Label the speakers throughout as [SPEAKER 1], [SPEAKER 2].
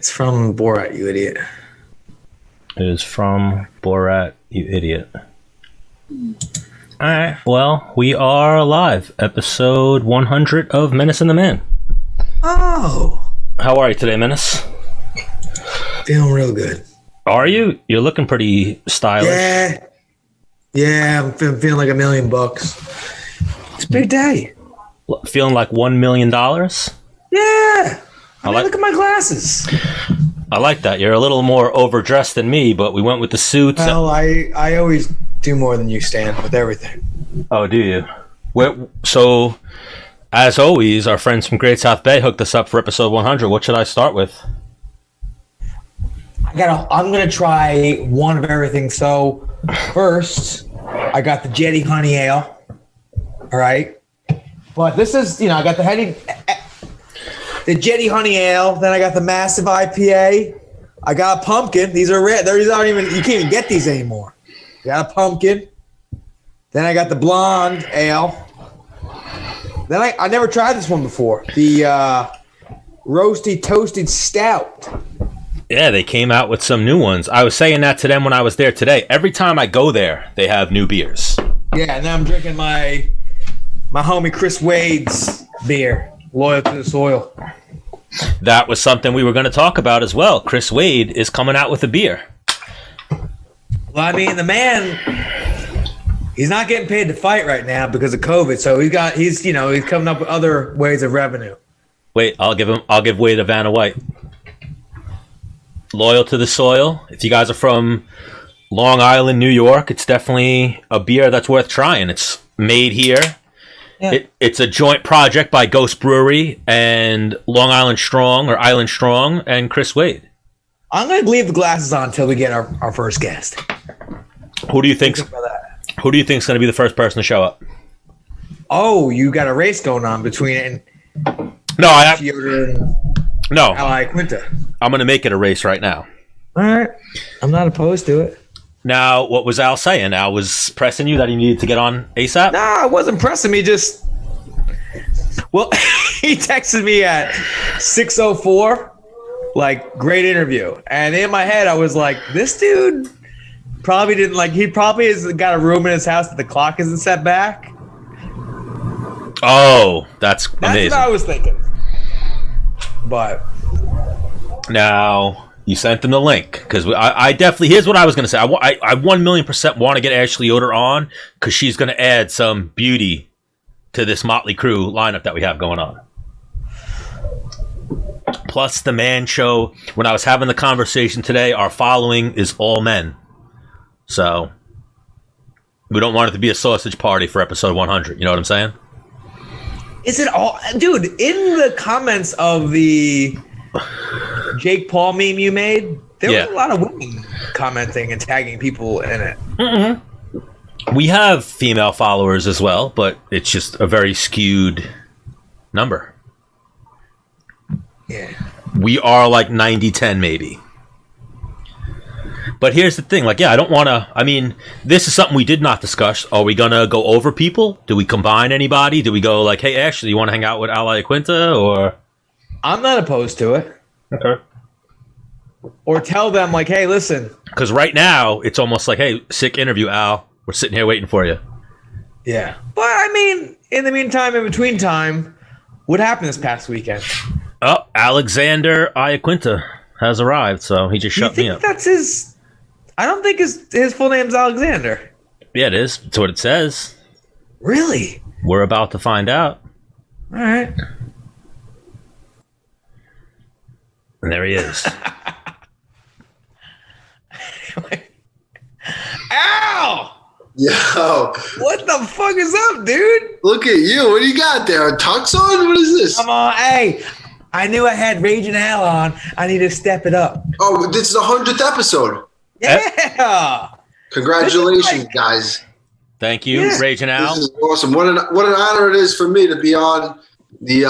[SPEAKER 1] It's from Borat, you idiot.
[SPEAKER 2] It is from Borat, you idiot. All right. Well, we are live. Episode 100 of Menace and The Man.
[SPEAKER 1] Oh.
[SPEAKER 2] How are you today, Menace?
[SPEAKER 1] Feeling real good.
[SPEAKER 2] Are you? You're looking pretty stylish.
[SPEAKER 1] Yeah, I'm feeling like $1 million. It's a big day.
[SPEAKER 2] Feeling like $1 million?
[SPEAKER 1] Yeah. Look at my glasses.
[SPEAKER 2] I like that. You're a little more overdressed than me, but we went with the suits.
[SPEAKER 1] Well, I always do more than you, Stan, with everything.
[SPEAKER 2] Oh, do you? So, as always, our friends from Great South Bay hooked us up for episode 100. What should I start with?
[SPEAKER 1] I'm gonna try one of everything. So, first, I got the Jetty Honey Ale. All right, but this is, I got the Jetty Honey Ale. Then I got the Massive IPA. I got a pumpkin. These are red. These aren't even. You can't even get these anymore. Got a pumpkin. Then I got the Blonde Ale. Then I never tried this one before. The Roasty Toasted Stout.
[SPEAKER 2] Yeah, they came out with some new ones. I was saying that to them when I was there today. Every time I go there, they have new beers.
[SPEAKER 1] Yeah, and now I'm drinking my homie Chris Wade's beer, Loyal to the Soil.
[SPEAKER 2] That was something we were going to talk about as well. Chris Wade is coming out with a beer.
[SPEAKER 1] Well, I mean, the man, he's not getting paid to fight right now because of COVID, so he's coming up with other ways of revenue.
[SPEAKER 2] Wait, I'll give Wade a Vanna White. Loyal to the Soil. If you guys are from Long Island, New York, it's definitely a beer that's worth trying. It's made here. Yeah. It's a joint project by Ghost Brewery and Long Island Strong or Island Strong and Chris Wade.
[SPEAKER 1] I'm going to leave the glasses on until we get our first guest.
[SPEAKER 2] Who do you think's going to be the first person to show up?
[SPEAKER 1] Oh, you got a race going on between it and Yoder and Iaquinta.
[SPEAKER 2] I'm going to make it a race right now.
[SPEAKER 1] All right. I'm not opposed to it.
[SPEAKER 2] Now, what was Al saying? Al was pressing you that he needed to get on ASAP?
[SPEAKER 1] Nah, it wasn't pressing me. Well, he texted me at 6:04, like, great interview. And in my head, I was like, this dude probably didn't, he probably has got a room in his house that the clock isn't set back.
[SPEAKER 2] Oh, that's amazing.
[SPEAKER 1] That's what I was thinking. But
[SPEAKER 2] now you sent them the link because I definitely. Here's what I was going to say. I 1,000,000% want to get Ashley Yoder on because she's going to add some beauty to this Motley Crue lineup that we have going on. Plus, the Man Show. When I was having the conversation today, our following is all men, so we don't want it to be a sausage party for episode 100. You know what I'm saying?
[SPEAKER 1] Is it all, dude? In the comments of the Jake Paul meme you made, there was a lot of women commenting and tagging people in it.
[SPEAKER 2] Mm-hmm. We have female followers as well, but it's just a very skewed number.
[SPEAKER 1] Yeah.
[SPEAKER 2] We are like 90-10 maybe. But here's the thing, I don't want to, this is something we did not discuss. Are we going to go over people? Do we combine anybody? Do we go hey, Ashley, you want to hang out with Iaquinta or?
[SPEAKER 1] I'm not opposed to it.
[SPEAKER 2] Okay.
[SPEAKER 1] Or tell them hey, listen.
[SPEAKER 2] Because right now, it's almost hey, sick interview, Al. We're sitting here waiting for you.
[SPEAKER 1] Yeah. But in the meantime, in between time, what happened this past weekend?
[SPEAKER 2] Oh, Alexander Iaquinta has arrived, so he just shut me up.
[SPEAKER 1] That's his... I don't think his full name's Alexander.
[SPEAKER 2] Yeah, it is. That's what it says.
[SPEAKER 1] Really?
[SPEAKER 2] We're about to find out.
[SPEAKER 1] All right.
[SPEAKER 2] And there he is.
[SPEAKER 1] Ow!
[SPEAKER 3] Yo.
[SPEAKER 1] What the fuck is up, dude?
[SPEAKER 3] Look at you. What do you got there? A tux on? What is this?
[SPEAKER 1] Come on. Hey, I knew I had Raging Al on. I need to step it up.
[SPEAKER 3] Oh, this is the 100th episode.
[SPEAKER 1] Yeah.
[SPEAKER 3] Congratulations, guys.
[SPEAKER 2] Thank you, Raging Al.
[SPEAKER 3] This is awesome. What an honor it is for me to be on the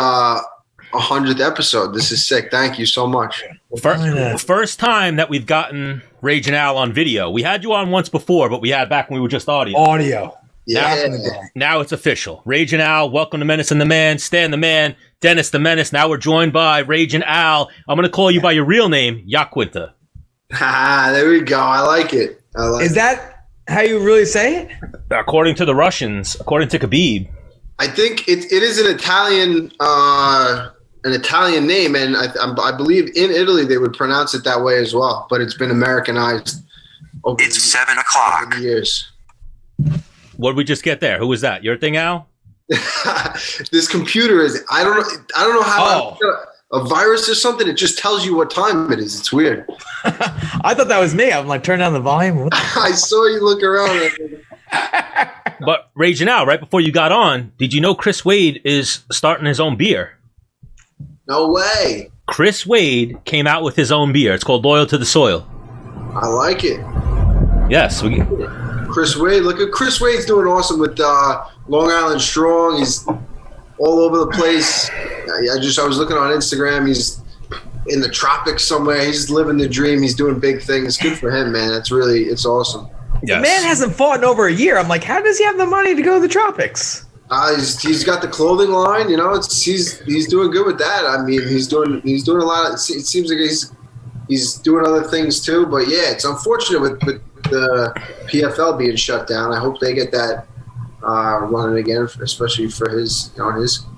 [SPEAKER 3] 100th episode. This is sick. Thank you so much.
[SPEAKER 2] First time that we've gotten Raging Al on video. We had you on once before, but we had back when we were just audio.
[SPEAKER 3] Yeah.
[SPEAKER 2] Now it's official. Raging Al, welcome to Menace and The Man, Stan the Man, Dennis the Menace. Now we're joined by Raging Al. I'm going to call you by your real name, Iaquinta.
[SPEAKER 3] There we go. I like it.
[SPEAKER 1] Is that how you really say it?
[SPEAKER 2] According to the Russians, according to Khabib.
[SPEAKER 3] I think it is an Italian name, and I believe in Italy they would pronounce it that way as well. But it's been Americanized.
[SPEAKER 4] It's 7 o'clock.
[SPEAKER 3] Over the years.
[SPEAKER 2] What did we just get there? Who was that? Your thing, Al?
[SPEAKER 3] This computer is. I don't know how. A virus or something. It just tells you what time it is. It's weird.
[SPEAKER 1] I thought that was me. I'm like, turn down the volume.
[SPEAKER 3] I saw you look around.
[SPEAKER 2] But Raging Al, right before you got on, did you know Chris Wade is starting his own beer?
[SPEAKER 3] No way.
[SPEAKER 2] Chris Wade came out with his own beer. It's called Loyal to the Soil.
[SPEAKER 3] I like it.
[SPEAKER 2] Yes.
[SPEAKER 3] Chris Wade. Look at Chris Wade's doing awesome with Long Island Strong. He's all over the place. I was looking on Instagram. He's in the tropics somewhere. He's just living the dream. He's doing big things. Good for him, man. It's awesome.
[SPEAKER 2] Yes.
[SPEAKER 1] The man hasn't fought in over a year. I'm like, how does he have the money to go to the tropics?
[SPEAKER 3] He's got the clothing line. You know, he's doing good with that. I mean, he's doing a lot. It seems like he's doing other things too. But yeah, it's unfortunate with the PFL being shut down. I hope they get that running again, especially for his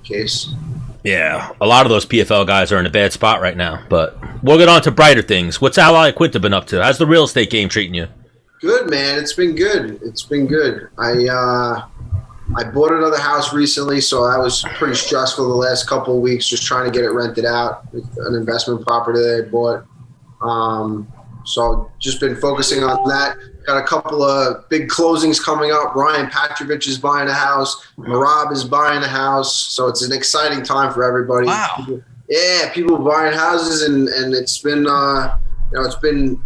[SPEAKER 3] case.
[SPEAKER 2] Yeah, a lot of those PFL guys are in a bad spot right now. But we'll get on to brighter things. What's Al Iaquinta been up to? How's the real estate game treating you?
[SPEAKER 3] Good, man. It's been good. I bought another house recently, so that was pretty stressful the last couple of weeks, just trying to get it rented out. An investment property that I bought. So just been focusing on that. Got a couple of big closings coming up. Ryan Petrovich is buying a house. Marab is buying a house. So it's an exciting time for everybody.
[SPEAKER 1] Wow.
[SPEAKER 3] People buying houses, and it's been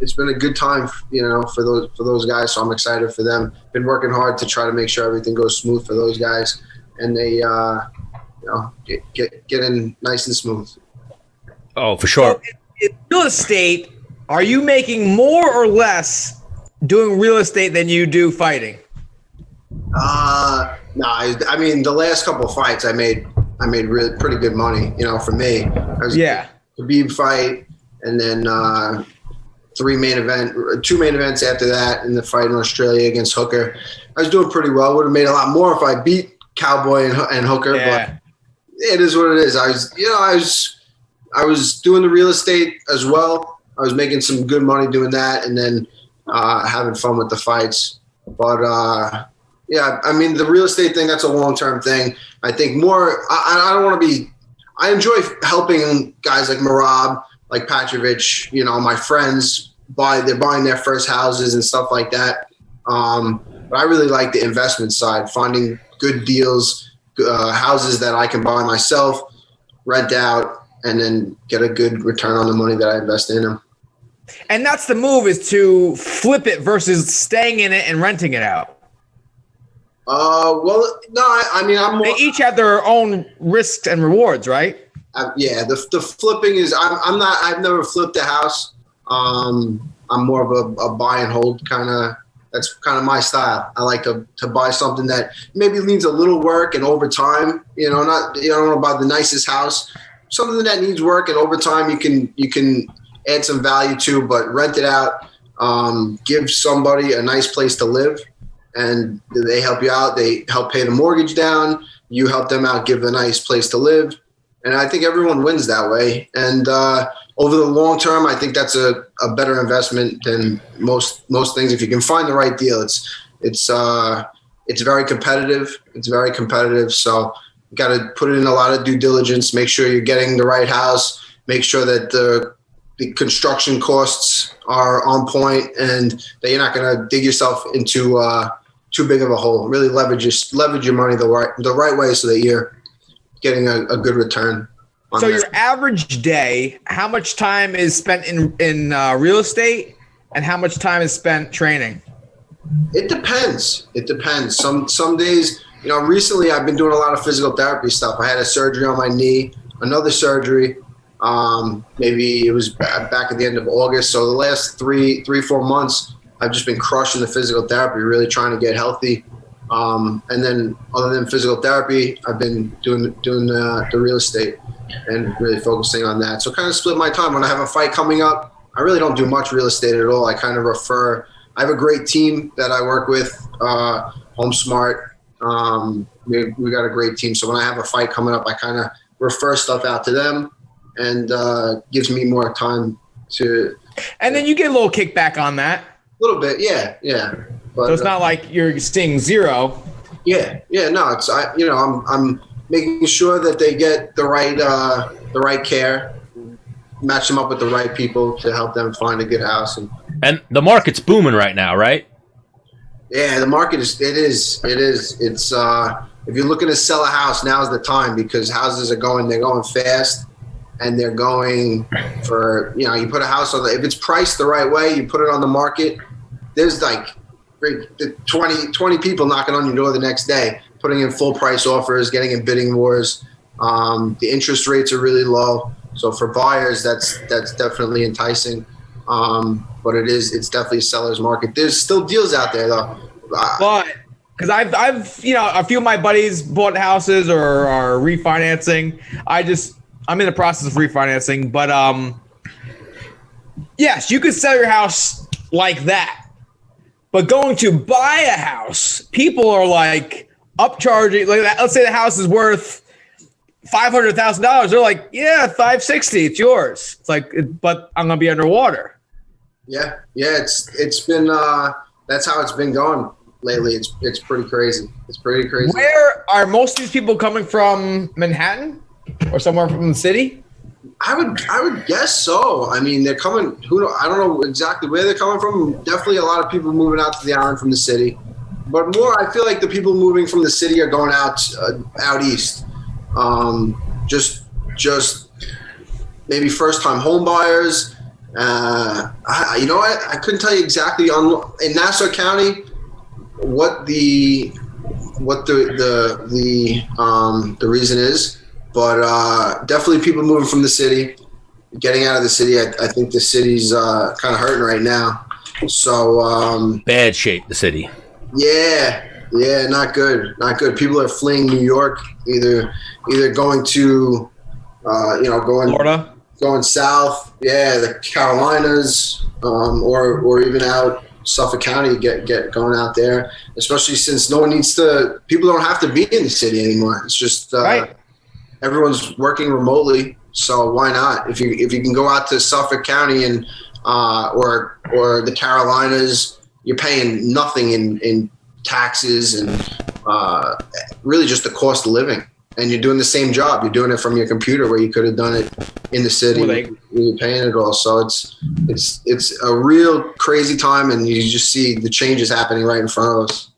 [SPEAKER 3] it's been a good time, for those guys. So I'm excited for them. Been working hard to try to make sure everything goes smooth for those guys, and they get in nice and smooth.
[SPEAKER 2] Oh, for sure.
[SPEAKER 1] So in real estate, are you making more or less doing real estate than you do fighting?
[SPEAKER 3] No. I mean, the last couple of fights I made really pretty good money. For me, Khabib fight, and then two main events after that, in the fight in Australia against Hooker. I was doing pretty well. Would have made a lot more if I beat Cowboy and Hooker, but it is what it is. I was doing the real estate as well. I was making some good money doing that, and then having fun with the fights. But I mean, the real estate thing, that's a long-term thing. I think more. I don't want to be. I enjoy helping guys like Marab, like Petrovich, my friends they're buying their first houses and stuff like that. But I really like the investment side, finding good deals, houses that I can buy myself, rent out, and then get a good return on the money that I invest in them.
[SPEAKER 1] And that's the move, is to flip it versus staying in it and renting it out.
[SPEAKER 3] Well, no, I mean, I'm more.
[SPEAKER 1] They each have their own risks and rewards, right?
[SPEAKER 3] The flipping is. I'm not. I've never flipped a house. I'm more of a buy and hold kind of. That's kind of my style. I like to buy something that maybe needs a little work, and over time, I don't know about the nicest house. Something that needs work, and over time you can add some value to, but rent it out. Give somebody a nice place to live, and they help you out. They help pay the mortgage down. You help them out, give a nice place to live. And I think everyone wins that way. And over the long term, I think that's a better investment than most things. If you can find the right deal, it's very competitive. It's very competitive. So you got to put in a lot of due diligence. Make sure you're getting the right house. Make sure that the construction costs are on point, and that you're not going to dig yourself into too big of a hole. Really leverage your money the right way, so that you're getting a good return.
[SPEAKER 1] So your average day, how much time is spent in real estate, and how much time is spent training?
[SPEAKER 3] It depends. Some days, recently I've been doing a lot of physical therapy stuff. I had a surgery on my knee, another surgery. Maybe it was back at the end of August. So the last 3-4 months, I've just been crushing the physical therapy, really trying to get healthy. And then other than physical therapy, I've been doing the real estate and really focusing on that. So kind of split my time. When I have a fight coming up, I really don't do much real estate at all. I kind of refer. I have a great team that I work with, Home Smart. We got a great team. So when I have a fight coming up, I kind of refer stuff out to them, and gives me more time to.
[SPEAKER 1] And then you get a little kickback on that.
[SPEAKER 3] A little bit, yeah. But,
[SPEAKER 1] So it's not like you're seeing zero.
[SPEAKER 3] Yeah. No, it's I'm making sure that they get the right care, match them up with the right people to help them find a good house.
[SPEAKER 2] And the market's booming right now, right?
[SPEAKER 3] Yeah, the market is. It's if you're looking to sell a house, now's the time, because houses are going fast, and they're going for, you put a house on if it's priced the right way, you put it on the market. There's like 20 people knocking on your door the next day, putting in full price offers, getting in bidding wars. The interest rates are really low, so for buyers, that's definitely enticing. But it's definitely a seller's market. There's still deals out there though.
[SPEAKER 1] But because I've a few of my buddies bought houses or are refinancing. I'm in the process of refinancing, but yes, you could sell your house like that. But going to buy a house, people are like upcharging. Like, let's say the house is worth $500,000. They're like, yeah, $560, it's yours. It's like, but I'm gonna be underwater.
[SPEAKER 3] Yeah. It's been that's how it's been going lately. It's pretty crazy. It's pretty crazy.
[SPEAKER 1] Where are most of these people coming from? Manhattan or somewhere from the city?
[SPEAKER 3] I would guess so. I mean, they're coming. I don't know exactly where they're coming from. Definitely a lot of people moving out to the island from the city, but more, I feel like the people moving from the city are going out east. Just maybe first time home buyers. I couldn't tell you exactly in Nassau County what the reason is. But definitely people moving from the city, getting out of the city. I think the city's kind of hurting right now. So
[SPEAKER 2] Bad shape, the city.
[SPEAKER 3] Yeah, not good. People are fleeing New York, either going to,
[SPEAKER 1] Florida,
[SPEAKER 3] going south. Yeah, the Carolinas, or even out Suffolk County. Get going out there, especially since people don't have to be in the city anymore. It's just
[SPEAKER 1] right.
[SPEAKER 3] Everyone's working remotely, so why not? If you can go out to Suffolk County and or the Carolinas, you're paying nothing in taxes and really just the cost of living, and you're doing the same job. You're doing it from your computer where you could have done it in the city. You're paying it all, so it's a real crazy time, and you just see the changes happening right in front of us.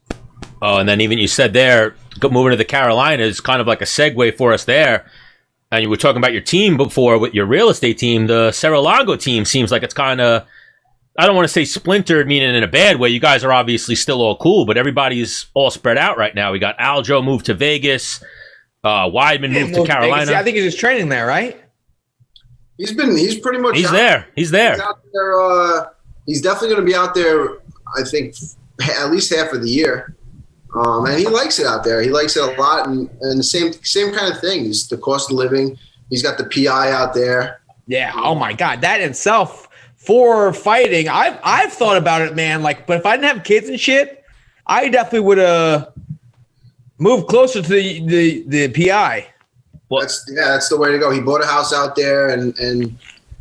[SPEAKER 2] Oh, and then even you said there, moving to the Carolinas, kind of like a segue for us there. And you were talking about your team before with your real estate team. The Serra-Longo team seems like it's kind of, I don't want to say splintered, meaning in a bad way. You guys are obviously still all cool, but everybody's all spread out right now. We got Aljo moved to Vegas. Weidman moved to Carolina.
[SPEAKER 1] Vegas. Yeah, I think he's just training there, right?
[SPEAKER 3] He's pretty much
[SPEAKER 2] there. He's there.
[SPEAKER 3] He's out there. He's definitely going to be out there, I think, at least half of the year. And he likes it out there. He likes it a lot, and the same kind of thing. He's the cost of living. He's got the PI out there.
[SPEAKER 1] Yeah. Oh my God, that in itself for fighting. I've thought about it, man. Like, but if I didn't have kids and shit, I definitely would have moved closer to the PI.
[SPEAKER 2] Well,
[SPEAKER 3] that's the way to go. He bought a house out there, and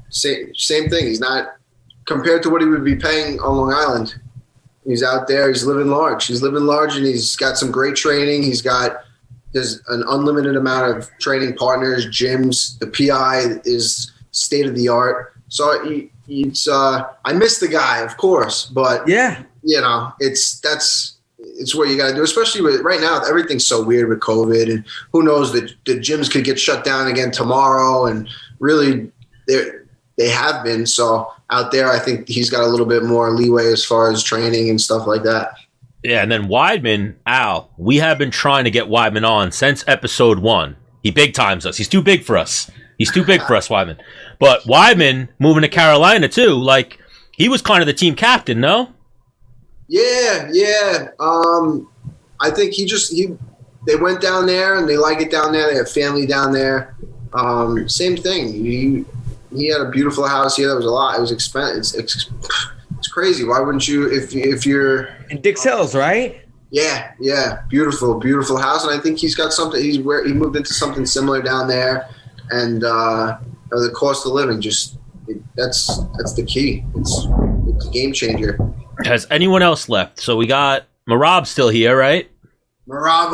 [SPEAKER 3] same thing. He's not compared to what he would be paying on Long Island. He's out there. He's living large. And he's got some great training. There's an unlimited amount of training partners, gyms. The PI is state of the art. So I miss the guy, of course, but
[SPEAKER 1] yeah,
[SPEAKER 3] it's what you got to do, especially with right now. Everything's so weird with COVID, and who knows that the gyms could get shut down again tomorrow. And really, they have been. So out there, I think he's got a little bit more leeway as far as training and stuff like that.
[SPEAKER 2] Yeah, and then Weidman, Al, we have been trying to get Weidman on since episode 1. He big times us. He's too big for us. Weidman. But Weidman moving to Carolina too, like he was kind of the team captain, no?
[SPEAKER 3] Yeah. I think they went down there and they like it down there. They have family down there. Same thing. He had a beautiful house here. That was a lot. It was expensive. It's crazy. Why wouldn't you if you're
[SPEAKER 1] in Dix Hills, right?
[SPEAKER 3] Yeah. Beautiful house. And I think he's got something. He moved into something similar down there, and the cost of living that's the key. It's a game changer.
[SPEAKER 2] Has anyone else left? So we got Merab still here, right?
[SPEAKER 3] Merab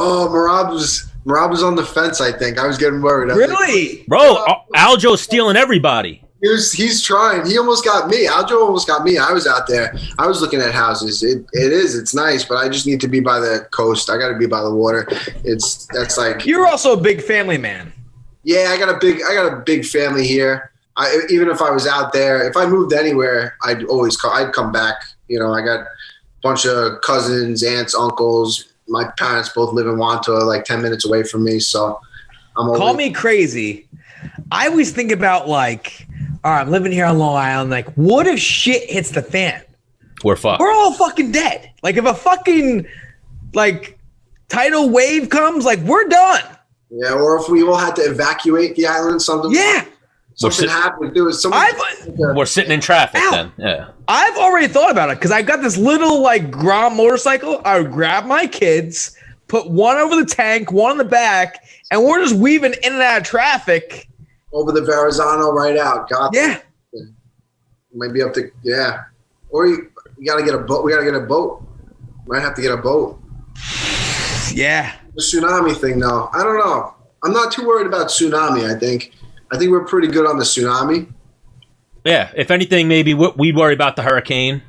[SPEAKER 3] was on the fence. I think I was getting worried.
[SPEAKER 1] Really,
[SPEAKER 2] bro? Aljo's stealing everybody.
[SPEAKER 3] He's trying. He almost got me. Aljo almost got me. I was out there. I was looking at houses. It's nice, but I just need to be by the coast. I got to be by the water. That's like.
[SPEAKER 1] You're also a big family man.
[SPEAKER 3] Yeah, I got a big family here. Even if I was out there, if I moved anywhere, I'd come back. You know, I got a bunch of cousins, aunts, uncles. My parents both live in Wantagh, like 10 minutes away from me. So
[SPEAKER 1] Call me crazy. I always think about like, all right, I'm living here on Long Island. Like, what if shit hits the fan?
[SPEAKER 2] We're fucked.
[SPEAKER 1] We're all fucking dead. Like, if a fucking like tidal wave comes, like we're done.
[SPEAKER 3] Yeah, or if we all had to evacuate the island, something.
[SPEAKER 1] Yeah.
[SPEAKER 3] Something happened. There was something.
[SPEAKER 2] We're sitting in traffic then. Yeah.
[SPEAKER 1] I've already thought about it because I got this little like Grom motorcycle. I would grab my kids, put one over the tank, one in the back, and we're just weaving in and out of traffic.
[SPEAKER 3] Over the Verrazano right out. Might be up to, yeah. Or you got to get a boat. We got to get a boat. Might have to get a boat.
[SPEAKER 1] Yeah.
[SPEAKER 3] The tsunami thing, though. I don't know. I'm not too worried about tsunami, I think we're pretty good on the tsunami.
[SPEAKER 2] Yeah. If anything, maybe we'd worry about the hurricane.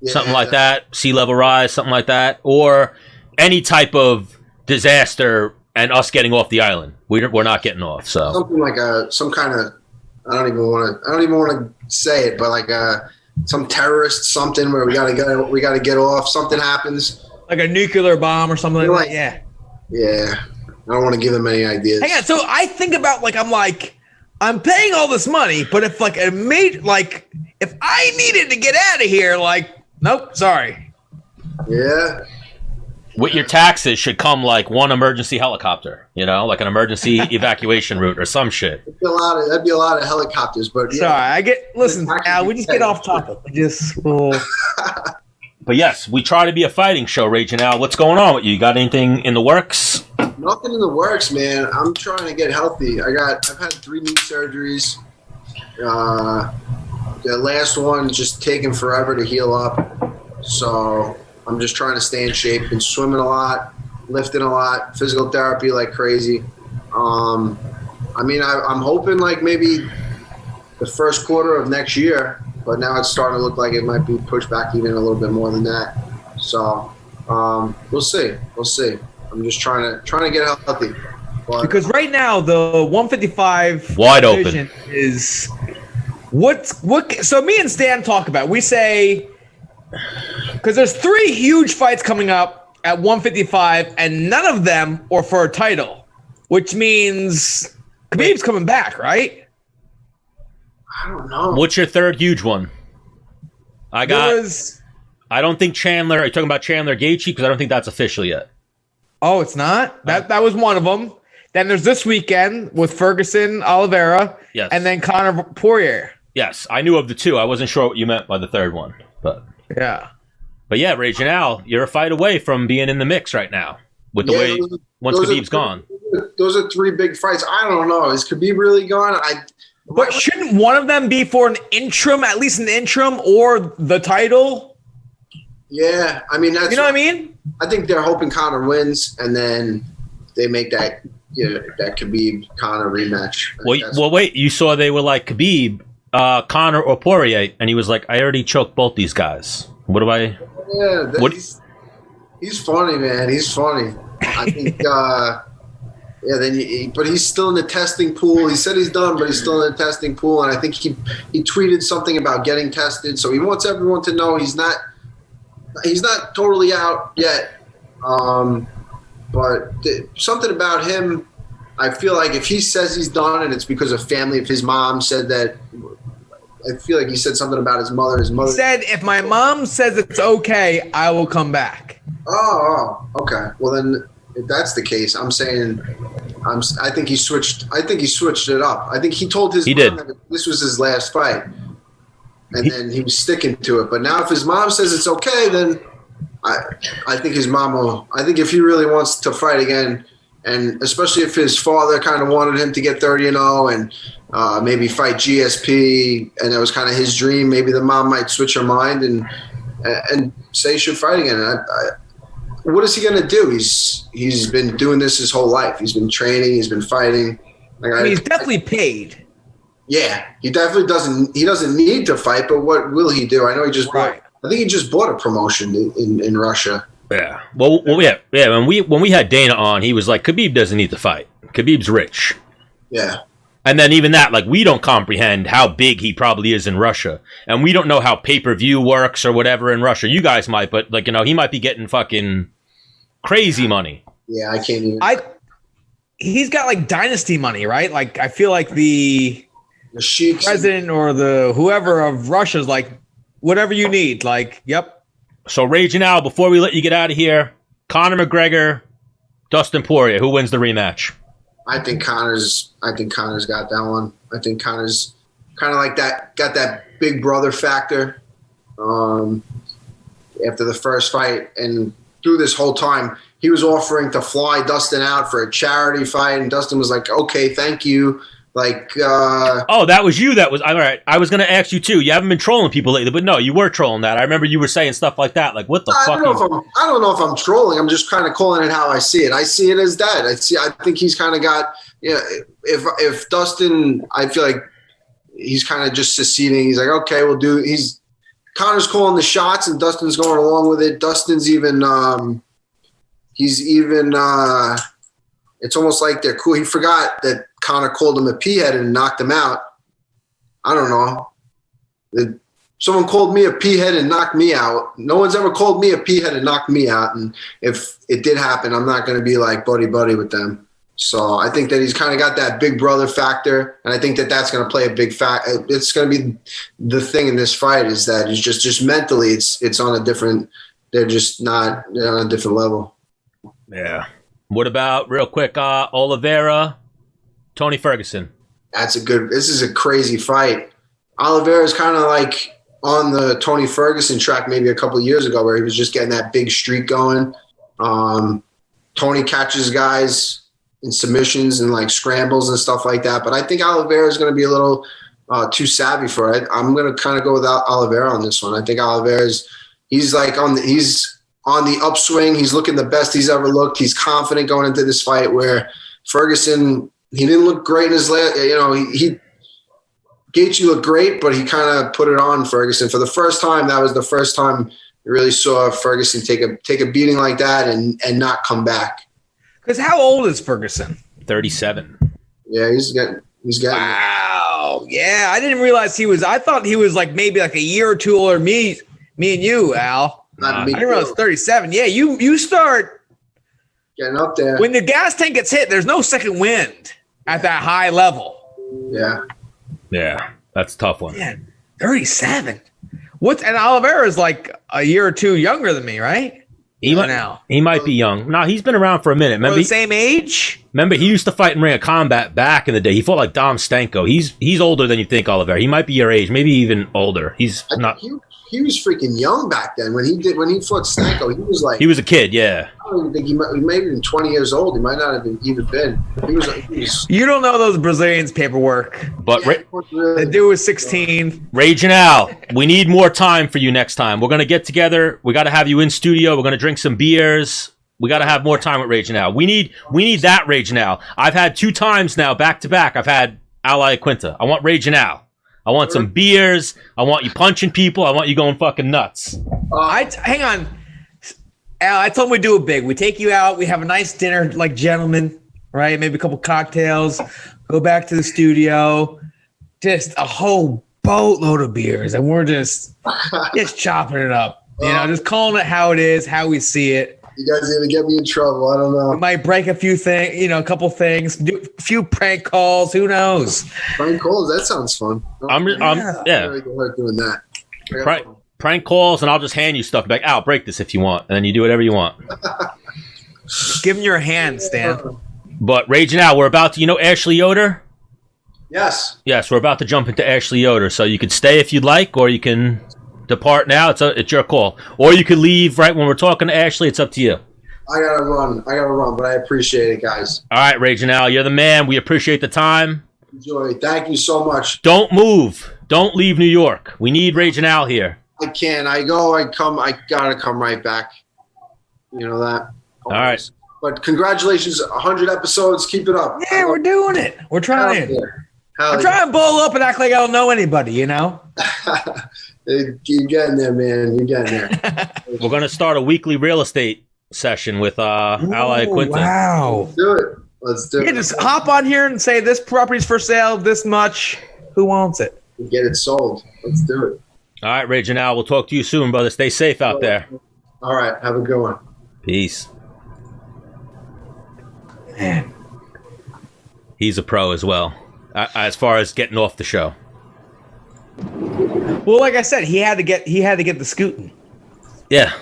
[SPEAKER 2] Yeah. Something like that. Sea level rise, something like that. Or any type of disaster and us getting off the island. We're not getting off. So
[SPEAKER 3] something like some kind of, I don't even want to say it, but like some terrorist something where we got to get off. Something happens.
[SPEAKER 1] Like a nuclear bomb or something like that. Yeah.
[SPEAKER 3] Yeah. I don't want to give them any ideas.
[SPEAKER 1] Hang on. So I think about I'm paying all this money, but if like if I needed to get out of here, like, nope, sorry.
[SPEAKER 3] Yeah.
[SPEAKER 2] With your taxes should come like one emergency helicopter, like an emergency evacuation route or some shit.
[SPEAKER 3] That'd be a lot of helicopters, but yeah.
[SPEAKER 1] Sorry, listen, Al, we just get off topic.
[SPEAKER 2] But yes, we try to be a fighting show, Raging Al. What's going on with you? You got anything in the works?
[SPEAKER 3] Nothing in the works, man. I'm trying to get healthy. I've had 3 knee surgeries. The last one just taking forever to heal up. So I'm just trying to stay in shape. Been swimming a lot, lifting a lot, physical therapy like crazy. I'm hoping like maybe the first quarter of next year, but now it's starting to look like it might be pushed back even a little bit more than that. So we'll see. I'm just trying to get healthy. But
[SPEAKER 1] because right now the 155
[SPEAKER 2] wide open
[SPEAKER 1] is what. So me and Stan talk about. We say because there's 3 huge fights coming up at 155, and none of them are for a title, which means Khabib's coming back, right?
[SPEAKER 3] I don't know.
[SPEAKER 2] What's your third huge one? I don't think Chandler. Are you talking about Chandler Gaethje? Because I don't think that's official yet.
[SPEAKER 1] Oh, it's not? That was one of them. Then there's this weekend with Ferguson, Oliveira,
[SPEAKER 2] yes,
[SPEAKER 1] and then Conor Poirier.
[SPEAKER 2] Yes, I knew of the 2. I wasn't sure what you meant by the third one, but
[SPEAKER 1] yeah.
[SPEAKER 2] But yeah, Raging Al, you're a fight away from being in the mix right now with the way once Khabib's gone.
[SPEAKER 3] Those are 3 big fights. I don't know. Is Khabib really gone?
[SPEAKER 1] But shouldn't one of them be for an interim, at least an interim, or the title?
[SPEAKER 3] Yeah, I mean that's.
[SPEAKER 1] You know what I mean?
[SPEAKER 3] I think they're hoping Conor wins, and then they make that that Khabib Conor rematch.
[SPEAKER 2] Well, wait. You saw they were like Khabib, Conor or Poirier, and he was like, "I already choked both these guys. What do I?"
[SPEAKER 3] Yeah, he's funny, man. He's funny. I think. But he's still in the testing pool. He said he's done, but he's still in the testing pool. And I think he tweeted something about getting tested. So he wants everyone to know he's not totally out yet. But something about him, I feel like if he says he's done and it's because of family, if his mom said that, I feel like he said something about his mother. His mother
[SPEAKER 1] said, if my mom says it's okay, I will come back.
[SPEAKER 3] Okay. Well, then, if that's the case, I'm saying, I think he switched. I think he switched it up. I think he told his mom that this was his last fight, and then he was sticking to it. But now, if his mom says it's okay, then I think his mom will. I think if he really wants to fight again, and especially if his father kind of wanted him to get 30-0 and maybe fight GSP, and that was kind of his dream, maybe the mom might switch her mind and say he should fight again. What is he going to do? He's been doing this his whole life. He's been training. He's been fighting.
[SPEAKER 1] He's definitely paid.
[SPEAKER 3] Yeah, he definitely doesn't. He doesn't need to fight, but what will he do? I know he just bought. I think he just bought a promotion in Russia.
[SPEAKER 2] Yeah. Well, yeah. When we had Dana on, he was like, Khabib doesn't need to fight. Khabib's rich.
[SPEAKER 3] Yeah.
[SPEAKER 2] And then even that, like, we don't comprehend how big he probably is in Russia. And we don't know how pay-per-view works or whatever in Russia. You guys might, but, like, he might be getting fucking crazy money.
[SPEAKER 3] Yeah, I can't even.
[SPEAKER 1] He's got, like, dynasty money, right? Like, I feel like the president or the whoever of Russia's like, whatever you need. Like, yep.
[SPEAKER 2] So, Raging Al, before we let you get out of here, Conor McGregor, Dustin Poirier, who wins the rematch?
[SPEAKER 3] I think Conor's got that one. I think Conor's kind of like that, got that big brother factor after the first fight. And through this whole time, he was offering to fly Dustin out for a charity fight. And Dustin was like, okay, thank you. Like,
[SPEAKER 2] oh, that was you. That was all right. I was going to ask you too. You haven't been trolling people lately, but no, you were trolling that. I remember you were saying stuff like that. Like, what the fuck?
[SPEAKER 3] I don't know if I'm trolling. I'm just kind of calling it how I see it. I see it as that. I think he's kind of got. Yeah. If Dustin, I feel like he's kind of just seceding. He's like, okay, we'll do. Conor's calling the shots, and Dustin's going along with it. Dustin's even. It's almost like they're cool. He forgot that Conor called him a peahead and knocked him out. I don't know. Someone called me a peahead and knocked me out. No one's ever called me a peahead and knocked me out. And if it did happen, I'm not going to be like buddy with them. So I think that he's kind of got that big brother factor. And I think that that's going to play a big factor. It's going to be the thing in this fight is that it's just mentally, it's on a different, they're on a different level.
[SPEAKER 2] Yeah. What about, real quick, Oliveira, Tony Ferguson?
[SPEAKER 3] This is a crazy fight. Oliveira is kind of like on the Tony Ferguson track maybe a couple of years ago where he was just getting that big streak going. Tony catches guys in submissions and like scrambles and stuff like that. But I think Oliveira is going to be a little too savvy for it. I'm going to kind of go with Oliveira on this one. I think Oliveira's he's on the upswing. He's looking the best he's ever looked. He's confident going into this fight where Ferguson, he didn't look great in his last, Gaethje looked great, but he kind of put it on Ferguson. For the first time, that was the first time you really saw Ferguson take a beating like that and not come back.
[SPEAKER 1] Because how old is Ferguson?
[SPEAKER 2] 37.
[SPEAKER 3] Yeah, he's getting.
[SPEAKER 1] Wow. Yeah, I didn't realize I thought he was like maybe like a year or two older than me and you, Al. I didn't realize 37. Yeah, you start
[SPEAKER 3] getting up there.
[SPEAKER 1] When the gas tank gets hit, there's no second wind at that high level.
[SPEAKER 3] Yeah.
[SPEAKER 2] Yeah, that's a tough one.
[SPEAKER 1] Yeah, 37. And Oliveira is like a year or two younger than me, right?
[SPEAKER 2] He might be young. No, he's been around for a minute.
[SPEAKER 1] Remember the same age?
[SPEAKER 2] Remember, he used to fight in Ring of Combat back in the day. He fought like Dom Stanko. He's older than you think, Oliveira. He might be your age, maybe even older. He's not.
[SPEAKER 3] He was freaking young back then when he fought Stanko.
[SPEAKER 2] He was a kid, yeah.
[SPEAKER 3] I don't even think he may have been 20 years old. He might not have even been. He was.
[SPEAKER 1] You don't know those Brazilians' paperwork.
[SPEAKER 2] But
[SPEAKER 1] the dude was 16.
[SPEAKER 2] Raging Al, we need more time for you next time. We're gonna get together. We got to have you in studio. We're gonna drink some beers. We got to have more time with Raging Al. We need that Raging Al. I've had 2 times now back to back. I've had Al Iaquinta. I want Raging Al. I want some beers. I want you punching people. I want you going fucking nuts.
[SPEAKER 1] Hang on. Al, I told him we'd do it big. We take you out. We have a nice dinner like gentlemen, right? Maybe a couple cocktails. Go back to the studio. Just a whole boatload of beers. And we're just chopping it up. Just calling it how it is, how we see it.
[SPEAKER 3] You guys are going to get me in trouble. I don't know.
[SPEAKER 1] We might break a few things, a couple things, do a few prank calls. Who knows?
[SPEAKER 3] Prank calls? That sounds fun.
[SPEAKER 2] Yeah.
[SPEAKER 3] Really hurt doing that.
[SPEAKER 2] prank calls, and I'll just hand you stuff. Like, I'll break this if you want. And then you do whatever you want.
[SPEAKER 1] Give him your hand, Stan.
[SPEAKER 2] But raging out, we're about to, Ashley Yoder?
[SPEAKER 3] Yes.
[SPEAKER 2] Yes, we're about to jump into Ashley Yoder. So you could stay if you'd like, or you can depart now. It's your call. Or you could leave right when we're talking to Ashley. It's up to you.
[SPEAKER 3] I gotta run, but I appreciate it, guys.
[SPEAKER 2] All right, Raging Al, you're the man. We appreciate the time.
[SPEAKER 3] Enjoy. Thank you so much.
[SPEAKER 2] Don't move. Don't leave New York. We need Raging Al here.
[SPEAKER 3] I can't. I go, I come, I gotta come right back. You know that.
[SPEAKER 2] All right.
[SPEAKER 3] But congratulations, 100 episodes. Keep it up.
[SPEAKER 1] Yeah, we're doing it. We're trying. I'm trying to bowl up and act like I don't know anybody, You're
[SPEAKER 3] getting there, man. You're getting there.
[SPEAKER 2] We're going to start a weekly real estate session with Iaquinta.
[SPEAKER 1] Wow.
[SPEAKER 3] Let's do it.
[SPEAKER 1] Yeah, just hop on here and say this property's for sale, this much. Who wants it?
[SPEAKER 3] Get it sold. Let's do it.
[SPEAKER 2] All right, Raging Al, we'll talk to you soon, brother. Stay safe out there.
[SPEAKER 3] All right. Have a good one.
[SPEAKER 2] Peace.
[SPEAKER 1] Man.
[SPEAKER 2] He's a pro as well, as far as getting off the show.
[SPEAKER 1] Well, like I said, he had to get the scooting.
[SPEAKER 2] Yeah.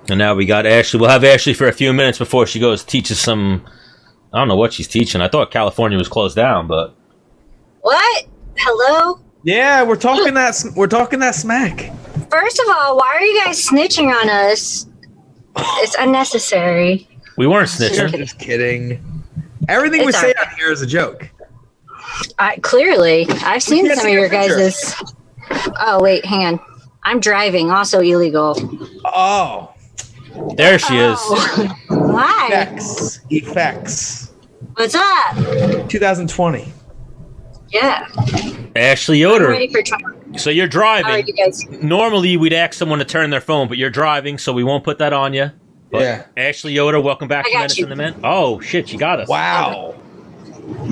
[SPEAKER 2] And now we got Ashley. We'll have Ashley for a few minutes before she goes teaches some. I don't know what she's teaching. I thought California was closed down, but
[SPEAKER 5] what? Hello?
[SPEAKER 1] Yeah, we're talking that smack.
[SPEAKER 5] First of all, why are you guys snitching on us? It's unnecessary.
[SPEAKER 2] We weren't snitching.
[SPEAKER 1] Just kidding. Everything we say on here is a joke.
[SPEAKER 5] Clearly, I've seen some of your guys'. Oh wait, hang on. I'm driving, also illegal.
[SPEAKER 1] Oh,
[SPEAKER 2] there she is.
[SPEAKER 5] Why?
[SPEAKER 1] Effects.
[SPEAKER 5] What's up?
[SPEAKER 1] 2020.
[SPEAKER 5] Yeah.
[SPEAKER 2] Ashley Yoder.
[SPEAKER 5] I'm ready for trouble.
[SPEAKER 2] So you're driving.
[SPEAKER 5] How are you guys?
[SPEAKER 2] Normally, we'd ask someone to turn their phone, but you're driving, so we won't put that on you. But
[SPEAKER 1] yeah.
[SPEAKER 2] Ashley Yoder, welcome back to Menace and The Man. Oh, shit, you got us.
[SPEAKER 1] Wow.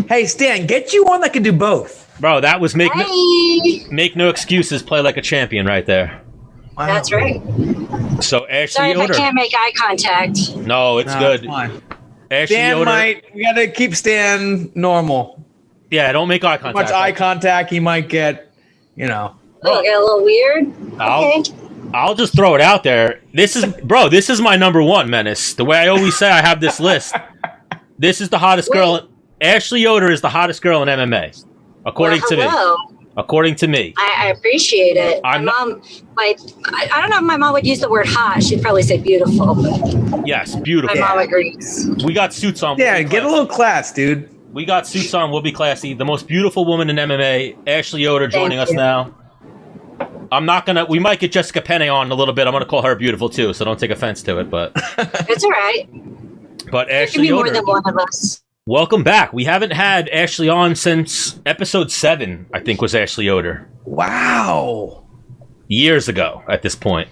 [SPEAKER 1] Hey, Stan, get you one that can do both.
[SPEAKER 2] Bro, that was make no excuses, play like a champion right there.
[SPEAKER 5] Wow. That's right.
[SPEAKER 2] So Ashley
[SPEAKER 5] Sorry
[SPEAKER 2] Yoder.
[SPEAKER 5] if I can't make eye contact.
[SPEAKER 2] No, it's good.
[SPEAKER 1] Fine.
[SPEAKER 2] Ashley
[SPEAKER 1] Stan
[SPEAKER 2] Yoder.
[SPEAKER 1] we got to keep Stan normal.
[SPEAKER 2] Yeah, don't make eye contact.
[SPEAKER 1] Too much eye contact, he might get,
[SPEAKER 5] Oh, get a little weird.
[SPEAKER 2] I'll just throw it out there. This is my number one, Menace. The way I always say I have this list. This is the hottest girl. Ashley Yoder is the hottest girl in MMA, according to me. According to me.
[SPEAKER 5] I appreciate it. My mom, I don't know if my mom would use the word hot. She'd probably say beautiful.
[SPEAKER 2] Yes, beautiful.
[SPEAKER 5] My mom agrees.
[SPEAKER 2] We got suits on.
[SPEAKER 1] Yeah, get a little class, dude.
[SPEAKER 2] We got suits on. We'll be classy. The most beautiful woman in MMA, Ashley Yoder, joining us now. I'm not gonna. We might get Jessica Penne on a little bit. I'm gonna call her beautiful too, so don't take offense to it. But
[SPEAKER 5] it's all right.
[SPEAKER 2] But
[SPEAKER 5] Ashley
[SPEAKER 2] Yoder, can be
[SPEAKER 5] more than one of us.
[SPEAKER 2] Welcome back. We haven't had Ashley on since episode 7. I think was Ashley Yoder.
[SPEAKER 1] Wow.
[SPEAKER 2] Years ago at this point.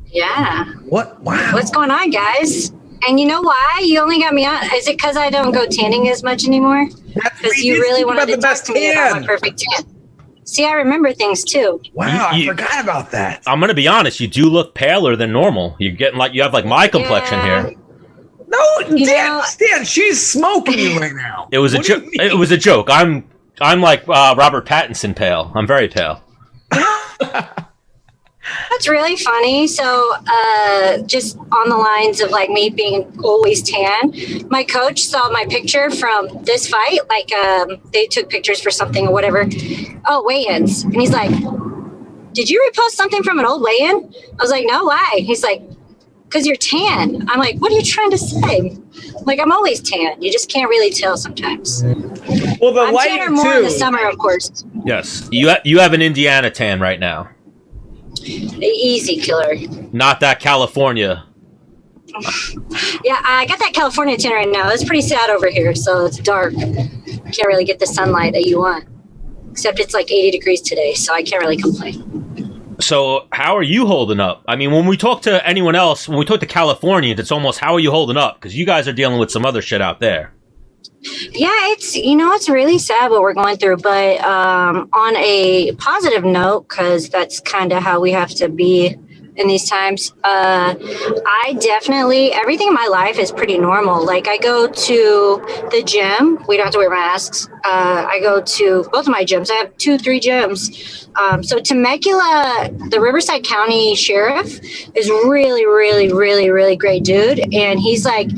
[SPEAKER 5] Yeah.
[SPEAKER 1] What? Wow.
[SPEAKER 5] What's going on, guys? And you know why you only got me on? Is it because I don't go tanning as much anymore? Because you really wanted to talk to me about my perfect tan. See, I remember things too.
[SPEAKER 1] Wow, I forgot about that.
[SPEAKER 2] I'm gonna be honest. You do look paler than normal. You're getting you have my complexion here.
[SPEAKER 1] No, Stan, she's smoking you right now.
[SPEAKER 2] It was a joke. It was a joke. I'm like Robert Pattinson pale. I'm very pale.
[SPEAKER 5] That's really funny. So, just on the lines of me being always tan, my coach saw my picture from this fight. They took pictures for something or whatever. Oh, weigh-ins. And he's like, did you repost something from an old weigh-in? I was like, no, why? He's like, because you're tan. I'm like, what are you trying to say? I'm always tan. You just can't really tell sometimes.
[SPEAKER 1] Well, the
[SPEAKER 5] I'm tanner more in the summer, of course.
[SPEAKER 2] Yes. You have an Indiana tan right now.
[SPEAKER 5] Easy killer.
[SPEAKER 2] Not that California.
[SPEAKER 5] Yeah, I got that California tan right now. It's pretty sad over here, so it's dark. Can't really get the sunlight that you want. Except it's 80 degrees today, so I can't really complain.
[SPEAKER 2] So how are you holding up? I mean, when we talk to anyone else, when we talk to Californians, it's almost, how are you holding up? Because you guys are dealing with some other shit out there.
[SPEAKER 5] Yeah, it's really sad what we're going through. But on a positive note, because that's kind of how we have to be in these times. I definitely, everything in my life is pretty normal. Like I go to the gym. We don't have to wear masks. I go to both of my gyms. I have 2-3 gyms. So Temecula, the Riverside County Sheriff is really, really, really, really great dude. And he's like,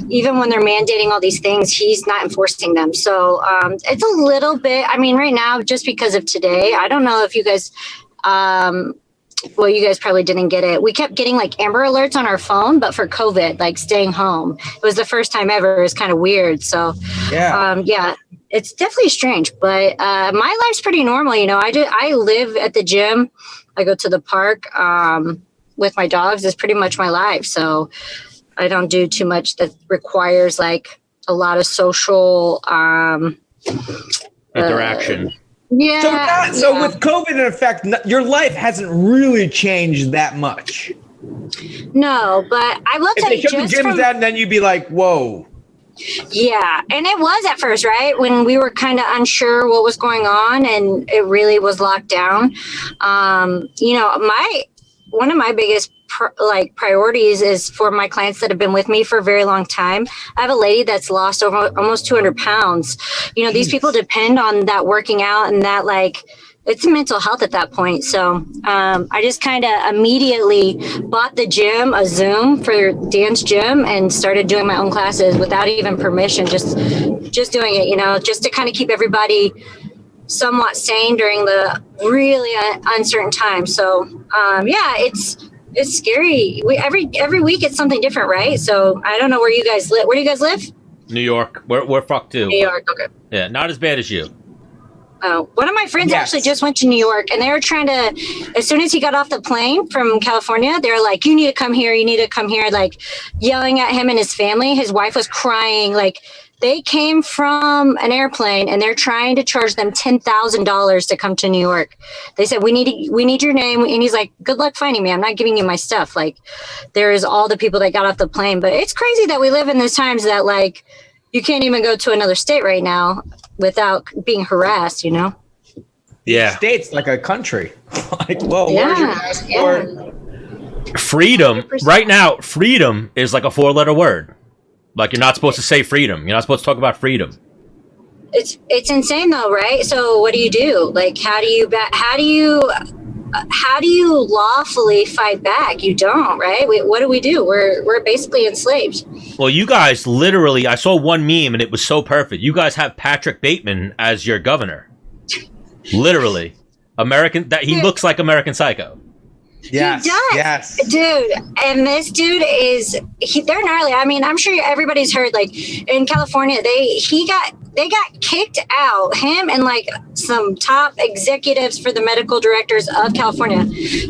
[SPEAKER 5] even when they're mandating all these things, he's not enforcing them. So it's a little bit, I mean, right now, just because of today, I don't know if you guys, well, you guys probably didn't get it. We kept getting like Amber Alerts on our phone, but for COVID, like staying home. It was the first time ever. It was kind of weird. So yeah, it's definitely strange, but my life's pretty normal. You know, I live at the gym. I go to the park with my dogs. It's pretty much my life. So I don't do too much that requires like a lot of social
[SPEAKER 2] interaction.
[SPEAKER 1] So with COVID in effect, your life hasn't really changed that much.
[SPEAKER 5] No, but I will tell you,
[SPEAKER 1] if they shut the gyms down, then you'd be like, whoa.
[SPEAKER 5] Yeah, and it was at first, right? When we were kind of unsure what was going on and it really was locked down. You know, one of my biggest priorities is for my clients that have been with me for a very long time. I have a lady that's lost over almost 200 pounds. You know, these people depend on that working out and that it's mental health at that point. So I just kind of immediately bought the gym, a Zoom for Dan's gym, and started doing my own classes without even permission, just doing it, you know, just to kind of keep everybody somewhat sane during the really uncertain time. So yeah, it's scary. Every week it's something different, right? So I don't know where you guys live. Where do you guys live?
[SPEAKER 2] New York. We're fucked too.
[SPEAKER 5] New York, okay.
[SPEAKER 2] Yeah, not as bad as you.
[SPEAKER 5] One of my friends actually just went to New York, and they were trying to, as soon as he got off the plane from California, they were like, you need to come here, like yelling at him and his family. His wife was crying. Like, they came from an airplane and they're trying to charge them $10,000 to come to New York. They said, we need your name. And he's like, good luck finding me. I'm not giving you my stuff. Like, there is all the people that got off the plane. But it's crazy that we live in these times that like you can't even go to another state right now without being harassed, you know?
[SPEAKER 2] Yeah.
[SPEAKER 1] States like a country. Like, whoa, where's your passport?
[SPEAKER 2] Freedom. 100%. Right now, freedom is like a 4-letter word. Like, you're not supposed to say freedom. You're not supposed to talk about freedom.
[SPEAKER 5] It's insane though, right? So what do you do? Like, how do you lawfully fight back? You don't, right? What do we do? We're basically enslaved.
[SPEAKER 2] Well, you guys literally, I saw one meme and it was so perfect. You guys have Patrick Bateman as your governor. Literally. He looks like American Psycho.
[SPEAKER 5] Yes, he does. Yes. Dude. And this dude they're gnarly. I mean, I'm sure everybody's heard, like, in California, they got kicked out. Him and like some top executives for the medical directors of California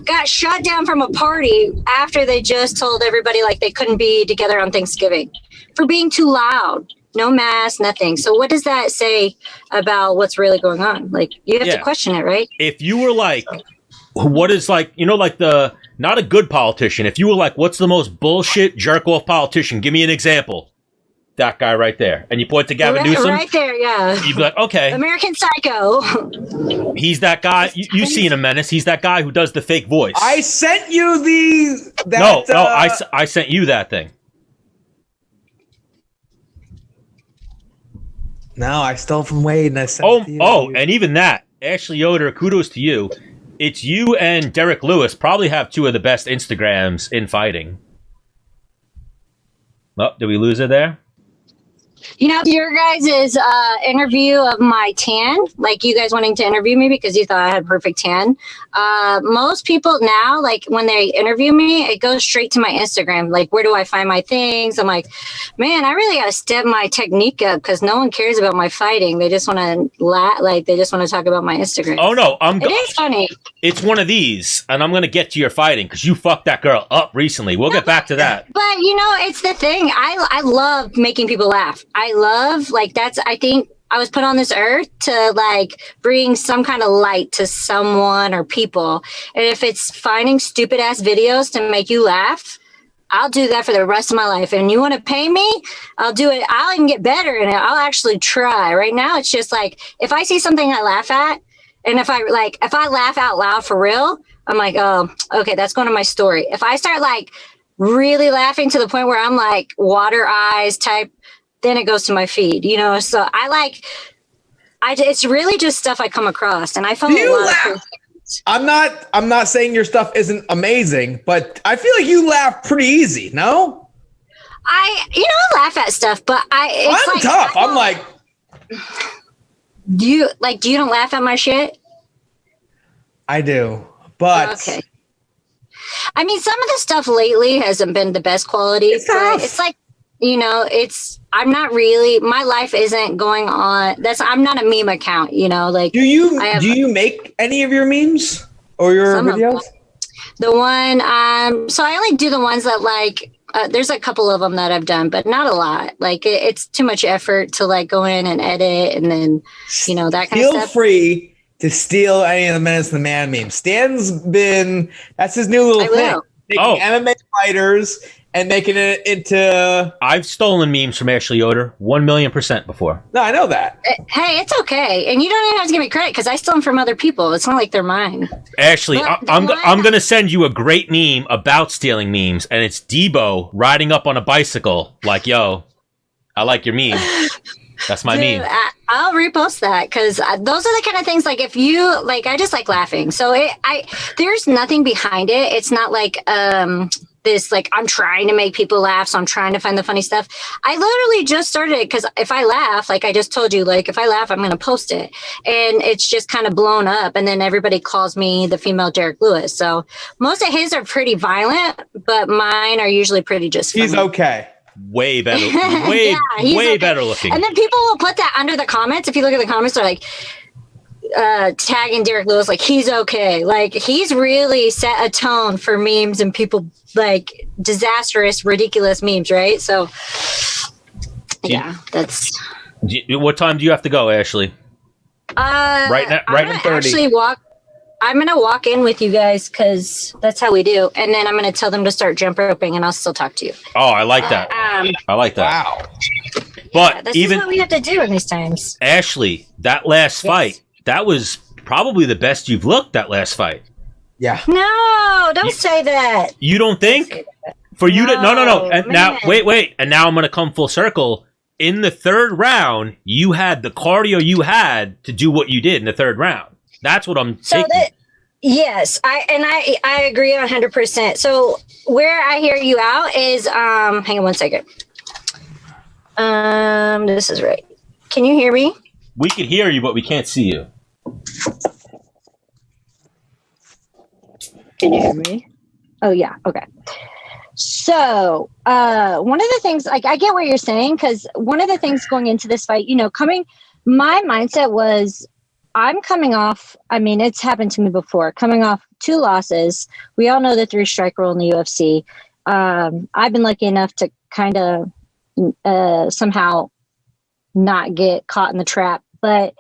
[SPEAKER 5] got shut down from a party after they just told everybody like they couldn't be together on Thanksgiving for being too loud. No mask, nothing. So what does that say about what's really going on? Like, you have to question it, right?
[SPEAKER 2] If you were like, what is like, you know, like not a good politician. If you were like, what's the most bullshit jerk off politician? Give me an example. That guy right there. And you point to Gavin Newsom. Right there, yeah. You'd be like, okay.
[SPEAKER 5] American Psycho.
[SPEAKER 2] He's that guy. You've seen a Menace. He's that guy who does the fake voice.
[SPEAKER 1] I sent you
[SPEAKER 2] I sent you that thing.
[SPEAKER 1] No, I stole from Wade and I sent it to you.
[SPEAKER 2] And even that. Ashley Yoder, kudos to you. It's you and Derek Lewis probably have two of the best Instagrams in fighting. Oh, did we lose it there?
[SPEAKER 5] You know, your guys' interview of my tan, like you guys wanting to interview me because you thought I had perfect tan. Most people now, like when they interview me, it goes straight to my Instagram. Like, where do I find my things? I'm like, man, I really got to step my technique up because no one cares about my fighting. They just want to they just want to talk about my Instagram.
[SPEAKER 2] Oh, no.
[SPEAKER 5] It is funny.
[SPEAKER 2] It's one of these, and I'm going to get to your fighting because you fucked that girl up recently. We'll get back to that.
[SPEAKER 5] But, you know, it's the thing. I love making people laugh. I love, like, I think I was put on this earth to, like, bring some kind of light to someone or people. And if it's finding stupid ass videos to make you laugh, I'll do that for the rest of my life. And you want to pay me? I'll do it. I'll even get better in it. I'll actually try. Right now, it's just like, if I see something I laugh at, And if I laugh out loud for real, I'm like, oh, okay, that's going to my story. If I start like really laughing to the point where I'm like water eyes type, then it goes to my feed, you know? So it's really just stuff I come across, and I follow a lot of cool things.
[SPEAKER 1] I'm not saying your stuff isn't amazing, but I feel like you laugh pretty easy, no?
[SPEAKER 5] I laugh at stuff, but it's
[SPEAKER 1] I'm
[SPEAKER 5] like,
[SPEAKER 1] tough. I'm like,
[SPEAKER 5] do you don't laugh at my shit?
[SPEAKER 1] I do, but
[SPEAKER 5] okay. I mean, some of the stuff lately hasn't been the best quality. It's like, I'm not really, my life isn't going on. I'm not a meme account, like. Do
[SPEAKER 1] you make any of your memes or your videos?
[SPEAKER 5] The one, so I only do the ones that like, there's a couple of them that I've done, but not a lot. Like it's too much effort to like go in and edit and then, that kind of stuff.
[SPEAKER 1] Feel free to steal any of the Menace and The Man memes. That's his new little thing. Taking MMA fighters and making it into...
[SPEAKER 2] I've stolen memes from Ashley Yoder 1,000,000% before.
[SPEAKER 1] No, I know that.
[SPEAKER 5] Hey, it's okay. And you don't even have to give me credit because I steal them from other people. It's not like they're mine.
[SPEAKER 2] Ashley, I'm going to send you a great meme about stealing memes, and it's Debo riding up on a bicycle like, yo, I like your meme. That's my meme.
[SPEAKER 5] I'll repost that because those are the kind of things like if you like, I just like laughing. So there's nothing behind it. It's not like this like I'm trying to make people laugh, so I'm trying to find the funny stuff. I literally just started it because if I laugh, like I just told you, like if I laugh, I'm going to post it, and it's just kind of blown up. And then everybody calls me the female Derek Lewis. So most of his are pretty violent, but mine are usually pretty just funny.
[SPEAKER 1] He's okay.
[SPEAKER 2] Way better, way
[SPEAKER 5] okay.
[SPEAKER 2] better looking.
[SPEAKER 5] And then people will put that under the comments. If you look at the comments, they're like tagging Derek Lewis, like he's okay. Like he's really set a tone for memes and people like disastrous, ridiculous memes, right? So yeah, that's.
[SPEAKER 2] What time do you have to go, Ashley? Right now, right at 30.
[SPEAKER 5] I'm going to walk in with you guys because that's how we do. And then I'm going to tell them to start jump roping and I'll still talk to you.
[SPEAKER 2] Oh, I like that. I like that.
[SPEAKER 1] Wow.
[SPEAKER 2] But
[SPEAKER 5] this is what we have to do in these times.
[SPEAKER 2] Ashley, that last fight, that was probably the best you've looked that last fight.
[SPEAKER 1] Yeah.
[SPEAKER 5] No, don't say that.
[SPEAKER 2] You don't think? For you to... No. And now, wait. And now I'm going to come full circle. In the third round, you had the cardio you had to do what you did in the third round. That's what I'm taking.
[SPEAKER 5] Yes, I agree 100%. So where I hear you out is hang on one second. This is right. Can you hear me?
[SPEAKER 2] We can hear you, but we can't see you.
[SPEAKER 5] Can you hear me? Oh yeah, okay. So one of the things, like I get what you're saying, because one of the things going into this fight, my mindset was I'm coming off, I mean, it's happened to me before, coming off 2 losses. We all know the 3-strike rule in the UFC. I've been lucky enough to kind of somehow not get caught in the trap. But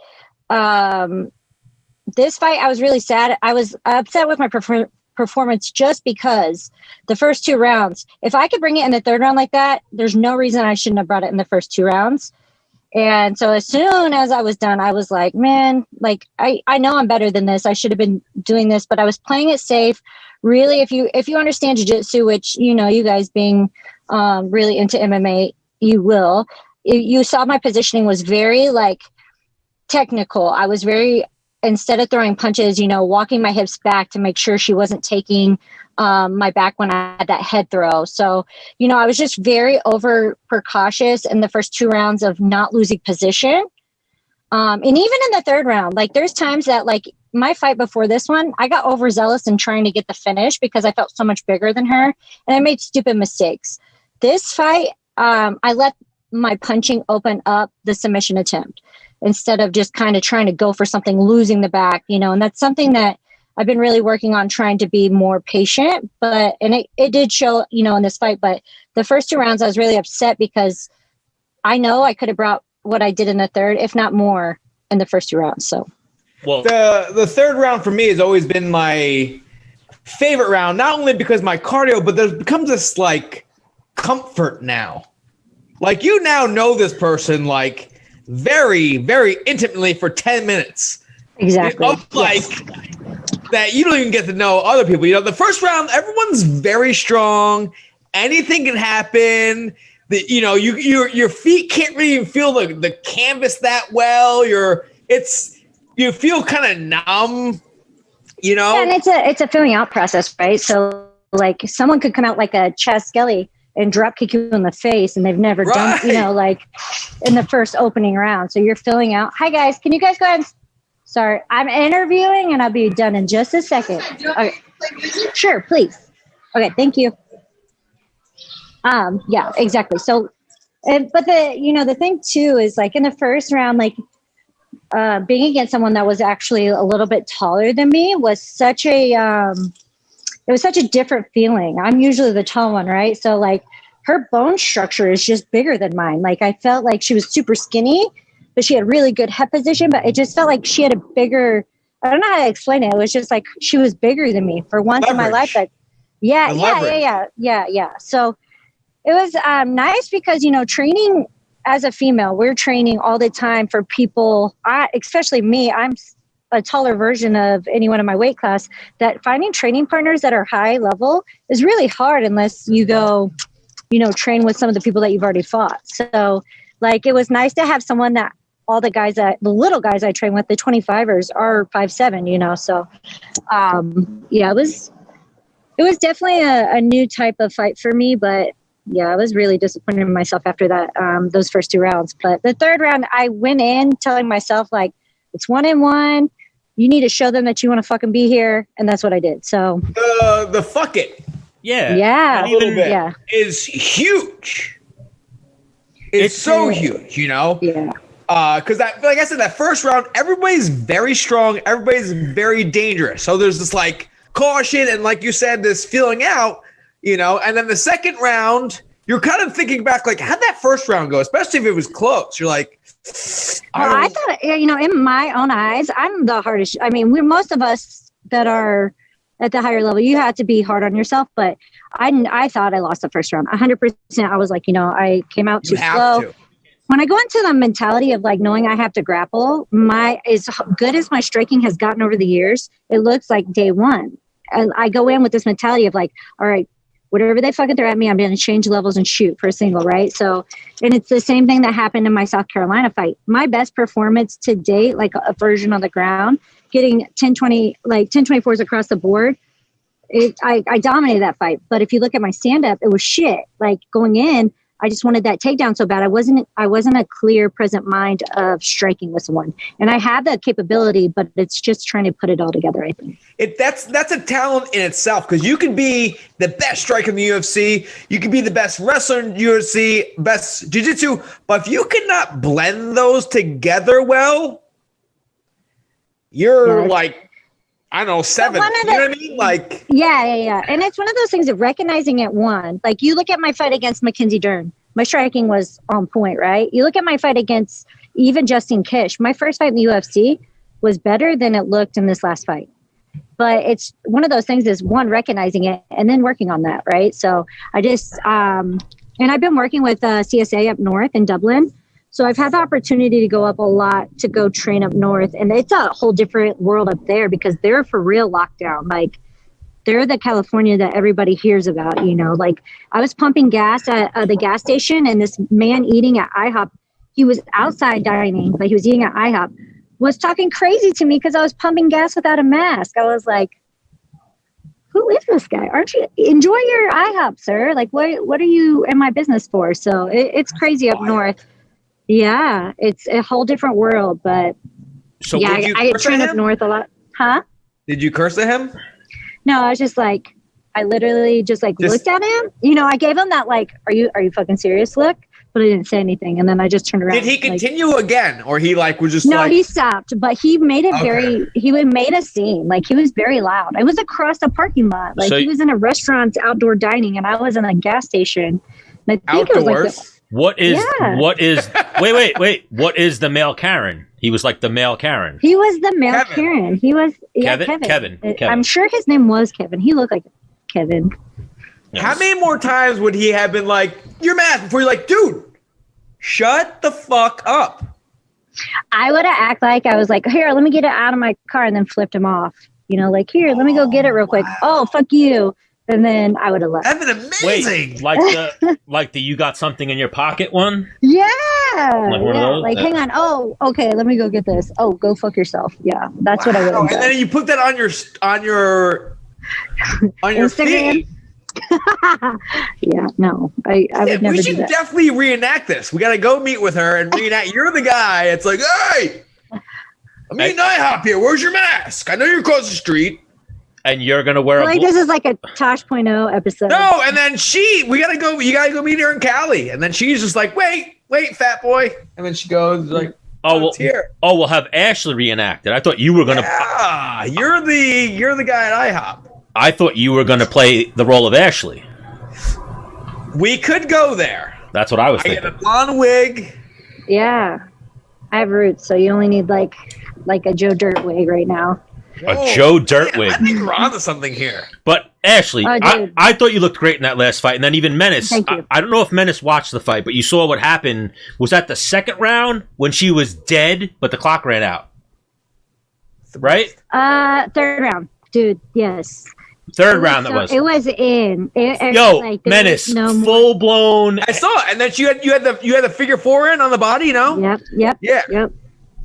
[SPEAKER 5] this fight, I was really sad. I was upset with my performance just because the first 2 rounds, if I could bring it in the third round like that, there's no reason I shouldn't have brought it in the first 2 rounds. And so as soon as I was done, I was like, man, like I know I'm better than this. I should have been doing this, but I was playing it safe. Really, if you understand jiu-jitsu, which, you guys being really into MMA, you will. You saw my positioning was very like technical. I was very, instead of throwing punches, walking my hips back to make sure she wasn't taking my back when I had that head throw. So, I was just very over precautious in the first 2 rounds of not losing position. And even in the third round, like there's times that like my fight before this one, I got overzealous in trying to get the finish because I felt so much bigger than her and I made stupid mistakes. This fight, I let my punching open up the submission attempt instead of just kind of trying to go for something, losing the back, and that's something that I've been really working on, trying to be more patient, and it did show, in this fight, but the first 2 rounds I was really upset because I know I could have brought what I did in the third, if not more, in the first 2 rounds. So,
[SPEAKER 1] well, the third round for me has always been my favorite round, not only because my cardio, but there becomes this like comfort now. Like you now know this person like very, very intimately for 10 minutes.
[SPEAKER 5] Exactly.
[SPEAKER 1] Like that, you don't even get to know other people. You know, the first round, everyone's very strong. Anything can happen. You know, your feet can't really even feel the canvas that well. You feel kind of numb. You know,
[SPEAKER 5] and it's a filling out process, right? So like someone could come out like a Chaz Skelly and drop kick you in the face, and they've never done, you know, like in the first opening round. So you're filling out. Hi guys, can you guys go ahead? Sorry, I'm interviewing, and I'll be done in just a second. Okay, sure, please. Okay, thank you. Yeah, exactly. So, but the thing too is like in the first round, like being against someone that was actually a little bit taller than me was such a it was such a different feeling. I'm usually the tall one, right? So like her bone structure is just bigger than mine. Like I felt like she was super skinny, but she had really good head position, but it just felt like she had a bigger, I don't know how to explain it. It was just like she was bigger than me for once in my life. That yeah. So it was nice because, you know, training as a female, we're training all the time for people, especially me, I'm a taller version of anyone in my weight class, that finding training partners that are high level is really hard unless you go, you know, train with some of the people that you've already fought. So like, it was nice to have someone that all the little guys I train with, the 25ers are 5'7", you know? So yeah, it was definitely a new type of fight for me, but yeah, I was really disappointed in myself after that, those first 2 rounds. But the third round, I went in telling myself, like, it's 1-1. You need to show them that you want to fucking be here. And that's what I did. So
[SPEAKER 1] the fuck it.
[SPEAKER 2] Yeah.
[SPEAKER 5] Yeah.
[SPEAKER 1] A little bit.
[SPEAKER 5] Yeah.
[SPEAKER 1] Is huge. It's so huge, you know?
[SPEAKER 5] Yeah.
[SPEAKER 1] Because like I said, that first round, everybody's very strong. Everybody's very dangerous. So there's this like caution. And like you said, this feeling out, you know, and then the second round, you're kind of thinking back, like, how'd that first round go? Especially if it was close. You're like,
[SPEAKER 5] I thought, you know, in my own eyes, I'm the hardest. I mean, most of us that are at the higher level, you have to be hard on yourself. But I thought I lost the first round. 100%. I was like, you know, I came out too slow. When I go into the mentality of like knowing I have to grapple, as good as my striking has gotten over the years, it looks like day one. And I go in with this mentality of like, all right, whatever they fucking throw at me, I'm going to change levels and shoot for a single, right? So, and it's the same thing that happened in my South Carolina fight. My best performance to date, like a version on the ground, getting 10-20, like 10-24s across the board, I dominated that fight. But if you look at my stand-up, it was shit. Like going in, I just wanted that takedown so bad. I wasn't a clear, present mind of striking with someone. And I have that capability, but it's just trying to put it all together, I think.
[SPEAKER 1] That's a talent in itself, because you can be the best striker in the UFC, you can be the best wrestler in the UFC, best jiu-jitsu, but if you cannot blend those together well, you're like, I don't know, 7. You know what I mean? Like,
[SPEAKER 5] yeah. And it's one of those things of recognizing it. One, like you look at my fight against Mackenzie Dern, my striking was on point, right? You look at my fight against even Justine Kish, my first fight in the UFC was better than it looked in this last fight. But it's one of those things is one, recognizing it and then working on that, right? So I just, and I've been working with CSA up north in Dublin. So I've had the opportunity to go up a lot to go train up north. And it's a whole different world up there because they're for real lockdown. Like they're the California that everybody hears about, you know, like I was pumping gas at the gas station and this man eating at IHOP, he was outside dining, but he was eating at IHOP, was talking crazy to me because I was pumping gas without a mask. I was like, who is this guy? Aren't you enjoy your IHOP, sir? Like, what are you in my business for? So it's crazy up north. Yeah, it's a whole different world, but
[SPEAKER 1] so
[SPEAKER 5] yeah, I train up north a lot. Huh?
[SPEAKER 1] Did you curse at him?
[SPEAKER 5] No, I was just like, I literally just looked at him. You know, I gave him that like, are you fucking serious look? But I didn't say anything, and then I just turned around.
[SPEAKER 1] Did he continue again, or he was just
[SPEAKER 5] no? He stopped, but he made it he made a scene. Like he was very loud. I was across the parking lot. Like he was in a restaurant, outdoor dining, and I was in a gas station. And I think
[SPEAKER 1] outdoors.
[SPEAKER 5] It was like
[SPEAKER 2] what is wait, what is the male Karen? He was like the male Karen.
[SPEAKER 5] He was the male Karen. He was
[SPEAKER 2] Kevin.
[SPEAKER 5] I'm sure his name was Kevin. He looked like Kevin.
[SPEAKER 1] Yes. How many more times would he have been like, you're mad, before you're like, dude, shut the fuck up?
[SPEAKER 6] I would have acted like I was like, here, let me get it out of my car, and then flipped him off. You know, like, here, let me go get it real quick. Oh, fuck you. And then I would have left.
[SPEAKER 1] That's amazing.
[SPEAKER 2] Wait, like the you got something in your pocket one?
[SPEAKER 6] Yeah.
[SPEAKER 2] Like one of those?
[SPEAKER 6] Like, hang on. Oh, okay. Let me go get this. Oh, go fuck yourself. Yeah, that's what I would have done.
[SPEAKER 1] And then you put that on your
[SPEAKER 6] Instagram?
[SPEAKER 1] feed.
[SPEAKER 6] Yeah, no, I would never
[SPEAKER 1] We
[SPEAKER 6] do
[SPEAKER 1] should
[SPEAKER 6] that.
[SPEAKER 1] definitely reenact this. We got to go meet with her and reenact. You're the guy. It's like, hey, I'm eating IHOP here. Where's your mask? I know you're across the street.
[SPEAKER 2] And you're gonna wear
[SPEAKER 6] Like, this is like a Tosh.0 episode.
[SPEAKER 1] No, and then we gotta go. You gotta go meet her in Cali, and then she's just like, wait, fat boy, and then she goes like, it's here.
[SPEAKER 2] Oh, we'll have Ashley reenact it. I thought you were gonna.
[SPEAKER 1] Yeah, you're the guy at IHOP.
[SPEAKER 2] I thought you were gonna play the role of Ashley.
[SPEAKER 1] We could go there.
[SPEAKER 2] That's what I was
[SPEAKER 1] I get
[SPEAKER 2] thinking.
[SPEAKER 1] a blonde wig.
[SPEAKER 6] Yeah, I have roots, so you only need like a Joe Dirt wig right now.
[SPEAKER 2] A Joe Dirt wig.
[SPEAKER 1] I think we're onto something here.
[SPEAKER 2] But Ashley,
[SPEAKER 6] Oh,
[SPEAKER 2] I thought you looked great in that last fight, and then even Menace.
[SPEAKER 6] Thank you.
[SPEAKER 2] I don't know if Menace watched the fight, but you saw what happened. Was that the second round when she was dead, but the clock ran out? Right?
[SPEAKER 6] Third round, dude. Yes.
[SPEAKER 2] Third round that was.
[SPEAKER 6] It was in.
[SPEAKER 2] Yo,
[SPEAKER 6] like, there
[SPEAKER 2] Menace,
[SPEAKER 6] was no more-
[SPEAKER 2] full blown.
[SPEAKER 1] I saw it, and then you had the figure 4 in on the body, you know?
[SPEAKER 6] Yep.
[SPEAKER 1] Yeah.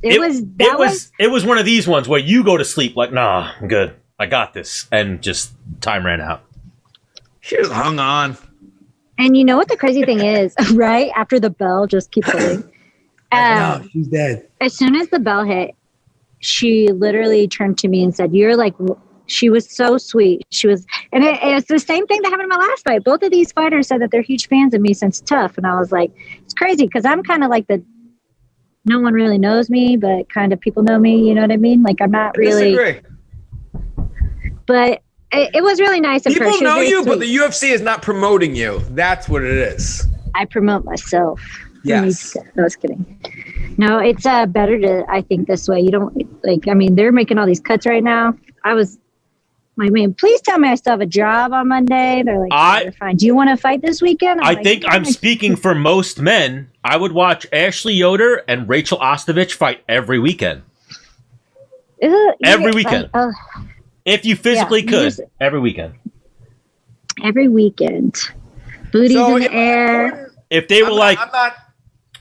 [SPEAKER 6] It was
[SPEAKER 2] one of these ones where you go to sleep like, nah, I'm good. I got this. And just time ran out.
[SPEAKER 1] She just hung on.
[SPEAKER 6] And you know what the crazy thing is, right? After the bell just keeps hitting.
[SPEAKER 1] No, she's dead.
[SPEAKER 6] As soon as the bell hit, she literally turned to me and said, "You're like," she was so sweet. She was, and it's the same thing that happened in my last fight. Both of these fighters said that they're huge fans of me since Tough. And I was like, it's crazy because I'm kind of like no one really knows me, but kind of people know me. You know what I mean? Like, I'm not really.
[SPEAKER 1] Disagree.
[SPEAKER 6] But it was really nice of her.
[SPEAKER 1] People
[SPEAKER 6] She was
[SPEAKER 1] know
[SPEAKER 6] very
[SPEAKER 1] you, but
[SPEAKER 6] sweet.
[SPEAKER 1] the UFC is not promoting you. That's what it is.
[SPEAKER 6] I promote myself.
[SPEAKER 1] Yes.
[SPEAKER 6] I was kidding. No, it's better to, I think, this way. You don't, like, I mean, they're making all these cuts right now. I was like, man, please tell me I still have a job on Monday. They're like, you're fine. Do you want to fight this weekend?
[SPEAKER 2] I think I'm speaking for most men. I would watch Ashley Yoder and Rachel Ostovich fight every weekend. Every weekend. If you physically could. Every weekend.
[SPEAKER 6] Every weekend. Booties in the air.
[SPEAKER 2] If they were
[SPEAKER 1] I'm not.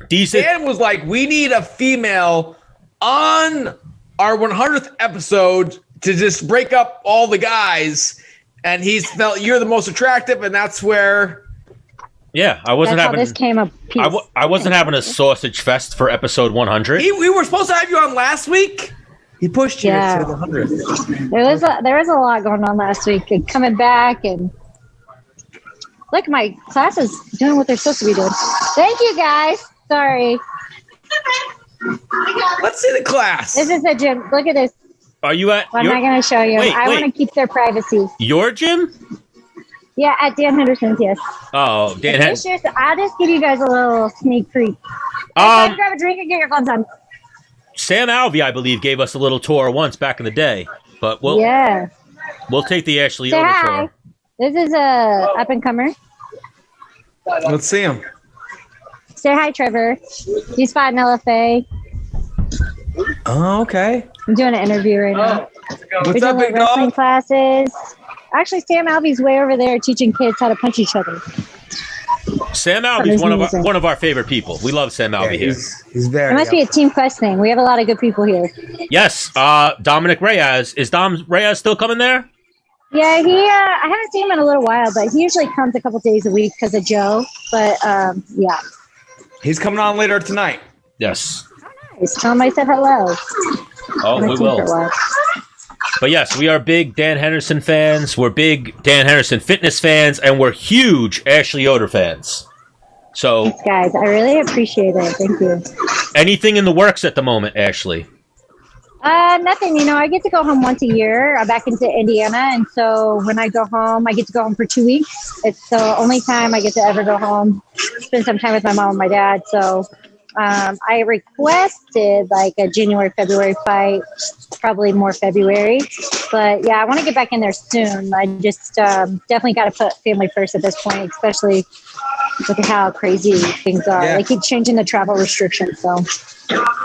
[SPEAKER 2] Decent.
[SPEAKER 1] Dan was like, we need a female on our 100th episode to just break up all the guys, and he's felt you're the most attractive, and that's where.
[SPEAKER 2] Yeah, I wasn't having.
[SPEAKER 6] This came up.
[SPEAKER 2] I wasn't having a sausage fest for episode 100.
[SPEAKER 1] We were supposed to have you on last week. He pushed you to the 100th.
[SPEAKER 6] There was a lot going on last week, and coming back, and look, my class is doing what they're supposed to be doing. Thank you, guys. Sorry.
[SPEAKER 1] Let's see the class.
[SPEAKER 6] This is the gym. Look at this.
[SPEAKER 2] Are you at?
[SPEAKER 6] I'm not going to show you. I want to keep their privacy.
[SPEAKER 2] Your gym?
[SPEAKER 6] Yeah, at Dan Henderson's, yes.
[SPEAKER 2] Oh, Dan Henderson.
[SPEAKER 6] I'll just give you guys a little sneak peek. Grab a drink and get your gloves on.
[SPEAKER 2] Sam Alvey, I believe, gave us a little tour once back in the day, but we'll take the Ashley Yoder tour.
[SPEAKER 6] This is a up and comer.
[SPEAKER 1] Let's see him.
[SPEAKER 6] Say hi, Trevor. He's fighting LFA.
[SPEAKER 1] Oh, okay.
[SPEAKER 6] I'm doing an interview right now.
[SPEAKER 1] What's up, big
[SPEAKER 6] wrestling
[SPEAKER 1] dog?
[SPEAKER 6] classes. Actually, Sam Alvey's way over there teaching kids how to punch each other.
[SPEAKER 2] Sam Alvey's one of our favorite people. We love Sam Alvey here.
[SPEAKER 1] He's very.
[SPEAKER 6] It must be a Team Quest thing. We have a lot of good people here.
[SPEAKER 2] Yes, Dominic Reyes. Is Dom Reyes still coming there?
[SPEAKER 6] Yeah, I haven't seen him in a little while, but he usually comes a couple days a week because of Joe. But yeah.
[SPEAKER 1] He's coming on later tonight.
[SPEAKER 2] Yes.
[SPEAKER 6] Nice. Tell him I said hello.
[SPEAKER 2] Oh, we will. But yes, we are big Dan Henderson fans. We're big Dan Henderson fitness fans, and we're huge Ashley Yoder fans. So,
[SPEAKER 6] thanks, guys. I really appreciate it. Thank you.
[SPEAKER 2] Anything in the works at the moment, Ashley?
[SPEAKER 6] Nothing. You know, I get to go home once a year. I'm back into Indiana, and so when I go home, I get to go home for 2 weeks. It's the only time I get to ever go home, spend some time with my mom and my dad. So I requested like a January, February fight, probably more February. But yeah, I want to get back in there soon. I just definitely got to put family first at this point, especially with how crazy things are.
[SPEAKER 1] Yeah.
[SPEAKER 6] They keep changing the travel restrictions. So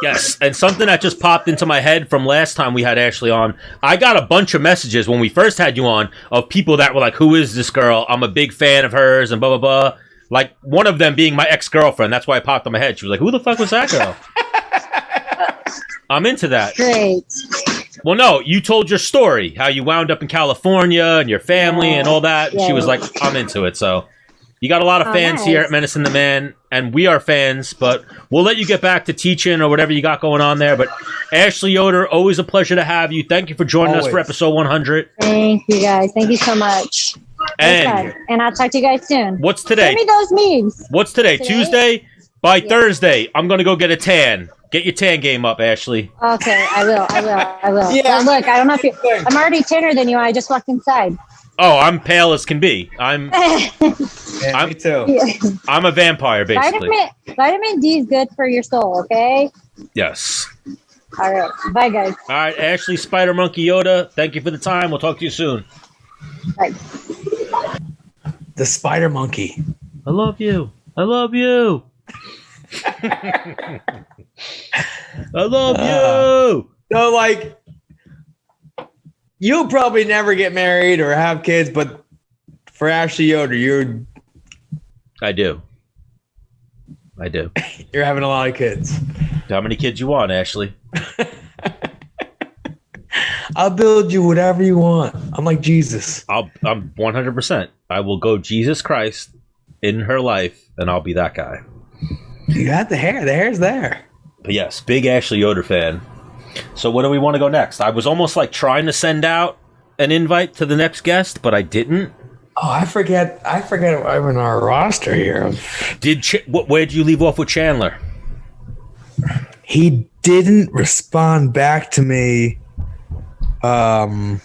[SPEAKER 2] Yes, and something that just popped into my head from last time we had Ashley on, I got a bunch of messages when we first had you on of people that were like, who is this girl? I'm a big fan of hers and blah, blah, blah. Like, one of them being my ex-girlfriend. That's why it popped in my head. She was like, who the fuck was that girl? I'm into that.
[SPEAKER 6] great.
[SPEAKER 2] Well, no, you told your story, how you wound up in California and your family and all that.
[SPEAKER 6] Yeah.
[SPEAKER 2] She was like, I'm into it. So you got a lot of fans
[SPEAKER 6] nice.
[SPEAKER 2] here at Menace and the Man, and we are fans, but we'll let you get back to teaching or whatever you got going on there. But Ashley Yoder, always a pleasure to have you. Thank you for joining us for episode 100.
[SPEAKER 6] Thank you guys. Thank you so much.
[SPEAKER 2] And
[SPEAKER 6] Okay. And I'll talk to you guys soon.
[SPEAKER 2] what's today?
[SPEAKER 6] Send me those memes.
[SPEAKER 2] What's today?
[SPEAKER 6] Today?
[SPEAKER 2] Tuesday? By Thursday, I'm going to go get a tan. Get your tan game up, Ashley.
[SPEAKER 6] Okay, I will.
[SPEAKER 1] Yeah.
[SPEAKER 6] But look, I don't know if you. I'm already tanner than you. I just walked inside.
[SPEAKER 2] Oh, I'm pale as can be.
[SPEAKER 1] Yeah, me too.
[SPEAKER 2] I'm a vampire, basically.
[SPEAKER 6] Vitamin D is good for your soul. Okay.
[SPEAKER 2] Yes.
[SPEAKER 6] All right. Bye, guys.
[SPEAKER 2] All right, Ashley Spider Monkey Yoda, thank you for the time. We'll talk to you soon.
[SPEAKER 6] Bye.
[SPEAKER 1] The spider monkey.
[SPEAKER 2] I love you. I love you. I love you.
[SPEAKER 1] So, like, you'll probably never get married or have kids, but for Ashley Yoder, you're
[SPEAKER 2] I do.
[SPEAKER 1] you're having a lot of kids.
[SPEAKER 2] How many kids you want, Ashley?
[SPEAKER 1] I'll build you whatever you want. I'm like Jesus.
[SPEAKER 2] I'm 100%. I will go Jesus Christ in her life, and I'll be that guy.
[SPEAKER 1] You got the hair. The hair's there.
[SPEAKER 2] But yes, big Ashley Yoder fan. So where do we want to go next? I was almost like trying to send out an invite to the next guest, but I didn't.
[SPEAKER 1] Oh, I forget. I'm in our roster here.
[SPEAKER 2] Where did you leave off with Chandler?
[SPEAKER 1] He didn't respond back to me. On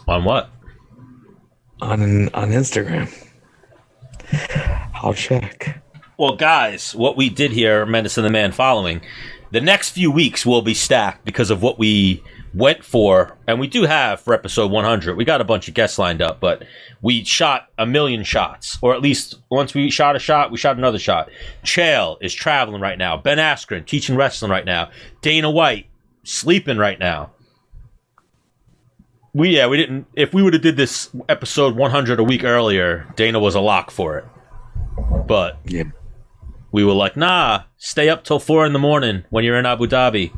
[SPEAKER 2] what?
[SPEAKER 1] On Instagram. I'll check.
[SPEAKER 2] Well, guys, what we did here, Menace and the Man following, the next few weeks will be stacked because of what we went for, and we do have for episode 100. We got a bunch of guests lined up, but we shot a million shots, or at least once we shot a shot, we shot another shot. Chael is traveling right now. Ben Askren teaching wrestling right now. Dana White sleeping right now. We didn't. If we would have did this episode 100 a week earlier, Dana was a lock for it. But
[SPEAKER 1] Yeah.
[SPEAKER 2] we were like, nah, stay up till 4 a.m. when you're in Abu Dhabi.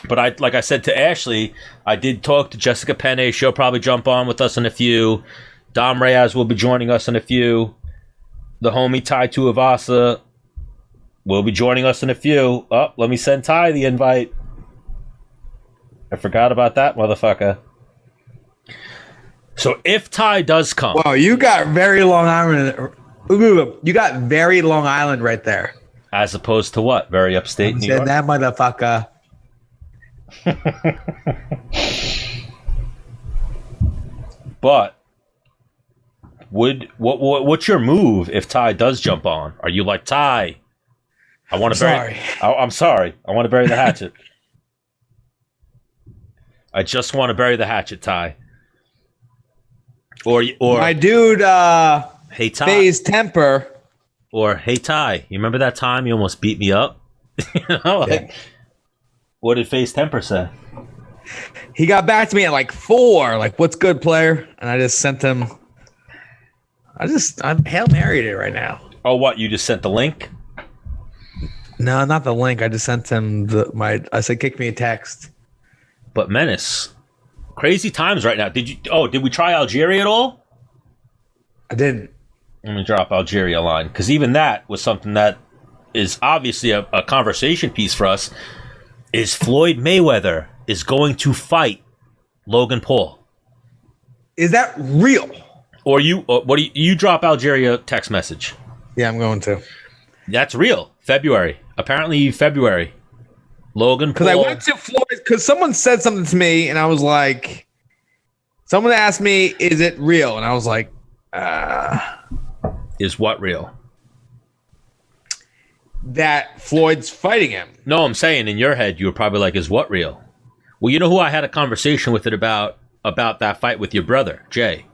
[SPEAKER 2] But like I said to Ashley, I did talk to Jessica Penne. She'll probably jump on with us in a few. Dom Reyes will be joining us in a few. The homie Ty Tuivasa will be joining us in a few. Oh, let me send Ty the invite. I forgot about that motherfucker. So if Ty does come,
[SPEAKER 1] Wow, you got very Long Island. You got very Long Island right there.
[SPEAKER 2] as opposed to what? Very upstate New
[SPEAKER 1] Said
[SPEAKER 2] York?
[SPEAKER 1] that motherfucker.
[SPEAKER 2] But what's your move if Ty does jump on? Are you like, Ty, I want to bury. I'm sorry. I want to bury the hatchet. I just want to bury the hatchet, Ty. Or
[SPEAKER 1] My dude,
[SPEAKER 2] hey Ty.
[SPEAKER 1] Faye's temper.
[SPEAKER 2] Or hey Ty, you remember that time you almost beat me up? You know, like, what did Face Temper say?
[SPEAKER 1] He got back to me at like 4. Like, what's good, player? And I just sent him. I'm Hail Married it right now.
[SPEAKER 2] Oh, what? You just sent the link?
[SPEAKER 1] No, not the link. I just sent him I said, kick me a text.
[SPEAKER 2] But Menace, crazy times right now. Did we try Algeria at all?
[SPEAKER 1] I didn't.
[SPEAKER 2] Let me drop Algeria line, because even that was something that is obviously a conversation piece for us. Is Floyd Mayweather is going to fight Logan Paul?
[SPEAKER 1] Is that real?
[SPEAKER 2] Or you drop Algeria text message?
[SPEAKER 1] Yeah, I'm going to.
[SPEAKER 2] That's real. February. Apparently February. Logan Paul.
[SPEAKER 1] Because I went to Floyd because someone said something to me and I was like, Someone asked me, "Is it real?" And I was like,
[SPEAKER 2] Is what real?
[SPEAKER 1] That Floyd's fighting him.
[SPEAKER 2] No, I'm saying in your head, you were probably like, is what real? Well, you know who I had a conversation with about that fight with your brother, Jay.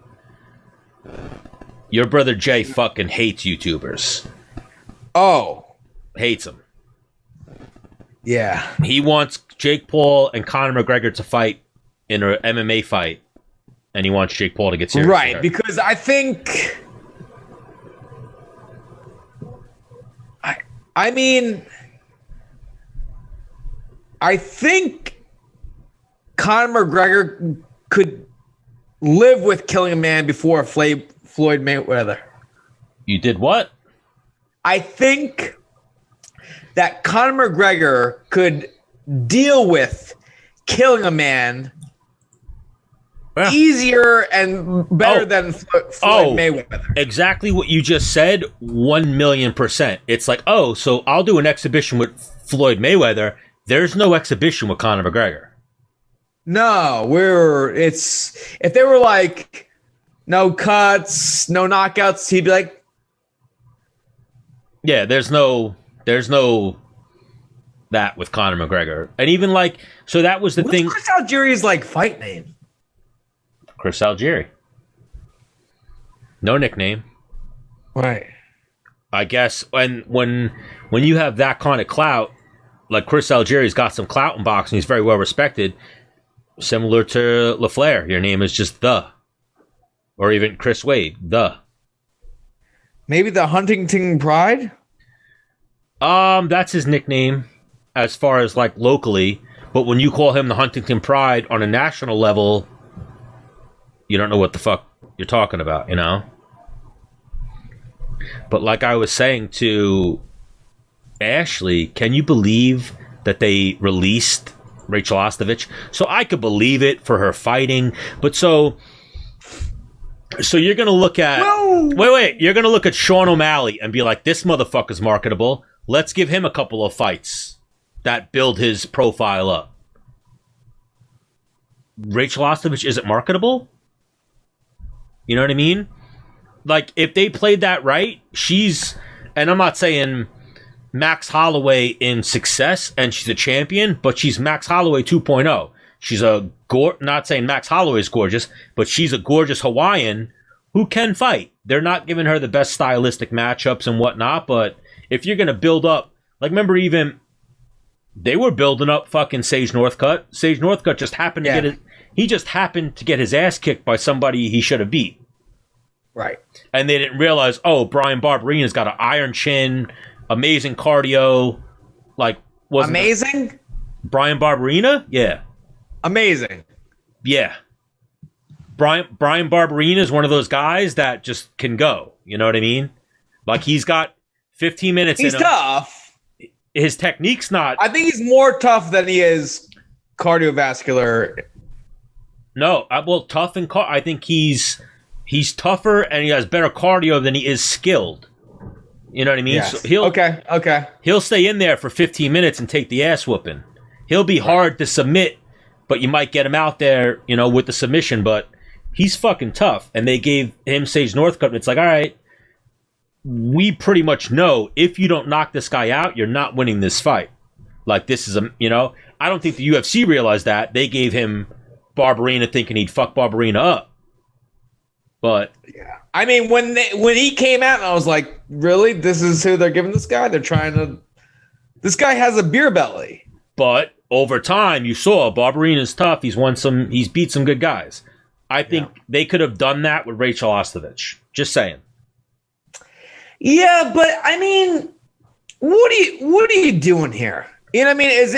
[SPEAKER 2] Your brother, Jay, fucking hates YouTubers.
[SPEAKER 1] Oh.
[SPEAKER 2] Hates them.
[SPEAKER 1] Yeah.
[SPEAKER 2] He wants Jake Paul and Conor McGregor to fight in an MMA fight. And he wants Jake Paul to get serious.
[SPEAKER 1] Right, because I think... I think Conor McGregor could live with killing a man before Floyd Mayweather.
[SPEAKER 2] You did what?
[SPEAKER 1] I think that Conor McGregor could deal with killing a man easier and better than Floyd Mayweather.
[SPEAKER 2] Exactly what you just said, 1,000,000%. It's like, so I'll do an exhibition with Floyd Mayweather. There's no exhibition with Conor McGregor.
[SPEAKER 1] No, if they were like no cuts, no knockouts, he'd be like,
[SPEAKER 2] yeah, there's no that with Conor McGregor. And even like, so that was the thing.
[SPEAKER 1] What's Chris Algieri's like fight name?
[SPEAKER 2] Chris Algieri. No nickname.
[SPEAKER 1] Right. I
[SPEAKER 2] guess when you have that kind of clout, like Chris Algieri's got some clout in boxing, he's very well respected. Similar to LaFleur, your name is just the. Or even Chris Wade, the.
[SPEAKER 1] Maybe the Huntington Pride?
[SPEAKER 2] That's his nickname as far as like locally. But when you call him the Huntington Pride on a national level, you don't know what the fuck you're talking about, you know? But like I was saying to Ashley, can you believe that they released Rachel Ostovich? So I could believe it for her fighting, but so you're going to look at... Wait. You're going to look at Sean O'Malley and be like, this motherfucker's marketable. Let's give him a couple of fights that build his profile up. Rachel Ostovich isn't marketable? You know what I mean? Like, if they played that right, she's... And I'm not saying Max Holloway in success and she's a champion, but she's Max Holloway 2.0. She's not saying Max Holloway is gorgeous, but she's a gorgeous Hawaiian who can fight. They're not giving her the best stylistic matchups and whatnot, but if you're going to build up... Like, remember even... They were building up fucking Sage Northcutt. Sage Northcutt just happened to get it... He just happened to get his ass kicked by somebody he should have beat.
[SPEAKER 1] Right.
[SPEAKER 2] And they didn't realize, Brian Barberina's got an iron chin, amazing cardio. Like, wasn't
[SPEAKER 1] amazing?
[SPEAKER 2] Brian Barberina? Yeah.
[SPEAKER 1] Amazing.
[SPEAKER 2] Yeah. Brian Barberina is one of those guys that just can go. You know what I mean? Like, he's got 15 minutes in him.
[SPEAKER 1] He's tough.
[SPEAKER 2] His technique's not...
[SPEAKER 1] I think he's more tough than he is cardiovascular.
[SPEAKER 2] No, tough and I think he's tougher and he has better cardio than he is skilled. You know what I mean?
[SPEAKER 1] Yes.
[SPEAKER 2] So
[SPEAKER 1] okay.
[SPEAKER 2] He'll stay in there for 15 minutes and take the ass whooping. He'll be hard to submit, but you might get him out there, with the submission. But he's fucking tough. And they gave him Sage Northcutt. And it's like, all right, we pretty much know if you don't knock this guy out, you're not winning this fight. Like, this is I don't think the UFC realized that. They gave him Barberina thinking he'd fuck Barberina up. But
[SPEAKER 1] yeah, I mean, when he came out, I was like, really? This is who they're giving this guy? They're trying to... This guy has a beer belly.
[SPEAKER 2] But over time, you saw Barberina's tough. He's beat some good guys. I think they could have done that with Rachel Ostovich. Just saying.
[SPEAKER 1] Yeah, but I mean, what are you doing here? You know what I mean? Is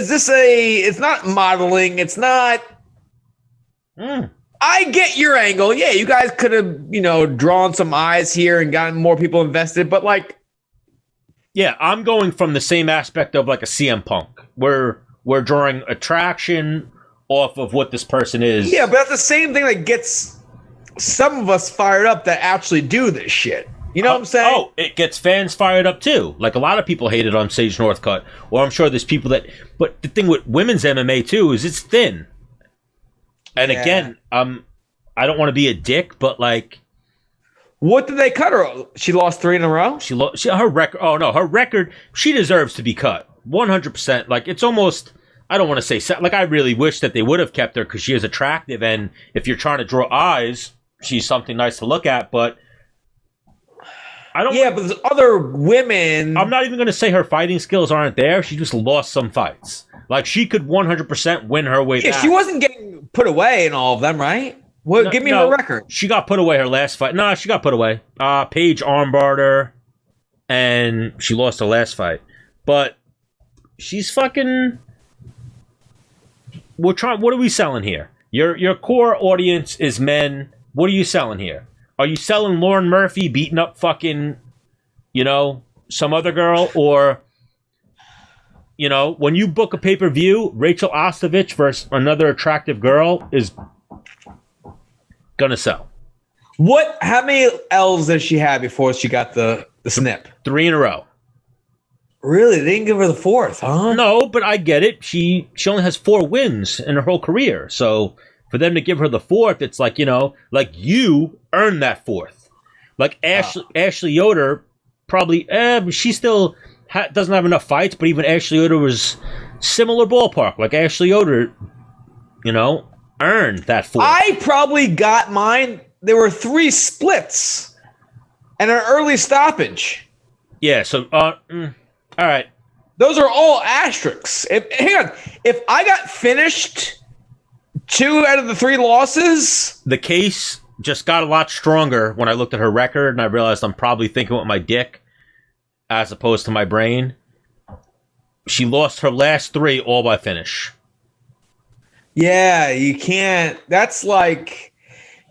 [SPEAKER 1] this it's not modeling. It's not... I get your angle. Yeah, you guys could have, drawn some eyes here and gotten more people invested, but like...
[SPEAKER 2] Yeah, I'm going from the same aspect of like a CM Punk. We're drawing attraction off of what this person is.
[SPEAKER 1] Yeah, but that's the same thing that gets some of us fired up that actually do this shit. You know what I'm saying?
[SPEAKER 2] Oh, it gets fans fired up too. Like, a lot of people hated on Sage Northcutt. Or I'm sure there's people that... But the thing with women's MMA too is it's thin. And again, I don't want to be a dick, but like,
[SPEAKER 1] What did they cut her? She lost 3 in a row?
[SPEAKER 2] her record. Oh no, her record. She deserves to be cut 100%. Like, it's almost. I don't want to say like, I really wish that they would have kept her because she is attractive, and if you're trying to draw eyes, she's something nice to look at. But I don't.
[SPEAKER 1] Yeah, but there's other women.
[SPEAKER 2] I'm not even going to say her fighting skills aren't there. She just lost some fights. Like, she could 100% win her way back.
[SPEAKER 1] She wasn't getting put away in all of them, right? Well, give me her record.
[SPEAKER 2] She got put away her last fight. No, she got put away. Paige armbarred her, and she lost her last fight. But she's fucking. What are we selling here? Your core audience is men. What are you selling here? Are you selling Lauren Murphy beating up fucking, some other girl? Or, when you book a pay-per-view, Rachel Ostovich versus another attractive girl is gonna sell.
[SPEAKER 1] How many L's did she have before she got the snip?
[SPEAKER 2] 3 in a row.
[SPEAKER 1] Really? They didn't give her the 4th, huh?
[SPEAKER 2] No, but I get it. She only has 4 wins in her whole career. So for them to give her the 4th, it's like, like you earned that 4th. Like Ashley Yoder probably, she still doesn't have enough fights, but even Ashley Yoder was similar ballpark. Like Ashley Yoder, earned that 4th.
[SPEAKER 1] I probably got mine. There were 3 splits and an early stoppage.
[SPEAKER 2] Yeah, so, all right.
[SPEAKER 1] Those are all asterisks. Hang on. If I got finished 2 out of the 3 losses...
[SPEAKER 2] The case just got a lot stronger when I looked at her record, and I realized I'm probably thinking with my dick as opposed to my brain. She lost her last 3 all by finish.
[SPEAKER 1] Yeah, you can't. That's like,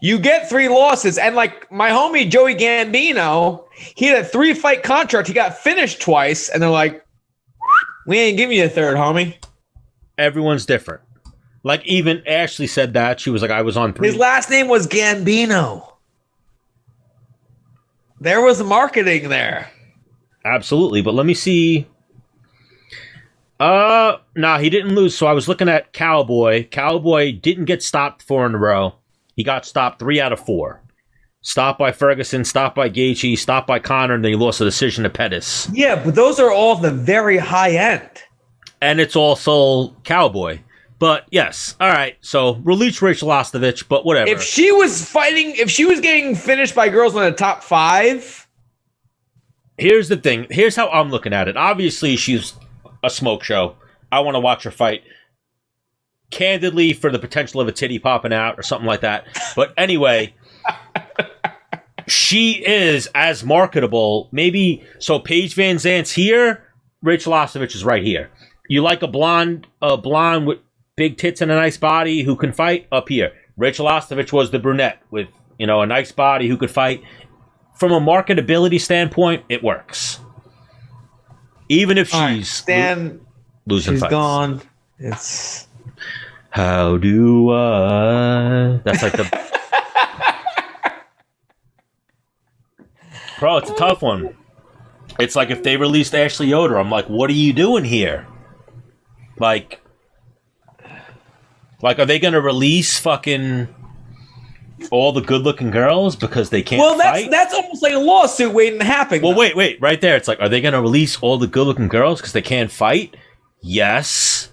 [SPEAKER 1] you get 3 losses, and like my homie Joey Gambino, he had a 3-fight contract. He got finished twice, and they're like, "We ain't giving you a 3rd, homie."
[SPEAKER 2] Everyone's different. Like, even Ashley said that. She was like, I was on 3.
[SPEAKER 1] His last name was Gambino. There was marketing there.
[SPEAKER 2] Absolutely, but let me see. Nah, he didn't lose. So I was looking at Cowboy. Cowboy didn't get stopped 4 in a row. He got stopped 3 out of 4. Stopped by Ferguson, stopped by Gaethje, stopped by Conor, and then he lost a decision to Pettis.
[SPEAKER 1] Yeah, but those are all the very high end.
[SPEAKER 2] And it's also Cowboy. But yes, all right. So release Rachel Ostovich, but whatever.
[SPEAKER 1] If she was getting finished by girls in the top 5.
[SPEAKER 2] Here's the thing. Here's how I'm looking at it. Obviously, she's a smoke show. I want to watch her fight. Candidly, for the potential of a titty popping out or something like that. But anyway, she is as marketable. Maybe, so Paige Van Zant's here. Rachel Ostovich is right here. You like a blonde with big tits and a nice body who can fight? Up here. Rachel Ostovich was the brunette with, a nice body who could fight. From a marketability standpoint, it works. Even if she's losing
[SPEAKER 1] she's
[SPEAKER 2] fights.
[SPEAKER 1] Gone. It's
[SPEAKER 2] how do I? That's like the bro. It's a tough one. It's like if they released Ashley Yoder, I'm like, what are you doing here? Like, are they gonna release fucking all the good-looking girls because they can't fight?
[SPEAKER 1] Well, that's almost like a lawsuit waiting to happen.
[SPEAKER 2] Well, wait, right there. It's like, are they going to release all the good-looking girls because they can't fight? Yes.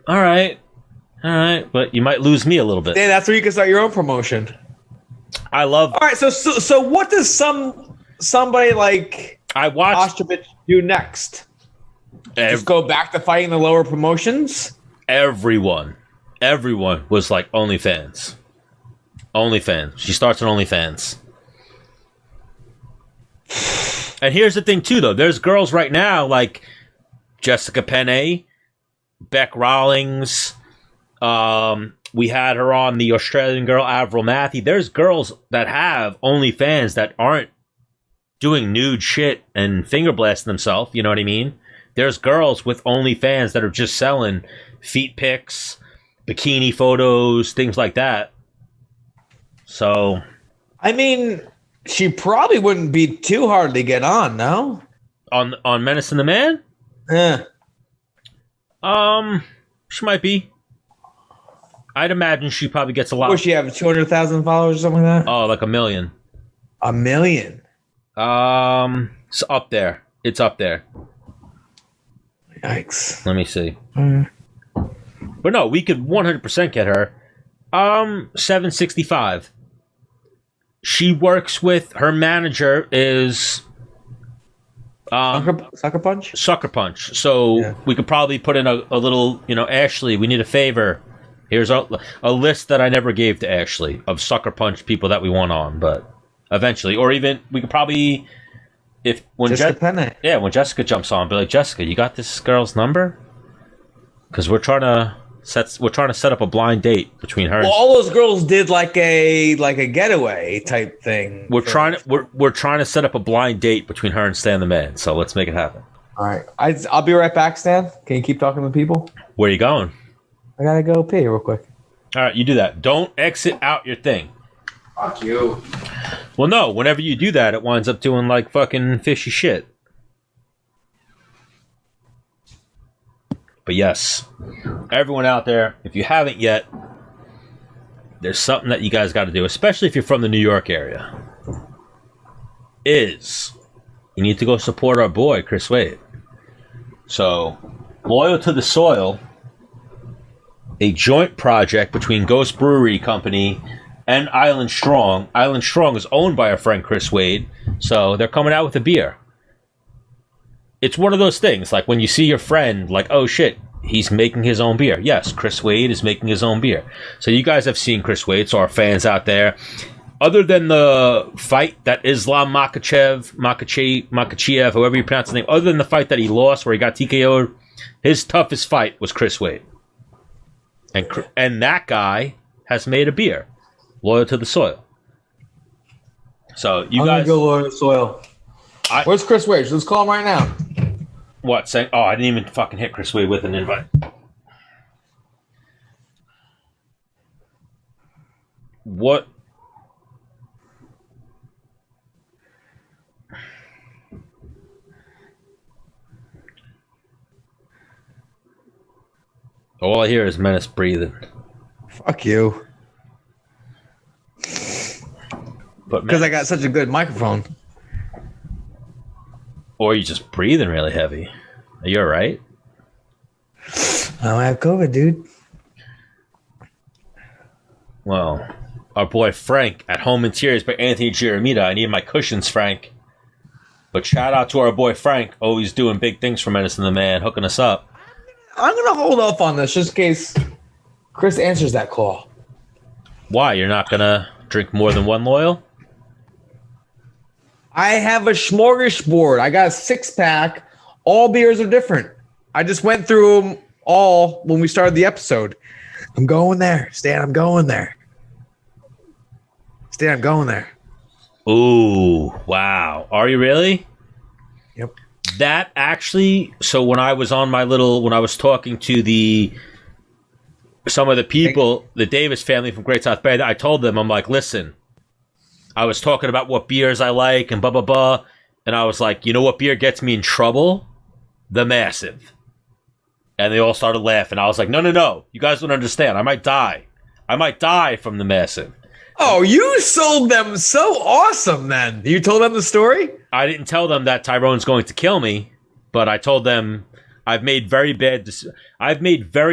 [SPEAKER 2] All right, but you might lose me a little bit.
[SPEAKER 1] Yeah, that's where you can start your own promotion.
[SPEAKER 2] I love.
[SPEAKER 1] All right, so what does somebody like
[SPEAKER 2] I watched
[SPEAKER 1] Ostovich do next? Just go back to fighting the lower promotions?
[SPEAKER 2] Everyone was like OnlyFans. She starts on OnlyFans. And here's the thing, too, though. There's girls right now like Jessica Penne, Beck Rawlings. We had her on, the Australian girl, Avril Matthew. There's girls that have OnlyFans that aren't doing nude shit and finger blasting themselves. You know what I mean? There's girls with OnlyFans that are just selling feet pics, bikini photos, things like that. So,
[SPEAKER 1] I mean, she probably wouldn't be too hard to get on, no?
[SPEAKER 2] On Menace and The Man?
[SPEAKER 1] Yeah.
[SPEAKER 2] She might be. I'd imagine she probably gets a lot.
[SPEAKER 1] What, she have 200,000 followers or something like that?
[SPEAKER 2] Oh, like 1 million.
[SPEAKER 1] 1 million?
[SPEAKER 2] It's up there. It's up there.
[SPEAKER 1] Yikes.
[SPEAKER 2] Let me see. But no, we could 100% get her. 765. She works with, her manager is
[SPEAKER 1] Sucker Punch?
[SPEAKER 2] Sucker Punch. So we could probably put in a little, Ashley, we need a favor. Here's a list that I never gave to Ashley of Sucker Punch people that we want on, but eventually, or even we could probably, when Jessica jumps on, be like, Jessica, you got this girl's number? Because we're trying to set up a blind date between her.
[SPEAKER 1] Well, all those girls did like a getaway type thing.
[SPEAKER 2] We're trying to set up a blind date between her and Stan the Man. So let's make it happen.
[SPEAKER 1] All right, I'll be right back, Stan. Can you keep talking to people?
[SPEAKER 2] Where are you going?
[SPEAKER 1] I gotta go pee real quick.
[SPEAKER 2] All right, you do that. Don't exit out your thing.
[SPEAKER 3] Fuck you.
[SPEAKER 2] Well, no. Whenever you do that, it winds up doing like fucking fishy shit. But yes, everyone out there, if you haven't yet, there's something that you guys got to do, especially if you're from the New York area. You need to go support our boy Chris Wade. So, Loyal to the Soil, a joint project between Ghost Brewery Company and Island Strong. Island Strong is owned by our friend Chris Wade, so they're coming out with a beer. It's one of those things, like when you see your friend, like, oh shit, he's making his own beer. Yes, Chris Wade is making his own beer. So you guys have seen Chris Wade, so our fans out there, other than the fight that Islam Makhachev, however you pronounce his name, other than the fight that he lost where he got TKO'd, his toughest fight was Chris Wade. And that guy has made a beer, Loyal to the Soil. So you
[SPEAKER 1] I'm
[SPEAKER 2] guys
[SPEAKER 1] gonna go Loyal to the Soil. Where's Chris Wade? Let's call him right now.
[SPEAKER 2] What? Saying? Oh, I didn't even fucking hit Chris Wade with an invite. What? All I hear is Menace breathing.
[SPEAKER 1] Fuck you. Because I got such a good microphone.
[SPEAKER 2] Or you just breathing really heavy. Are you alright?
[SPEAKER 1] I don't have COVID, dude.
[SPEAKER 2] Well, our boy Frank at Home Interiors by Anthony Jeremita. I need my cushions, Frank. But shout out to our boy Frank, always doing big things for Menace and the Man, hooking us up.
[SPEAKER 1] I'm going to hold off on this just in case Chris answers that call.
[SPEAKER 2] Why? You're not going to drink more than one Loyal?
[SPEAKER 1] I have a smorgasbord. I got a 6-pack. All beers are different. I just went through them all when we started the episode. I'm going there. Stan, I'm going there. Stan, I'm going there.
[SPEAKER 2] Ooh, wow. Are you really?
[SPEAKER 1] Yep.
[SPEAKER 2] That actually, so when I was talking to some of the people, the Davis family from Great South Bay, I told them, I'm like, listen, I was talking about what beers I like and blah, blah, blah. And I was like, you know what beer gets me in trouble? The Massive. And they all started laughing. I was like, no. You guys don't understand. I might die. I might die from the Massive.
[SPEAKER 1] Oh, you sold them so awesome then. You told them the story?
[SPEAKER 2] I didn't tell them that Tyrone's going to kill me, but I told them I've made very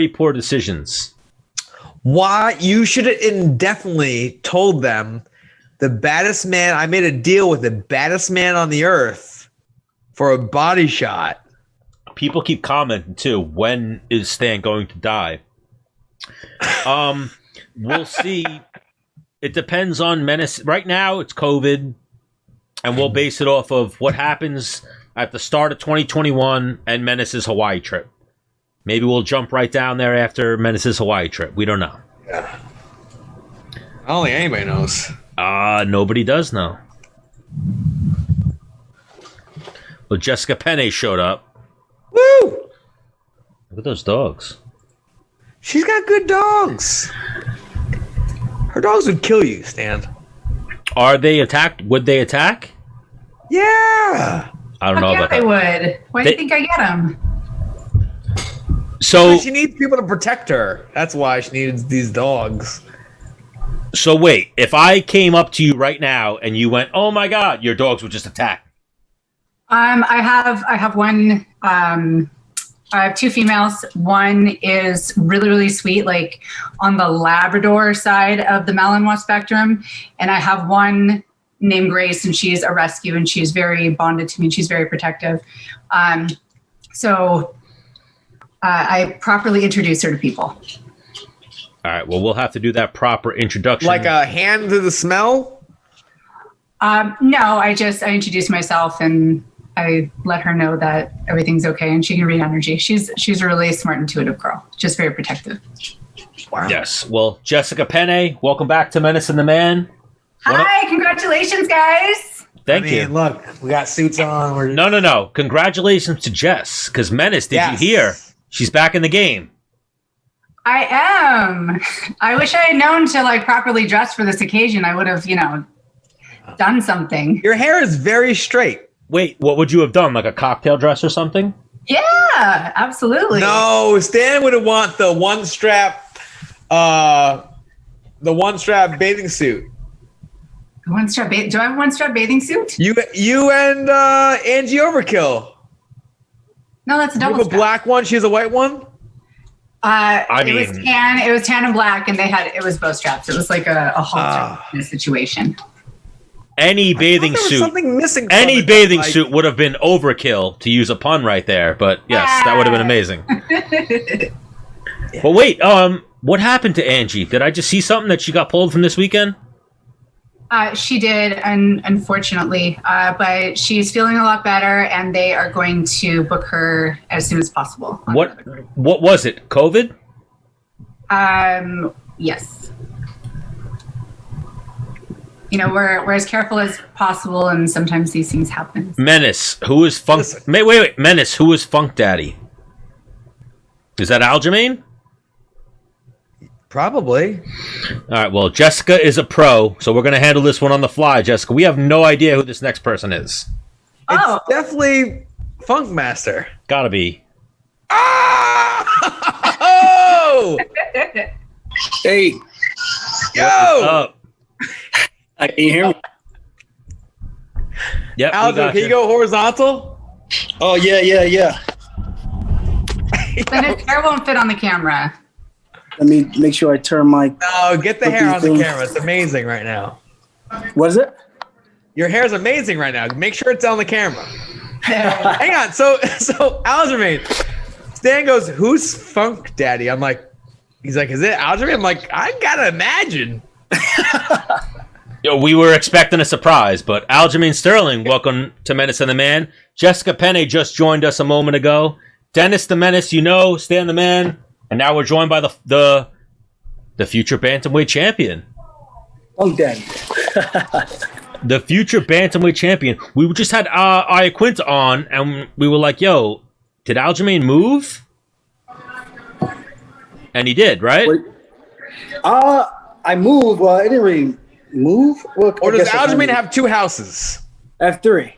[SPEAKER 2] poor decisions.
[SPEAKER 1] Why? You should have indefinitely told them the baddest man. I made a deal with the baddest man on the earth for a body shot.
[SPEAKER 2] People keep commenting too. When is Stan going to die? We'll see. It depends on Menace. Right now, it's COVID, and we'll base it off of what happens at the start of 2021 and Menace's Hawaii trip. Maybe we'll jump right down there after Menace's Hawaii trip. We don't know.
[SPEAKER 1] Yeah. I don't think anybody knows.
[SPEAKER 2] Nobody does know. Well, Jessica Penne showed up.
[SPEAKER 1] Woo!
[SPEAKER 2] Look at those dogs.
[SPEAKER 1] She's got good dogs. Her dogs would kill you, Stan.
[SPEAKER 2] Are they attacked? Would they attack?
[SPEAKER 1] Yeah.
[SPEAKER 2] I don't know about
[SPEAKER 7] they
[SPEAKER 2] that.
[SPEAKER 7] would. Why do you think I get them?
[SPEAKER 2] So
[SPEAKER 1] she needs people to protect her. That's why she needs these dogs.
[SPEAKER 2] So wait, if I came up to you right now and you went, "Oh my God," your dogs would just attack.
[SPEAKER 7] I have one. I have two females. One is really, really sweet, like on the Labrador side of the Malinois spectrum. And I have one named Grace, and she's a rescue, and she's very bonded to me, and she's very protective. So I properly introduce her to people.
[SPEAKER 2] All right. Well, we'll have to do that proper introduction.
[SPEAKER 1] Like a hand to the smell?
[SPEAKER 7] No, I introduce myself, and I let her know that everything's okay and she can read energy. She's a really smart, intuitive girl, just very protective.
[SPEAKER 1] Wow.
[SPEAKER 2] Yes. Well, Jessica Penne, welcome back to Menace and The Man.
[SPEAKER 7] Hi, congratulations, guys.
[SPEAKER 2] Thank you.
[SPEAKER 1] Look, we got suits on.
[SPEAKER 2] No. Congratulations to Jess, because Menace, did you hear? She's back in the game.
[SPEAKER 7] I am. I wish I had known to like properly dress for this occasion. I would have, done something.
[SPEAKER 1] Your hair is very straight.
[SPEAKER 2] Wait, what would you have done? Like a cocktail dress or something?
[SPEAKER 7] Yeah, absolutely.
[SPEAKER 1] No, Stan would have want the one strap bathing suit.
[SPEAKER 7] Do I have a one strap bathing suit?
[SPEAKER 1] You and Angie Overkill.
[SPEAKER 7] No, that's a double
[SPEAKER 1] You have a
[SPEAKER 7] strap.
[SPEAKER 1] black one, she has a white one?
[SPEAKER 7] It was tan and black, and it was bow straps. It was like a halter in a situation.
[SPEAKER 2] Any bathing suit.
[SPEAKER 1] Something missing.
[SPEAKER 2] Any bathing suit would have been overkill, to use a pun right there. But yes, that would have been amazing. But wait, what happened to Angie? Did I just see something that she got pulled from this weekend?
[SPEAKER 7] She did, unfortunately, but she's feeling a lot better, and they are going to book her as soon as possible.
[SPEAKER 2] What was it? COVID?
[SPEAKER 7] Yes. We're as careful as possible, and sometimes these things happen.
[SPEAKER 2] Menace, who is Funk? Wait. Menace, who is Funk Daddy? Is that Aljamain?
[SPEAKER 1] Probably.
[SPEAKER 2] All right, well, Jessica is a pro, so we're going to handle this one on the fly, Jessica. We have no idea who this next person is.
[SPEAKER 1] It's definitely Funk Master.
[SPEAKER 2] Gotta be.
[SPEAKER 1] Oh!
[SPEAKER 8] Hey.
[SPEAKER 1] Yo!
[SPEAKER 8] Can you hear me?
[SPEAKER 2] Yep.
[SPEAKER 1] Aljo, can you go horizontal?
[SPEAKER 8] Oh, yeah.
[SPEAKER 7] Then his hair won't fit on the camera.
[SPEAKER 8] Let me make sure I turn my...
[SPEAKER 1] No, get the hair on the camera. It's amazing right now.
[SPEAKER 8] What is it?
[SPEAKER 1] Your hair's amazing right now. Make sure it's on the camera. Hang on. So Aljamain, Stan goes, "Who's Funk Daddy?" He's like, "Is it Aljamain?" I'm like, I gotta imagine.
[SPEAKER 2] Yo, we were expecting a surprise, but Aljamain Sterling, welcome to Menace and the Man. Jessica Penne just joined us a moment ago. Dennis the Menace, Stan the Man, and now we're joined by the future bantamweight champion.
[SPEAKER 8] Funk Daddy.
[SPEAKER 2] The future bantamweight champion. We just had Iaquinta on, and we were like, "Yo, did Aljamain move?" And he did, right?
[SPEAKER 8] I moved. Well, I didn't really move. Well,
[SPEAKER 1] Or does Aljamain have two houses?
[SPEAKER 8] I have three.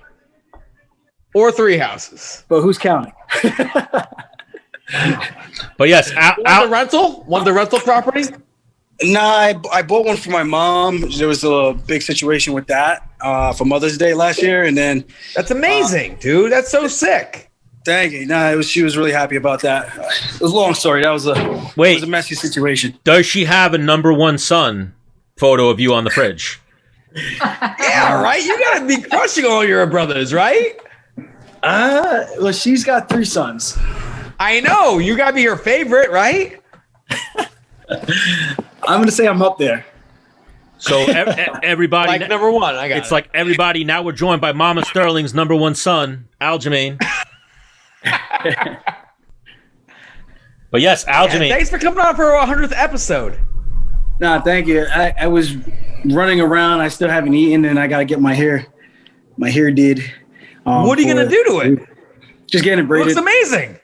[SPEAKER 1] Or three houses?
[SPEAKER 8] But who's counting?
[SPEAKER 2] But yes,
[SPEAKER 1] the rental? Want the rental property?
[SPEAKER 8] Nah, I bought one for my mom. There was a big situation with that for Mother's Day last year, and then
[SPEAKER 1] that's amazing, dude. That's so sick.
[SPEAKER 8] Thank you. Nah, she was really happy about that. It was a long story. It was a messy situation.
[SPEAKER 2] Does she have a number one son photo of you on the fridge?
[SPEAKER 1] Yeah, right. You gotta be crushing all your brothers, right?
[SPEAKER 8] Well, she's got three sons.
[SPEAKER 1] I know. You gotta be her favorite, right?
[SPEAKER 8] I'm going to say I'm up there.
[SPEAKER 2] So everybody...
[SPEAKER 1] like number one.
[SPEAKER 2] It's like everybody, now we're joined by Mama Sterling's number one son, Aljamain. But yes, Aljamain.
[SPEAKER 1] Thanks for coming on for our 100th episode.
[SPEAKER 8] Nah, thank you. I was running around. I still haven't eaten, and I got to get my hair did.
[SPEAKER 1] What are you going to do to it?
[SPEAKER 8] Just getting it braided.
[SPEAKER 1] It looks amazing.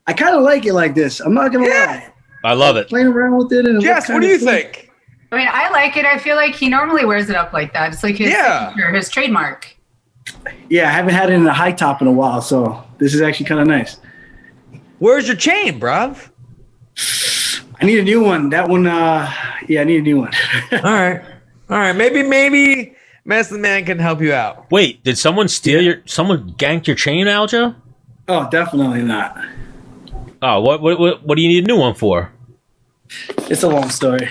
[SPEAKER 8] I kind of like it like this. I'm not going to lie.
[SPEAKER 2] I love it.
[SPEAKER 8] Playing around with it. And
[SPEAKER 1] Jess, what do you think?
[SPEAKER 7] I mean, I like it. I feel like he normally wears it up like that. It's like his signature, his trademark.
[SPEAKER 8] Yeah, I haven't had it in a high top in a while, so this is actually kind of nice.
[SPEAKER 1] Where's your chain, bruv?
[SPEAKER 8] I need a new one. That one, I need a new one.
[SPEAKER 1] All right. Maybe Menace and The Man can help you out.
[SPEAKER 2] Wait, did someone someone ganked your chain, Aljo?
[SPEAKER 8] Oh, definitely not.
[SPEAKER 2] Oh, what do you need a new one for?
[SPEAKER 8] It's a long story.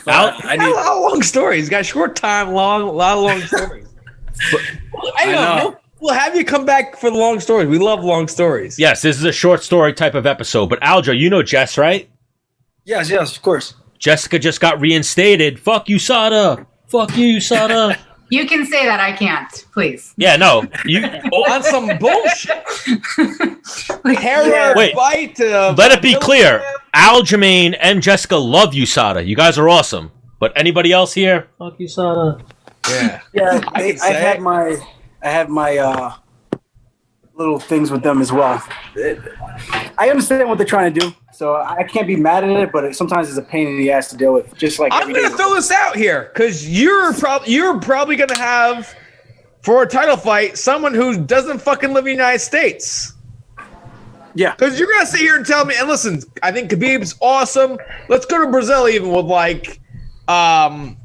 [SPEAKER 1] I need a lot of long stories. He's got short time, a lot of long stories. I know. We'll have you come back for the long stories. We love long stories.
[SPEAKER 2] Yes, this is a short story type of episode. But Aljo, you know Jess, right?
[SPEAKER 8] Yes, of course.
[SPEAKER 2] Jessica just got reinstated. Fuck you, Sada. Fuck you, Sada.
[SPEAKER 7] You can say that. I can't. Please.
[SPEAKER 2] Yeah, no. You
[SPEAKER 1] on some bullshit.
[SPEAKER 2] Wait, let it be clear. Aljamain and Jessica love you, Sada. You guys are awesome. But anybody else here? Fuck you, Sada.
[SPEAKER 8] Yeah. I had my little things with them as well. I understand what they're trying to do, so I can't be mad at it. But sometimes it's a pain in the ass to deal with. Just like
[SPEAKER 1] I'm going to throw this out here because you're probably going to have for a title fight someone who doesn't fucking live in the United States.
[SPEAKER 8] Yeah,
[SPEAKER 1] because you're going to sit here and tell me. And listen, I think Khabib's awesome. Let's go to Brazil even with like Aldo.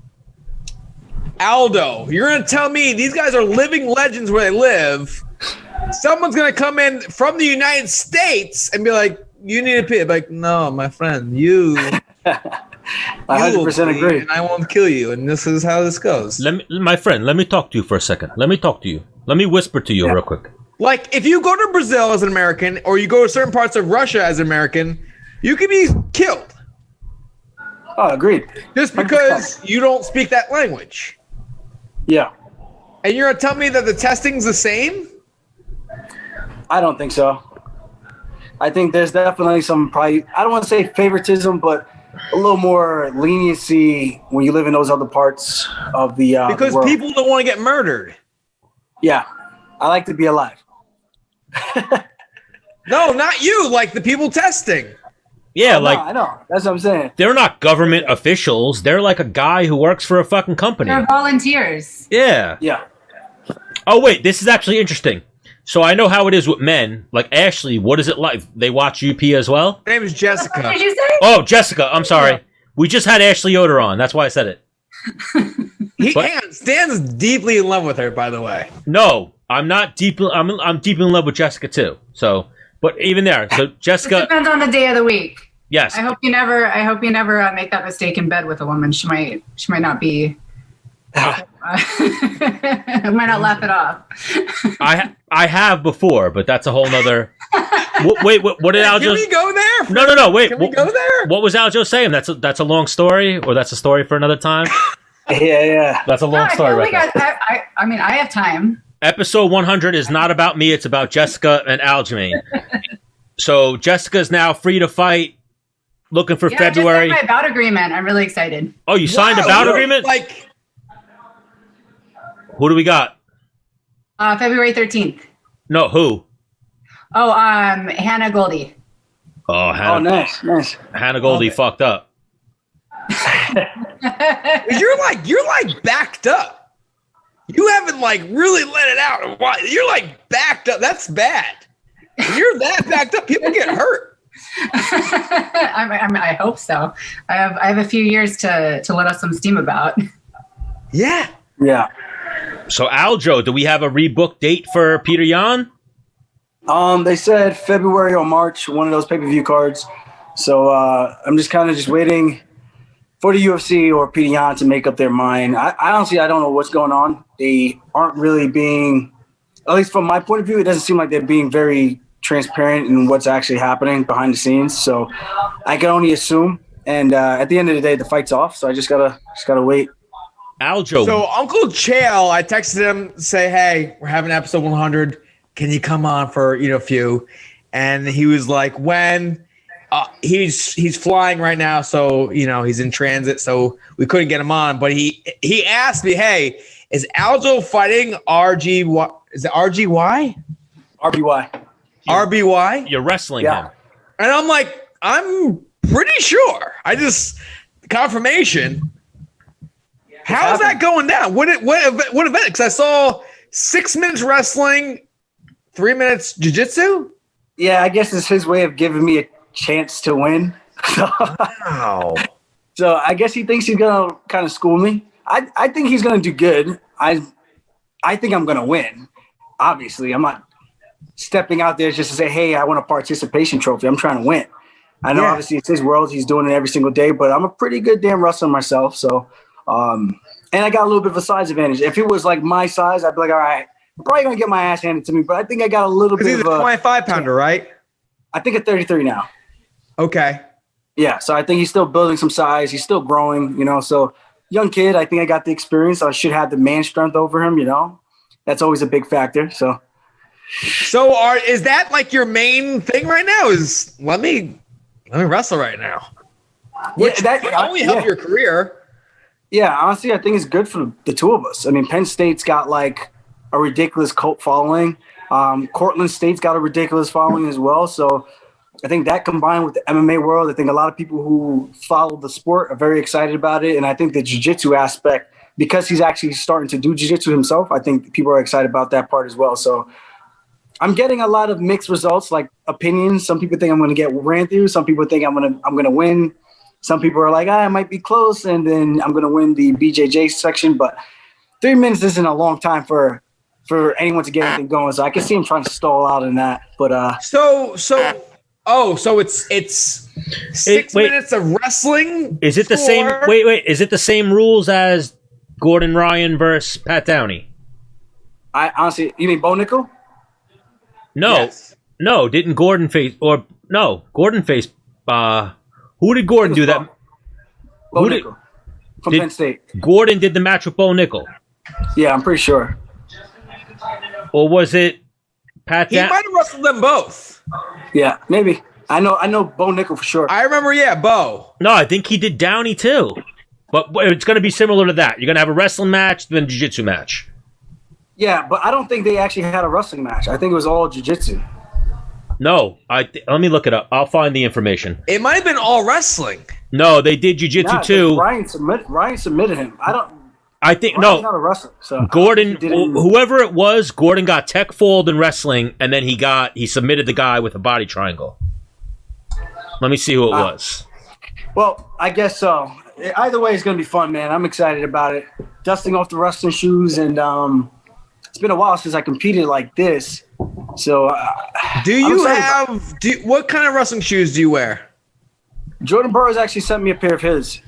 [SPEAKER 1] You're going to tell me these guys are living legends where they live. Someone's going to come in from the United States and be like, you need a pit. Like, no, my friend, you.
[SPEAKER 8] I 100% agree.
[SPEAKER 1] And I won't kill you. And this is how this goes.
[SPEAKER 2] My friend, let me talk to you for a second. Let me talk to you. Let me whisper to you real quick.
[SPEAKER 1] Like, if you go to Brazil as an American or you go to certain parts of Russia as an American, you can be killed.
[SPEAKER 8] Oh, agreed.
[SPEAKER 1] Just because you don't speak that language.
[SPEAKER 8] Yeah.
[SPEAKER 1] And you're going to tell me that the testing's the same?
[SPEAKER 8] I don't think so. I think there's definitely some I don't want to say favoritism, but a little more leniency when you live in those other parts of the
[SPEAKER 1] because
[SPEAKER 8] world.
[SPEAKER 1] People don't want to get murdered.
[SPEAKER 8] Yeah. I like to be alive.
[SPEAKER 1] No, not you. Like the people testing.
[SPEAKER 2] Yeah,
[SPEAKER 8] I know. That's what I'm saying.
[SPEAKER 2] They're not government officials. They're like a guy who works for a fucking company.
[SPEAKER 7] They're volunteers.
[SPEAKER 2] Yeah.
[SPEAKER 8] Yeah.
[SPEAKER 2] Oh, wait. This is actually interesting. So I know how it is with men. Like, Ashley, what is it like? They watch UP as well?
[SPEAKER 1] Her name is Jessica.
[SPEAKER 7] What did you say?
[SPEAKER 2] Oh, Jessica. I'm sorry. Yeah. We just had Ashley Yoder on. That's why I said it.
[SPEAKER 1] Stan's deeply in love with her, by the way.
[SPEAKER 2] No, I'm not deeply. I'm deeply in love with Jessica too. So, but even there, so Jessica.
[SPEAKER 7] It depends on the day of the week.
[SPEAKER 2] Yes.
[SPEAKER 7] I hope you never make that mistake in bed with a woman. She might not be. I might not laugh it off.
[SPEAKER 2] I have before, but that's a whole nother. Wait, what did Aljo?
[SPEAKER 1] Can we go there?
[SPEAKER 2] No. Wait,
[SPEAKER 1] can we go there?
[SPEAKER 2] What was Aljo saying? That's a long story, or that's a story for another time.
[SPEAKER 8] Yeah.
[SPEAKER 2] That's a long story, right there.
[SPEAKER 7] I mean, I have time.
[SPEAKER 2] Episode 100 is not about me; it's about Jessica and Aljamain. So Jessica's now free to fight. Looking for February.
[SPEAKER 7] I just signed my bout agreement. I'm really excited.
[SPEAKER 2] Oh, you signed a bout agreement?
[SPEAKER 1] Like.
[SPEAKER 2] Who do we got?
[SPEAKER 7] February 13th.
[SPEAKER 2] No, who?
[SPEAKER 7] Oh, Hannah Goldie.
[SPEAKER 2] Oh, Hannah.
[SPEAKER 8] Oh, nice.
[SPEAKER 2] Hannah Goldie fucked up.
[SPEAKER 1] You're like backed up. You haven't like really let it out. You're like backed up. That's bad. When you're that backed up, people get hurt.
[SPEAKER 7] I hope so. I have a few years to let off some steam about.
[SPEAKER 1] Yeah.
[SPEAKER 2] So Aljo, do we have a rebook date for Peter Yan?
[SPEAKER 8] They said February or March, one of those pay-per-view cards. So I'm just kind of waiting for the UFC or Peter Yan to make up their mind. I honestly don't know what's going on. They aren't really being, at least from my point of view, it doesn't seem like they're being very transparent in what's actually happening behind the scenes. So I can only assume. And at the end of the day, the fight's off. So I just gotta wait.
[SPEAKER 2] Aljo.
[SPEAKER 1] So Uncle Chael, I texted him, say, hey, we're having episode 100. Can you come on for a few? And he was like, when? He's flying right now, so he's in transit, so we couldn't get him on. But he asked me, hey, is Aljo fighting RGY? Is it RGY?
[SPEAKER 8] RBY.
[SPEAKER 1] RBY?
[SPEAKER 2] You're wrestling him.
[SPEAKER 1] And I'm like, I'm pretty sure. Confirmation. How's that going down? What event? Because I saw 6 minutes wrestling, 3 minutes jiu-jitsu.
[SPEAKER 8] Yeah, I guess it's his way of giving me a chance to win.
[SPEAKER 1] Wow.
[SPEAKER 8] So I guess he thinks he's gonna kind of school me. I think he's gonna do good. I think I'm gonna win. Obviously, I'm not stepping out there just to say, "Hey, I want a participation trophy." I'm trying to win. I know, obviously, it's his world. He's doing it every single day, but I'm a pretty good damn wrestler myself. So, and I got a little bit of a size advantage. If it was like my size, I'd be like, all right, I'm probably gonna get my ass handed to me. But I think I got a little bit
[SPEAKER 1] Because he's
[SPEAKER 8] of
[SPEAKER 1] a 25-pounder, right?
[SPEAKER 8] I think at 33 now.
[SPEAKER 1] Okay.
[SPEAKER 8] Yeah, so I think he's still building some size. He's still growing, So young kid, I think I got the experience. I should have the man strength over him, That's always a big factor. So
[SPEAKER 1] is that like your main thing right now? Is let me wrestle right now, which would only help your career.
[SPEAKER 8] Yeah, honestly, I think it's good for the two of us. I mean, Penn State's got like a ridiculous cult following. Cortland State's got a ridiculous following as well. So I think that combined with the MMA world, I think a lot of people who follow the sport are very excited about it. And I think the jiu-jitsu aspect, because he's actually starting to do jiu-jitsu himself, I think people are excited about that part as well. So I'm getting a lot of mixed results, like opinions. Some people think I'm going to get ran through. Some people think I'm going to win. Some people are like, I might be close, and then I'm going to win the BJJ section. But 3 minutes isn't a long time for anyone to get anything going. So I can see him trying to stall out in that. But
[SPEAKER 1] so it's 6 minutes of wrestling.
[SPEAKER 2] Is it the same? Wait. Is it the same rules as Gordon Ryan versus Pat Downey?
[SPEAKER 8] I honestly, you mean Bo Nickel?
[SPEAKER 2] No,
[SPEAKER 8] Yes.
[SPEAKER 2] no. Didn't Gordon face Gordon face? Who did Gordon do that?
[SPEAKER 8] Bo Nickel from Penn State.
[SPEAKER 2] Gordon did the match with Bo Nickel.
[SPEAKER 8] Yeah, I'm pretty sure.
[SPEAKER 2] Or was it Pat?
[SPEAKER 1] He might have wrestled them both.
[SPEAKER 8] Yeah, maybe. I know Bo Nickel for sure.
[SPEAKER 1] I remember, Bo.
[SPEAKER 2] No, I think he did Downey too. But it's going to be similar to that. You're going to have a wrestling match, then a jiu-jitsu match.
[SPEAKER 8] Yeah, but I don't think they actually had a wrestling match. I think it was all jiu-jitsu.
[SPEAKER 2] No, let me look it up. I'll find the information.
[SPEAKER 1] It might have been all wrestling.
[SPEAKER 2] No, they did jiu-jitsu too.
[SPEAKER 8] Ryan submitted him.
[SPEAKER 2] I think
[SPEAKER 8] Ryan's not a wrestler. So
[SPEAKER 2] Gordon, whoever it was, Gordon got tech fold in wrestling, and then he submitted the guy with a body triangle. Let me see who it was.
[SPEAKER 8] Well, I guess so. Either way, it's going to be fun, man. I'm excited about it. Dusting off the wrestling shoes, and it's been a while since I competed like this. So,
[SPEAKER 1] what kind of wrestling shoes do you wear?
[SPEAKER 8] Jordan Burroughs actually sent me a pair of his.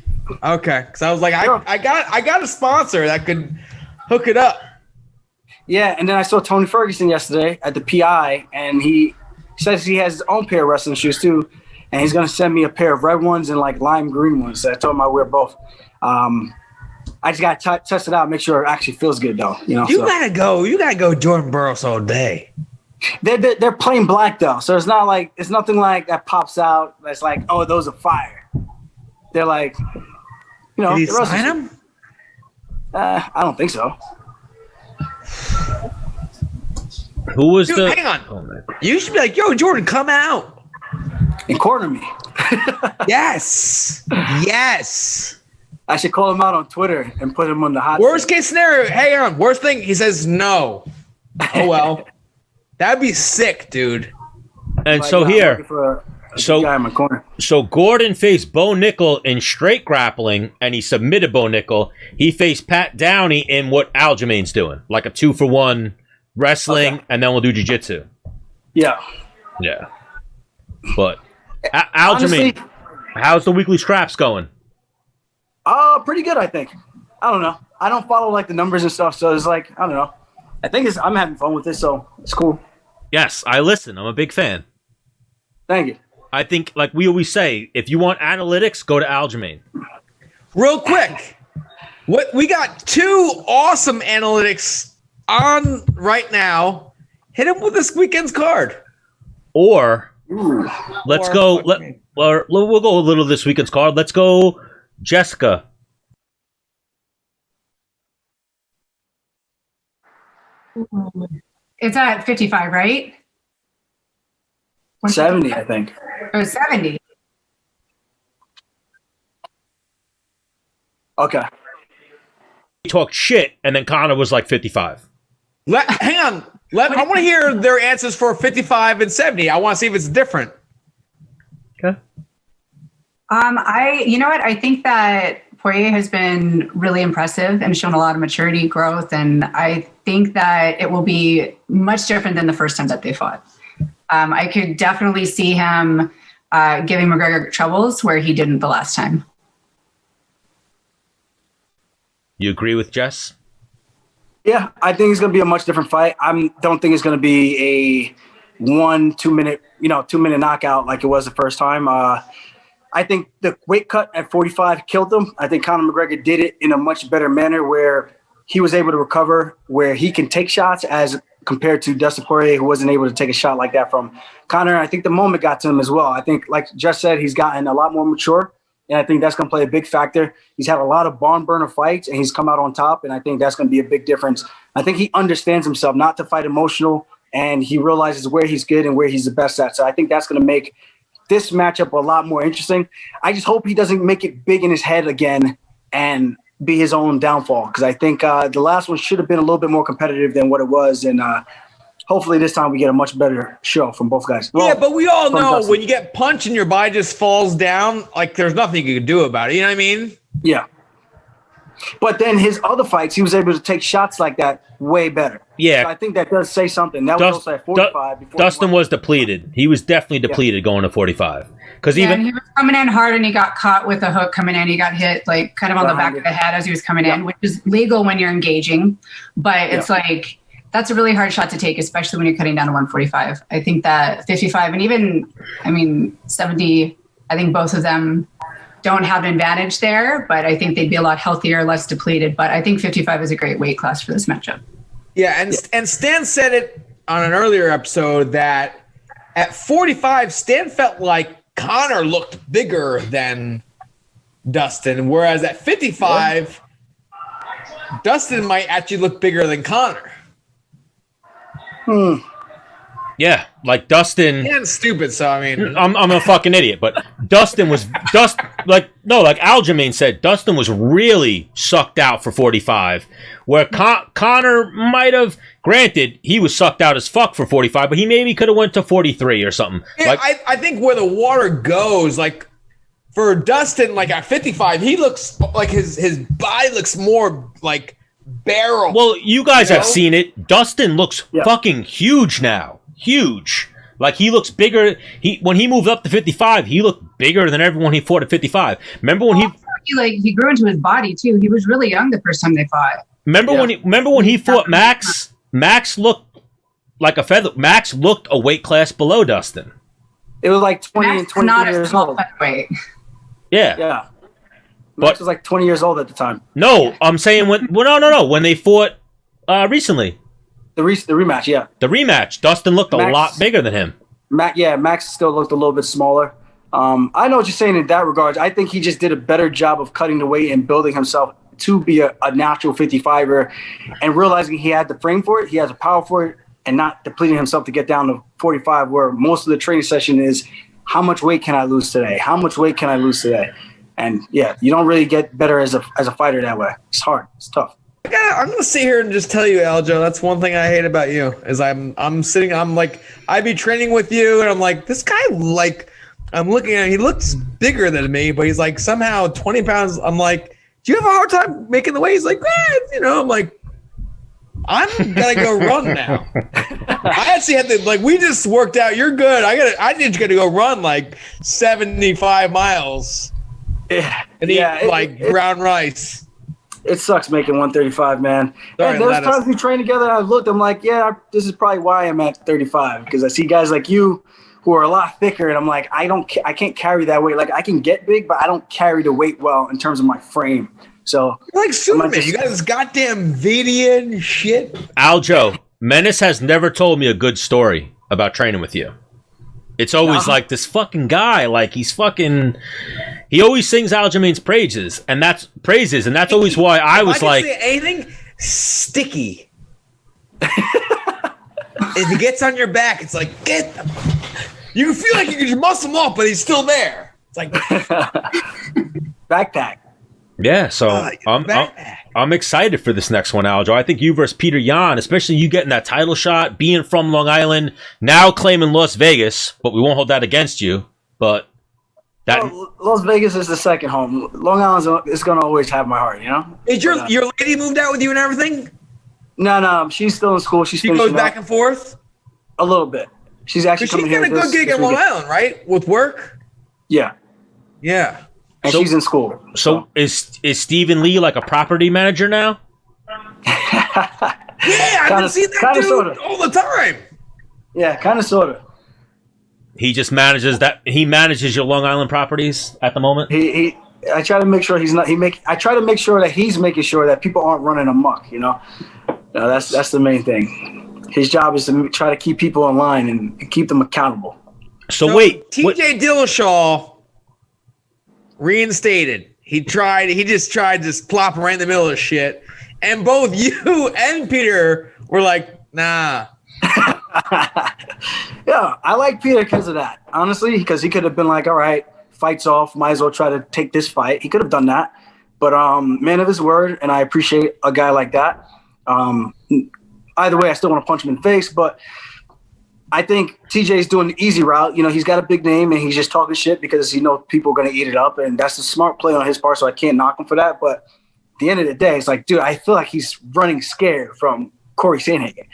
[SPEAKER 1] Okay, because I was like, I got a sponsor that could hook it up.
[SPEAKER 8] Yeah, and then I saw Tony Ferguson yesterday at the PI, and he says he has his own pair of wrestling shoes too, and he's gonna send me a pair of red ones and like lime green ones. So I told him I wear both. I just gotta test it out, make sure it actually feels good though. You gotta
[SPEAKER 1] go Jordan Burroughs all day.
[SPEAKER 8] They're plain black though, so it's nothing like that pops out. That's like, oh, those are fire. They're like,
[SPEAKER 1] Did he sign them?
[SPEAKER 8] I don't think so.
[SPEAKER 2] Who was
[SPEAKER 1] Hang on. You should be like, yo, Jordan, come out
[SPEAKER 8] and corner me.
[SPEAKER 1] Yes.
[SPEAKER 8] I should call him out on Twitter and put him on the hot.
[SPEAKER 1] Worst case scenario. Hang on. Worst thing, he says no. Oh well. That'd be sick, dude.
[SPEAKER 2] And so Gordon faced Bo Nickel in straight grappling, and he submitted Bo Nickel. He faced Pat Downey in what Aljamain's doing, like a 2-for-1 wrestling, and then we'll do jiu-jitsu.
[SPEAKER 8] Yeah.
[SPEAKER 2] But Aljamain, how's the weekly scraps going?
[SPEAKER 8] Pretty good, I think. I don't know. I don't follow like the numbers and stuff, so it's like, I don't know. I think I'm having fun with this, so it's cool.
[SPEAKER 2] Yes, I listen. I'm a big fan.
[SPEAKER 8] Thank you.
[SPEAKER 2] I think, like we always say, if you want analytics, go to Aljamain.
[SPEAKER 1] Real quick, we got 2 awesome analytics on right now. Hit him with this weekend's card.
[SPEAKER 2] Or we'll go a little this weekend's card. Let's go, Jessica.
[SPEAKER 7] It's at 55, right?
[SPEAKER 8] 70, I think.
[SPEAKER 7] Or 70.
[SPEAKER 2] He talked shit, and then Connor was like 55.
[SPEAKER 1] Hang on. I want to hear their answers for 55 and 70. I want to see if it's different.
[SPEAKER 2] Okay.
[SPEAKER 7] You know what? I think that Poirier has been really impressive and shown a lot of maturity, growth, and I think that it will be much different than the first time that they fought. I could definitely see him giving McGregor troubles where he didn't the last time.
[SPEAKER 2] You agree with Jess?
[SPEAKER 8] Yeah, I think it's going to be a much different fight. I don't think it's going to be a 2 minute knockout like it was the first time. I think the weight cut at 45 killed him. I think Conor McGregor did it in a much better manner where he was able to recover, where he can take shots as compared to Dustin Poirier, who wasn't able to take a shot like that from Conor. I think the moment got to him as well. I think, like Jess said, he's gotten a lot more mature, and I think that's going to play a big factor. He's had a lot of barn burner fights, and he's come out on top, and I think that's going to be a big difference. I think he understands himself not to fight emotional, and he realizes where he's good and where he's the best at. So I think that's going to make this matchup a lot more interesting. I just hope he doesn't make it big in his head again and be his own downfall, because I think the last one should have been a little bit more competitive than what it was, and hopefully this time we get a much better show from both guys.
[SPEAKER 1] Well, yeah, but we all know when you get punched and your body just falls down, like there's nothing you can do about it. You know what I mean?
[SPEAKER 8] Yeah. But then his other fights, he was able to take shots like that way better.
[SPEAKER 2] Yeah.
[SPEAKER 8] So I think that does say something. That was also at 45.
[SPEAKER 2] Dustin was depleted. He was definitely depleted going to 45. Because
[SPEAKER 7] he was coming in hard and he got caught with a hook coming in. He got hit like kind of on the back of the head as he was coming in, which is legal when you're engaging. But it's like, that's a really hard shot to take, especially when you're cutting down to 145. I think that 55 and even, 70, I think both of them don't have an advantage there, but I think they'd be a lot healthier, less depleted. But I think 55 is a great weight class for this matchup.
[SPEAKER 1] Yeah, and Stan said it on an earlier episode that at 45, Stan felt like Conor looked bigger than Dustin, whereas at 55, Dustin might actually look bigger than Conor.
[SPEAKER 2] Yeah, like Dustin.
[SPEAKER 1] Stan's stupid, so I mean,
[SPEAKER 2] I'm a fucking idiot, but Dustin was like Aljamain said, Dustin was really sucked out for 45, where Conor might have. Granted, he was sucked out as fuck for 45, but he maybe could have went to 43 or something.
[SPEAKER 1] Yeah, like, I think where the water goes, like for Dustin, like at 55, he looks like his body looks more like barrel.
[SPEAKER 2] Well, you guys have seen it. Dustin looks fucking huge now. Huge. Like he looks bigger. When he moved up to 55, he looked bigger than everyone he fought at 55. Remember when
[SPEAKER 7] he grew into his body too. He was really young the first time they fought.
[SPEAKER 2] Remember when he fought Max? Max looked like a feather. Max looked a weight class below Dustin.
[SPEAKER 8] It was like 20
[SPEAKER 7] Max
[SPEAKER 8] and 20
[SPEAKER 7] not
[SPEAKER 8] years
[SPEAKER 7] a
[SPEAKER 8] old.
[SPEAKER 7] Weight.
[SPEAKER 2] Yeah.
[SPEAKER 8] Yeah. Max was like 20 years old at the time.
[SPEAKER 2] No, I'm saying when they fought recently.
[SPEAKER 8] The rematch, yeah.
[SPEAKER 2] The rematch. Dustin looked a lot bigger than him.
[SPEAKER 8] Max still looked a little bit smaller. I know what you're saying in that regard. I think he just did a better job of cutting the weight and building himself to be a natural 55er and realizing he had the frame for it, he has the power for it, and not depleting himself to get down to 45, where most of the training session is, how much weight can I lose today? How much weight can I lose today? And yeah, you don't really get better as a fighter that way. It's hard. It's tough.
[SPEAKER 1] I'm gonna sit here and just tell you, Aljo, that's one thing I hate about you is I'm like, I'd be training with you and I'm like, this guy, like, I'm looking at him, he looks bigger than me, but he's like somehow 20 pounds. I'm like, do you have a hard time making the weight? He's like, I'm like, I'm gonna go run now. I actually had to, like, we just worked out. You're good. I just gotta go run like 75 miles and eat brown rice.
[SPEAKER 8] It sucks making 135, man. And there's times we train together, I looked, I'm like, this is probably why I'm at 35, because I see guys like you who are a lot thicker, and I'm like, I can't carry that weight. Like, I can get big, but I don't carry the weight well in terms of my frame. So
[SPEAKER 1] you're like Superman. You got this goddamn Vadian shit.
[SPEAKER 2] Aljo, Menace has never told me a good story about training with you. It's always like this fucking guy, like he always sings Aljamain's praises, and that's always why I was like,
[SPEAKER 1] say anything sticky. If he gets on your back, it's like, get them. You can feel like you can just muscle him off, but he's still there. It's like
[SPEAKER 8] backpack.
[SPEAKER 2] Yeah, so I'm excited for this next one, Aljo. I think you versus Peter Yan, especially you getting that title shot, being from Long Island, now claiming Las Vegas, but we won't hold that against you. But that
[SPEAKER 8] Las Vegas is the second home. Long Island is going to always have my heart, you know?
[SPEAKER 1] Is your lady moved out with you and everything?
[SPEAKER 8] No, she's still in school. She
[SPEAKER 1] goes back and forth?
[SPEAKER 8] A little bit. She's actually coming here.
[SPEAKER 1] She's got a good gig in Long Island, right? With work?
[SPEAKER 8] Yeah.
[SPEAKER 1] Yeah.
[SPEAKER 8] And she's in school.
[SPEAKER 2] So is Stephen Lee like a property manager now?
[SPEAKER 1] Yeah, I've been seeing that dude sorta all the time.
[SPEAKER 8] Yeah, kind of, sort of.
[SPEAKER 2] He just manages that. He manages your Long Island properties at the moment.
[SPEAKER 8] I try to make sure he's not. I try to make sure that he's making sure that people aren't running amok. You know, that's the main thing. His job is to try to keep people in line and keep them accountable.
[SPEAKER 2] So wait,
[SPEAKER 1] TJ Dillashaw reinstated. He just tried to plop right in the middle of shit. And both you and Peter were like, nah.
[SPEAKER 8] Yeah, I like Peter because of that. Honestly, because he could have been like, all right, fight's off. Might as well try to take this fight. He could have done that. But man of his word, and I appreciate a guy like that. Either way, I still want to punch him in the face, but I think TJ's doing the easy route. You know, he's got a big name and he's just talking shit because he knows people are going to eat it up. And that's a smart play on his part, so I can't knock him for that. But at the end of the day, it's like, dude, I feel like he's running scared from Corey Sandhagen.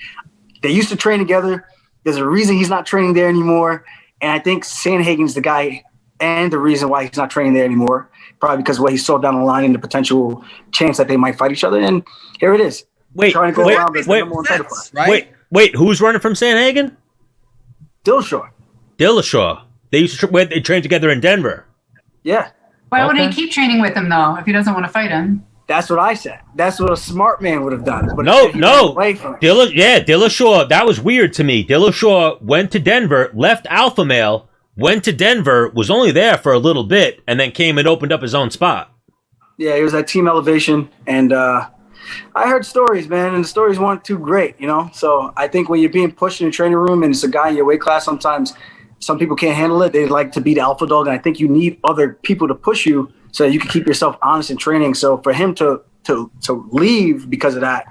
[SPEAKER 8] They used to train together. There's a reason he's not training there anymore. And I think Sandhagen's the guy and the reason why he's not training there anymore. Probably because of what he saw down the line and the potential chance that they might fight each other. And here it is.
[SPEAKER 2] Wait, who's running from Sandhagen? Dillashaw. They used to they trained together in Denver.
[SPEAKER 8] Yeah.
[SPEAKER 7] Why wouldn't he keep training with him though if he doesn't want to fight him?
[SPEAKER 8] That's what I said. That's what a smart man would have done. But
[SPEAKER 2] Dillashaw. That was weird to me. Dillashaw went to Denver, left Alpha Male, went to Denver, was only there for a little bit, and then came and opened up his own spot.
[SPEAKER 8] Yeah, he was at Team Elevation, and I heard stories, man, and the stories weren't too great, you know? So I think when you're being pushed in a training room and it's a guy in your weight class, sometimes some people can't handle it. They like to be the alpha dog, and I think you need other people to push you so that you can keep yourself honest in training. So for him to leave because of that,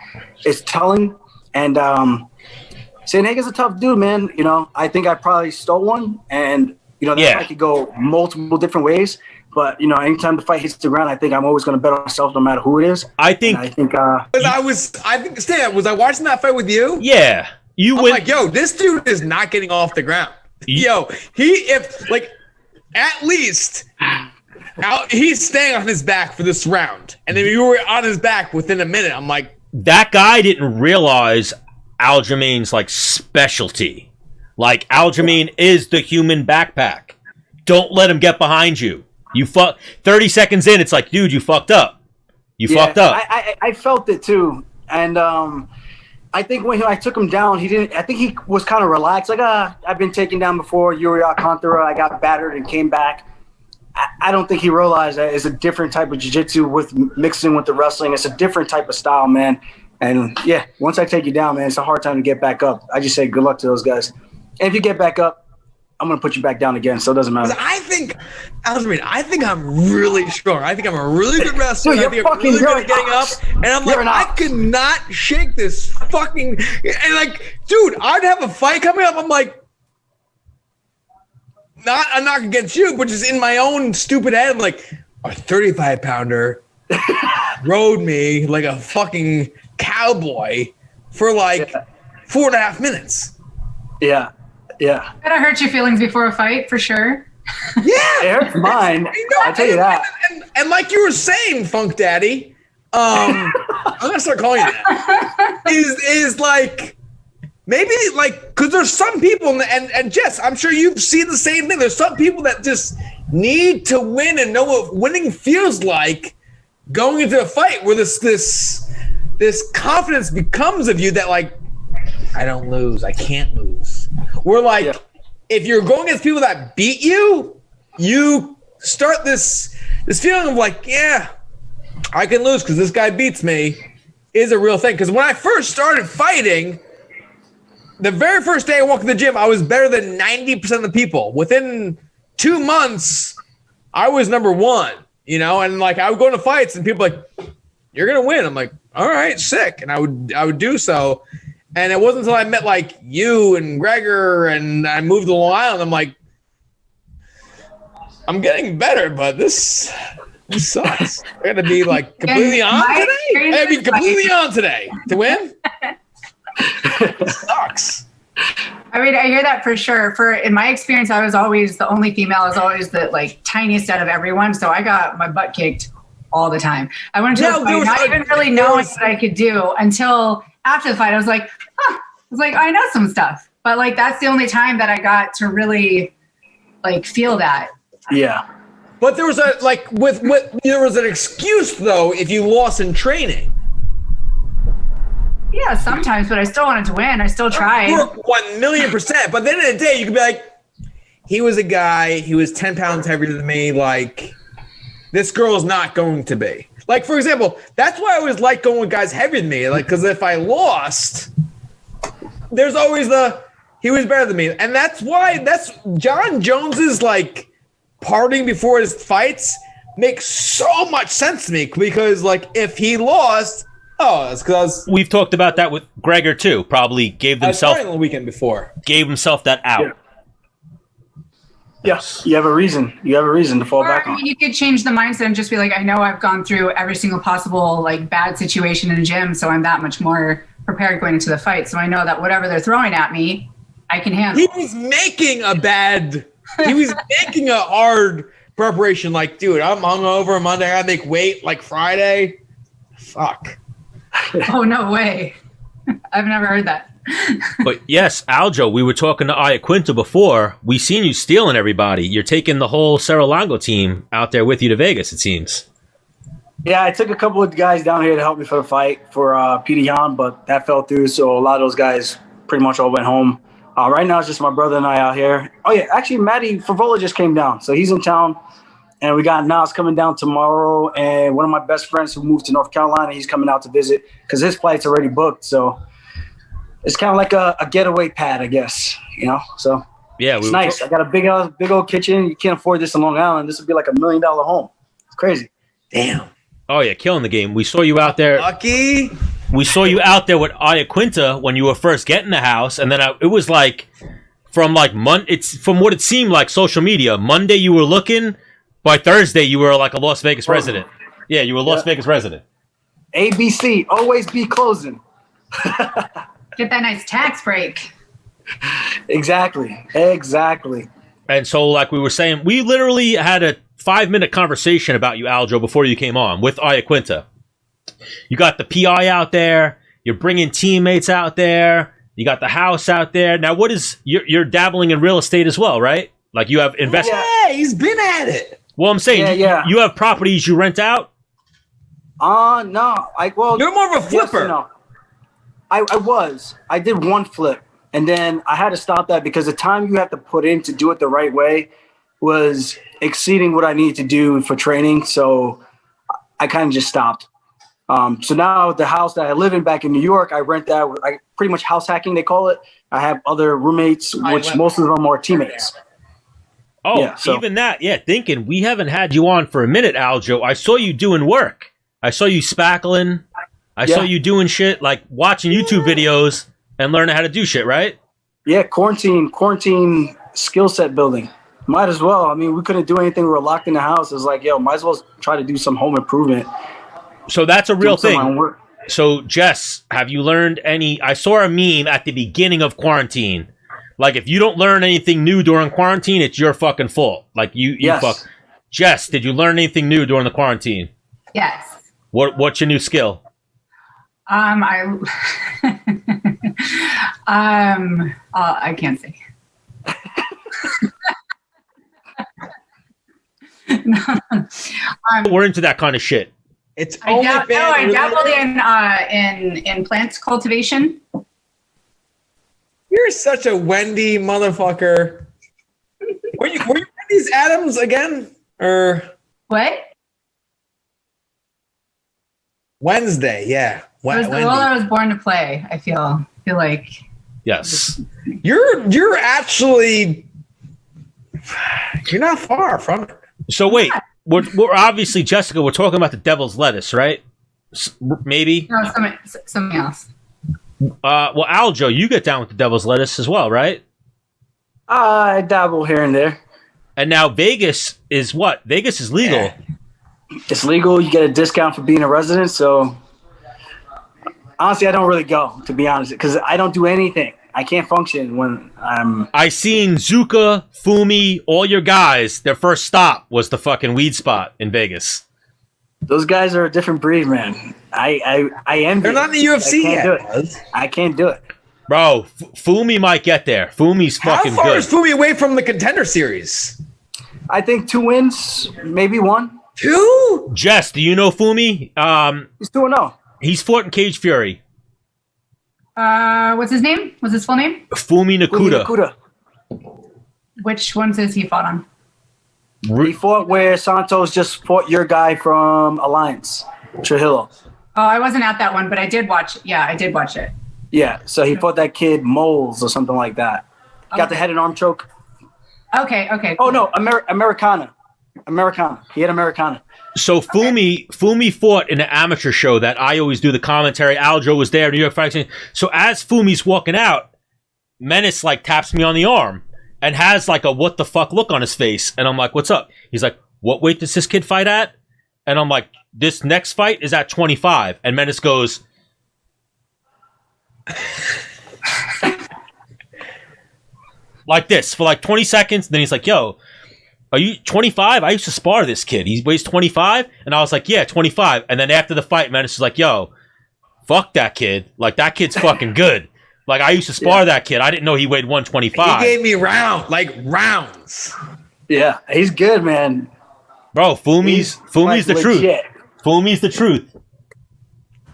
[SPEAKER 8] it's telling. And Sandhagen's a tough dude, man. You know, I think I probably stole one, and, you know, that fight could go multiple different ways. But, you know, anytime the fight hits the ground, I think I'm always going to bet on myself no matter who it is.
[SPEAKER 2] I think
[SPEAKER 1] Stan, was I watching that fight with you?
[SPEAKER 2] Yeah.
[SPEAKER 1] I'm like, yo, this dude is not getting off the ground. At least he's staying on his back for this round. And if you were on his back within a minute, I'm like,
[SPEAKER 2] that guy didn't realize Aljamain's like specialty. Like, Aljamain is the human backpack. Don't let him get behind you. 30 seconds in, it's like, dude, you fucked up. Fucked up.
[SPEAKER 8] I felt it too. And I think when I took him down, I think he was kind of relaxed. Like, I've been taken down before. Iaquinta, I got battered and came back. I don't think he realized that it's a different type of jiu-jitsu with mixing with the wrestling. It's a different type of style, man. And yeah, once I take you down, man, it's a hard time to get back up. I just say good luck to those guys. And if you get back up, I'm going to put you back down again, so it doesn't matter.
[SPEAKER 1] I think I'm really strong. I think I'm a really good wrestler.
[SPEAKER 8] Dude,
[SPEAKER 1] I think I'm really good at getting up. And I'm like, I could not shake this fucking... And like, dude, I'd have a fight coming up. I'm like, not a knock against you, but just in my own stupid head, I'm like, a 35-pounder rode me like a fucking cowboy for like 4.5 minutes.
[SPEAKER 8] Yeah. Yeah.
[SPEAKER 7] That'll hurt your feelings before a fight, for sure.
[SPEAKER 8] Yeah. It hurts mine. I'll tell you that.
[SPEAKER 1] And like you were saying, Funk Daddy, I'm going to start calling you that, is like, maybe like, because there's some people, and Jess, I'm sure you've seen the same thing. There's some people that just need to win and know what winning feels like going into a fight where this confidence becomes of you that like, I don't lose. I can't lose. We're like, if you're going against people that beat you, you start this feeling of like, yeah, I can lose because this guy beats me is a real thing. Because when I first started fighting, the very first day I walked in the gym, I was better than 90% of the people. Within 2 months, I was number one and like I would go into fights and people like, you're gonna win. I'm like, all right, sick, and I would do so. And it wasn't until I met like you and Gregor and I moved to Long Island. I'm like, I'm getting better, but this sucks. I gotta be like completely on today. I gotta be completely on today to win. It sucks.
[SPEAKER 7] I mean, I hear that for sure. In my experience, I was always the only female. I was always the like tiniest out of everyone, so I got my butt kicked all the time. I went to the fight not even really knowing what I could do until after the fight. I was like, I know some stuff, but like that's the only time that I got to really like feel that.
[SPEAKER 8] Yeah.
[SPEAKER 1] But there was there was an excuse though if you lost in training.
[SPEAKER 7] Yeah, sometimes, but I still wanted to win. I still tried.
[SPEAKER 1] 1,000,000%. But at the end of the day, you could be like, he was a guy, he was 10 pounds heavier than me. Like, this girl's not going to be. Like, for example, that's why I always like going with guys heavier than me. Like, because if I lost, there's always he was better than me. And that's John Jones's, like, partying before his fights makes so much sense to me. Because, like, if he lost, that's because
[SPEAKER 2] we've talked about that with Gregor too. Probably gave himself
[SPEAKER 1] the weekend before.
[SPEAKER 2] Gave himself that out.
[SPEAKER 8] Yeah. Yes, you have a reason. You have a reason to fall back on.
[SPEAKER 7] You could change the mindset and just be like, I know I've gone through every single possible like bad situation in the gym, so I'm that much more prepared going into the fight. So I know that whatever they're throwing at me, I can handle.
[SPEAKER 1] He was making a hard preparation. Like, dude, I'm hungover Monday. I gotta make weight like Friday. Fuck.
[SPEAKER 7] Oh, no way. I've never heard that.
[SPEAKER 2] But yes, Aljo, we were talking to Iaquinta before. We seen you stealing everybody. You're taking the whole Cerro Longo team out there with you to Vegas, it seems.
[SPEAKER 8] Yeah, I took a couple of guys down here to help me for the fight for Peter Yan, but that fell through. So a lot of those guys pretty much all went home. Right now, it's just my brother and I out here. Oh, yeah, actually, Matty Favola just came down. So he's in town. And we got Nas coming down tomorrow, and one of my best friends who moved to North Carolina, he's coming out to visit because his flight's already booked. So it's kind of like a getaway pad, I guess, So
[SPEAKER 2] yeah,
[SPEAKER 8] it's nice. I got a big old kitchen. You can't afford this in Long Island. This would be like $1 million home. It's crazy.
[SPEAKER 1] Damn.
[SPEAKER 2] Oh yeah, killing the game. We saw you out there.
[SPEAKER 1] Lucky.
[SPEAKER 2] We saw you out there with Iaquinta when you were first getting the house, and then it was like from like It's from what it seemed like social media. Monday you were looking. By Thursday, you were like a Las Vegas resident. Yeah, you were a Las Vegas resident.
[SPEAKER 8] ABC, always be closing.
[SPEAKER 7] Get that nice tax break.
[SPEAKER 8] Exactly.
[SPEAKER 2] And so, like we were saying, we literally had a 5-minute conversation about you, Aljo, before you came on with Iaquinta. You got the PI out there. You're bringing teammates out there. You got the house out there. Now, you're dabbling in real estate as well, right? Like you have investment.
[SPEAKER 1] Yeah, he's been at it.
[SPEAKER 2] Well, I'm saying you have properties you rent out?
[SPEAKER 8] No.
[SPEAKER 1] You're more of a flipper.
[SPEAKER 8] Yes, I did one flip, and then I had to stop that because the time you have to put in to do it the right way was exceeding what I needed to do for training. So I kind of just stopped. So now the house that I live in back in New York, I rent that. I pretty much house hacking, they call it. I have other roommates, which most of them are teammates.
[SPEAKER 2] Oh, yeah, even that. Yeah, thinking we haven't had you on for a minute, Aljo. I saw you doing work. I saw you spackling. I saw you doing shit, like watching YouTube videos and learning how to do shit, right?
[SPEAKER 8] Yeah, quarantine skill set building. Might as well. I mean, we couldn't do anything. We were locked in the house. It was like, might as well try to do some home improvement.
[SPEAKER 2] So that's a real thing. So, Jess, have you learned any? I saw a meme at the beginning of quarantine. Like, if you don't learn anything new during quarantine, it's your fucking fault. Like, you fuck. Jess, did you learn anything new during the quarantine?
[SPEAKER 7] Yes.
[SPEAKER 2] What's your new skill?
[SPEAKER 7] I can't say.
[SPEAKER 2] We're into that kind of shit.
[SPEAKER 7] I dabbled in plants cultivation.
[SPEAKER 1] You're such a Wendy motherfucker. Were you Wendy's Adams again? Or
[SPEAKER 7] what?
[SPEAKER 1] Wednesday, yeah.
[SPEAKER 7] It was the role I was born to play. I feel like.
[SPEAKER 2] Yes.
[SPEAKER 1] You're actually, you're not far from it.
[SPEAKER 2] So wait, we're obviously, Jessica, we're talking about the devil's lettuce, right? Maybe.
[SPEAKER 7] No, something else.
[SPEAKER 2] Well, Aljo, you get down with the devil's lettuce as well, right?
[SPEAKER 8] I dabble here and there.
[SPEAKER 2] And now Vegas is what? Vegas is legal.
[SPEAKER 8] Yeah. It's legal. You get a discount for being a resident. So honestly, I don't really go, to be honest, because I don't do anything. I can't function when I'm...
[SPEAKER 2] I seen Zuka, Fumi, all your guys, their first stop was the fucking weed spot in Vegas.
[SPEAKER 8] Those guys are a different breed, man. I envy.
[SPEAKER 1] They're not in the UFC yet.
[SPEAKER 8] I can't do it.
[SPEAKER 2] Bro, Fumi might get there. Fumi's fucking good.
[SPEAKER 1] How far is Fumi away from the Contender Series?
[SPEAKER 8] I think 2 wins, maybe 1.
[SPEAKER 1] 2?
[SPEAKER 2] Jess, do you know Fumi?
[SPEAKER 8] He's 2-0.
[SPEAKER 2] He's fought in Cage Fury.
[SPEAKER 7] What's his name? What's his full name?
[SPEAKER 2] Fumi Nakuda.
[SPEAKER 8] Fumi Nakuda.
[SPEAKER 7] Which ones has he fought on?
[SPEAKER 8] He fought where Santos just fought your guy from Alliance, Trujillo.
[SPEAKER 7] Oh, I wasn't at that one, but I did watch. Yeah, I did watch it.
[SPEAKER 8] Yeah, so he fought that kid Moles or something like that. Got the head and arm choke.
[SPEAKER 7] Okay.
[SPEAKER 8] Oh no, Americana. He had Americana.
[SPEAKER 2] So Fumi fought in an amateur show that I always do the commentary. Aljo was there, New York Fighting. So as Fumi's walking out, Menace like taps me on the arm and has like a what the fuck look on his face. And I'm like, what's up? He's like, what weight does this kid fight at? And I'm like, this next fight is at 25. And Menace goes, like this for like 20 seconds. Then he's like, yo, are you 25? I used to spar this kid. He weighs 25. And I was like, yeah, 25. And then after the fight, Menace was like, yo, fuck that kid. Like, that kid's fucking good. Like, I used to spar that kid. I didn't know he weighed 125.
[SPEAKER 1] He gave me rounds.
[SPEAKER 8] Yeah, he's good, man.
[SPEAKER 2] Bro, Fumi's
[SPEAKER 8] like
[SPEAKER 2] the truth. Fumi's the truth.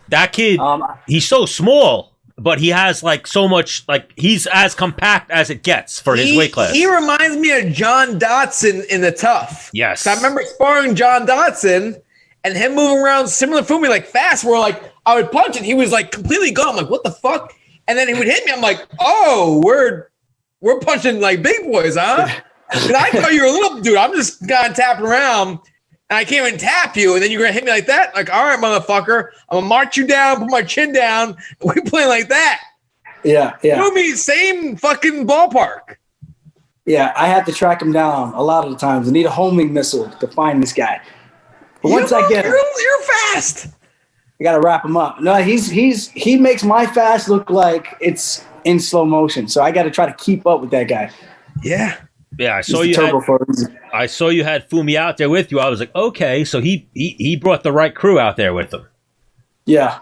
[SPEAKER 2] That kid, he's so small. But he has like so much, like he's as compact as it gets for his weight class.
[SPEAKER 1] He reminds me of John Dotson in the Tough.
[SPEAKER 2] Yes.
[SPEAKER 1] So I remember sparring John Dotson and him moving around similar to me, like fast, where like I would punch and he was like completely gone. I'm like, what the fuck? And then he would hit me. I'm like, oh, we're punching like big boys, huh? Because I thought you were a little dude. I'm just kind of tapping around. And I can't even tap you, and then you're gonna hit me like that? Like, all right, motherfucker, I'm gonna march you down, put my chin down. We playing like that.
[SPEAKER 8] Yeah.
[SPEAKER 1] You know me, same fucking ballpark.
[SPEAKER 8] Yeah, I have to track him down a lot of the times. I need a homing missile to find this guy. But once I get him,
[SPEAKER 1] you're fast.
[SPEAKER 8] I gotta wrap him up. No, he makes my fast look like it's in slow motion. So I gotta try to keep up with that guy.
[SPEAKER 1] Yeah.
[SPEAKER 2] Yeah, I saw you had Fumi out there with you. I was like, okay, so he brought the right crew out there with him.
[SPEAKER 8] Yeah.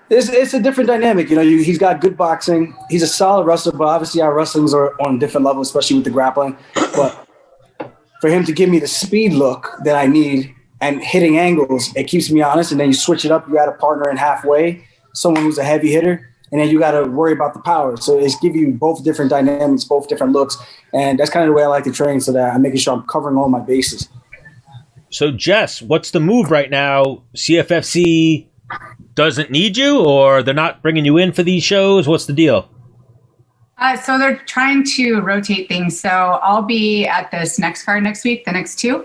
[SPEAKER 8] It's a different dynamic. You know, he's got good boxing. He's a solid wrestler, but obviously our wrestlings are on a different level, especially with the grappling. But for him to give me the speed look that I need and hitting angles, it keeps me honest. And then you switch it up. You add a partner in halfway, someone who's a heavy hitter. And then you got to worry about the power. So it's give you both different dynamics, both different looks. And that's kind of the way I like to train, so that I'm making sure I'm covering all my bases.
[SPEAKER 2] So, Jess, what's the move right now? CFFC doesn't need you, or they're not bringing you in for these shows? What's the deal?
[SPEAKER 7] So they're trying to rotate things. So I'll be at this next card next week, the next 2.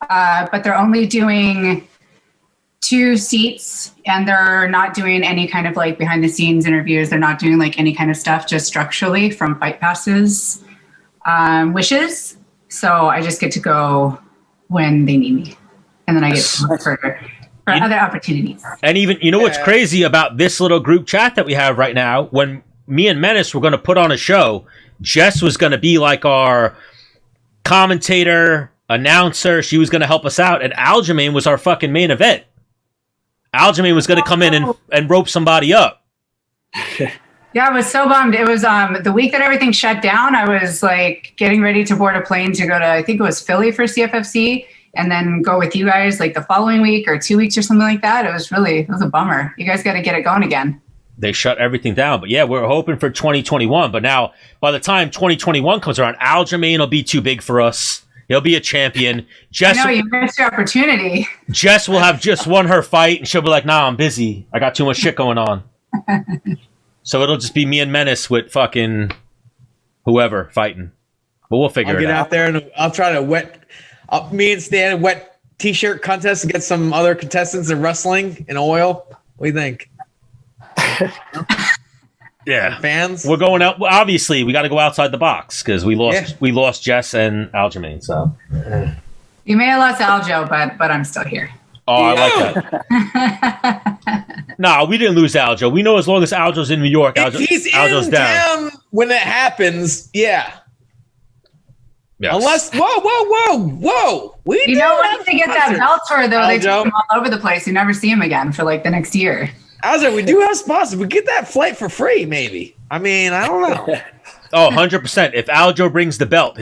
[SPEAKER 7] But they're only doing 2 seats, and they're not doing any kind of like behind the scenes interviews. They're not doing like any kind of stuff, just structurally from Fight Pass's wishes. So I just get to go when they need me, and then I get to look for other opportunities.
[SPEAKER 2] And even, you know what's crazy about this little group chat that we have right now? When me and Menace were going to put on a show, Jess was going to be like our commentator, announcer. She was going to help us out, and Aljamain was our fucking main event. Aljamain was going to come in and rope somebody up.
[SPEAKER 7] Yeah, I was so bummed. It was the week that everything shut down. I was like getting ready to board a plane to go to, I think it was Philly for CFFC, and then go with you guys like the following week or 2 weeks or something like that. It was a bummer. You guys got to get it going again.
[SPEAKER 2] They shut everything down. But yeah, we're hoping for 2021. But now, by the time 2021 comes around, Aljamain will be too big for us. He'll be a champion. Jess,
[SPEAKER 7] I know, you missed your opportunity.
[SPEAKER 2] Jess will have just won her fight, and she'll be like, nah, I'm busy. I got too much shit going on. So it'll just be me and Menace with fucking whoever fighting. But we'll figure it out.
[SPEAKER 1] I'll get out there and I'll try to me and Stan wet t-shirt contest to get some other contestants in wrestling in oil? What do you think?
[SPEAKER 2] Yeah,
[SPEAKER 1] fans.
[SPEAKER 2] We're going out. Well, obviously, we got to go outside the box because we lost Jess and Aljamain. So
[SPEAKER 7] You may have lost Aljo, but I'm still here.
[SPEAKER 2] Oh, I like that. No, we didn't lose Aljo. We know as long as Aljo's in New York, Aljo's
[SPEAKER 1] in
[SPEAKER 2] down.
[SPEAKER 1] town when it happens, yeah.
[SPEAKER 2] Yes.
[SPEAKER 1] Unless, whoa. We
[SPEAKER 7] What they get that belt for, though, they
[SPEAKER 1] Aljo.
[SPEAKER 7] take him all over the place. You never see him again for like the next year.
[SPEAKER 1] Aljo, we do have sponsors. We get that flight for free, maybe. I mean, I don't know.
[SPEAKER 2] Oh, 100%. If Aljo brings the belt,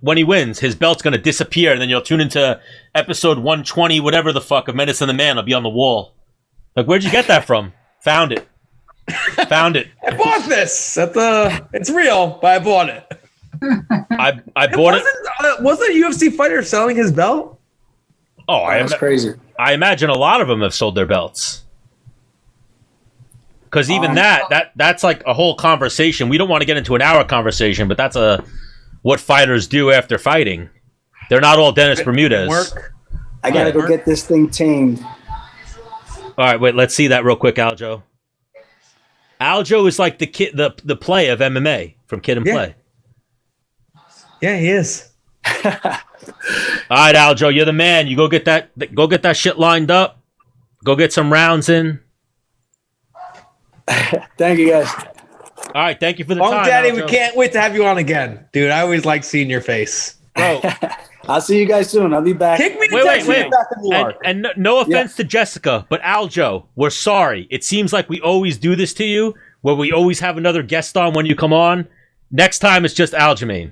[SPEAKER 2] when he wins, his belt's going to disappear, and then you'll tune into episode 120, whatever the fuck, of Menace and The Man. It'll be on the wall. Like, where'd you get that from? Found it.
[SPEAKER 1] I bought this it's real, but I bought it.
[SPEAKER 2] I bought it.
[SPEAKER 1] Wasn't a UFC fighter selling his belt?
[SPEAKER 2] Oh,
[SPEAKER 8] That's crazy.
[SPEAKER 2] I imagine a lot of them have sold their belts. Because even that's like a whole conversation. We don't want to get into an hour conversation, but that's what fighters do after fighting. They're not all Dennis Bermudez.
[SPEAKER 8] I gotta go get this thing tamed.
[SPEAKER 2] All right, wait. Let's see that real quick, Aljo. Aljo is like the play of MMA from Kid and Play.
[SPEAKER 1] Yeah, he is.
[SPEAKER 2] All right, Aljo, you're the man. You go get that shit lined up. Go get some rounds in.
[SPEAKER 8] Thank you, guys.
[SPEAKER 2] All right, thank you for the
[SPEAKER 1] Funk
[SPEAKER 2] time,
[SPEAKER 1] Daddy,
[SPEAKER 2] Aljo.
[SPEAKER 1] we can't wait to have you on again. Dude, I always like seeing your face.
[SPEAKER 2] Bro,
[SPEAKER 8] I'll see you guys soon. I'll be back.
[SPEAKER 1] Kick me to
[SPEAKER 2] wait.
[SPEAKER 1] Texas, back in New York.
[SPEAKER 2] And no offense to Jessica, but Aljo, we're sorry. It seems like we always do this to you, where we always have another guest on when you come on. Next time, it's just Aljamain.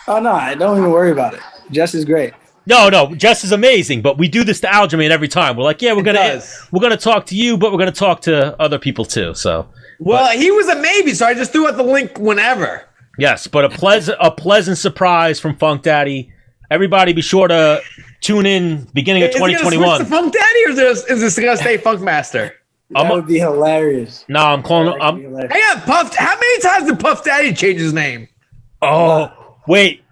[SPEAKER 8] Oh, no, don't even worry about it. Jess is great.
[SPEAKER 2] No, Jess is amazing, but we do this to Aljamain every time. We're like, yeah, we're gonna talk to you, but we're gonna talk to other people too. So,
[SPEAKER 1] he was a maybe, so I just threw out the link whenever.
[SPEAKER 2] yes, but a pleasant surprise from Funk Daddy. Everybody, be sure to tune in beginning of 2021.
[SPEAKER 1] Is it Funk Daddy, or is this gonna stay Funk Master?
[SPEAKER 8] That would be hilarious.
[SPEAKER 2] No, I'm calling.
[SPEAKER 1] Hang on, Puff. How many times did Puff Daddy change his name?
[SPEAKER 2] Oh, wait.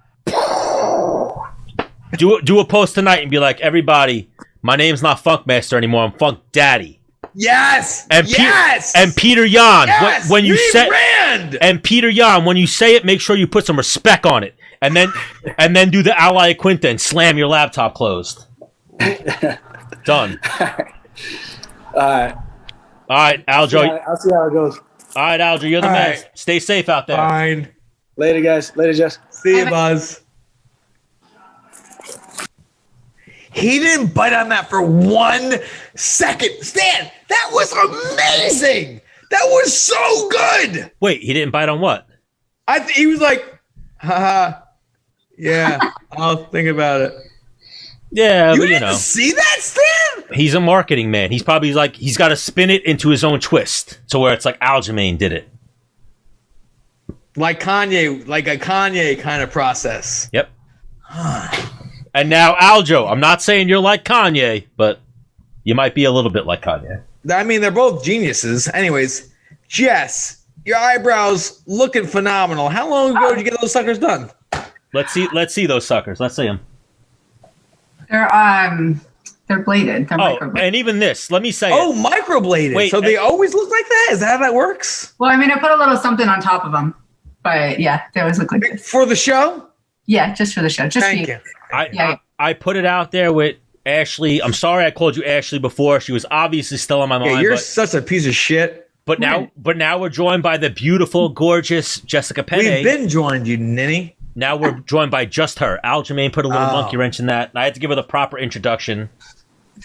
[SPEAKER 2] Do a post tonight and be like, everybody, my name's not Funk Master anymore. I'm Funk Daddy.
[SPEAKER 1] Yes.
[SPEAKER 2] And
[SPEAKER 1] yes.
[SPEAKER 2] And Peter Yan,
[SPEAKER 1] yes.
[SPEAKER 2] when you say
[SPEAKER 1] Rand.
[SPEAKER 2] And Peter Yan, when you say it, make sure you put some respect on it, and then do the Iaquinta and slam your laptop closed. Done.
[SPEAKER 8] All
[SPEAKER 2] right, Aljo.
[SPEAKER 8] I'll see how it goes.
[SPEAKER 2] All right, Aljo, you're the man. Right. Stay safe out there.
[SPEAKER 1] Fine.
[SPEAKER 8] Later, guys. Later, Jess.
[SPEAKER 1] See you, Buzz. He didn't bite on that for 1 second. Stan, that was amazing. That was so good.
[SPEAKER 2] Wait, he didn't bite on what?
[SPEAKER 1] He was like, haha, yeah, I'll think about it.
[SPEAKER 2] Yeah,
[SPEAKER 1] you
[SPEAKER 2] but,
[SPEAKER 1] didn't see that, Stan?
[SPEAKER 2] He's a marketing man. He's probably like, he's got to spin it into his own twist to where it's like Aljamain did it.
[SPEAKER 1] Like Kanye, like a Kanye kind of process.
[SPEAKER 2] Yep. And now, Aljo, I'm not saying you're like Kanye, but you might be a little bit like Kanye.
[SPEAKER 1] I mean, they're both geniuses. Anyways, Jess, your eyebrows looking phenomenal. How long ago did you get those suckers done?
[SPEAKER 2] Let's see those suckers. Let's see them.
[SPEAKER 7] They're bladed. They're microbladed.
[SPEAKER 2] And even this, let me say
[SPEAKER 1] microbladed.
[SPEAKER 2] Wait,
[SPEAKER 1] so they always look like that? Is that how that works?
[SPEAKER 7] Well, I mean, I put a little something on top of them, but yeah, they always look like this.
[SPEAKER 1] For the show?
[SPEAKER 7] Yeah, just for the show. Just
[SPEAKER 1] Thank
[SPEAKER 7] for
[SPEAKER 1] you.
[SPEAKER 2] I put it out there with Ashley. I'm sorry I called you Ashley before. She was obviously still on my mind.
[SPEAKER 1] Yeah, you're such a piece of shit.
[SPEAKER 2] But now we're joined by the beautiful, gorgeous Jessica Penne.
[SPEAKER 1] We've been joined, you ninny.
[SPEAKER 2] Now we're joined by just her. Aljamain put a little monkey wrench in that. I had to give her the proper introduction.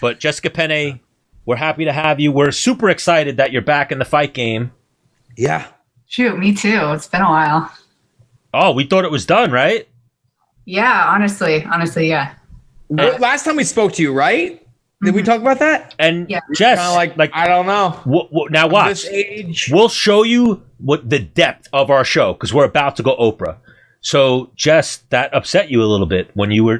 [SPEAKER 2] But Jessica Penne, we're happy to have you. We're super excited that you're back in the fight game.
[SPEAKER 1] Yeah.
[SPEAKER 7] Shoot, me too. It's been a while.
[SPEAKER 2] Oh, we thought it was done, right?
[SPEAKER 7] Yeah, honestly, yeah.
[SPEAKER 1] Last time we spoke to you, right? Did we talk about that?
[SPEAKER 2] And
[SPEAKER 7] yeah.
[SPEAKER 2] Jess,
[SPEAKER 1] like I don't know.
[SPEAKER 2] Now watch.
[SPEAKER 1] This age.
[SPEAKER 2] We'll show you what the depth of our show because we're about to go Oprah. So, Jess, that upset you a little bit when you were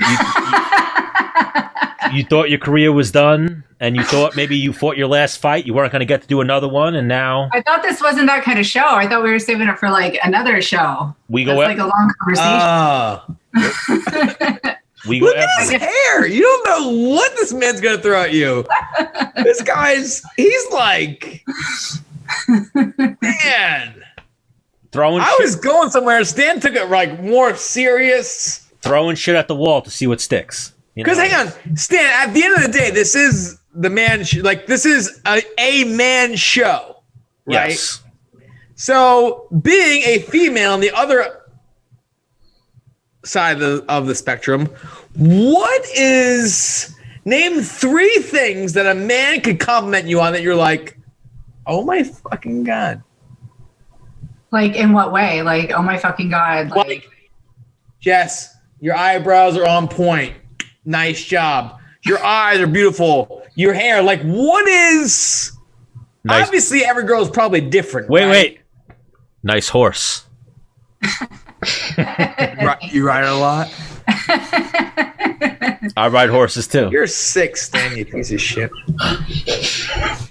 [SPEAKER 2] you thought your career was done, and you thought maybe you fought your last fight, you weren't going to get to do another one, and now
[SPEAKER 7] I thought this wasn't that kind of show. I thought we were saving it for like another show.
[SPEAKER 2] We go
[SPEAKER 7] like a long conversation.
[SPEAKER 2] We go
[SPEAKER 1] Look at his hair. You don't know what this man's gonna throw at you. This he's like, man. I was going somewhere. Stan took it like more serious.
[SPEAKER 2] Throwing shit at the wall to see what sticks.
[SPEAKER 1] Because hang on, Stan. At the end of the day, this is the man. This is a man show, right?
[SPEAKER 2] Yes.
[SPEAKER 1] So being a female on the other side of the spectrum, name 3 things that a man could compliment you on that you're like, oh my fucking God.
[SPEAKER 7] Like, in what way? Like, oh my fucking God.
[SPEAKER 1] Like, Jess, your eyebrows are on point. Nice job. Your eyes are beautiful. Your hair, like, what is... Nice. Obviously, every girl is probably different.
[SPEAKER 2] Wait. Nice horse.
[SPEAKER 1] You ride a lot?
[SPEAKER 2] I ride horses, too.
[SPEAKER 1] You're sick, Stan, you piece of shit.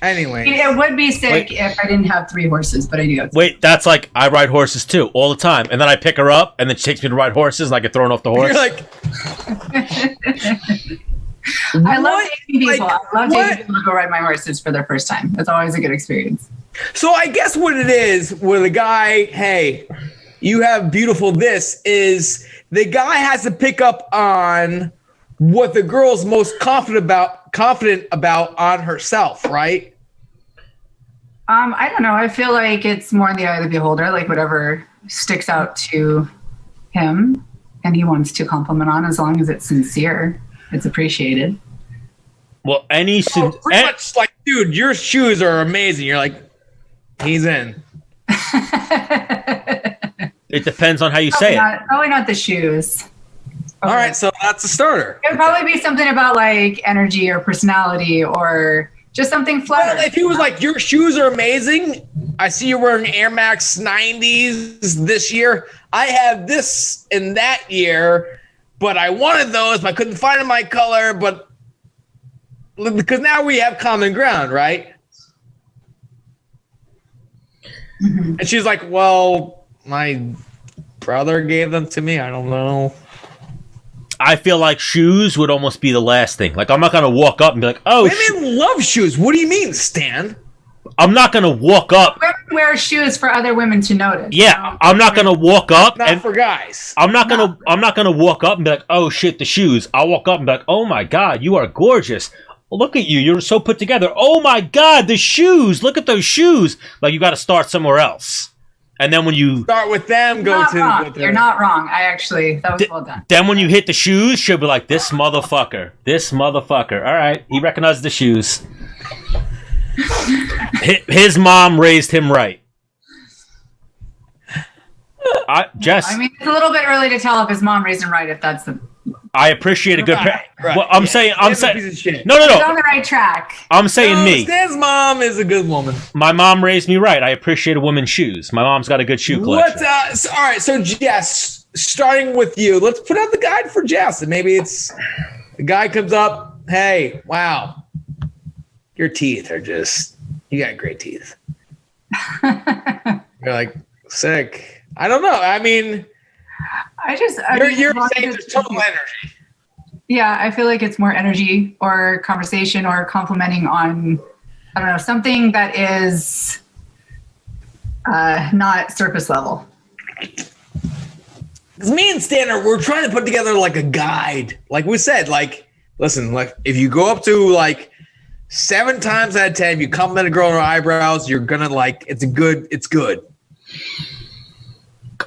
[SPEAKER 1] Anyway.
[SPEAKER 7] It would be sick if I didn't have 3 horses, but I do have 3.
[SPEAKER 2] Wait, that's like, I ride horses, too, all the time. And then I pick her up, and then she takes me to ride horses, and I get thrown off the horse.
[SPEAKER 1] You're like...
[SPEAKER 7] I love taking people. I love taking people to go ride my horses for their first time. It's always a good experience.
[SPEAKER 1] So I guess what it is with a guy, hey, you have beautiful this, is the guy has to pick up on what the girl's most confident about on herself, right?
[SPEAKER 7] I don't know. I feel like it's more in the eye of the beholder, like whatever sticks out to him and he wants to compliment on, as long as it's sincere, it's appreciated.
[SPEAKER 2] Well,
[SPEAKER 1] pretty much like, dude, your shoes are amazing. You're like, he's in.
[SPEAKER 2] It depends on how you say it.
[SPEAKER 7] Probably not the shoes.
[SPEAKER 1] All right, so that's a starter.
[SPEAKER 7] It would probably be something about like energy or personality or just something flattering.
[SPEAKER 1] Well, if he was like, your shoes are amazing. I see you're wearing Air Max 90s this year. I have this in that year, but I wanted those, but I couldn't find them my color. But because now we have common ground, right? Mm-hmm. And she's like, well, my brother gave them to me. I don't know.
[SPEAKER 2] I feel like shoes would almost be the last thing. Like, I'm not going to walk up and be like, oh,
[SPEAKER 1] women love shoes. What do you mean, Stan?
[SPEAKER 2] I'm not going to walk up.
[SPEAKER 7] Women wear shoes for other women to notice.
[SPEAKER 2] Yeah, I'm not going to walk up.
[SPEAKER 1] Not for guys.
[SPEAKER 2] I'm not going to walk up and be like, oh shit, the shoes. I'll walk up and be like, oh my God, you are gorgeous. Look at you. You're so put together. Oh my God, the shoes. Look at those shoes. Like, you got to start somewhere else. And then when you
[SPEAKER 1] start with them,
[SPEAKER 7] you're not wrong. That was well done.
[SPEAKER 2] Then when you hit the shoes, she'll be like, this motherfucker. All right. He recognized the shoes. His mom raised him right. Jess.
[SPEAKER 7] I mean, it's a little bit early to tell if his mom raised him right, if that's the...
[SPEAKER 2] I appreciate a good
[SPEAKER 1] right.
[SPEAKER 2] Well, I'm saying no.
[SPEAKER 7] He's on the right track.
[SPEAKER 2] I'm saying me.
[SPEAKER 1] Stan's mom is a good woman.
[SPEAKER 2] My mom raised me right. I appreciate a woman's shoes. My mom's got a good shoe collection.
[SPEAKER 1] All right, so Jess, starting with you, let's put out the guide for Jess. And maybe it's the guy comes up, hey, wow, your teeth are you got great teeth. You're like, sick. I don't know. I mean, you're saying there's total energy.
[SPEAKER 7] Yeah, I feel like it's more energy or conversation or complimenting on, I don't know, something that is not surface level.
[SPEAKER 1] Because me and Stan, we're trying to put together like a guide. Like we said, like, listen, like if you go up to like 7 times out of 10, if you compliment a girl on her eyebrows, you're gonna like, it's good.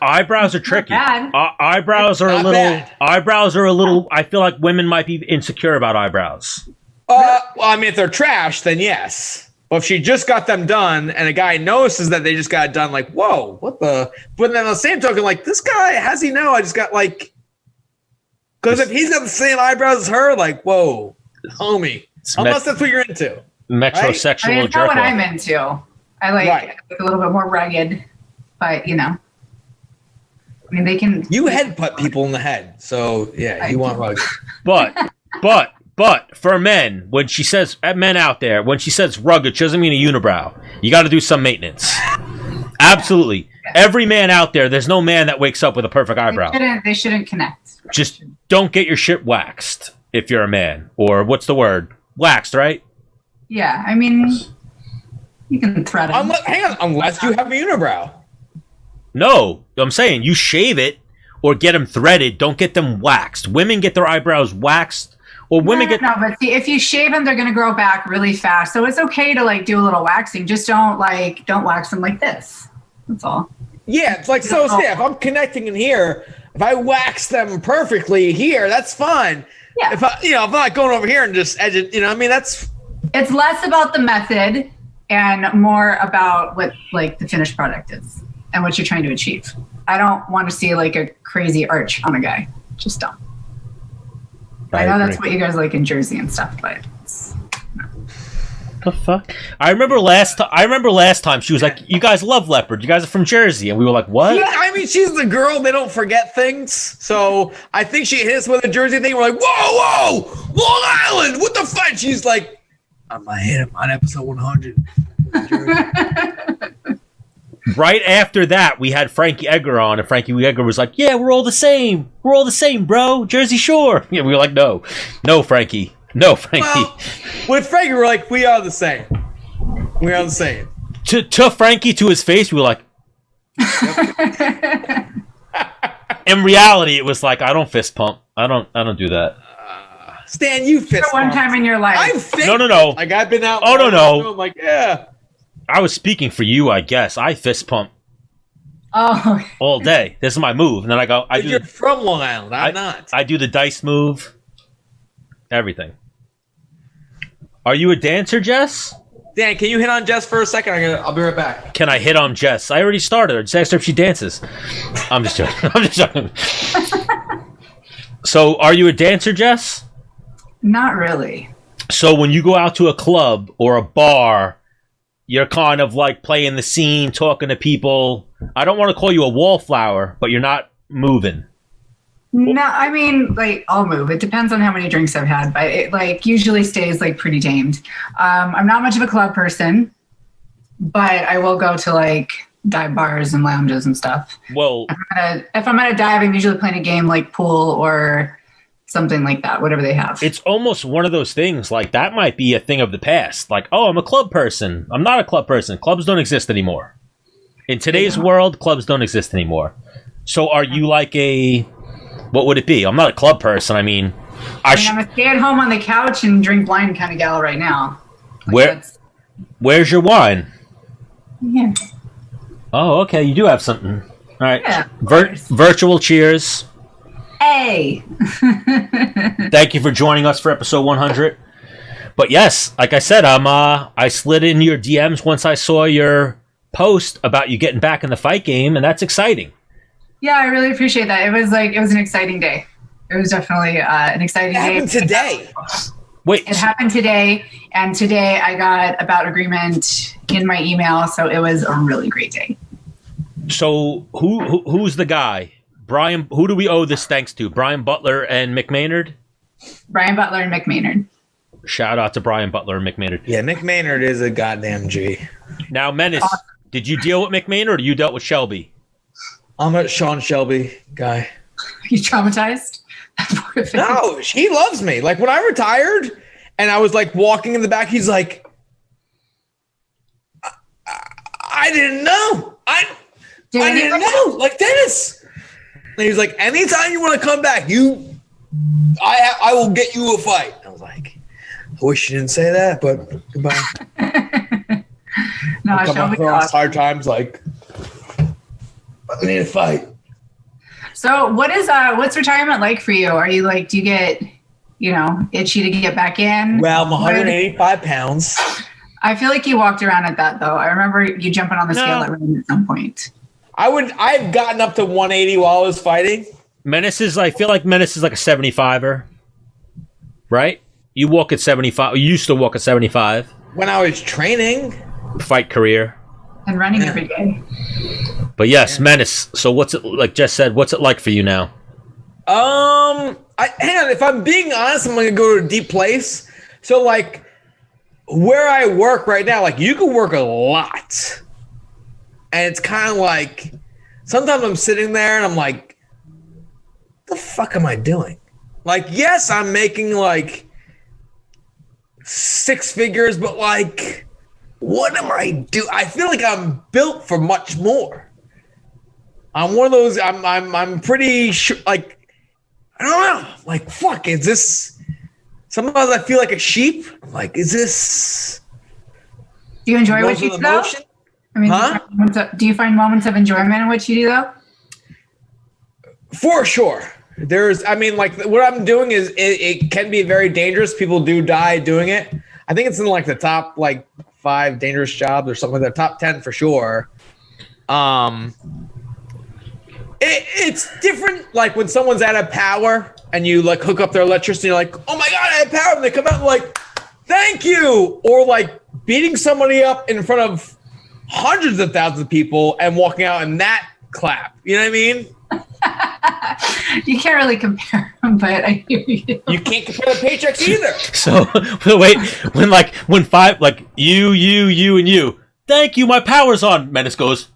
[SPEAKER 2] Eyebrows are tricky. Eyebrows are a little. I feel like women might be insecure about eyebrows.
[SPEAKER 1] Well, I mean, if they're trash, then yes. But if she just got them done, and a guy notices that they just got it done, like, whoa, what the? But then on the same token, like, this guy, how's he know? I just got like, because if he's got the same eyebrows as her, like, whoa, homie. Unless that's what you're into.
[SPEAKER 2] Metrosexual
[SPEAKER 7] right? I mean, it's not what I'm into. I like a little bit more rugged, but you know. I mean, they can.
[SPEAKER 1] You headbutt people in the head, so yeah, you want rugged.
[SPEAKER 2] But for men, when she says men out there, when she says rugged, she doesn't mean a unibrow. You got to do some maintenance. Absolutely. every man out there, there's no man that wakes up with a perfect eyebrow.
[SPEAKER 7] They shouldn't connect.
[SPEAKER 2] Just don't get your shit waxed if you're a man. Or what's the word? Waxed, right?
[SPEAKER 7] Yeah, I mean, you can thread it.
[SPEAKER 1] Hang on, unless you have a unibrow.
[SPEAKER 2] No, I'm saying you shave it or get them threaded. Don't get them waxed. Women get their eyebrows waxed, or women get.
[SPEAKER 7] No, but see, if you shave them, they're going to grow back really fast. So it's okay to like do a little waxing. Just don't wax them like this. That's all.
[SPEAKER 1] Yeah, it's like so. If I'm connecting in here, if I wax them perfectly here, that's fine.
[SPEAKER 7] Yeah.
[SPEAKER 1] If I'm not going over here and just edge it, I mean, that's.
[SPEAKER 7] It's less about the method and more about what like the finished product is and what you're trying to achieve. I don't want to see like a crazy arch on a guy. Just don't. I know that's what you guys like in Jersey and stuff, but
[SPEAKER 2] the fuck? I remember last time she was like, "You guys love leopard. You guys are from Jersey," and we were like, "What?"
[SPEAKER 1] Yeah, I mean, she's the girl. They don't forget things. So I think she hit us with a Jersey thing. We're like, "Whoa, Long Island, what the fuck?" She's like, "I'm gonna hit him on episode 100."
[SPEAKER 2] Right after that, we had Frankie Edgar on, and Frankie Edgar was like, "Yeah, we're all the same. We're all the same, bro. Jersey Shore." Yeah, we were like, "No, Frankie." No, Frankie.
[SPEAKER 1] Well, with Frankie, we're like, we are the same. We are the same.
[SPEAKER 2] To Frankie, to his face, we were like. Yep. In reality, it was like, I don't fist pump. I don't do that.
[SPEAKER 1] Stan, you fist pump.
[SPEAKER 7] One time in your life.
[SPEAKER 2] No.
[SPEAKER 1] Like I've been out.
[SPEAKER 2] Oh no.
[SPEAKER 1] I'm like, yeah.
[SPEAKER 2] I was speaking for you, I guess. I fist pump.
[SPEAKER 7] Oh.
[SPEAKER 2] All day. This is my move, and then I go.
[SPEAKER 1] You're from Long Island. I'm not.
[SPEAKER 2] I do the dice move. Everything. Are you a dancer, Jess?
[SPEAKER 1] Dan, can you hit on Jess for a second? I'll be right back.
[SPEAKER 2] Can I hit on Jess? I already started her. Just asked her if she dances. I'm just joking. So, are you a dancer, Jess?
[SPEAKER 7] Not really.
[SPEAKER 2] So, when you go out to a club or a bar, you're kind of like playing the scene, talking to people. I don't want to call you a wallflower, but you're not moving.
[SPEAKER 7] No, I mean, like, I'll move. It depends on how many drinks I've had, but it, like, usually stays, like, pretty tamed. I'm not much of a club person, but I will go to, like, dive bars and lounges and stuff.
[SPEAKER 2] Well,
[SPEAKER 7] if I'm at a dive, I'm usually playing a game like pool or something like that, whatever they have.
[SPEAKER 2] It's almost one of those things, like, that might be a thing of the past. Like, oh, I'm a club person. I'm not a club person. Clubs don't exist anymore. In today's world, clubs don't exist anymore. So are you like a... What would it be? I'm not a club person. I mean,
[SPEAKER 7] I'm a stay at home on the couch and drink wine kind of gal right now. Like
[SPEAKER 2] where's your wine?
[SPEAKER 7] Yeah.
[SPEAKER 2] Oh, okay. You do have something. All right.
[SPEAKER 7] Yeah,
[SPEAKER 2] virtual cheers.
[SPEAKER 7] Hey.
[SPEAKER 2] Thank you for joining us for episode 100. But yes, like I said, I slid in your DMs once I saw your post about you getting back in the fight game, and that's exciting.
[SPEAKER 7] Yeah, I really appreciate that. It was an exciting day. It was definitely an exciting day.
[SPEAKER 1] It happened today.
[SPEAKER 2] Wait.
[SPEAKER 7] It happened today, and today I got a bout agreement in my email, so it was a really great day.
[SPEAKER 2] So who's the guy? Brian, who do we owe this thanks to? Brian Butler and Mick Maynard?
[SPEAKER 7] Brian Butler and Mick Maynard.
[SPEAKER 2] Shout out to Brian Butler and Mick Maynard.
[SPEAKER 1] Yeah, Mick Maynard is a goddamn G.
[SPEAKER 2] Now, Menace, did you deal with Mick Maynard or you dealt with Shelby?
[SPEAKER 1] I'm a Sean Shelby guy.
[SPEAKER 7] You traumatized?
[SPEAKER 1] No, he loves me. Like when I retired and I was like walking in the back, he's like, I didn't know. I didn't know. Like Dennis. And he's like, anytime you want to come back, I will get you a fight. I was like, I wish you didn't say that, but goodbye.
[SPEAKER 7] No,
[SPEAKER 1] I come across hard times like, I need a fight.
[SPEAKER 7] So what's retirement like for you? Are you like, do you get, itchy to get back in?
[SPEAKER 1] Well, I'm 185 pounds.
[SPEAKER 7] I feel like you walked around at that though. I remember you jumping on the scale at some point.
[SPEAKER 1] I've gotten up to 180 while I was fighting.
[SPEAKER 2] I feel like Menace is like a 75er. Right? You walk at 75. You used to walk at 75.
[SPEAKER 1] When I was training.
[SPEAKER 2] Fight career.
[SPEAKER 7] And running every day.
[SPEAKER 2] But yes, Menace. So what's it like? Jess said, what's it like for you now?
[SPEAKER 1] Hang on. If I'm being honest, I'm gonna go to a deep place. So like, where I work right now, like you can work a lot, And it's kind of like, sometimes I'm sitting there and I'm like, the fuck am I doing? Like, yes, I'm making like 6 figures, but like, what am I do? I feel like I'm built for much more. I'm one of those. I'm pretty sure. Like, I don't know. Like, fuck. Is this? Sometimes I feel like a sheep. Like, is this?
[SPEAKER 7] Do you enjoy what you do? Though? I mean, do you find moments of enjoyment in what you do though?
[SPEAKER 1] For sure. I mean, like what I'm doing is it can be very dangerous. People do die doing it. I think it's in like the top like 5 dangerous jobs or something like that. Top 10 for sure. It's different. Like when someone's out of power and you like hook up their electricity, you're like, oh my God, I have power. And they come out and like, thank you. Or like beating somebody up in front of hundreds of thousands of people and walking out in that clap. You know what I mean?
[SPEAKER 7] You can't really compare them, but I hear you.
[SPEAKER 1] You can't compare the paychecks either.
[SPEAKER 2] So wait, when 5 like you and you, thank you, my power's on. Menace goes.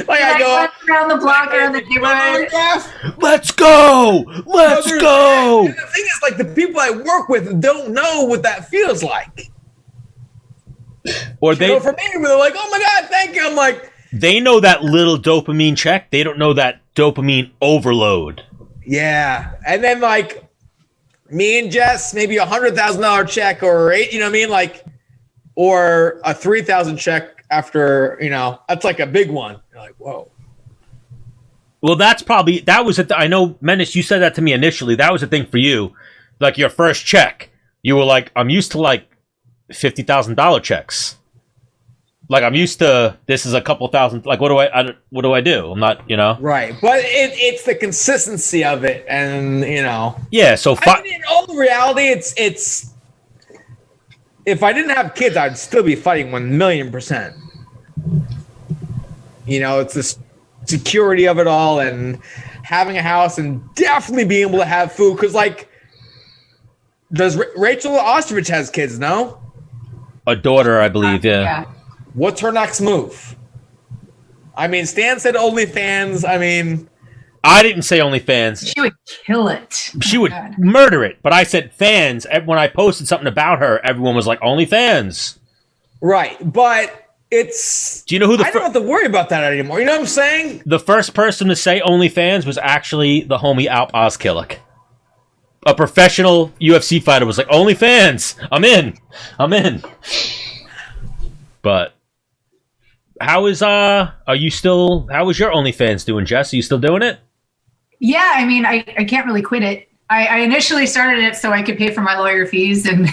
[SPEAKER 1] Like I go
[SPEAKER 7] around the block or in the neighborhood.
[SPEAKER 2] Let's go. Let's go.
[SPEAKER 1] And the thing is, like the people I work with don't know what that feels like.
[SPEAKER 2] Or they
[SPEAKER 1] for me, they're like, "Oh my God, thank you." I'm like,
[SPEAKER 2] they know that little dopamine check. They don't know that dopamine overload.
[SPEAKER 1] Yeah, and then like me and Jess, maybe $100,000 check or $8, you know what I mean, like, or a $3,000 check after, you know, that's like a big one. You're like, whoa.
[SPEAKER 2] Well, that was I know, Menace, you said that to me initially. That was a thing for you, like your first check. You were like, I'm used to like $50,000 checks. Like I'm used to this is a couple thousand. Like what do I do? I'm not, you know.
[SPEAKER 1] Right, but it's the consistency of it, and you know.
[SPEAKER 2] Yeah. So
[SPEAKER 1] I mean, in all reality, it's. If I didn't have kids, I'd still be fighting 1,000,000%. You know, it's the security of it all, and having a house, and definitely being able to have food. Because like, does Rachel Ostrovich has kids? No.
[SPEAKER 2] A daughter, I believe. Yeah.
[SPEAKER 1] What's her next move? I mean, Stan said OnlyFans. I mean,
[SPEAKER 2] I didn't say OnlyFans.
[SPEAKER 7] She would kill it.
[SPEAKER 2] She would murder it. But I said fans. When I posted something about her, everyone was like, OnlyFans.
[SPEAKER 1] Right. But it's...
[SPEAKER 2] Do you know who
[SPEAKER 1] I don't have to worry about that anymore. You know what I'm saying?
[SPEAKER 2] The first person to say OnlyFans was actually the homie Alp Ozkillik. A professional UFC fighter was like, OnlyFans. I'm in. But... how is your OnlyFans doing, Jess? Are you still doing it?
[SPEAKER 7] Yeah, I mean, I can't really quit it. I initially started it so I could pay for my lawyer fees and,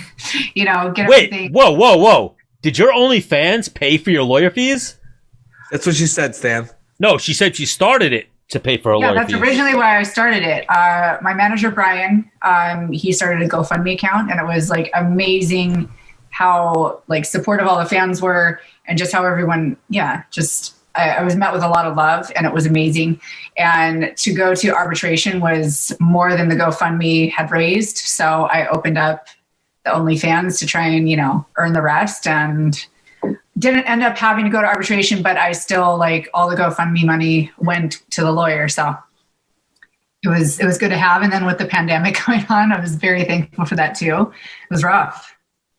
[SPEAKER 7] you know, get everything.
[SPEAKER 2] Whoa. Did your OnlyFans pay for your lawyer fees?
[SPEAKER 1] That's what she said, Stan.
[SPEAKER 2] No, she said she started it to pay for her lawyer fees.
[SPEAKER 7] Yeah, that's originally why I started it. My manager, Brian, he started a GoFundMe account, and it was, like, amazing how, like, supportive all the fans were. And just how everyone, I was met with a lot of love, and it was amazing. And to go to arbitration was more than the GoFundMe had raised. So I opened up the OnlyFans to try and, you know, earn the rest, and didn't end up having to go to arbitration, but I still, like, all the GoFundMe money went to the lawyer. So it was good to have. And then with the pandemic going on, I was very thankful for that too. It was rough.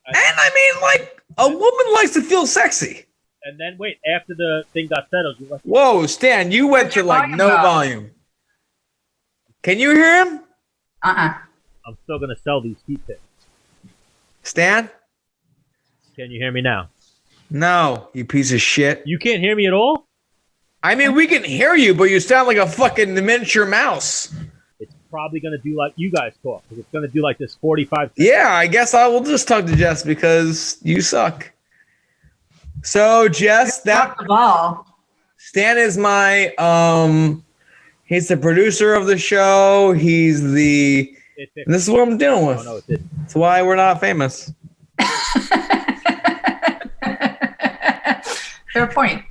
[SPEAKER 1] And I mean, like, a woman likes to feel sexy.
[SPEAKER 2] And then wait, after the thing got settled, you went.
[SPEAKER 1] Whoa, Stan, you went to like no volume. Can you hear him?
[SPEAKER 7] I'm
[SPEAKER 2] still gonna sell these feet picks.
[SPEAKER 1] Stan?
[SPEAKER 2] Can you hear me now?
[SPEAKER 1] No, you piece of shit.
[SPEAKER 2] You can't hear me at all?
[SPEAKER 1] I mean, we can hear you, but you sound like a fucking miniature mouse.
[SPEAKER 2] It's probably gonna do like you guys talk, because it's gonna do like this 45 seconds.
[SPEAKER 1] Yeah, I guess I will just talk to Jess because you suck. So Jess, that
[SPEAKER 7] the ball.
[SPEAKER 1] Stan is my he's the producer of the show. He's the and this is what I'm dealing with.
[SPEAKER 2] No, it didn't.
[SPEAKER 1] That's why we're not famous.
[SPEAKER 7] Fair point.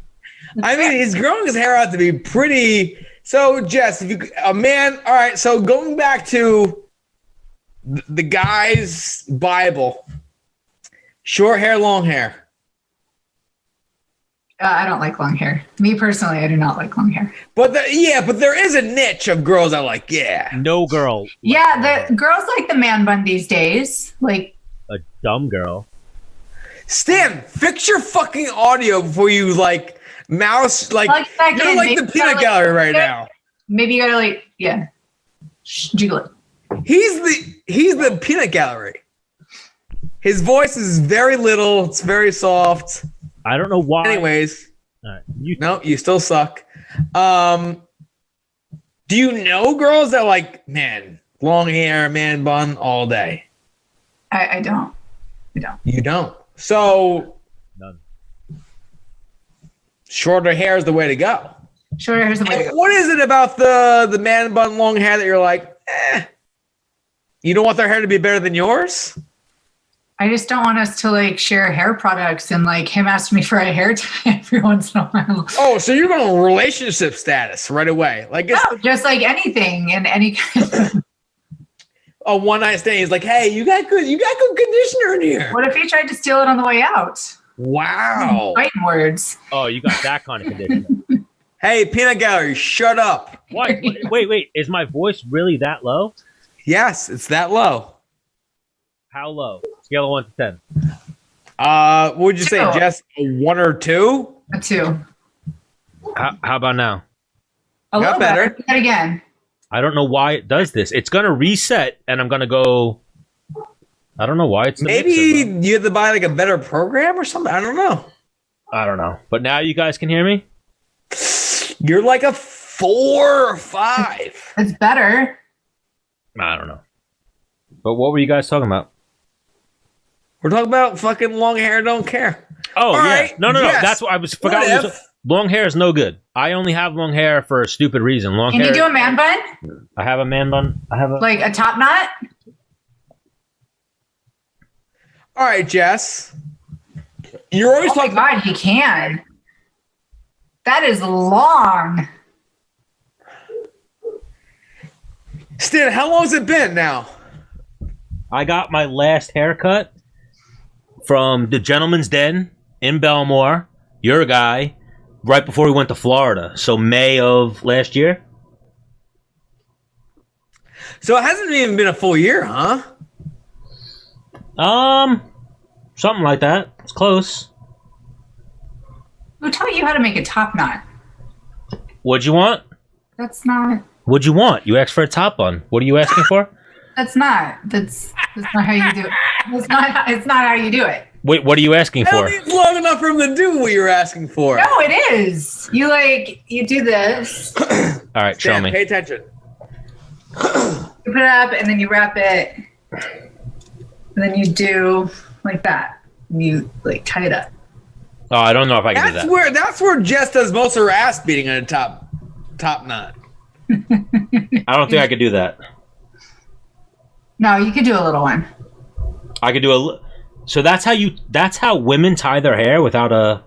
[SPEAKER 1] I mean, he's growing his hair out to be pretty. So Jess, if you all right, so going back to the guy's Bible, short hair, long hair.
[SPEAKER 7] I don't like long hair. Me personally, I do not like long hair.
[SPEAKER 1] But there is a niche of girls that like,
[SPEAKER 2] No girl.
[SPEAKER 7] Yeah, the girls like the man bun these days. Like
[SPEAKER 2] A dumb girl.
[SPEAKER 1] Stan, fix your fucking audio before you like mouse like
[SPEAKER 7] that
[SPEAKER 1] you're
[SPEAKER 7] in.
[SPEAKER 1] like
[SPEAKER 7] Maybe
[SPEAKER 1] the peanut
[SPEAKER 7] you gotta,
[SPEAKER 1] gallery right now.
[SPEAKER 7] Maybe you gotta jiggle it.
[SPEAKER 1] He's the peanut gallery. His voice is very little. It's very soft.
[SPEAKER 2] I don't know why.
[SPEAKER 1] Anyways,
[SPEAKER 2] right,
[SPEAKER 1] you still suck. Do you know girls that like, man, long hair, man bun all day?
[SPEAKER 7] I don't.
[SPEAKER 1] You don't. So
[SPEAKER 2] none.
[SPEAKER 1] Shorter hair is the way to go.
[SPEAKER 7] Shorter hair is the way to go.
[SPEAKER 1] What is it about the man bun long hair that you're like, you don't want their hair to be better than yours?
[SPEAKER 7] I just don't want us to like share hair products and like him ask me for a hair tie every once in a while.
[SPEAKER 1] Oh, so you're going relationship status right away. Like
[SPEAKER 7] no, just like anything and any kind of
[SPEAKER 1] a one night stand. He's like, hey, you got good conditioner in here.
[SPEAKER 7] What if he tried to steal it on the way out?
[SPEAKER 1] Wow.
[SPEAKER 7] Fighting words.
[SPEAKER 2] Oh, you got that kind of condition.
[SPEAKER 1] Hey, peanut gallery, shut up.
[SPEAKER 2] What? Wait. Is my voice really that low?
[SPEAKER 1] Yes, it's that low.
[SPEAKER 2] How low? Scale of 1 to 10.
[SPEAKER 1] What would you say,
[SPEAKER 7] 2.
[SPEAKER 1] Jess? A 1 or 2?
[SPEAKER 7] A 2.
[SPEAKER 2] How about now?
[SPEAKER 7] A little
[SPEAKER 1] better.
[SPEAKER 7] Do that again.
[SPEAKER 2] I don't know why it does this. It's gonna reset, and I'm gonna go. I don't know why it's.
[SPEAKER 1] Maybe you have to buy like a better program or something. I don't know.
[SPEAKER 2] But now you guys can hear me.
[SPEAKER 1] You're like a 4 or 5.
[SPEAKER 7] It's better.
[SPEAKER 2] I don't know. But what were you guys talking about?
[SPEAKER 1] We're talking about fucking long hair. Don't care.
[SPEAKER 2] Oh,
[SPEAKER 1] All
[SPEAKER 2] yeah.
[SPEAKER 1] right,
[SPEAKER 2] No.
[SPEAKER 1] yes.
[SPEAKER 2] That's what I was forgot. Long hair is no good. I only have long hair for a stupid reason.
[SPEAKER 7] Can you do a man bun?
[SPEAKER 2] I have a man bun. I have a
[SPEAKER 7] Like a top knot?
[SPEAKER 1] All right, Jess. You're always
[SPEAKER 7] Oh my
[SPEAKER 1] talking.
[SPEAKER 7] God, he can. That is long.
[SPEAKER 1] Stan, how long has it been now?
[SPEAKER 2] I got my last haircut from the Gentleman's Den in Belmore. Your guy, right before we went to Florida. So May of last year.
[SPEAKER 1] So it hasn't even been a full year, huh?
[SPEAKER 2] Something like that. It's close.
[SPEAKER 7] Who taught you how to make a top knot?
[SPEAKER 2] What'd you want?
[SPEAKER 7] That's not.
[SPEAKER 2] What'd you want? You asked for a top bun. What are you asking for?
[SPEAKER 7] That's not how you do it. It's not how you do it.
[SPEAKER 2] Wait, what are you asking for?
[SPEAKER 1] It's long enough for him to do what you're asking for.
[SPEAKER 7] No, it is. You do this.
[SPEAKER 2] All right, show
[SPEAKER 1] Stan,
[SPEAKER 2] me.
[SPEAKER 1] pay attention.
[SPEAKER 7] You put it up and then you wrap it. And then you do like that. And you like tie it up.
[SPEAKER 2] Oh, I don't know if I can do that.
[SPEAKER 1] That's where Jess does most of her ass beating on a top knot.
[SPEAKER 2] I don't think I could do that.
[SPEAKER 7] No, you could do a little one.
[SPEAKER 2] I could do so that's how women tie their hair without a.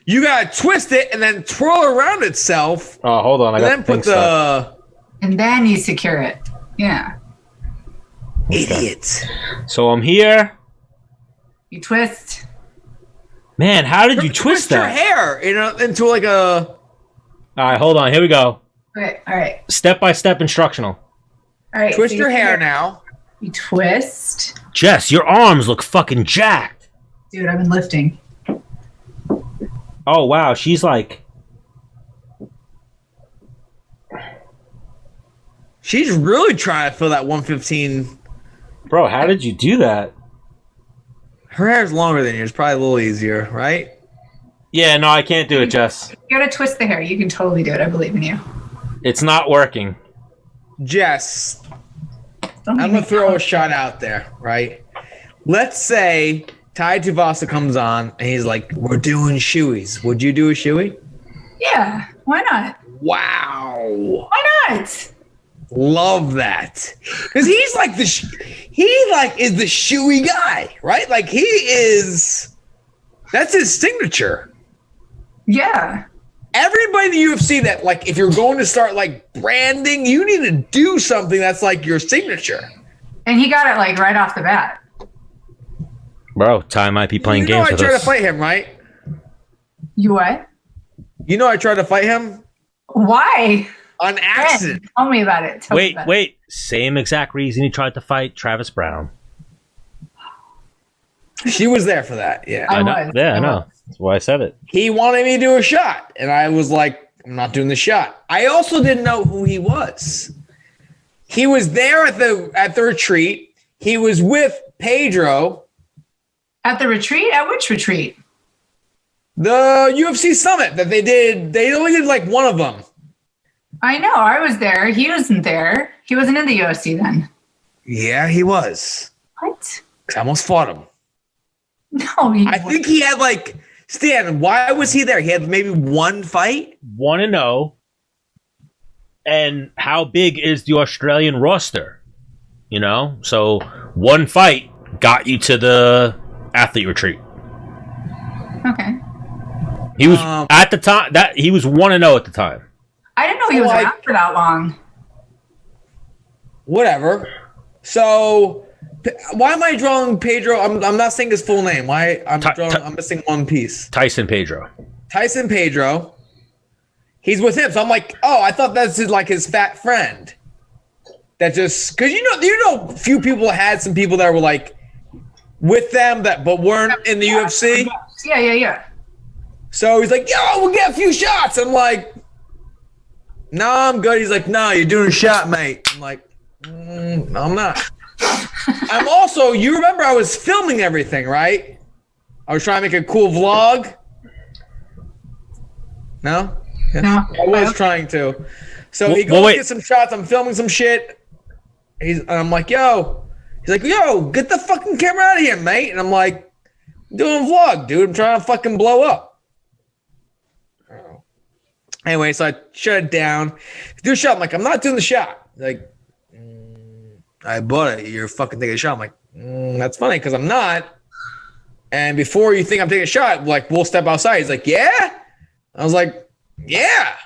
[SPEAKER 1] You gotta twist it and then twirl around itself.
[SPEAKER 2] Oh, hold on. I got
[SPEAKER 1] and then put the.
[SPEAKER 7] And then you secure it. Yeah.
[SPEAKER 1] Idiots.
[SPEAKER 2] So I'm here.
[SPEAKER 7] You twist.
[SPEAKER 2] Man, how did you twist
[SPEAKER 1] your
[SPEAKER 2] that?
[SPEAKER 1] hair into like a.
[SPEAKER 2] All right, hold on. Here we go.
[SPEAKER 7] Okay, all right.
[SPEAKER 2] Step-by-step instructional.
[SPEAKER 7] All right.
[SPEAKER 1] Twist
[SPEAKER 7] so
[SPEAKER 1] your hair now.
[SPEAKER 7] You twist.
[SPEAKER 2] Jess, your arms look fucking jacked.
[SPEAKER 7] Dude, I've been lifting.
[SPEAKER 2] Oh, wow. She's like...
[SPEAKER 1] She's really trying to fill that 115.
[SPEAKER 2] Bro, how did you do that?
[SPEAKER 1] Her hair's longer than yours. Probably a little easier, right?
[SPEAKER 2] Yeah, no, I can't do it, Jess.
[SPEAKER 7] You gotta twist the hair. You can totally do it. I believe in you.
[SPEAKER 2] It's not working.
[SPEAKER 1] Jess, I'm going to throw a shot out there, right? Let's say Ty Tuvasa comes on and he's like, we're doing shoeies. Would you do a shoey?
[SPEAKER 7] Yeah, why not?
[SPEAKER 1] Wow.
[SPEAKER 7] Why not?
[SPEAKER 1] Love that. Because he's like is the shoey guy, right? Like that's his signature.
[SPEAKER 7] Yeah.
[SPEAKER 1] Everybody in the UFC that like, if you're going to start like branding, you need to do something that's like your signature.
[SPEAKER 7] And he got it like right off the bat.
[SPEAKER 2] Bro, Ty might be playing
[SPEAKER 1] you know
[SPEAKER 2] games
[SPEAKER 1] I
[SPEAKER 2] with
[SPEAKER 1] try
[SPEAKER 2] us.
[SPEAKER 1] to fight him, right?
[SPEAKER 7] You what?
[SPEAKER 1] You know, I tried to fight him
[SPEAKER 7] Why?
[SPEAKER 1] on accident.
[SPEAKER 7] Tell me about it.
[SPEAKER 2] Wait. Same exact reason he tried to fight Travis Brown.
[SPEAKER 1] She was there for that. Yeah.
[SPEAKER 7] I
[SPEAKER 2] know.
[SPEAKER 7] was.
[SPEAKER 2] Yeah, I know. That's why I said it.
[SPEAKER 1] He wanted me to do a shot, and I was like, I'm not doing the shot. I also didn't know who he was. He was there at the retreat. He was with Pedro.
[SPEAKER 7] At the retreat? At which retreat?
[SPEAKER 1] The UFC summit that they did. They only did like one of them.
[SPEAKER 7] I know. I was there. He wasn't there. He wasn't in the UFC then.
[SPEAKER 1] Yeah, he was.
[SPEAKER 7] What?
[SPEAKER 1] 'Cause I almost fought him.
[SPEAKER 7] No.
[SPEAKER 1] I think he had like, Stan, why was he there? He had maybe one fight?
[SPEAKER 2] 1-0. And how big is the Australian roster? You know? So one fight got you to the athlete retreat.
[SPEAKER 7] Okay.
[SPEAKER 2] He was at the time that he was 1-0 at the time.
[SPEAKER 7] I didn't know he was around for that long.
[SPEAKER 1] Whatever. So why am I drawing Pedro? I'm not saying his full name. Why I'm missing one piece.
[SPEAKER 2] Tyson Pedro.
[SPEAKER 1] Tyson Pedro. He's with him. So I'm like, oh, I thought that's like his fat friend. That just because you know few people had some people that were like with them but weren't in the UFC.
[SPEAKER 7] Yeah.
[SPEAKER 1] So he's like, yo, we'll get a few shots. I'm like, no, I'm good. He's like, no, you're doing a shot, mate. I'm like, no, I'm not. I'm also, you remember I was filming everything, right? I was trying to make a cool vlog. No? Yes.
[SPEAKER 7] No.
[SPEAKER 1] I was trying to. So he goes get some shots. I'm filming some shit. I'm like, yo. He's like, yo, get the fucking camera out of here, mate. And I'm like, I'm doing a vlog, dude. I'm trying to fucking blow up. Anyway, so I shut it down. Do a shot. I'm like, I'm not doing the shot. Like, I bought it. You're fucking taking a shot. I'm like, that's funny because I'm not. And before you think I'm taking a shot, like, we'll step outside. He's like, yeah? I was like, yeah.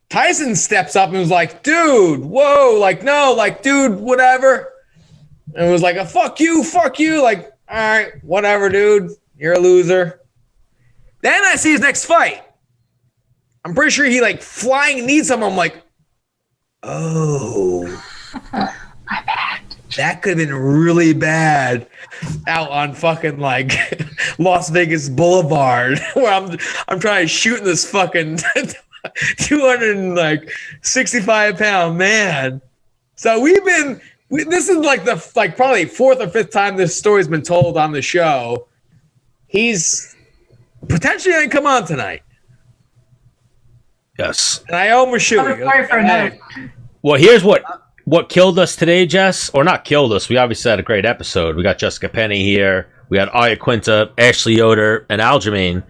[SPEAKER 1] Tyson steps up and was like, dude, whoa, like, no, like, dude, whatever. And it was like, fuck you. Like, all right, whatever, dude. You're a loser. Then I see his next fight. I'm pretty sure he like flying needs someone. I'm like, oh,
[SPEAKER 7] My bad.
[SPEAKER 1] that could have been really bad out on fucking like Las Vegas Boulevard where I'm trying to shoot this fucking 265-pound man. So this is like the probably fourth or fifth time this story's been told on the show. He's potentially gonna come on tonight.
[SPEAKER 2] Yes.
[SPEAKER 1] And I owe him a shoe.
[SPEAKER 2] Well, here's what killed us today, Jess. Or not killed us. We obviously had a great episode. We got Jessica Penne here. We had Iaquinta, Ashley Yoder, and Aljamain.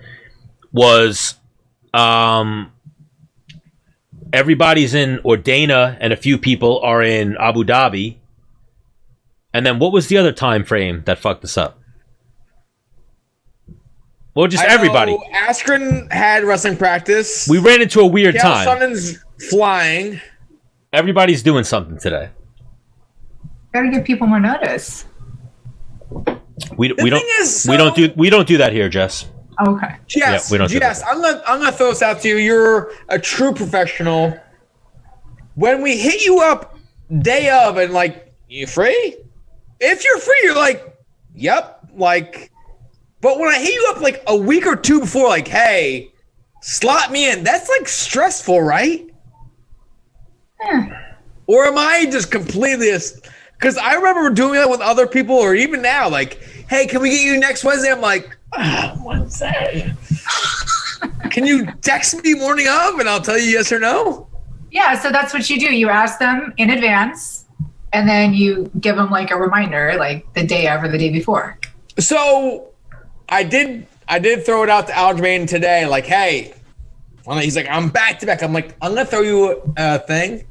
[SPEAKER 2] Was everybody's in, or Dana and a few people are in Abu Dhabi. And then what was the other time frame that fucked us up? Well, just everybody.
[SPEAKER 1] Askren had wrestling practice.
[SPEAKER 2] We ran into a weird time.
[SPEAKER 1] Sonnen's flying.
[SPEAKER 2] Everybody's doing something today.
[SPEAKER 7] Gotta give people more notice.
[SPEAKER 2] We don't do that here, Jess.
[SPEAKER 7] Okay.
[SPEAKER 1] Yes,
[SPEAKER 2] yeah, we don't do
[SPEAKER 1] yes.
[SPEAKER 2] that.
[SPEAKER 1] I'm gonna throw this out to you. You're a true professional. When we hit you up day of and like, you free? If you're free, you're like, yep, like. But when I hit you up like a week or two before, like, hey, slot me in, that's like stressful, right? Or am I just completely, because I remember doing that with other people, or even now, like, hey, can we get you next Wednesday? I'm like, Wednesday. Can you text me morning of and I'll tell you yes or no?
[SPEAKER 7] Yeah, so that's what you do. You ask them in advance, and then you give them like a reminder, like the day of or the day before.
[SPEAKER 1] So I did throw it out to Aljamain today, like, hey, he's like, I'm back to back. I'm like, I'm gonna throw you a thing.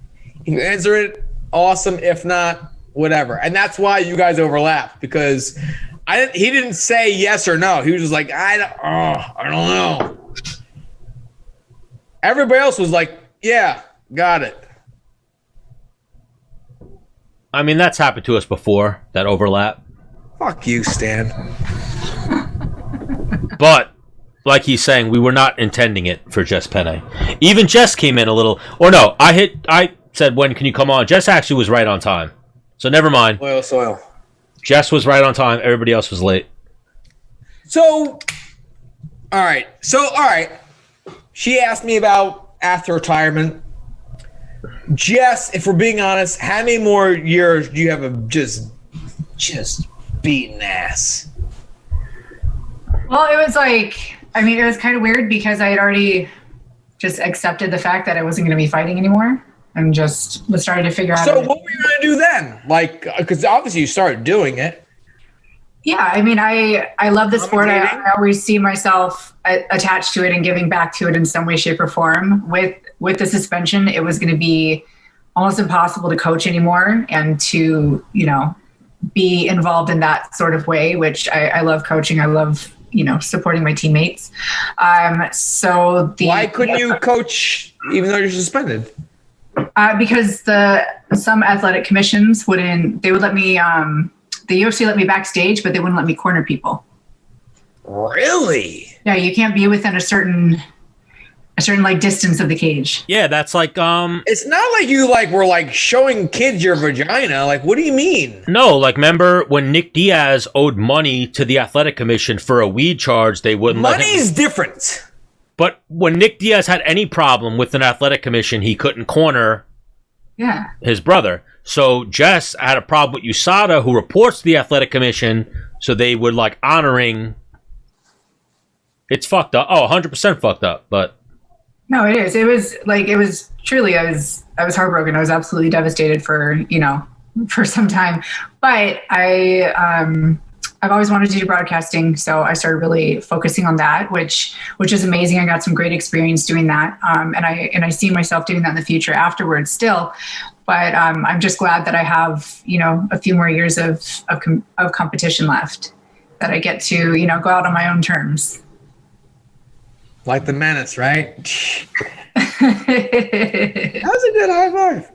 [SPEAKER 1] You answer it, awesome. If not, whatever. And that's why you guys overlap, because he didn't say yes or no. He was just like, I don't know. Everybody else was like, yeah, got it.
[SPEAKER 2] I mean, that's happened to us before, that overlap.
[SPEAKER 1] Fuck you, Stan.
[SPEAKER 2] But like he's saying, we were not intending it for Jess Penne. Even Jess came in a little, or no, I said, when can you come on? Jess actually was right on time. So never mind.
[SPEAKER 1] Oil, soil.
[SPEAKER 2] Jess was right on time. Everybody else was late.
[SPEAKER 1] So, all right. She asked me about after retirement. Jess, if we're being honest, how many more years do you have of just beating ass?
[SPEAKER 7] Well, it was like, it was kind of weird because I had already just accepted the fact that I wasn't going to be fighting anymore and just was starting to figure out.
[SPEAKER 1] So what were you going to do then? Like, because obviously you started doing it.
[SPEAKER 7] Yeah, I love the sport. I always see myself attached to it and giving back to it in some way, shape, or form. With the suspension, it was going to be almost impossible to coach anymore and to, be involved in that sort of way, which I love coaching. I love, supporting my teammates. So
[SPEAKER 1] why couldn't you coach even though you're suspended?
[SPEAKER 7] Because some athletic commissions would let me, the UFC let me backstage, but they wouldn't let me corner people.
[SPEAKER 1] Really?
[SPEAKER 7] Yeah, you can't be within a certain like distance of the cage.
[SPEAKER 2] Yeah, that's like
[SPEAKER 1] It's not like you were showing kids your vagina. Like, what do you mean?
[SPEAKER 2] No, remember when Nick Diaz owed money to the athletic commission for a weed charge, they wouldn't let him.
[SPEAKER 1] Money's different.
[SPEAKER 2] But when Nick Diaz had any problem with an athletic commission, he couldn't corner his brother. So Jess had a problem with USADA, who reports to the athletic commission, so they would honoring. It's fucked up. Oh, 100% fucked up, but.
[SPEAKER 7] No, it is. It was truly, I was heartbroken. I was absolutely devastated for some time, but I've always wanted to do broadcasting. So I started really focusing on that, which is amazing. I got some great experience doing that. And I see myself doing that in the future afterwards still, but I'm just glad that I have, a few more years of competition left that I get to, go out on my own terms.
[SPEAKER 1] Like the Menace, right? That was a good high five.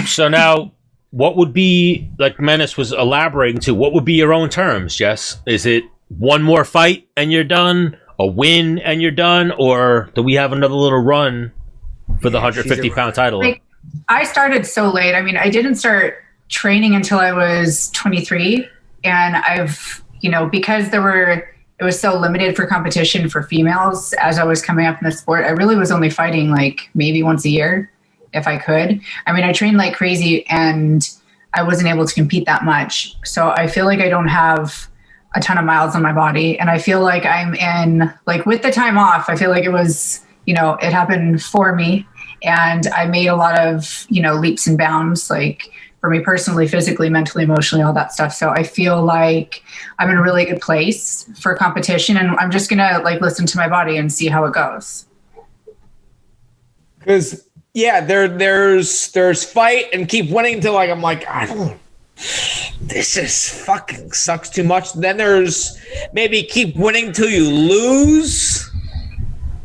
[SPEAKER 2] So now, what would be, Menace was elaborating to, what would be your own terms, Jess? Is it one more fight and you're done? A win and you're done? Or do we have another little run for the 150-pound title?
[SPEAKER 7] I started so late. I didn't start training until I was 23. And I've, because it was so limited for competition for females as I was coming up in the sport, I really was only fighting maybe once a year if I could. I trained like crazy and I wasn't able to compete that much. So I feel like I don't have a ton of miles on my body. And I feel like I'm in, with the time off, I feel like it was, it happened for me. And I made a lot of, leaps and bounds, for me personally, physically, mentally, emotionally, all that stuff. So I feel like I'm in a really good place for competition, and I'm just going to listen to my body and see how it goes.
[SPEAKER 1] Because there's fight and keep winning until I'm this is fucking sucks too much. Then there's maybe keep winning till you lose.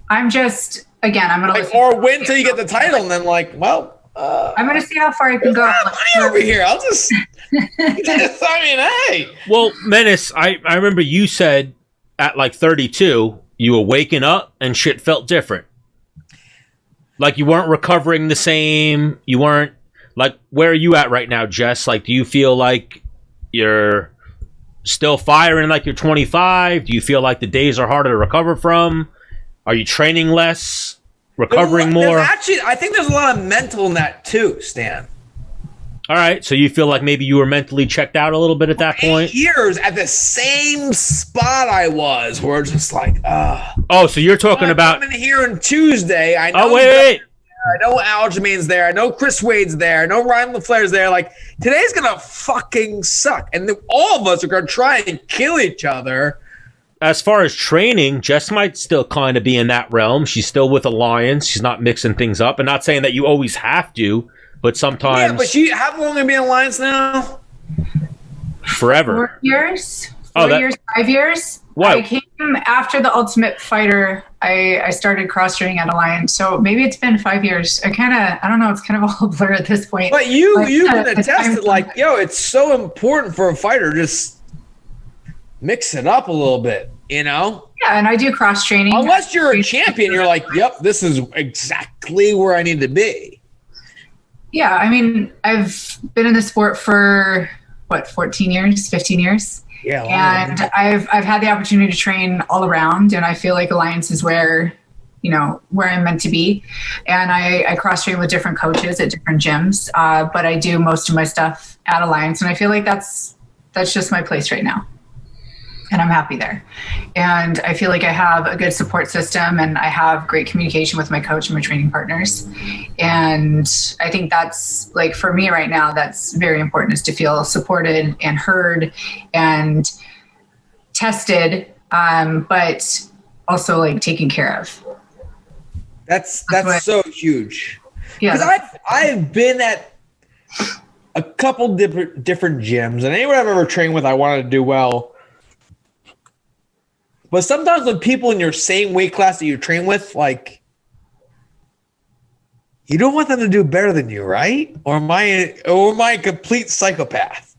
[SPEAKER 7] I'm going to
[SPEAKER 1] or win till you get the title, and then
[SPEAKER 7] I'm going to see how far I can go.
[SPEAKER 1] Money over here. I'll just. Hey.
[SPEAKER 2] Well, Menace, I remember you said at 32, you were waking up and shit felt different. You weren't recovering the same. You weren't where are you at right now, Jess? Do you feel like you're still firing you're 25? Do you feel like the days are harder to recover from? Are you training less? Recovering more?
[SPEAKER 1] Actually, I think there's a lot of mental in that too, Stan.
[SPEAKER 2] All right, so you feel like maybe you were mentally checked out a little bit at that point?
[SPEAKER 1] 8 years at the same spot I was, where it's just
[SPEAKER 2] Oh, so you're talking about...
[SPEAKER 1] I'm in here on Tuesday. I know.
[SPEAKER 2] Oh, wait.
[SPEAKER 1] I know Aljamain's there. I know Chris Wade's there. I know Ryan LaFleur's there. Today's going to fucking suck. And all of us are going to try and kill each other.
[SPEAKER 2] As far as training, Jess might still kind of be in that realm. She's still with Alliance. She's not mixing things up. And not saying that you always have to, but sometimes...
[SPEAKER 1] Yeah, but how long have you been in Alliance now?
[SPEAKER 2] Forever.
[SPEAKER 7] 4 years? 4 years, 5 years?
[SPEAKER 2] What?
[SPEAKER 7] I came after the Ultimate Fighter. I started cross-training at Alliance. So maybe it's been 5 years. I don't know. It's kind of all a blur at this point.
[SPEAKER 1] But you can attest that, it's so important for a fighter just... mix it up a little bit,
[SPEAKER 7] Yeah, Yeah, and I do cross training.
[SPEAKER 1] Unless you're a champion, you're like, yep, this is exactly where I need to be.
[SPEAKER 7] Yeah, I mean, I've been in the sport for 14 years, 15 years.
[SPEAKER 1] Yeah.
[SPEAKER 7] And I've had the opportunity to train all around, and I feel like Alliance is where I'm meant to be. And I cross train with different coaches at different gyms, but I do most of my stuff at Alliance, and I feel like that's just my place right now. And I'm happy there. And I feel like I have a good support system, and I have great communication with my coach and my training partners. And I think that's, like, for me right now, that's very important, is to feel supported and heard and tested, but also, like, taken care of.
[SPEAKER 1] That's so huge.
[SPEAKER 7] Yeah.
[SPEAKER 1] Because I've been at a couple different gyms, and anyone I've ever trained with, I wanted to do well. But sometimes when people in your same weight class that you train with, like, you don't want them to do better than you, right? Or am I a complete psychopath?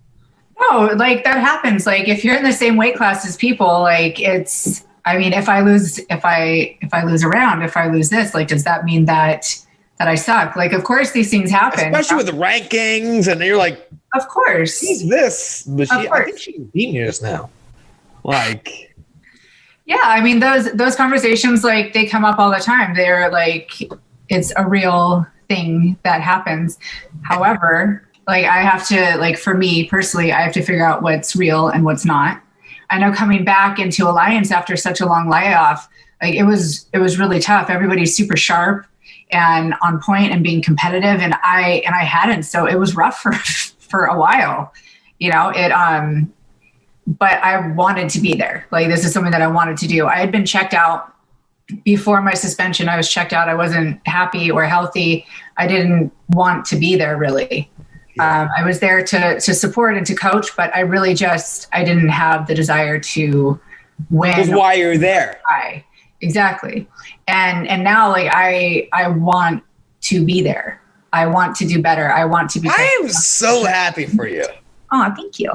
[SPEAKER 7] No, like, that happens. Like, if you're in the same weight class as people, like, it's, I mean, if I lose a round, if I lose this, like, does that mean that I suck? Like, of course these things happen.
[SPEAKER 1] Especially with the rankings, and you're like,
[SPEAKER 7] of course.
[SPEAKER 1] She's this, but I think she's beating you just now. Like,
[SPEAKER 7] yeah, I mean, those conversations, like, they come up all the time. They're like, it's a real thing that happens. However, like, I have to, like, for me personally, I have to figure out what's real and what's not. I know coming back into Alliance after such a long layoff, like, it was really tough. Everybody's super sharp and on point and being competitive, and I hadn't, so it was rough for a while, but I wanted to be there. Like, this is something that I wanted to do. I had been checked out before my suspension. I was checked out. I wasn't happy or healthy. I didn't want to be there, really. I was there to support and to coach, but I really I didn't have the desire to win.
[SPEAKER 1] That's why you're there.
[SPEAKER 7] Exactly. And now, like, I want to be there. I want to do better. I want to be.
[SPEAKER 1] I am so happy for you.
[SPEAKER 7] Oh, thank you.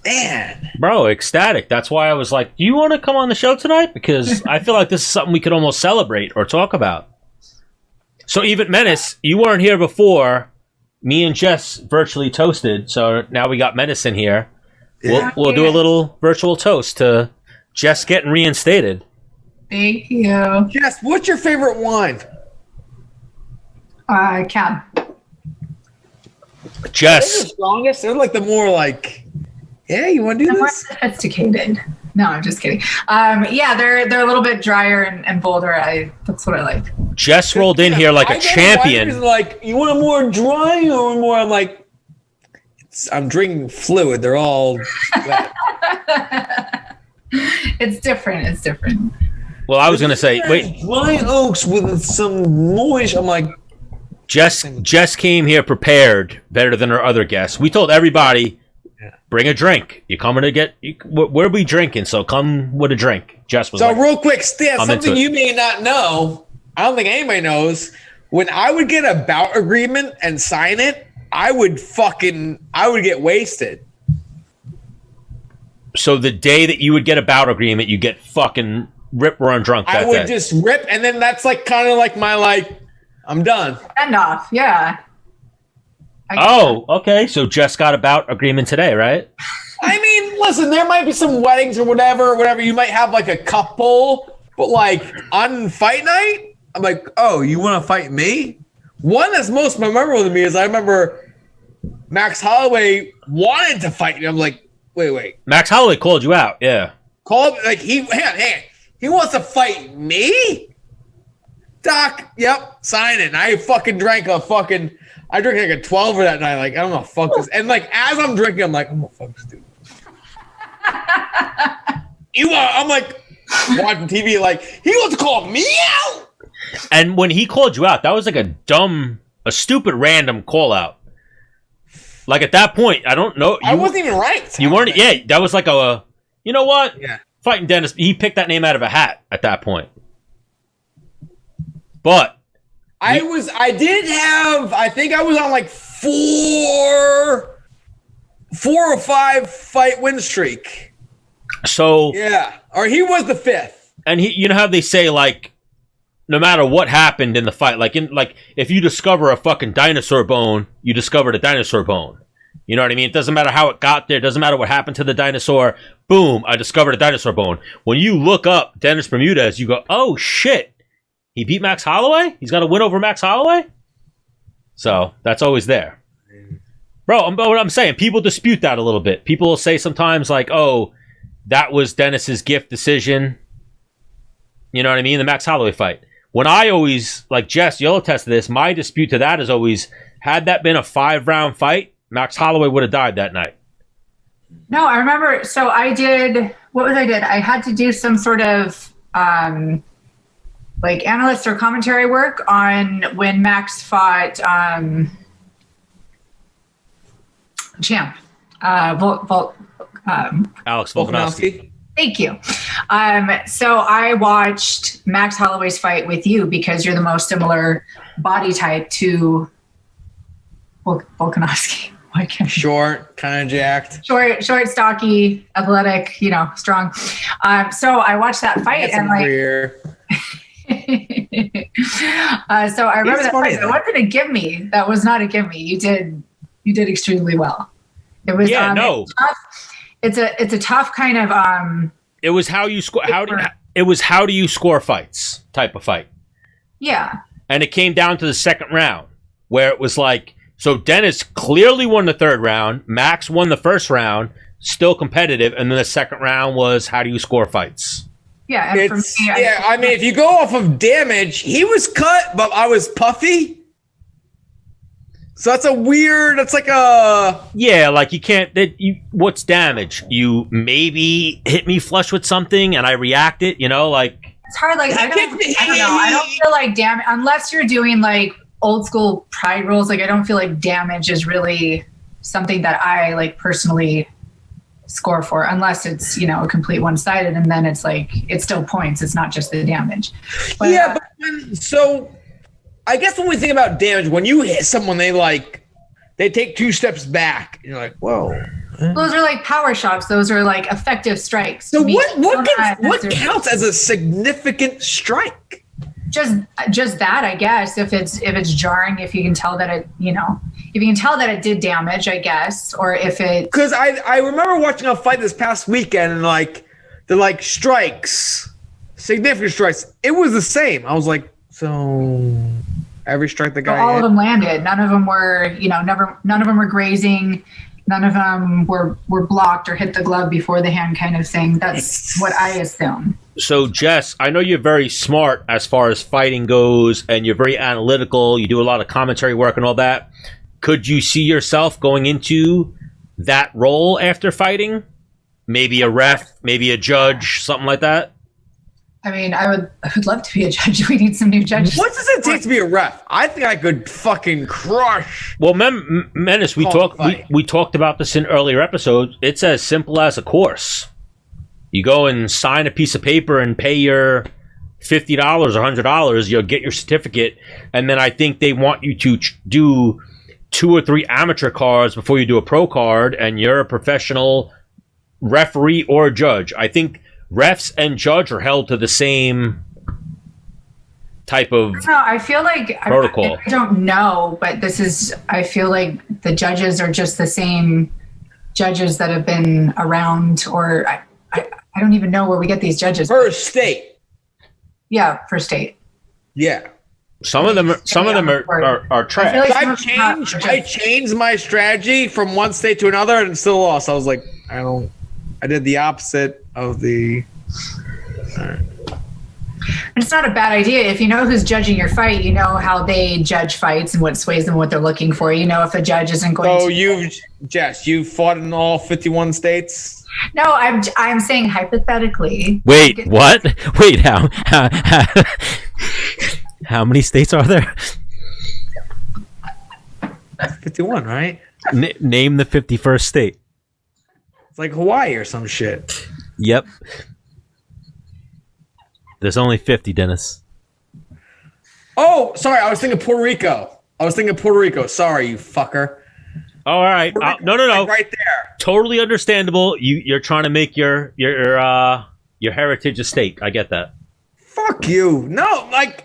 [SPEAKER 1] Man.
[SPEAKER 2] Bro, ecstatic. That's why I was like, do you want to come on the show tonight? Because I feel like this is something we could almost celebrate or talk about. So even Menace, you weren't here before. Me and Jess virtually toasted. So now we got Menace in here.
[SPEAKER 1] Yeah.
[SPEAKER 2] We'll do a little virtual toast to Jess getting reinstated.
[SPEAKER 7] Thank you.
[SPEAKER 1] Jess, what's your favorite wine?
[SPEAKER 7] Cab.
[SPEAKER 2] Jess.
[SPEAKER 1] They're the strongest. They're like the more like, yeah, you want to do
[SPEAKER 7] They're more
[SPEAKER 1] this?
[SPEAKER 7] sophisticated. No, I'm just kidding. Yeah, they're a little bit drier and bolder. That's what I like.
[SPEAKER 2] Jess rolled in here like a champion.
[SPEAKER 1] Like, you want a more dry or more? I'm like, I'm drinking fluid. They're all wet.
[SPEAKER 7] It's different. It's different.
[SPEAKER 2] Well, I was gonna say, wait,
[SPEAKER 1] dry oaks with some moist. I'm like,
[SPEAKER 2] Jess came here prepared better than her other guests. We told everybody, bring a drink. You coming to get? Where are we drinking? So come with a drink. Jess was
[SPEAKER 1] so
[SPEAKER 2] like,
[SPEAKER 1] real quick, Stan.
[SPEAKER 2] I'm
[SPEAKER 1] Something you may not know. I don't think anybody knows. When I would get a bout agreement and sign it, I would get wasted.
[SPEAKER 2] So the day that you would get a bout agreement, you get fucking rip roaring drunk.
[SPEAKER 1] I would just rip, and then that's like kind of like my I'm done.
[SPEAKER 7] End off. Yeah.
[SPEAKER 2] Okay. So Jess got a bout agreement today, right?
[SPEAKER 1] I mean, listen, there might be some weddings or whatever. You might have like a couple, but like on fight night, I'm like, oh, you want to fight me? One that's most memorable to me is I remember Max Holloway wanted to fight me. I'm like, wait.
[SPEAKER 2] Max Holloway called you out, yeah.
[SPEAKER 1] He wants to fight me? Doc, yep, sign it. And I fucking drank I drank like a 12er that night. Like, I don't know, fuck this. And like, as I'm drinking, I'm like, I'm gonna fuck this dude. I'm like, watching TV, like, he wants to call me out.
[SPEAKER 2] And when he called you out, that was like a stupid random call out. Like at that point, I don't know.
[SPEAKER 1] I wasn't even right.
[SPEAKER 2] You weren't. Yeah, that was like you know what?
[SPEAKER 1] Yeah.
[SPEAKER 2] Fighting Dennis. He picked that name out of a hat at that point. But
[SPEAKER 1] I think I was on like 4 or 5 fight win streak.
[SPEAKER 2] So
[SPEAKER 1] Yeah, or he was the fifth.
[SPEAKER 2] And you know how they say, like, no matter what happened in the fight, like if you discover a fucking dinosaur bone, you discovered a dinosaur bone. You know what I mean? It doesn't matter how it got there. It doesn't matter what happened to the dinosaur. Boom, I discovered a dinosaur bone. When you look up Dennis Bermudez, you go, oh shit, he beat Max Holloway? He's got a win over Max Holloway? So that's always there. Bro, what I'm saying, people dispute that a little bit. People will say sometimes, like, oh, that was Dennis's gift decision. You know what I mean? The Max Holloway fight. When I always, like Jess, you'll attest to this, my dispute to that is always, had that been a 5-round fight, Max Holloway would have died that night.
[SPEAKER 7] No, I remember. So I did, what was I did? I had to do some sort of like analyst or commentary work on when Max fought champ,
[SPEAKER 2] Alex Volkanovski.
[SPEAKER 7] Thank you. So I watched Max Holloway's fight with you because you're the most similar body type to Volkanovski.
[SPEAKER 1] Short, kind of jacked.
[SPEAKER 7] Short, stocky, athletic, strong. So I watched that fight and like. So I remember that fight. That wasn't a give me. That was not a give me. You did extremely well. It was It's a tough kind of
[SPEAKER 2] it was how you score how do you score fights type of fight.
[SPEAKER 7] Yeah.
[SPEAKER 2] And it came down to the second round where it was like, so Dennis clearly won the third round, Max won the first round, still competitive, and then the second round was how do you score fights.
[SPEAKER 7] Yeah, and for me,
[SPEAKER 1] I mean, if you go off of damage, he was cut, but I was puffy. So that's it's like a...
[SPEAKER 2] Yeah, like you can't... what's damage? You maybe hit me flush with something and I reacted, like...
[SPEAKER 7] It's hard, like, I don't know. I don't feel like damage... Unless you're doing, like, old school pride rules, like, I don't feel like damage is really something that I, like, personally score for. Unless it's, a complete one-sided, and then it's, like, it's still points. It's not just the damage. But,
[SPEAKER 1] so... I guess when we think about damage, when you hit someone, they take 2 steps back. And you're like, whoa.
[SPEAKER 7] Those are like power shots. Those are like effective strikes.
[SPEAKER 1] So what counts as a significant strike?
[SPEAKER 7] Just that, I guess. If it's jarring, if you can tell that it, if you can tell that it did damage, I guess, or if it.
[SPEAKER 1] Because I remember watching a fight this past weekend, and the strikes, significant strikes, it was the same. I was like, so. Every strike the guy
[SPEAKER 7] all of them landed. None of them were, none of them were grazing. None of them were blocked or hit the glove before the hand kind of thing. That's what I assume.
[SPEAKER 2] So, Jess, I know you're very smart as far as fighting goes, and you're very analytical. You do a lot of commentary work and all that. Could you see yourself going into that role after fighting? Maybe a ref, maybe a judge, something like that?
[SPEAKER 7] I mean, I would love to be a judge. We need some new judges.
[SPEAKER 1] What does it take to be a ref? I think I could fucking crush.
[SPEAKER 2] Well, Menace, we talked about this in earlier episodes. It's as simple as a course. You go and sign a piece of paper and pay your $50 or $100. You'll get your certificate, and then I think they want you to do 2 or 3 amateur cards before you do a pro card, and you're a professional referee or judge. I think refs and judge are held to the same type of
[SPEAKER 7] I feel like
[SPEAKER 2] protocol.
[SPEAKER 7] I don't know, but I feel like the judges are just the same judges that have been around, or I don't even know where we get these judges.
[SPEAKER 1] Per state.
[SPEAKER 7] Yeah, per state.
[SPEAKER 1] Yeah.
[SPEAKER 2] Some of them are trash.
[SPEAKER 1] Like I changed my strategy from one state to another and still lost. I was like, I did the opposite of the.
[SPEAKER 7] It's not a bad idea. If you know who's judging your fight, you know how they judge fights and what sways them, what they're looking for. You know if a judge isn't going to.
[SPEAKER 1] So Jess, you fought in all 51 states?
[SPEAKER 7] No, I'm saying hypothetically.
[SPEAKER 2] Wait, what? Wait, how many states are there?
[SPEAKER 1] 51, right?
[SPEAKER 2] Name the 51st state.
[SPEAKER 1] It's like Hawaii or some shit.
[SPEAKER 2] Yep. There's only 50, Dennis.
[SPEAKER 1] Oh, sorry. I was thinking Puerto Rico. Sorry, you fucker.
[SPEAKER 2] Oh, all right. No.
[SPEAKER 1] Like right there.
[SPEAKER 2] Totally understandable. You're trying to make your heritage a state. I get that.
[SPEAKER 1] Fuck you. No, like,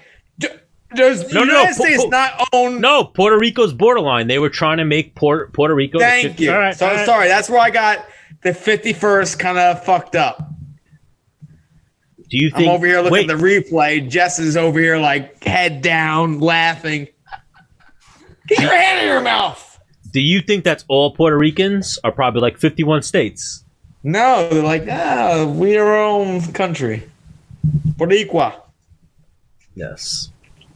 [SPEAKER 1] does the United States not own?
[SPEAKER 2] No, Puerto Rico's borderline. They were trying to make Puerto Rico.
[SPEAKER 1] Thank you.
[SPEAKER 2] All right,
[SPEAKER 1] so sorry. That's where I got the 51st kind of fucked up.
[SPEAKER 2] Do you think?
[SPEAKER 1] I'm over here looking at the replay. Jess is over here like head down, laughing. Get your hand in your mouth.
[SPEAKER 2] Do you think that's all Puerto Ricans? Are probably like 51 states?
[SPEAKER 1] No, they're like, we're our own country. Boricua.
[SPEAKER 2] Yes.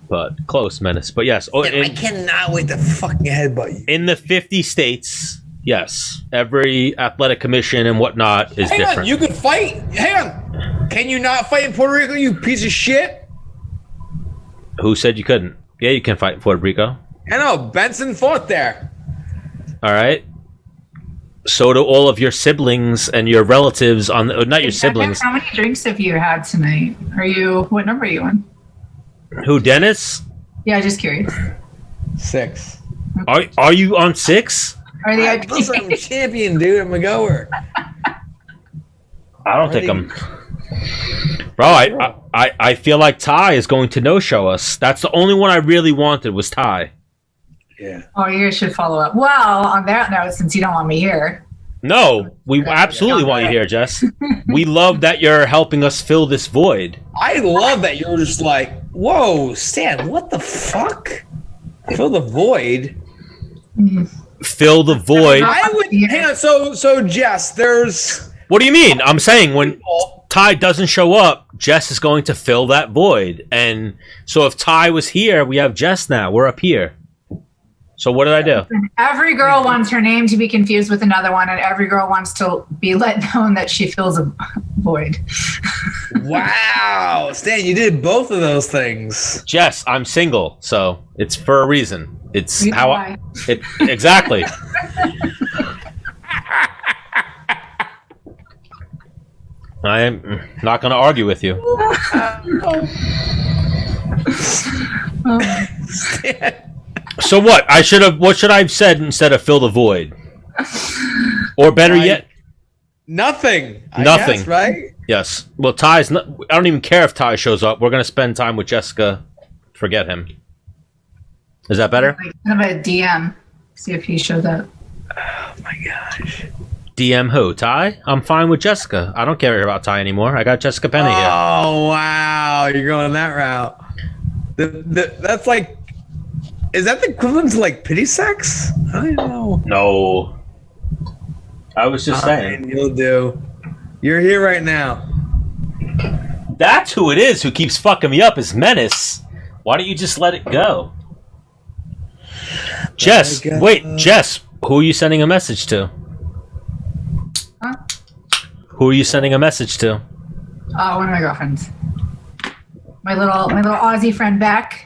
[SPEAKER 2] But close, Menace. But yes.
[SPEAKER 1] I cannot wait to fucking headbutt you.
[SPEAKER 2] In the 50 states, yes. Every athletic commission and whatnot is different.
[SPEAKER 1] On, you can fight. Hang on. Can you not fight in Puerto Rico, you piece of shit?
[SPEAKER 2] Who said you couldn't? Yeah, you can fight in Puerto Rico.
[SPEAKER 1] I know. Benson fought there.
[SPEAKER 2] All right. So do all of your siblings and your relatives on not your siblings.
[SPEAKER 7] How many drinks have you had tonight? What number are you on?
[SPEAKER 2] Who, Dennis?
[SPEAKER 7] Yeah, just curious.
[SPEAKER 1] 6.
[SPEAKER 2] Are you on 6?
[SPEAKER 7] Are they
[SPEAKER 1] I'm a champion, dude. I'm a goer.
[SPEAKER 2] I don't think I'm. Bro, I feel like Ty is going to no-show us. That's the only one I really wanted was Ty.
[SPEAKER 1] Yeah.
[SPEAKER 7] Oh, you should follow up. Well, on that note, since you don't want me here.
[SPEAKER 2] No, we absolutely want you here, Jess. We love that you're helping us fill this void.
[SPEAKER 1] I love that you're just like, whoa, Stan, what the fuck? Fill the void?
[SPEAKER 2] Fill the void.
[SPEAKER 1] I would, hang on, so Jess, there's...
[SPEAKER 2] What do you mean? I'm saying when Ty doesn't show up, Jess is going to fill that void. And so if Ty was here, we have Jess now. We're up here. So what did I do?
[SPEAKER 7] Every girl wants her name to be confused with another one, and every girl wants to be let known that she fills a void.
[SPEAKER 1] Wow. Stan, you did both of those things.
[SPEAKER 2] Jess, I'm single, so it's for a reason. It's
[SPEAKER 7] Reason
[SPEAKER 2] how
[SPEAKER 7] why.
[SPEAKER 2] Exactly. I am not going to argue with you.
[SPEAKER 1] Stan.
[SPEAKER 2] So what? What should I have said instead of fill the void? Or better yet,
[SPEAKER 1] nothing.
[SPEAKER 2] Nothing.
[SPEAKER 1] Guess, right?
[SPEAKER 2] Yes. Well, Ty's not. I don't even care if Ty shows up. We're gonna spend time with Jessica. Forget him. Is that better?
[SPEAKER 7] Have a DM. See if he shows up.
[SPEAKER 1] Oh my gosh.
[SPEAKER 2] DM who? Ty? I'm fine with Jessica. I don't care about Ty anymore. I got Jessica Penne here.
[SPEAKER 1] Oh wow, you're going that route. That's like. Is that the equivalent to like pity sex? I don't know.
[SPEAKER 2] No. I was just saying.
[SPEAKER 1] You'll do. You're here right now.
[SPEAKER 2] That's who it is who keeps fucking me up is Menace. Why don't you just let it go? Jess, wait, Jess, who are you sending a message to?
[SPEAKER 7] Huh?
[SPEAKER 2] Who are you sending a message to?
[SPEAKER 7] One of my girlfriends. My little Aussie friend Beck.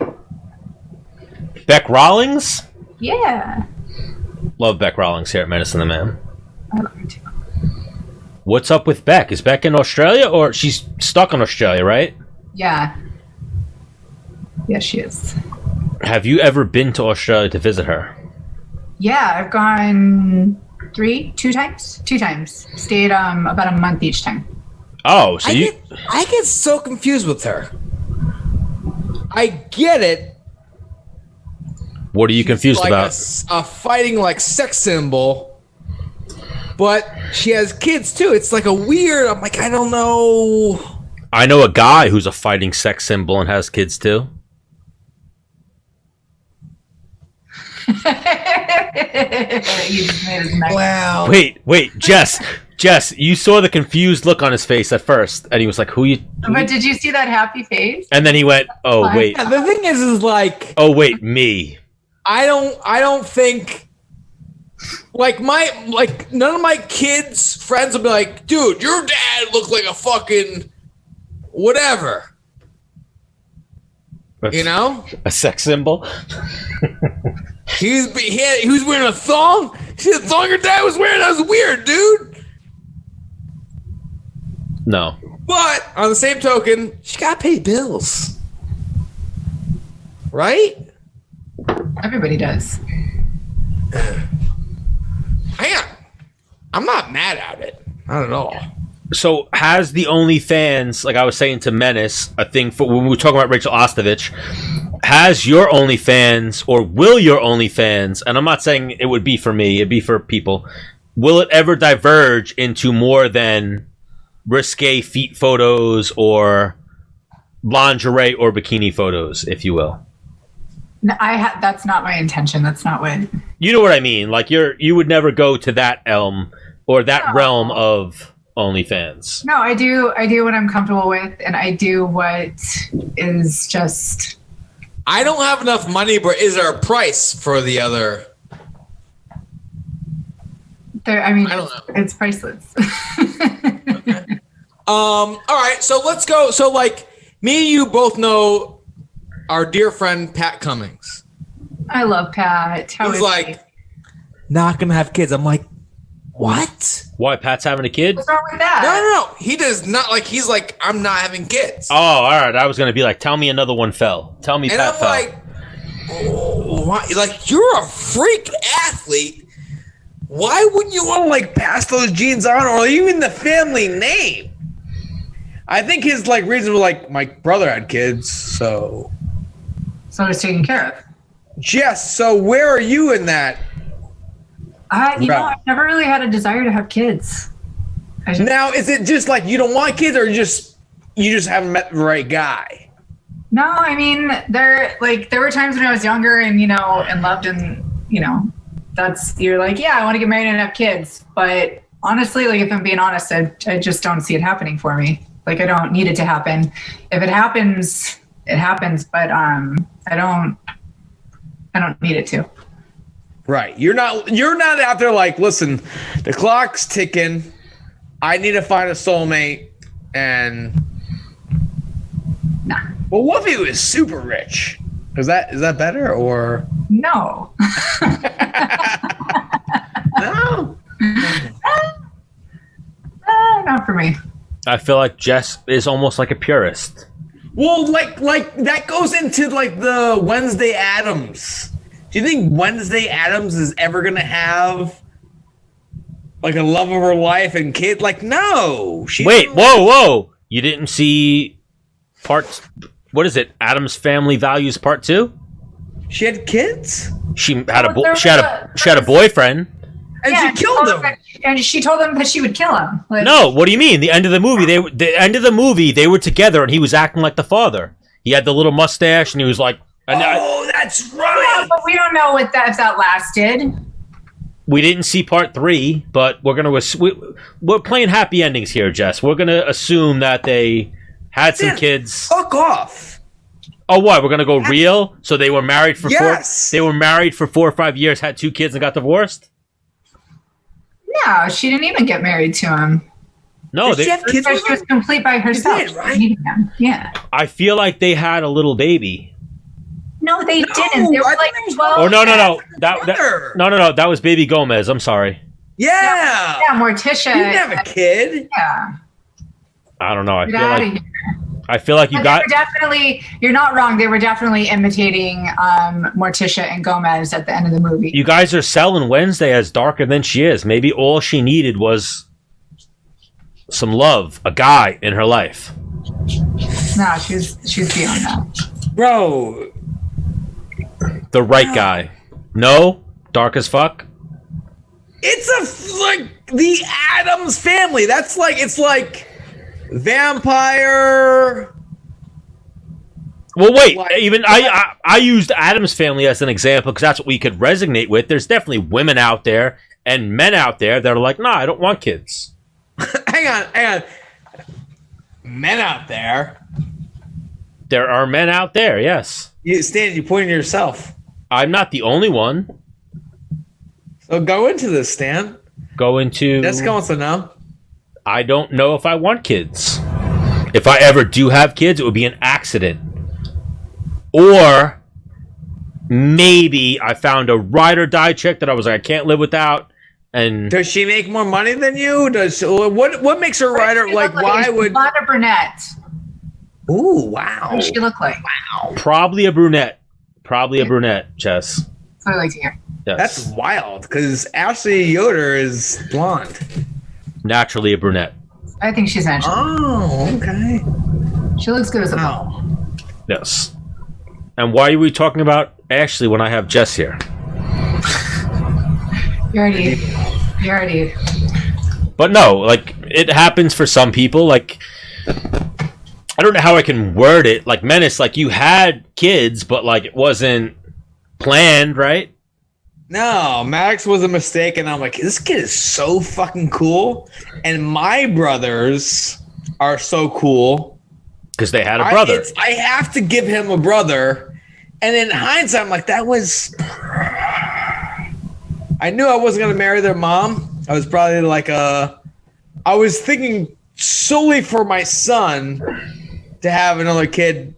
[SPEAKER 2] Beck Rawlings?
[SPEAKER 7] Yeah.
[SPEAKER 2] Love Beck Rawlings here at Menace and The Man.
[SPEAKER 7] I love her too.
[SPEAKER 2] What's up with Beck? Is Beck in Australia or she's stuck in Australia, right?
[SPEAKER 7] Yeah. Yeah, she is.
[SPEAKER 2] Have you ever been to Australia to visit her?
[SPEAKER 7] Yeah, I've gone two times. Stayed about a month each time.
[SPEAKER 2] Oh, so
[SPEAKER 1] I get so confused with her. I get it.
[SPEAKER 2] What are you confused
[SPEAKER 1] like
[SPEAKER 2] about?
[SPEAKER 1] A fighting like sex symbol, but she has kids too. It's like a weird. I'm like, I don't know.
[SPEAKER 2] I know a guy who's a fighting sex symbol and has kids too.
[SPEAKER 7] You just made his neck.
[SPEAKER 1] Wow.
[SPEAKER 2] Wait, Jess, you saw the confused look on his face at first, and he was like, "Who you?"
[SPEAKER 7] But did you see that happy face?
[SPEAKER 2] And then he went, "Oh wait."
[SPEAKER 1] Yeah, the thing is like,
[SPEAKER 2] oh wait, me.
[SPEAKER 1] I don't think like none of my kids' friends will be like, dude, your dad looked like a fucking whatever. You know?
[SPEAKER 2] A sex symbol?
[SPEAKER 1] he was wearing a thong? See the thong your dad was wearing? That was weird, dude.
[SPEAKER 2] No.
[SPEAKER 1] But on the same token, she gotta pay bills. Right?
[SPEAKER 7] Everybody does.
[SPEAKER 9] I'm not mad at it. Not at all.
[SPEAKER 2] So has the OnlyFans, like I was saying to Menace, a thing for when we were talking about Rachel Ostovich, has your OnlyFans or will your OnlyFans, and I'm not saying it would be for me, it'd be for people, will it ever diverge into more than risque feet photos or lingerie or bikini photos, if you will?
[SPEAKER 7] No, that's not my intention. That's not what.
[SPEAKER 2] You know what I mean? Like you would never go to that realm or that realm of OnlyFans.
[SPEAKER 7] No, I do what I'm comfortable with, and I do what is just.
[SPEAKER 9] I don't have enough money, but is there a price for the other?
[SPEAKER 7] I mean,
[SPEAKER 9] I don't know.
[SPEAKER 7] It's priceless.
[SPEAKER 9] Okay. All right, so let's go. So, like, me and you both know our dear friend Pat Cummings.
[SPEAKER 7] I love Pat.
[SPEAKER 9] He's like, not gonna have kids. I'm like, what?
[SPEAKER 2] Why, Pat's having a kid?
[SPEAKER 7] What's wrong with that?
[SPEAKER 9] No. He does not. Like, he's like, I'm not having kids.
[SPEAKER 2] Oh, all right. I was gonna be like, tell me another one fell. Tell me
[SPEAKER 9] And
[SPEAKER 2] Pat
[SPEAKER 9] I'm
[SPEAKER 2] fell.
[SPEAKER 9] like, why? Like, you're a freak athlete. Why wouldn't you want to like pass those genes on, or even the family name? I think his like reason was like, my brother had kids, so
[SPEAKER 7] it's taken care of.
[SPEAKER 9] yes. So where are you in that?
[SPEAKER 7] I've never really had a desire to have kids.
[SPEAKER 9] Now, is it just like you don't want kids, or you just haven't met the right guy?
[SPEAKER 7] No, I mean there were times when I was younger and and loved and you're like, yeah, I want to get married and have kids. But honestly, like if I'm being honest, I just don't see it happening for me. Like I don't need it to happen. If it happens, it happens. But I don't need it to.
[SPEAKER 9] Right. You're not out there like, listen, the clock's ticking. I need to find a soulmate. And
[SPEAKER 7] nah.
[SPEAKER 9] Well, what if he was super rich? Is that better or
[SPEAKER 7] no?
[SPEAKER 9] No.
[SPEAKER 7] Not for me.
[SPEAKER 2] I feel like Jess is almost like a purist.
[SPEAKER 9] Well, like that goes into like the Wednesday Addams. Do you think Wednesday Addams is ever gonna have like a love of her life and kid? Like, no.
[SPEAKER 2] Wait, whoa! You didn't see what is it? Addams Family Values Part 2?
[SPEAKER 9] She had kids.
[SPEAKER 2] She had a boyfriend.
[SPEAKER 9] And she killed him.
[SPEAKER 7] And she told him that she would kill him. Like,
[SPEAKER 2] No, what do you mean? The end of the movie, they were together, and he was acting like the father. He had the little mustache, and he was like,
[SPEAKER 9] that's right.
[SPEAKER 7] But we don't know if that lasted.
[SPEAKER 2] We didn't see part 3, but we're playing happy endings here, Jess. We're gonna assume that they had some kids.
[SPEAKER 9] Fuck off.
[SPEAKER 2] Oh, what? We're gonna go real? So they were married for
[SPEAKER 9] Yes.
[SPEAKER 2] They were married for 4 or 5 years, had 2 kids, and got divorced.
[SPEAKER 7] No, she didn't even get married to him.
[SPEAKER 2] No,
[SPEAKER 9] Did she have kids with
[SPEAKER 7] She was complete by herself.
[SPEAKER 9] did, right?
[SPEAKER 7] She needed him. Yeah.
[SPEAKER 2] I feel like they had a little baby.
[SPEAKER 7] No, they didn't. They were
[SPEAKER 9] I
[SPEAKER 7] like
[SPEAKER 9] think
[SPEAKER 7] 12.
[SPEAKER 2] Oh no!
[SPEAKER 9] Brother.
[SPEAKER 2] No! That was Baby Gomez. I'm sorry.
[SPEAKER 9] Yeah.
[SPEAKER 7] Yeah, Morticia.
[SPEAKER 9] You didn't have a kid.
[SPEAKER 7] Yeah.
[SPEAKER 2] I don't know.
[SPEAKER 7] Get out of here.
[SPEAKER 2] I feel like you
[SPEAKER 7] But
[SPEAKER 2] got.
[SPEAKER 7] they were definitely. You're not wrong. They were definitely imitating Morticia and Gomez at the end of the movie.
[SPEAKER 2] You guys are selling Wednesday as darker than she is. Maybe all she needed was some love, a guy in her life.
[SPEAKER 7] No, she's beyond that.
[SPEAKER 9] Bro.
[SPEAKER 2] The right guy. No? Dark as fuck?
[SPEAKER 9] It's like the Addams Family. That's like, it's like vampire.
[SPEAKER 2] Well, wait. Even I used Addams Family as an example because that's what we could resonate with. There's definitely women out there and men out there that are like, nah, I don't want kids.
[SPEAKER 9] Hang on. Men out there.
[SPEAKER 2] There are men out there, yes.
[SPEAKER 9] Stan, you pointing to yourself.
[SPEAKER 2] I'm not the only one.
[SPEAKER 9] So go into this, Stan. Jessica wants to know.
[SPEAKER 2] I don't know if I want kids. If I ever do have kids, it would be an accident. Or maybe I found a ride or die chick that I was like, I can't live without. And
[SPEAKER 9] does she make more money than you? What makes her rider like? Why would
[SPEAKER 7] not a brunette?
[SPEAKER 9] Ooh, wow.
[SPEAKER 7] What does she look like?
[SPEAKER 9] Wow.
[SPEAKER 2] Probably a brunette. A brunette, Chess.
[SPEAKER 7] That's what I like to hear.
[SPEAKER 2] Yes.
[SPEAKER 9] That's wild because Ashley Yoder is blonde.
[SPEAKER 2] Naturally a brunette.
[SPEAKER 7] I think she's natural.
[SPEAKER 9] Oh, okay.
[SPEAKER 7] She looks good as a ball.
[SPEAKER 9] Wow.
[SPEAKER 2] Yes. And why are we talking about Ashley when I have Jess here?
[SPEAKER 7] You already.
[SPEAKER 2] But no, like, it happens for some people. Like, I don't know how I can word it. Like, Menace, like, you had kids, but, like, it wasn't planned, right?
[SPEAKER 9] No, Max was a mistake, and I'm like, this kid is so fucking cool. And my brothers are so cool.
[SPEAKER 2] Because they had a brother.
[SPEAKER 9] I have to give him a brother. And in hindsight, I'm like, that was... I knew I wasn't going to marry their mom. I was probably like I was thinking solely for my son to have another kid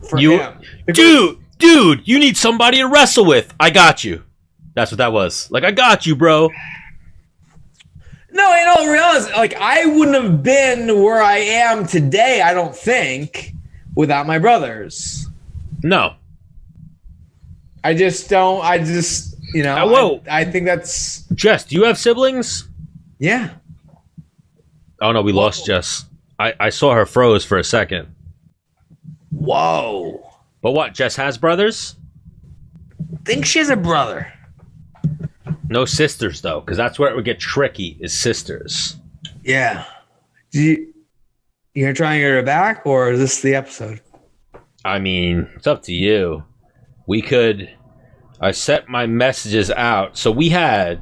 [SPEAKER 9] for him.
[SPEAKER 2] Dude, you need somebody to wrestle with. I got you. That's what that was. Like, I got you, bro.
[SPEAKER 9] No, in all reality, like, I wouldn't have been where I am today, I don't think, without my brothers.
[SPEAKER 2] No.
[SPEAKER 9] I just, you know,
[SPEAKER 2] whoa.
[SPEAKER 9] I think that's...
[SPEAKER 2] Jess, do you have siblings?
[SPEAKER 9] Yeah.
[SPEAKER 2] Oh, no, we lost Jess. I saw her froze for a second.
[SPEAKER 9] Whoa.
[SPEAKER 2] But what, Jess has brothers?
[SPEAKER 9] I think she has a brother.
[SPEAKER 2] No sisters, though, because that's where it would get tricky, is sisters.
[SPEAKER 9] Yeah. You're trying to get her back, or is this the episode?
[SPEAKER 2] I mean, it's up to you. I set my messages out. So we had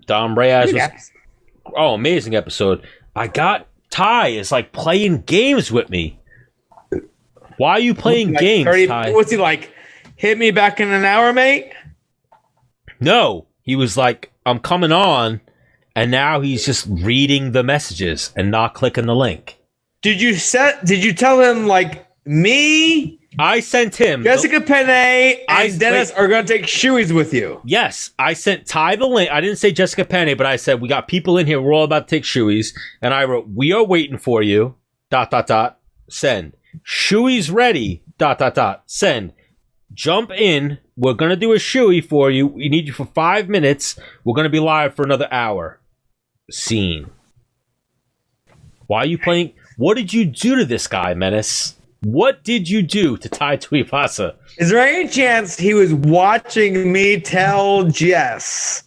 [SPEAKER 2] Dom Reyes was... Oh, amazing episode. I got Ty is like playing games with me. Why are you playing games, Ty?
[SPEAKER 9] What's he like? Hit me back in an hour, mate?
[SPEAKER 2] No. He was like, I'm coming on, and now he's just reading the messages and not clicking the link.
[SPEAKER 9] Did you tell him, like, me?
[SPEAKER 2] I sent him.
[SPEAKER 9] Jessica Penne and Dennis are going to take shoeies with you.
[SPEAKER 2] Yes. I sent Ty the link. I didn't say Jessica Penne, but I said, we got people in here. We're all about to take shoeies. And I wrote, we are waiting for you. ... Send. Shoeies ready. ... Send. Jump in. We're going to do a shoey for you. We need you for 5 minutes. We're going to be live for another hour. Scene. Why are you playing? What did you do to this guy, Menace? What did you do to Tai Tuivasa?
[SPEAKER 9] Is there any chance he was watching me tell Jess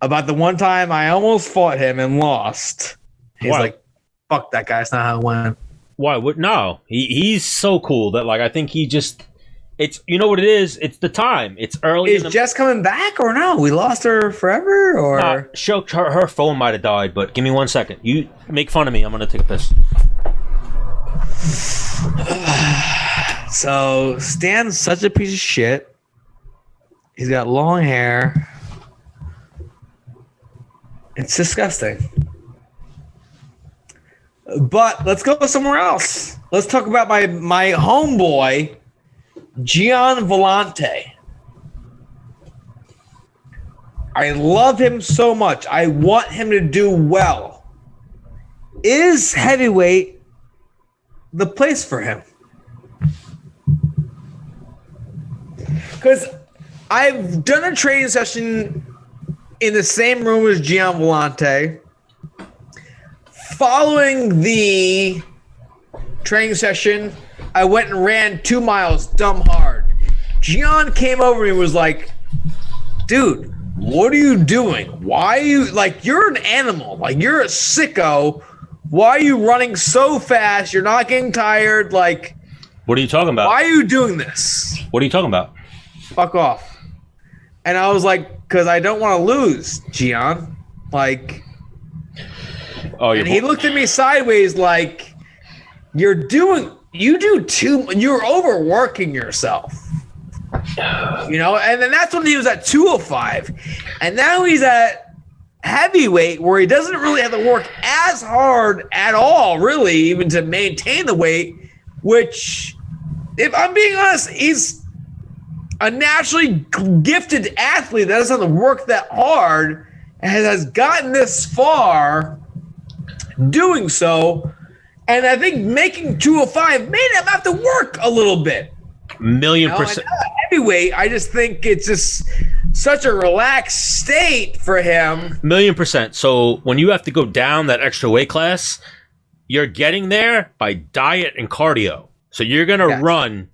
[SPEAKER 9] about the one time I almost fought him and lost? He's like, fuck that guy. That's not how it went.
[SPEAKER 2] Why? No. He's so cool that, like, I think he just... It's, you know what it is? It's the time. It's early.
[SPEAKER 9] Is Jess coming back or no? We lost her forever, or
[SPEAKER 2] her phone might have died. But give me 1 second. You make fun of me. I'm gonna take a piss.
[SPEAKER 9] So Stan's such a piece of shit. He's got long hair. It's disgusting. But let's go somewhere else. Let's talk about my homeboy, Gian Vellante. I love him so much. I want him to do well. Is heavyweight the place for him? Because I've done a training session in the same room as Gian Vellante. Following the training session, I went and ran 2 miles dumb hard. Gian came over and was like, dude, what are you doing? Why are you, like, you're an animal. Like, you're a sicko. Why are you running so fast? You're not getting tired. Like,
[SPEAKER 2] what are you talking about?
[SPEAKER 9] Why are you doing this?
[SPEAKER 2] What are you talking about?
[SPEAKER 9] Fuck off. And I was like, because I don't want to lose, Gian. Like, and he looked at me sideways like, you're overworking yourself. You know, and then that's when he was at 205. And now he's at heavyweight where he doesn't really have to work as hard at all, really, even to maintain the weight, which, if I'm being honest, he's a naturally gifted athlete that doesn't have to work that hard and has gotten this far doing so. And I think making 205 made him have to work a little bit.
[SPEAKER 2] 1,000,000%.
[SPEAKER 9] Heavyweight, I just think it's just such a relaxed state for him.
[SPEAKER 2] 1,000,000%. So when you have to go down that extra weight class, you're getting there by diet and cardio. So you're going to run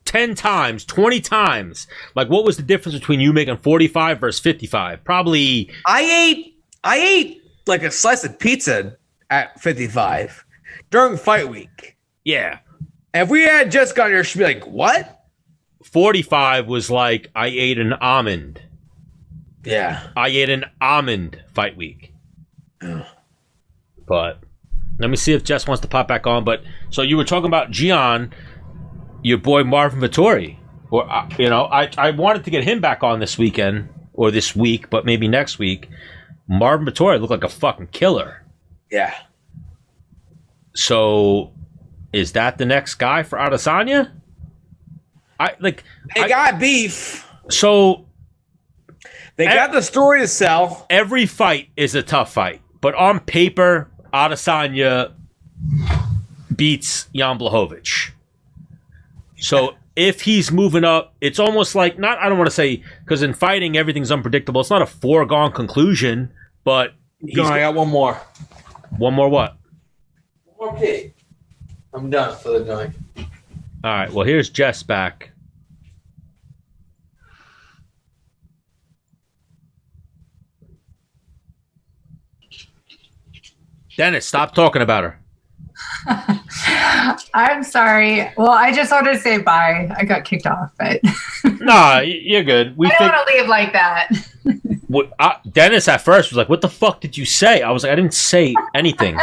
[SPEAKER 2] 10 times, 20 times. Like, what was the difference between you making 45 versus 55? Probably.
[SPEAKER 9] I ate like a slice of pizza at 55 during fight week.
[SPEAKER 2] Yeah.
[SPEAKER 9] And if we had just gone here, she'd be like, what?
[SPEAKER 2] 45 was like, I ate an almond.
[SPEAKER 9] Yeah.
[SPEAKER 2] I ate an almond fight week. But let me see if Jess wants to pop back on. But so you were talking about Gian, your boy Marvin Vettori. Or, I wanted to get him back on this weekend or this week, but maybe next week. Marvin Vettori looked like a fucking killer.
[SPEAKER 9] Yeah.
[SPEAKER 2] So is that the next guy for Adesanya?
[SPEAKER 9] They got beef.
[SPEAKER 2] So
[SPEAKER 9] they got the story to sell.
[SPEAKER 2] Every fight is a tough fight, but on paper, Adesanya beats Jan Blachowicz. So if he's moving up, it's almost like I don't want to say, because in fighting everything's unpredictable. It's not a foregone conclusion, but
[SPEAKER 9] I got one more.
[SPEAKER 2] One more what?
[SPEAKER 9] One more pig. I'm done for the night.
[SPEAKER 2] All right. Well, here's Jess back. Dennis, stop talking about her.
[SPEAKER 7] I'm sorry. Well, I just wanted to say bye. I got kicked off, but
[SPEAKER 2] Nah, you're good.
[SPEAKER 7] I don't want to leave like that.
[SPEAKER 2] Dennis at first was like, "What the fuck did you say?" I was like, "I didn't say anything."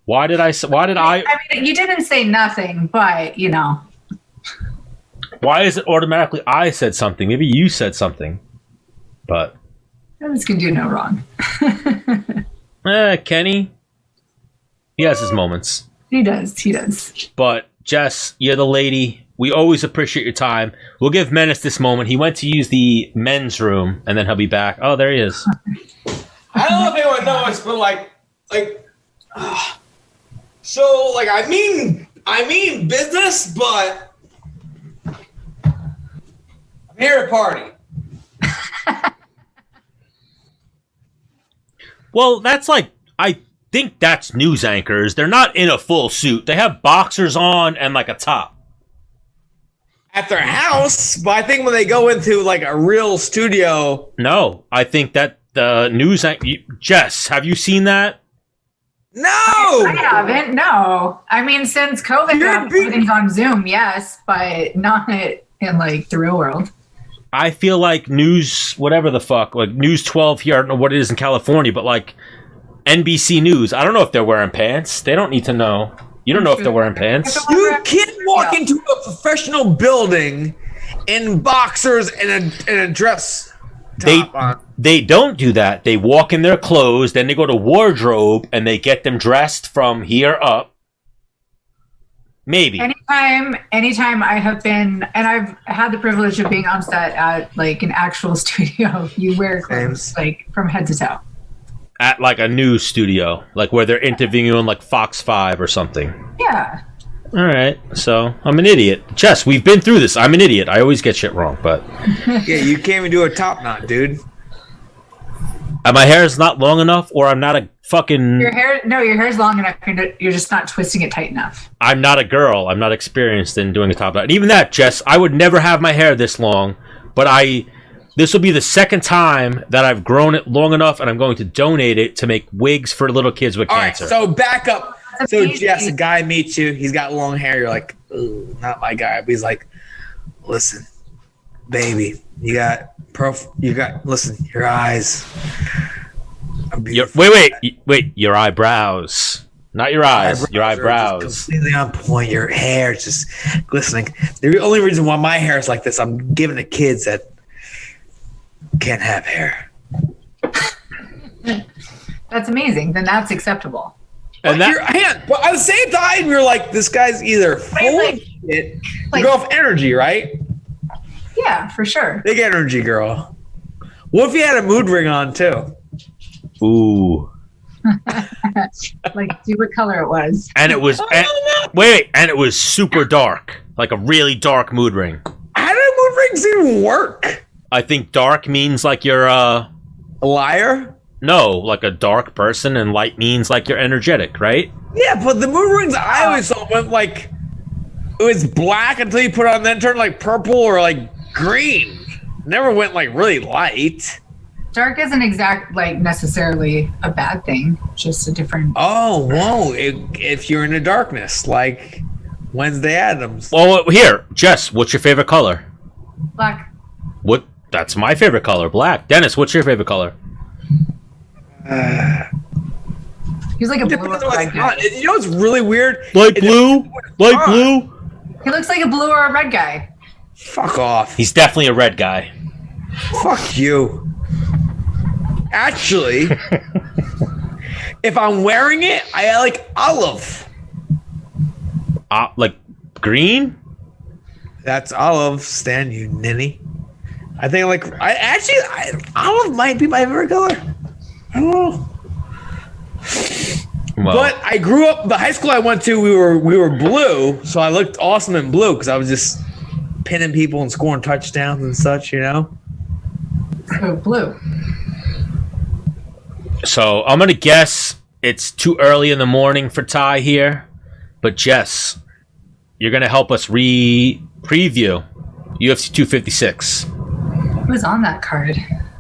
[SPEAKER 2] Why did I?
[SPEAKER 7] I mean, you didn't say nothing, but
[SPEAKER 2] Why is it automatically I said something? Maybe you said something, but
[SPEAKER 7] Dennis can do no wrong.
[SPEAKER 2] Kenny, he has his moments.
[SPEAKER 7] He does.
[SPEAKER 2] But Jess, you're the lady. We always appreciate your time. We'll give Menace this moment. He went to use the men's room, and then he'll be back. Oh, there he is.
[SPEAKER 9] I don't know if anyone knows, but so I mean business, but I'm here to party.
[SPEAKER 2] Well, that's I think that's news anchors. They're not in a full suit. They have boxers on and a top.
[SPEAKER 9] At their house, but I think when they go into a real studio.
[SPEAKER 2] No, I think that the news anchor. Jess, have you seen that?
[SPEAKER 9] No!
[SPEAKER 7] I haven't, no. I mean, since COVID happened, everything's on Zoom, yes, but not in the real world.
[SPEAKER 2] I feel like news, whatever the fuck, News 12 here, I don't know what it is in California, but NBC News, I don't know if they're wearing pants. They don't need to know. You don't know if they're wearing pants.
[SPEAKER 9] You can't walk into a professional building in boxers and a dress top on.
[SPEAKER 2] They don't do that. They walk in their clothes, then they go to wardrobe, and they get them dressed from here up. Maybe.
[SPEAKER 7] Anytime I have been, and I've had the privilege of being on set at an actual studio, you wear clothes from head to toe.
[SPEAKER 2] At a news studio, where they're interviewing you on Fox 5 or something.
[SPEAKER 7] Yeah.
[SPEAKER 2] All right, so I'm an idiot. Jess, we've been through this. I'm an idiot. I always get shit wrong, but
[SPEAKER 9] yeah, you can't even do a top knot, dude.
[SPEAKER 2] And my hair is not long enough, or I'm not a fucking.
[SPEAKER 7] Your hair's long enough. You're just not twisting it tight enough.
[SPEAKER 2] I'm not a girl. I'm not experienced in doing a top knot. And even that, Jess, I would never have my hair this long, but this will be the second time that I've grown it long enough, and I'm going to donate it to make wigs for little kids with cancer.
[SPEAKER 9] All right, so back up. So, Jess, a guy meets you. He's got long hair. You're like, ooh, not my guy. But he's like, listen, baby, listen, your eyes are beautiful.
[SPEAKER 2] Wait, your eyebrows. Not your eyes, your eyebrows.
[SPEAKER 9] Completely on point. Your hair is just glistening. The only reason why my hair is like this, I'm giving to kids that can't have hair.
[SPEAKER 7] That's amazing. Then that's acceptable.
[SPEAKER 2] And
[SPEAKER 9] but at the same time, you're like, this guy's either full of shit. You go off energy, right?
[SPEAKER 7] Yeah, for sure.
[SPEAKER 9] Big energy girl. What if you had a mood ring on too?
[SPEAKER 2] Ooh.
[SPEAKER 7] Like, see what color it was.
[SPEAKER 2] And it was and it was super dark, like a really dark mood ring.
[SPEAKER 9] How do mood rings even work?
[SPEAKER 2] I think dark means like you're
[SPEAKER 9] A liar?
[SPEAKER 2] no, like a dark person, and light means like you're energetic, right?
[SPEAKER 9] Yeah, but the mood rings I always thought went like it was black until you put it on, then turned like purple or like green. Never went like really light.
[SPEAKER 7] Dark isn't like necessarily a bad thing. Just a different.
[SPEAKER 9] Oh, whoa! If you're in the darkness, like Wednesday Addams.
[SPEAKER 2] Well, here, Jess, what's your favorite color?
[SPEAKER 7] Black.
[SPEAKER 2] What? That's my favorite color, black. Dennis, what's your favorite color?
[SPEAKER 7] He's like a blue or a red guy.
[SPEAKER 9] You know what's really weird?
[SPEAKER 2] Light blue? Light blue?
[SPEAKER 7] He looks like a blue or a red guy.
[SPEAKER 9] Fuck off.
[SPEAKER 2] He's definitely a red guy.
[SPEAKER 9] Fuck you. Actually, if I'm wearing it, I like olive.
[SPEAKER 2] Like green?
[SPEAKER 9] That's olive, Stan, you ninny. I think olive might be my favorite color. I don't know.
[SPEAKER 2] Well,
[SPEAKER 9] But I grew up. The high school I went to, we were blue, so I looked awesome in blue because I was just pinning people and scoring touchdowns and such. You know.
[SPEAKER 7] So blue.
[SPEAKER 2] so I'm gonna guess it's too early in the morning for Ty here, but Jess, you're gonna help us preview UFC 256.
[SPEAKER 7] Who's on that card?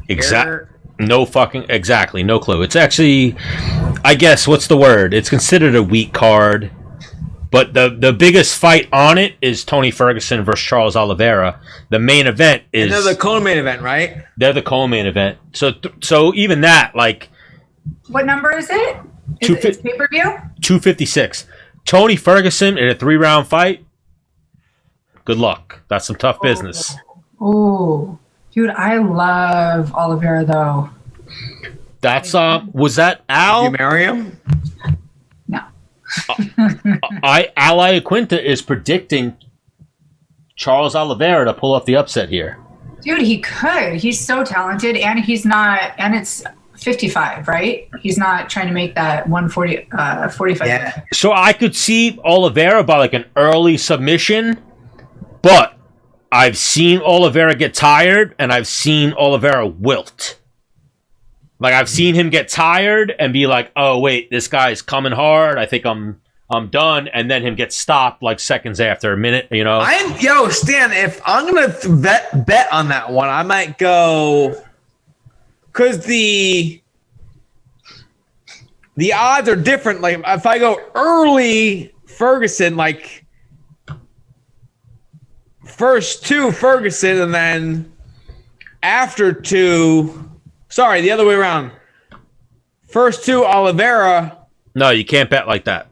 [SPEAKER 2] Exactly. No clue. It's actually, I guess, what's the word? It's considered a weak card, but the biggest fight on it is Tony Ferguson versus Charles Oliveira. The main event is...
[SPEAKER 9] And they're the co-main event, right?
[SPEAKER 2] They're the co-main event. So even that, like...
[SPEAKER 7] What number is it? It's pay-per-view?
[SPEAKER 2] 256. Tony Ferguson in a 3-round fight? Good luck. That's some tough business.
[SPEAKER 7] Oh, dude, I love Oliveira though.
[SPEAKER 2] That's was that Al?
[SPEAKER 9] Did you marry him?
[SPEAKER 7] No.
[SPEAKER 2] Al Iaquinta is predicting Charles Oliveira to pull off the upset here.
[SPEAKER 7] Dude, he could. He's so talented, and he's not. And it's 55, right? He's not trying to make that 140, 45.
[SPEAKER 9] Yeah.
[SPEAKER 2] So I could see Oliveira by like an early submission, but I've seen Oliveira get tired, and I've seen Oliveira wilt. Like, I've seen him get tired and be like, oh, wait, this guy's coming hard. I think I'm done. And then him get stopped like seconds after, a minute, you know?
[SPEAKER 9] Stan, if I'm going to bet on that one, I might go... Because the odds are different. Like, if I go early Ferguson, like... First 2 Ferguson, and then after 2... Sorry, the other way around. First 2 Oliveira.
[SPEAKER 2] No, you can't bet like that.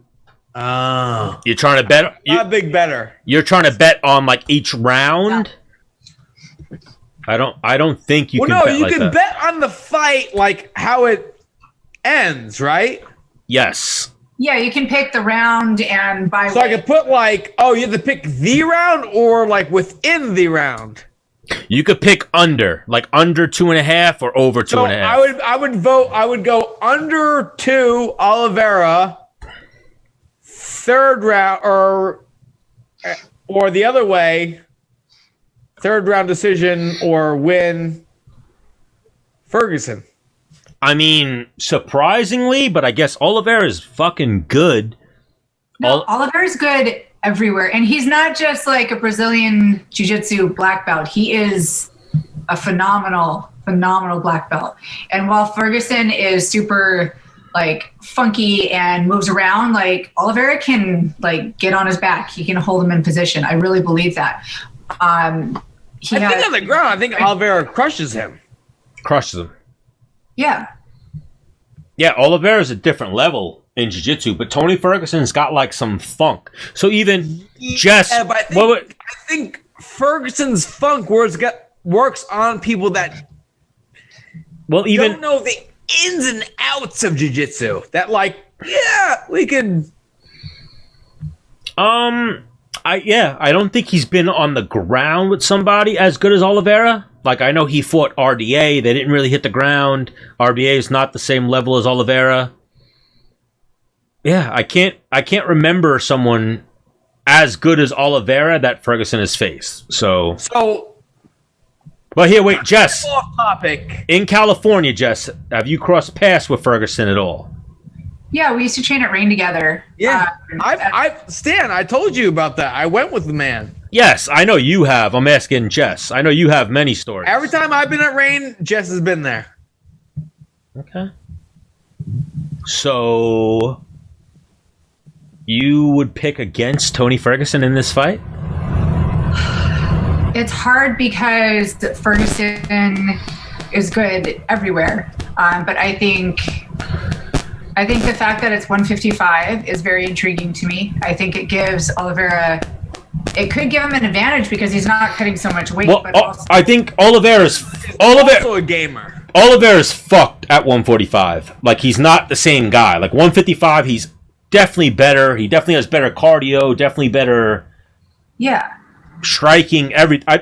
[SPEAKER 9] Oh.
[SPEAKER 2] You're trying to bet...
[SPEAKER 9] Not a big better.
[SPEAKER 2] You're trying to bet on, like, each round? I don't think you can bet like that.
[SPEAKER 9] Well, no, you can bet on the fight, like, how it ends, right?
[SPEAKER 2] Yes.
[SPEAKER 7] Yeah, you can pick the round and by.
[SPEAKER 9] So I could put like, you have to pick the round or like within the round.
[SPEAKER 2] You could pick under, like under 2.5 or over 2.5.
[SPEAKER 9] I would go under 2 Oliveira, third round or the other way, third round decision or win Ferguson.
[SPEAKER 2] I mean, surprisingly, but I guess Oliveira is fucking good.
[SPEAKER 7] No, Oliveira's good everywhere. And he's not just like a Brazilian jiu-jitsu black belt. He is a phenomenal black belt. And while Ferguson is super like funky and moves around, like Oliveira can like get on his back. He can hold him in position. I really believe that.
[SPEAKER 9] I think on the ground, I think Oliveira crushes him.
[SPEAKER 7] Yeah.
[SPEAKER 9] Yeah,
[SPEAKER 2] Oliveira's a different level in jiu-jitsu, but Tony Ferguson's got like some funk. So even Jess...
[SPEAKER 9] but I think Ferguson's funk works on people that don't know the ins and outs of jiu-jitsu. That like, yeah, we could...
[SPEAKER 2] I don't think he's been on the ground with somebody as good as Oliveira. Like, I know he fought RDA. They didn't really hit the ground. RDA is not the same level as Oliveira. Yeah, I can't remember someone as good as Oliveira that Ferguson has faced. So, but here, wait, Jess.
[SPEAKER 9] Off topic.
[SPEAKER 2] In California, Jess, have you crossed paths with Ferguson at all?
[SPEAKER 7] Yeah, we used to train at Rain together.
[SPEAKER 9] Yeah, Stan, I told you about that. I went with the man.
[SPEAKER 2] Yes, I know you have. I'm asking Jess. I know you have many stories.
[SPEAKER 9] Every time I've been at Rain, Jess has been there.
[SPEAKER 2] Okay. So, you would pick against Tony Ferguson in this fight?
[SPEAKER 7] It's hard because Ferguson is good everywhere. But I think the fact that it's 155 is very intriguing to me. I think it gives Oliveira, it could give him an advantage because he's not cutting so much weight.
[SPEAKER 2] Well,
[SPEAKER 7] but also,
[SPEAKER 2] I think Oliveira's
[SPEAKER 9] also a gamer.
[SPEAKER 2] Oliveira's fucked at 145. Like, he's not the same guy. Like, 155, he's definitely better. He definitely has better cardio, definitely better striking.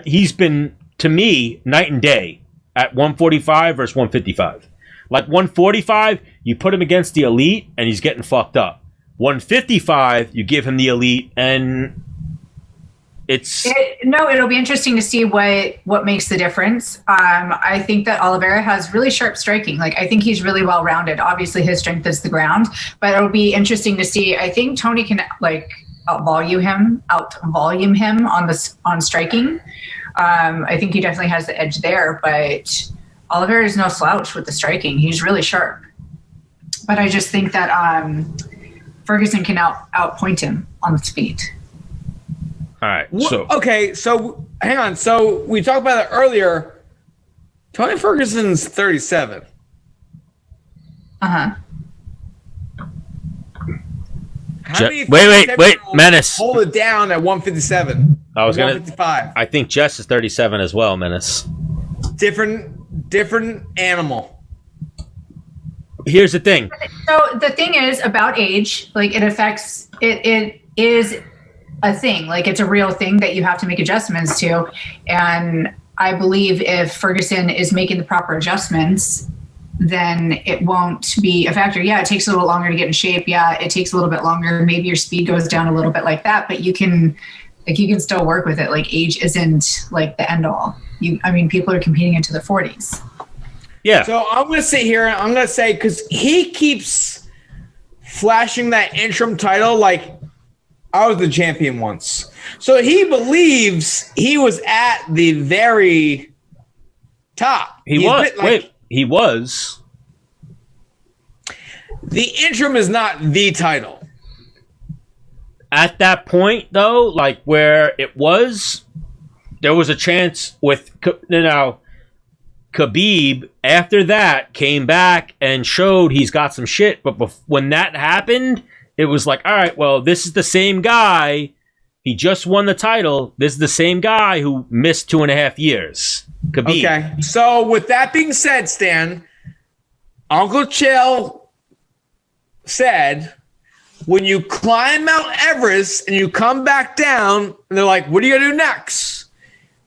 [SPEAKER 2] He's been, to me, night and day at 145 versus 155. Like, 145, you put him against the elite, and he's getting fucked up. 155, you give him the elite, and
[SPEAKER 7] it'll be interesting to see what makes the difference. I think that Oliveira has really sharp striking. Like, I think he's really well rounded. Obviously, his strength is the ground, but it'll be interesting to see. I think Tony can out volume him on striking. I think he definitely has the edge there, but Oliveira is no slouch with the striking. He's really sharp. But I just think that Ferguson can outpoint him on his feet.
[SPEAKER 2] All right.
[SPEAKER 9] So hang on. So we talked about it earlier. Tony Ferguson's 37.
[SPEAKER 7] Uh-huh.
[SPEAKER 2] Wait, Menace.
[SPEAKER 9] Hold it down at 157.
[SPEAKER 2] I was gonna
[SPEAKER 9] 155.
[SPEAKER 2] I think Jess is 37 as well, Menace.
[SPEAKER 9] Different animal.
[SPEAKER 2] Here's the thing.
[SPEAKER 7] So the thing is about age, like it affects it is a thing. Like it's a real thing that you have to make adjustments to. And I believe if Ferguson is making the proper adjustments, then it won't be a factor. Yeah, it takes a little longer to get in shape. Yeah, it takes a little bit longer. Maybe your speed goes down a little bit like that, but you can still work with it. Like age isn't like the end all. People are competing into the 40s.
[SPEAKER 2] Yeah.
[SPEAKER 9] So I'm going to sit here and I'm going to say, because he keeps flashing that interim title like I was the champion once. So he believes he was at the very top.
[SPEAKER 2] He was.
[SPEAKER 9] The interim is not the title.
[SPEAKER 2] At that point, though, like where it was, there was a chance with Khabib. After that, came back and showed he's got some shit. But when that happened, it was like, all right, well, this is the same guy. He just won the title. This is the same guy who missed 2.5 years. Khabib.
[SPEAKER 9] Okay. So with that being said, Stan, Uncle Chill said, when you climb Mount Everest and you come back down, and they're like, what are you going to do next?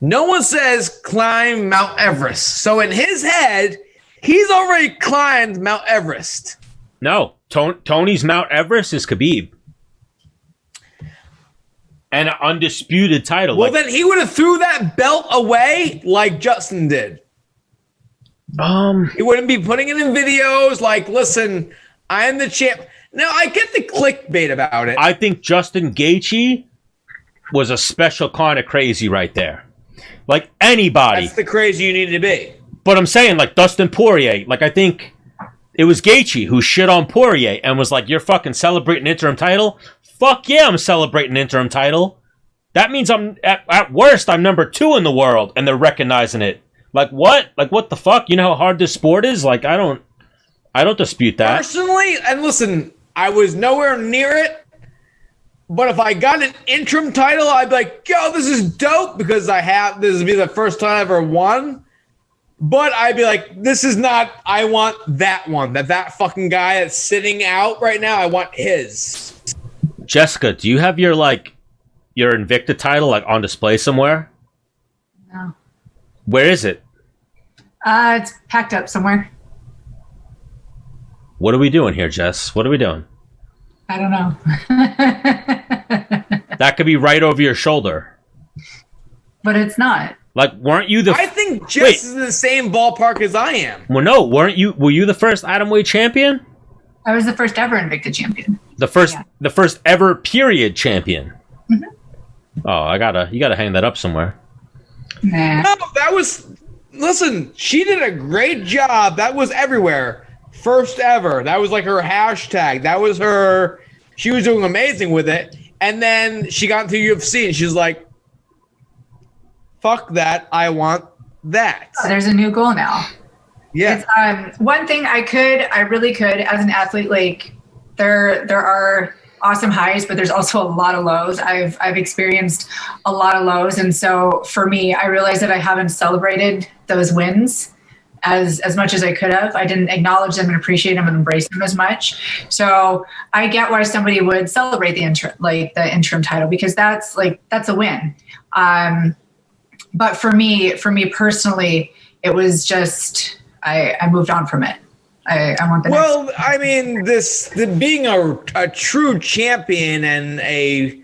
[SPEAKER 9] No one says climb Mount Everest. So in his head, he's already climbed Mount Everest.
[SPEAKER 2] No. Tony's Mount Everest is Khabib. And an undisputed title.
[SPEAKER 9] Well, then he would have threw that belt away like Justin did. He wouldn't be putting it in videos like, listen, I am the champ. Now, I get the clickbait about it.
[SPEAKER 2] I think Justin Gaethje was a special kind of crazy right there. Like anybody.
[SPEAKER 9] That's the crazy you need to be.
[SPEAKER 2] But I'm saying, like Dustin Poirier, like I think it was Gaethje who shit on Poirier and was like, you're fucking celebrating interim title? Fuck yeah, I'm celebrating interim title. That means I'm, at worst, I'm number 2 in the world, and they're recognizing it. Like, what? Like, what the fuck? You know how hard this sport is? Like, I don't dispute that.
[SPEAKER 9] Personally, and listen, I was nowhere near it, but if I got an interim title, I'd be like, yo, this is dope, because this would be the first time I ever won. But I'd be like, this is not, I want that one. That fucking guy that's sitting out right now, I want his.
[SPEAKER 2] Jessica, do you have your Invicta title like on display somewhere?
[SPEAKER 7] No.
[SPEAKER 2] Where is it?
[SPEAKER 7] It's packed up somewhere.
[SPEAKER 2] What are we doing here, Jess? What are we doing?
[SPEAKER 7] I don't know.
[SPEAKER 2] That could be right over your shoulder.
[SPEAKER 7] But it's not.
[SPEAKER 2] Like, weren't you the?
[SPEAKER 9] I think Jess is in the same ballpark as I am.
[SPEAKER 2] Well, no, weren't you? Were you the first atomweight champion?
[SPEAKER 7] I was the first ever Invicta champion.
[SPEAKER 2] The first ever period champion.
[SPEAKER 7] Mm-hmm.
[SPEAKER 2] Oh, you gotta hang that up somewhere.
[SPEAKER 7] Nah.
[SPEAKER 9] No, that was. Listen, she did a great job. That was everywhere. First ever. That was like her hashtag. That was her. She was doing amazing with it. And then she got into UFC and she's like, fuck that. I want that.
[SPEAKER 7] There's a new goal now.
[SPEAKER 9] Yeah.
[SPEAKER 7] It's, one thing I really could, as an athlete, like there are awesome highs, but there's also a lot of lows. I've experienced a lot of lows. And so for me, I realized that I haven't celebrated those wins as much as I could have. I didn't acknowledge them and appreciate them and embrace them as much. So I get why somebody would celebrate the interim title, because that's a win. But for me personally, it was just, I moved on from it. I want the next.
[SPEAKER 9] Well, I mean, being a true champion and a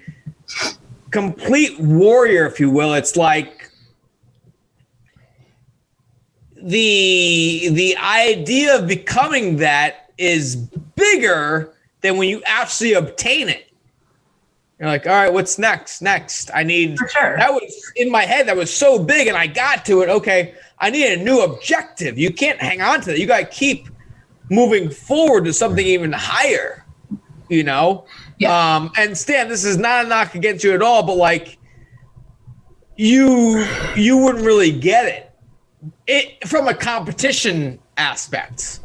[SPEAKER 9] complete warrior, if you will, it's like the idea of becoming that is bigger than when you actually obtain it. You're like, all right, what's next? I need,
[SPEAKER 7] for sure.
[SPEAKER 9] That was in my head. That was so big and I got to it. Okay. I need a new objective. You can't hang on to that. You got to keep moving forward to something even higher, you know?
[SPEAKER 7] Yeah.
[SPEAKER 9] And Stan, this is not a knock against you at all, but like you wouldn't really get it from a competition aspect.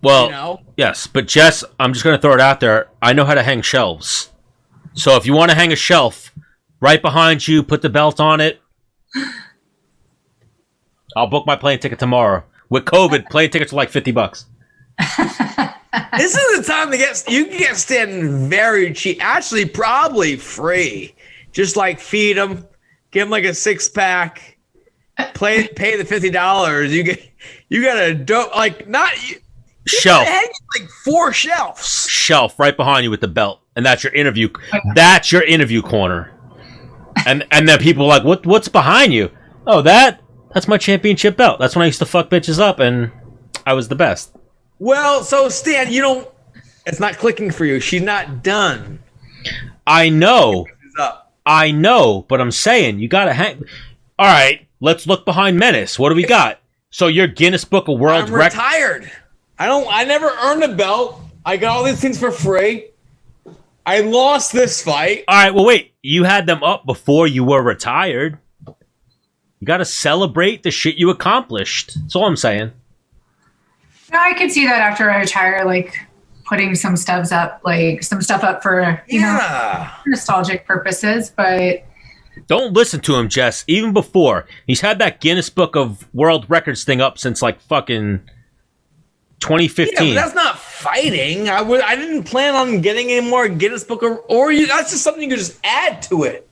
[SPEAKER 2] Well,
[SPEAKER 9] you know?
[SPEAKER 2] Yes, but Jess, I'm just going to throw it out there. I know how to hang shelves. So if you want to hang a shelf right behind you, put the belt on it. I'll book my plane ticket tomorrow. With COVID, plane tickets are like $50.
[SPEAKER 9] This is the time to you can get Stan very cheap. Actually, probably free. Just like feed him, give him like a 6-pack, pay the $50. You get a dope, like not
[SPEAKER 2] shelf.
[SPEAKER 9] Like 4 shelves.
[SPEAKER 2] Shelf right behind you with the belt. And that's your interview. That's your interview corner. And then people are like, what's behind you? Oh, that's my championship belt. That's when I used to fuck bitches up and I was the best.
[SPEAKER 9] Well, so Stan, it's not clicking for you. She's not done.
[SPEAKER 2] I know, but I'm saying you gotta hang. All right, let's look behind Menace. What do we got? So you're Guinness Book of World Records.
[SPEAKER 9] I'm retired. I never earned a belt. I got all these things for free. I lost this fight.
[SPEAKER 2] All right, well, wait. You had them up before you were retired. You gotta celebrate the shit you accomplished. That's all I'm saying.
[SPEAKER 7] No, I could see that after I retire, like putting some stuff up for nostalgic purposes. But
[SPEAKER 2] don't listen to him, Jess. Even before, he's had that Guinness Book of World Records thing up since like fucking 2015.
[SPEAKER 9] Yeah, but that's not fighting. I didn't plan on getting any more Guinness Book that's just something you could just add to it.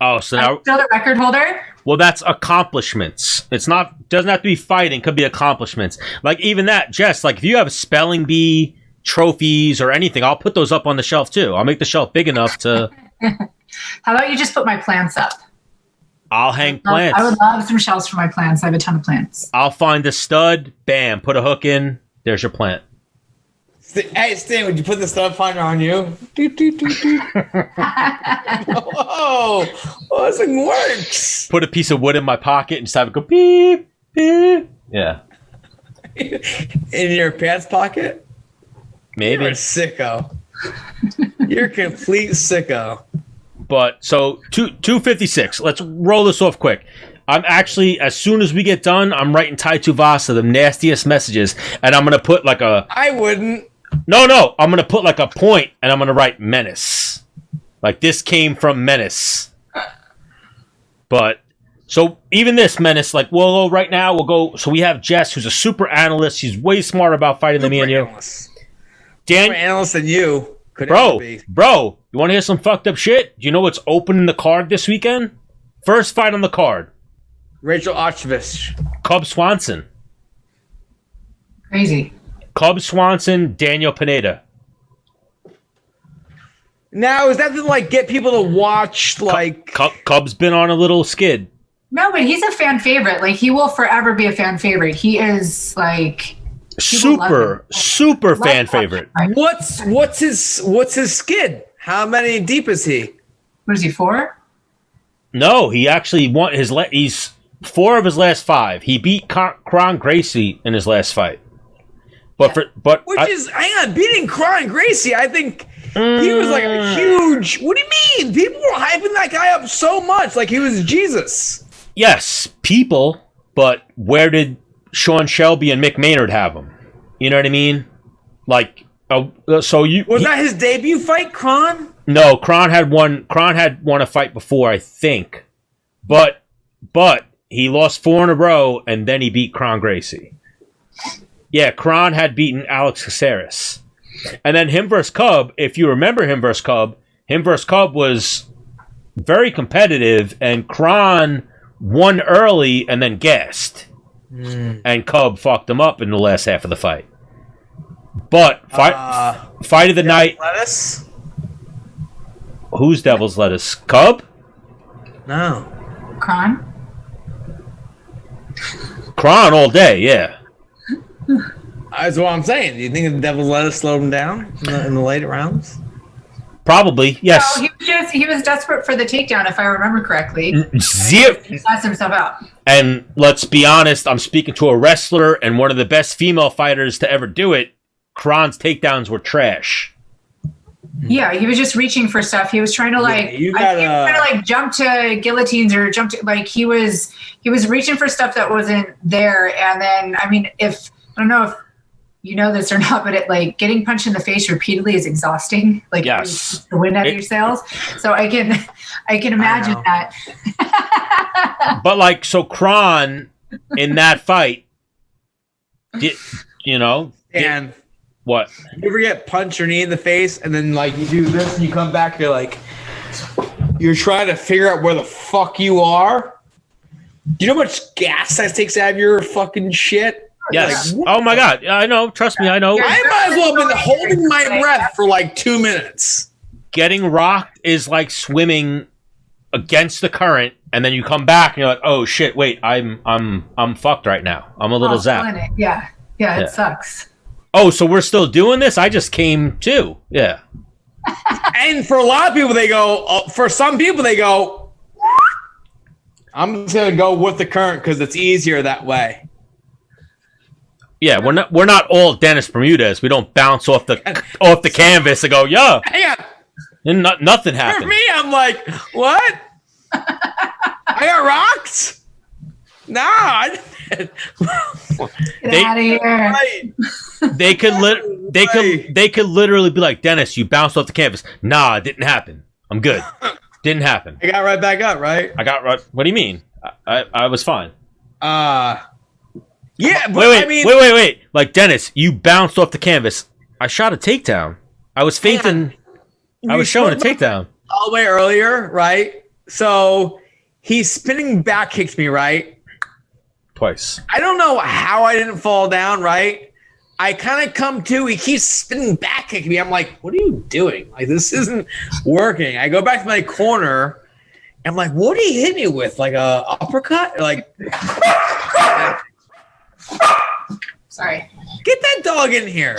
[SPEAKER 2] Oh, so now
[SPEAKER 7] I'm still the record holder.
[SPEAKER 2] Well, that's accomplishments. Doesn't have to be fighting. Could be accomplishments. Like even that, Jess. Like if you have spelling bee trophies or anything, I'll put those up on the shelf too. I'll make the shelf big enough to.
[SPEAKER 7] How about you just put my plants up?
[SPEAKER 2] I'll hang plants.
[SPEAKER 7] I would love some shelves for my plants. I have a ton of plants.
[SPEAKER 2] I'll find a stud. Bam. Put a hook in. There's your plant.
[SPEAKER 9] Hey, Stan, would you put the stud finder on you? Whoa, this thing works.
[SPEAKER 2] Put a piece of wood in my pocket and just have it go beep, beep. Yeah.
[SPEAKER 9] In your pants pocket?
[SPEAKER 2] Maybe.
[SPEAKER 9] You're a sicko. You're a complete sicko.
[SPEAKER 2] But, so, 256. Let's roll this off quick. I'm actually, as soon as we get done, I'm writing Tai Tuivasa the nastiest messages. And I'm going to put like a...
[SPEAKER 9] I wouldn't.
[SPEAKER 2] No. I'm going to put like a point and I'm going to write Menace. Like this came from Menace. But, so even this Menace, like, well, right now we'll go. So we have Jess, who's a super analyst. She's way smarter about fighting than me and you.
[SPEAKER 9] More analyst than you.
[SPEAKER 2] Bro, you want to hear some fucked up shit? Do you know what's opening the card this weekend? First fight on the card.
[SPEAKER 9] Rachel Ochevich.
[SPEAKER 2] Cub Swanson.
[SPEAKER 7] Crazy.
[SPEAKER 2] Cub Swanson, Daniel Pineda.
[SPEAKER 9] Now, is that to like get people to watch like
[SPEAKER 2] Cub's been on a little skid.
[SPEAKER 7] No, but he's a fan favorite. Like he will forever be a fan favorite. He is like
[SPEAKER 2] super fan favorite.
[SPEAKER 9] what's his skid? How many deep is he?
[SPEAKER 7] What is he, 4?
[SPEAKER 2] No, he actually won he's 4 of his last 5. He beat Kron Gracie in his last fight. But
[SPEAKER 9] hang on, beating Kron Gracie, I think he was like a huge. What do you mean? People were hyping that guy up so much, like he was Jesus.
[SPEAKER 2] Yes, people. But where did Sean Shelby and Mick Maynard have him? You know what I mean? Like, so you
[SPEAKER 9] was that his debut fight, Kron?
[SPEAKER 2] No, Kron had won a fight before, I think. But he lost 4 in a row, and then he beat Kron Gracie. Yeah, Kron had beaten Alex Caceres. And then him versus Cub, if you remember him versus Cub was very competitive, and Kron won early and then gassed. And Cub fucked him up in the last half of the fight. But fight of the night...
[SPEAKER 9] Lettuce?
[SPEAKER 2] Who's Devil's Lettuce? Cub?
[SPEAKER 9] No.
[SPEAKER 7] Kron
[SPEAKER 2] all day, yeah.
[SPEAKER 9] That's what I'm saying. Do you think the Devil's Lettuce slowed him down in the later rounds?
[SPEAKER 2] Probably, yes.
[SPEAKER 7] No, he was desperate for the takedown, if I remember correctly. He passed himself out.
[SPEAKER 2] And let's be honest, I'm speaking to a wrestler and one of the best female fighters to ever do it. Kron's takedowns were trash.
[SPEAKER 7] Yeah, he was just reaching for stuff. He was trying to jump to guillotines or jump to he was reaching for stuff that wasn't there. And then I don't know if you know this or not, but getting punched in the face repeatedly is exhausting.
[SPEAKER 2] Yes,
[SPEAKER 7] the wind out of your sails. So I can imagine that.
[SPEAKER 2] But so Kron in that fight, what?
[SPEAKER 9] You ever get punched or knee in the face and then you do this and you come back, you're trying to figure out where the fuck you are? Do you know how much gas that takes out of your fucking shit?
[SPEAKER 2] Yes. Oh my God. I know. Trust me. I know.
[SPEAKER 9] I might as well have been holding my breath for 2 minutes.
[SPEAKER 2] Getting rocked is like swimming against the current, and then you come back and you're like, oh shit, wait, I'm fucked right now. I'm a little zapped.
[SPEAKER 7] Yeah, it sucks.
[SPEAKER 2] Oh, so we're still doing this? I just came too. Yeah.
[SPEAKER 9] And for a lot of people, they go. For some people, they go. I'm just gonna go with the current because it's easier that way.
[SPEAKER 2] Yeah, we're not all Dennis Bermudez. We don't bounce off the canvas and go, yeah. And nothing happened.
[SPEAKER 9] For me, I'm like, what? I got rocked? Nah.
[SPEAKER 7] Get out of here.
[SPEAKER 2] They could literally be like, Dennis, you bounced off the canvas. Nah, it didn't happen. I'm good. Didn't happen.
[SPEAKER 9] I got right back up, right?
[SPEAKER 2] I got right. What do you mean? I was fine.
[SPEAKER 9] Yeah, but
[SPEAKER 2] wait. Like, Dennis, you bounced off the canvas. I shot a takedown. I was feinting. I was showing a takedown.
[SPEAKER 9] All the way earlier, right? So he's spinning back kicks me, right?
[SPEAKER 2] Twice.
[SPEAKER 9] I don't know how I didn't fall down, right? I kind of come to, he keeps spinning back kicking me. I'm like, what are you doing? This isn't working. I go back to my corner. I'm like, what did he hit me with? Like a uppercut?
[SPEAKER 7] Sorry.
[SPEAKER 9] Get that dog in here.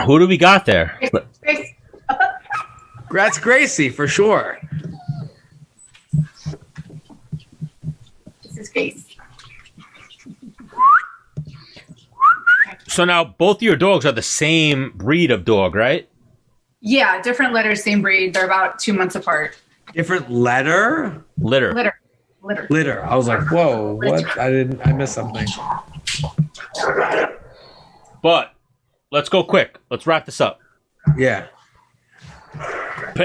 [SPEAKER 2] Who do we got there?
[SPEAKER 9] That's Gracie for sure.
[SPEAKER 7] This is Grace.
[SPEAKER 2] So now both of your dogs are the same breed of dog, right?
[SPEAKER 7] Yeah, different litters, same breed. They're about 2 months apart.
[SPEAKER 9] Different litter.
[SPEAKER 7] Litter.
[SPEAKER 9] I was like, whoa, what? I missed something.
[SPEAKER 2] But let's go quick. Let's wrap this up.
[SPEAKER 9] Yeah.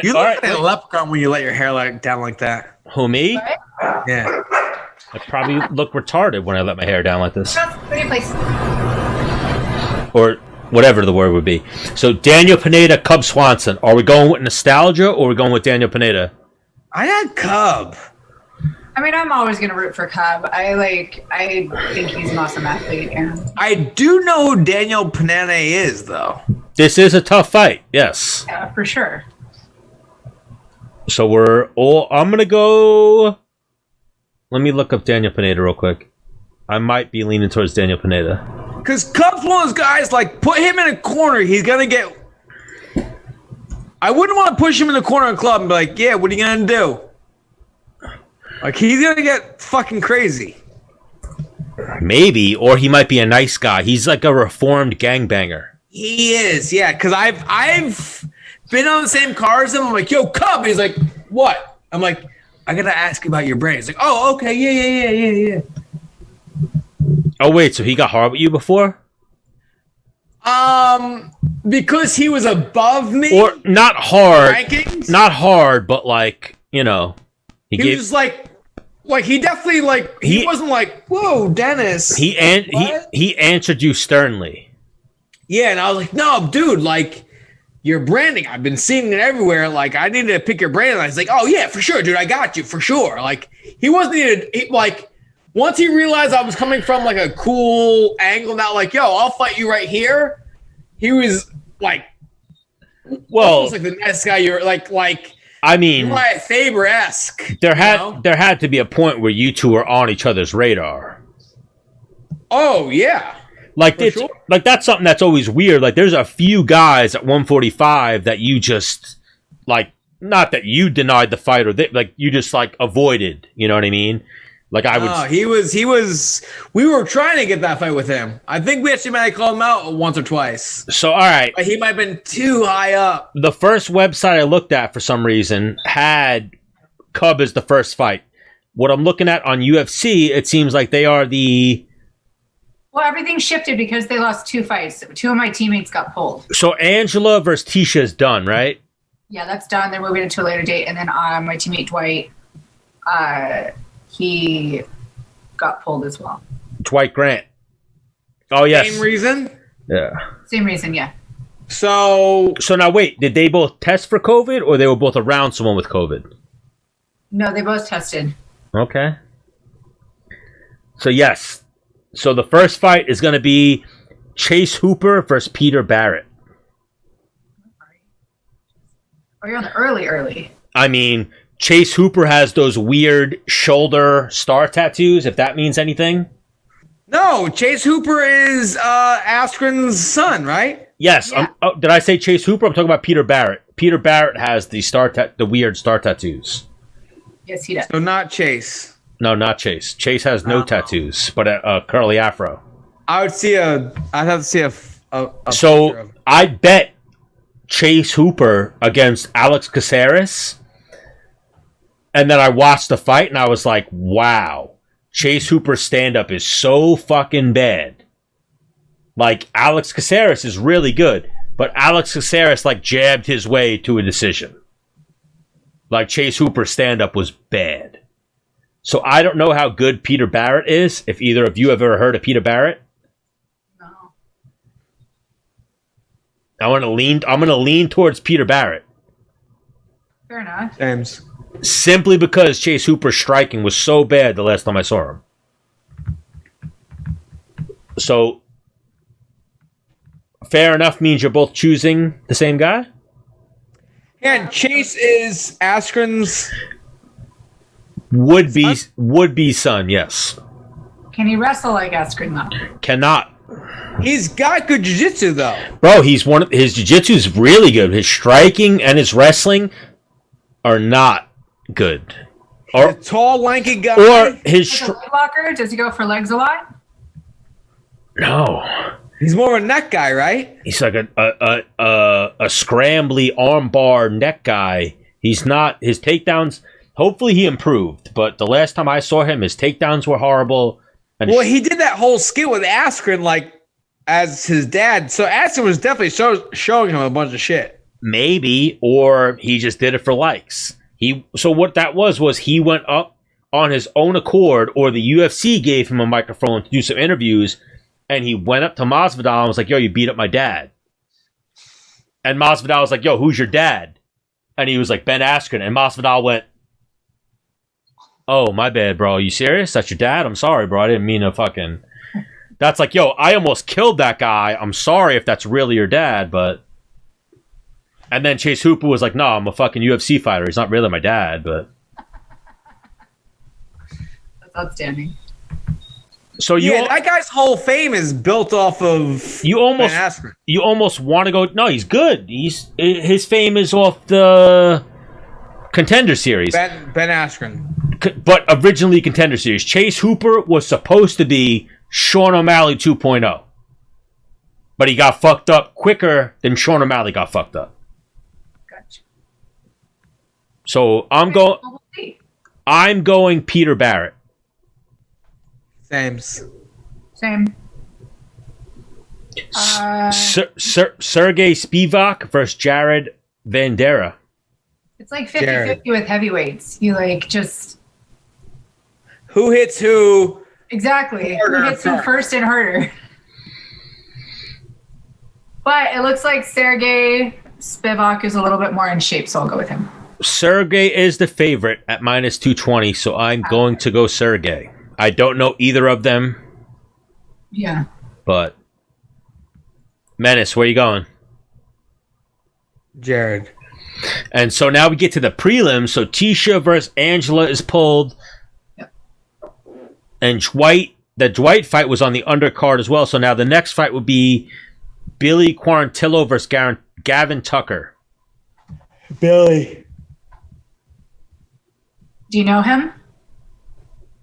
[SPEAKER 9] You look like a leprechaun when you let your hair down like that.
[SPEAKER 2] Who, me?
[SPEAKER 7] What?
[SPEAKER 9] Yeah.
[SPEAKER 2] I probably look retarded when I let my hair down like this.
[SPEAKER 7] Pretty place.
[SPEAKER 2] Or whatever the word would be. So Daniel Pineda, Cub Swanson. Are we going with nostalgia or are we going with Daniel Pineda?
[SPEAKER 9] I got Cub.
[SPEAKER 7] I'm always going to root for Cub. I think he's an awesome athlete. And
[SPEAKER 9] I do know who Daniel Pineda is, though.
[SPEAKER 2] This is a tough fight. Yes.
[SPEAKER 7] Yeah, for sure.
[SPEAKER 2] So we're all. I'm gonna go. Let me look up Daniel Pineda real quick. I might be leaning towards Daniel Pineda.
[SPEAKER 9] Because Cub's one of those guys, like, put him in a corner, he's going to get... I wouldn't want to push him in the corner of the club and be like, yeah, what are you going to do? Like, he's going to get fucking crazy.
[SPEAKER 2] Maybe, or he might be a nice guy. He's like a reformed gangbanger.
[SPEAKER 9] He is, yeah, because I've been on the same car as him. I'm like, yo, Cub. He's like, what? I'm like, I got to ask you about your brain. He's like, oh, okay, yeah.
[SPEAKER 2] Oh, wait, so he got hard with you before?
[SPEAKER 9] Because he was above me.
[SPEAKER 2] Or not hard.
[SPEAKER 9] Rankings?
[SPEAKER 2] Not hard, but like, you know.
[SPEAKER 9] He was like he definitely like he wasn't like, whoa, Dennis.
[SPEAKER 2] He answered you sternly.
[SPEAKER 9] Yeah, and I was like, no, dude, like your branding, I've been seeing it everywhere. Like, I needed to pick your brand. And I was like, oh yeah, for sure, dude, I got you for sure. Like, he wasn't like once he realized I was coming from like a cool angle, not like, yo, I'll fight you right here. He was like,
[SPEAKER 2] well,
[SPEAKER 9] almost like the nice guy. You're like.
[SPEAKER 2] I mean,
[SPEAKER 9] Wyatt Faber-esque.
[SPEAKER 2] There had to be a point where you two were on each other's radar.
[SPEAKER 9] Oh yeah,
[SPEAKER 2] like it's sure. Like that's something that's always weird. Like there's a few guys at 145 that you just like, not that you denied the fight or like you just like avoided. You know what I mean? Like I would.
[SPEAKER 9] He was. We were trying to get that fight with him. I think we actually might have called him out once or twice.
[SPEAKER 2] So all right,
[SPEAKER 9] but he might have been too high up.
[SPEAKER 2] The first website I looked at for some reason had Cub as the first fight. What I'm looking at on UFC, it seems like they are the.
[SPEAKER 7] Well, everything shifted because they lost 2 fights. 2 of my teammates got pulled.
[SPEAKER 2] So Angela versus Tisha is done, right?
[SPEAKER 7] Yeah, that's done. They're moving it to a later date, and then my teammate Dwight. He got pulled as well.
[SPEAKER 2] Dwight Grant. Oh, yes.
[SPEAKER 9] Same reason?
[SPEAKER 2] Yeah.
[SPEAKER 7] Same reason, yeah.
[SPEAKER 9] So
[SPEAKER 2] now wait, did they both test for COVID or they were both around someone with COVID?
[SPEAKER 7] No, they both tested.
[SPEAKER 2] Okay. So yes. So the first fight is going to be Chase Hooper versus Peter Barrett.
[SPEAKER 7] Oh, you're on the early.
[SPEAKER 2] I mean, Chase Hooper has those weird shoulder star tattoos, if that means anything.
[SPEAKER 9] No, Chase Hooper is Askren's son, right?
[SPEAKER 2] Yes. Yeah. Did I say Chase Hooper? I'm talking about Peter Barrett. Peter Barrett has the weird star tattoos.
[SPEAKER 7] Yes, he does.
[SPEAKER 9] So not Chase.
[SPEAKER 2] No, not Chase. Chase has no tattoos, but a curly afro.
[SPEAKER 9] I'd have to see a
[SPEAKER 2] so I bet Chase Hooper against Alex Caceres. And then I watched the fight and I was like, wow, Chase Hooper's stand-up is so fucking bad. Like, Alex Caceres is really good, but Alex Caceres, like, jabbed his way to a decision. Like, Chase Hooper's stand-up was bad. So I don't know how good Peter Barrett is, if either of you have ever heard of Peter Barrett.
[SPEAKER 7] No.
[SPEAKER 2] I'm gonna lean towards Peter Barrett.
[SPEAKER 7] Fair enough.
[SPEAKER 9] James.
[SPEAKER 2] Simply because Chase Hooper's striking was so bad the last time I saw him. So, fair enough means you're both choosing the same guy?
[SPEAKER 9] Yeah, and Chase is Askren's
[SPEAKER 2] would be son, yes.
[SPEAKER 7] Can he wrestle like Askren though?
[SPEAKER 2] Cannot.
[SPEAKER 9] He's got good jiu-jitsu though.
[SPEAKER 2] Bro, his jiu-jitsu is really good. His striking and his wrestling are not good.
[SPEAKER 9] Or a tall, lanky guy.
[SPEAKER 2] Or his
[SPEAKER 7] leg locker? Does he go for legs a lot?
[SPEAKER 2] No.
[SPEAKER 9] He's more of a neck guy, right?
[SPEAKER 2] He's like a scrambly armbar neck guy. He's not. His takedowns. Hopefully he improved, but the last time I saw him, his takedowns were horrible. And
[SPEAKER 9] well, he did that whole skit with Askren, like as his dad. So Askren was definitely showing him a bunch of shit.
[SPEAKER 2] Maybe, or he just did it for likes. So what that was he went up on his own accord, or the UFC gave him a microphone to do some interviews, and he went up to Masvidal and was like, yo, you beat up my dad. And Masvidal was like, yo, who's your dad? And he was like, Ben Askren. And Masvidal went, oh, my bad, bro. You serious? That's your dad? I'm sorry, bro. I didn't mean to fucking... That's like, yo, I almost killed that guy. I'm sorry if that's really your dad, but... And then Chase Hooper was like, no, I'm a fucking UFC fighter. He's not really my dad, but...
[SPEAKER 7] That's outstanding.
[SPEAKER 2] So
[SPEAKER 9] that guy's whole fame is built off of
[SPEAKER 2] you almost
[SPEAKER 9] Ben Askren.
[SPEAKER 2] You almost want to go. No, he's good. His fame is off the Contender Series.
[SPEAKER 9] Ben Askren,
[SPEAKER 2] but originally Contender Series. Chase Hooper was supposed to be Sean O'Malley 2.0, but he got fucked up quicker than Sean O'Malley got fucked up.
[SPEAKER 7] Gotcha.
[SPEAKER 2] So I'm going Peter Barrett.
[SPEAKER 9] Same.
[SPEAKER 2] Sergey Spivak versus Jared Vandera.
[SPEAKER 7] It's like 50-50 with heavyweights. You like just...
[SPEAKER 9] Who hits who?
[SPEAKER 7] Exactly. Who hits who first and harder. But it looks like Sergey Spivak is a little bit more in shape, so I'll go with him.
[SPEAKER 2] Sergey is the favorite at minus 220, so I'm going to go Sergey. I don't know either of them.
[SPEAKER 7] Yeah.
[SPEAKER 2] But Menace, where you going?
[SPEAKER 9] Jared.
[SPEAKER 2] And so now we get to the prelims. So Tisha versus Angela is pulled.
[SPEAKER 7] Yep.
[SPEAKER 2] And the Dwight fight was on the undercard as well. So now the next fight would be Billy Quarantillo versus Gavin Tucker.
[SPEAKER 9] Billy.
[SPEAKER 7] Do you know him?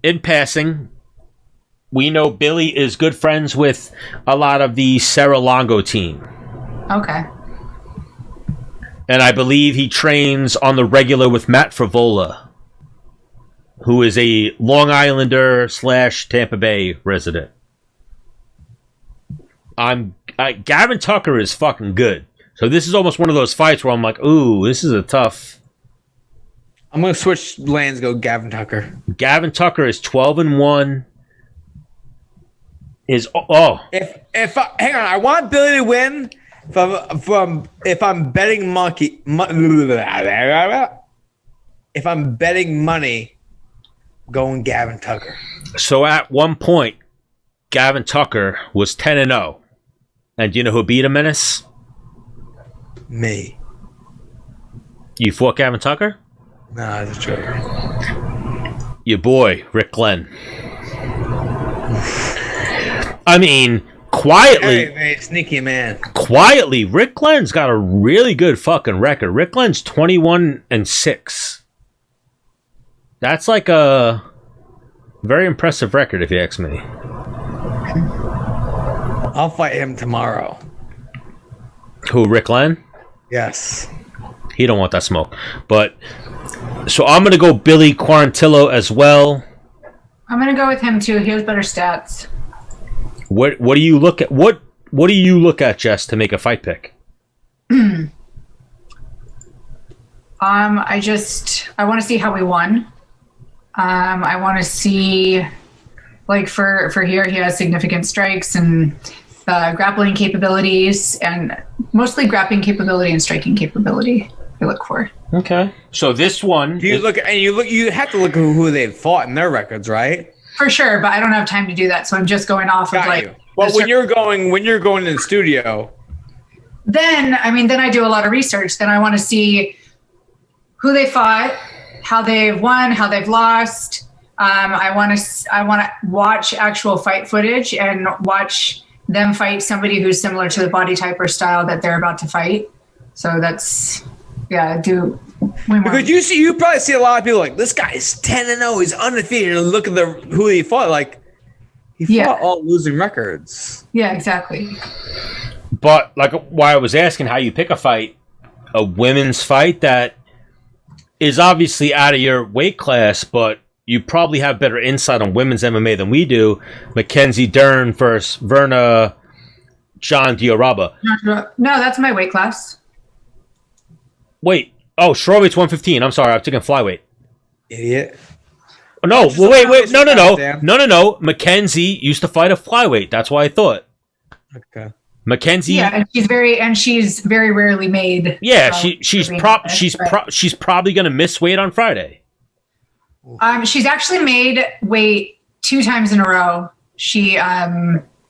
[SPEAKER 2] In passing, we know Billy is good friends with a lot of the Sarah Longo team.
[SPEAKER 7] Okay.
[SPEAKER 2] And I believe he trains on the regular with Matt Frivola, who is a Long Islander / Tampa Bay resident. Gavin Tucker is fucking good. So this is almost one of those fights where I'm like, ooh, this is a tough...
[SPEAKER 9] I'm going to switch lanes, go Gavin Tucker.
[SPEAKER 2] Gavin Tucker is 12-1.
[SPEAKER 9] If hang on, I want Billy to win if I'm betting if I'm betting money, going Gavin Tucker.
[SPEAKER 2] So at one point, Gavin Tucker was 10-0. And do you know who beat him, Menace?
[SPEAKER 9] Me.
[SPEAKER 2] You fought Gavin Tucker?
[SPEAKER 9] No, that's a joke.
[SPEAKER 2] Your boy, Rick Glenn. I mean, quietly...
[SPEAKER 9] Hey, sneaky man.
[SPEAKER 2] Quietly, Rick Glenn's got a really good fucking record. Rick Glenn's 21-6. That's like a very impressive record, if you ask me.
[SPEAKER 9] I'll fight him tomorrow.
[SPEAKER 2] Who, Rick Glenn?
[SPEAKER 9] Yes.
[SPEAKER 2] He don't want that smoke. But... So I'm going to go Billy Quarantillo as well.
[SPEAKER 7] I'm going to go with him too. He has better stats.
[SPEAKER 2] What do you look at? What do you look at, Jess, to make a fight pick?
[SPEAKER 7] I want to see how we won. I want to see, like for here, he has significant strikes and grappling capabilities, and mostly grappling capability and striking capability. I look for.
[SPEAKER 2] Okay. So this one,
[SPEAKER 9] you have to look at who they've fought in their records, right?
[SPEAKER 7] For sure, but I don't have time to do that, so I'm just going off of like.
[SPEAKER 9] Well, when you're going in the studio,
[SPEAKER 7] then I do a lot of research. Then I want to see who they fought, how they've won, how they've lost. I want to watch actual fight footage and watch them fight somebody who's similar to the body type or style that they're about to fight. So that's. Yeah, do way more.
[SPEAKER 9] Because you probably see a lot of people like, this guy is 10-0, he's undefeated, and look at who he fought. Like, he fought all losing records.
[SPEAKER 7] Yeah, exactly.
[SPEAKER 2] But like, why I was asking how you pick a fight, a women's fight that is obviously out of your weight class, but you probably have better insight on women's MMA than we do. Mackenzie Dern versus Verna John Diaraba.
[SPEAKER 7] No, that's my weight class.
[SPEAKER 2] Wait. Oh, strawweight's 115. I'm sorry. I'm taking flyweight.
[SPEAKER 9] Idiot.
[SPEAKER 2] Oh, no. Well, wait. No. Mackenzie used to fight a flyweight. That's why I thought.
[SPEAKER 9] Okay.
[SPEAKER 2] Mackenzie.
[SPEAKER 7] Yeah, and she's very rarely made.
[SPEAKER 2] Yeah, she's probably going to miss weight on Friday.
[SPEAKER 7] She's actually made weight 2 times in a row. She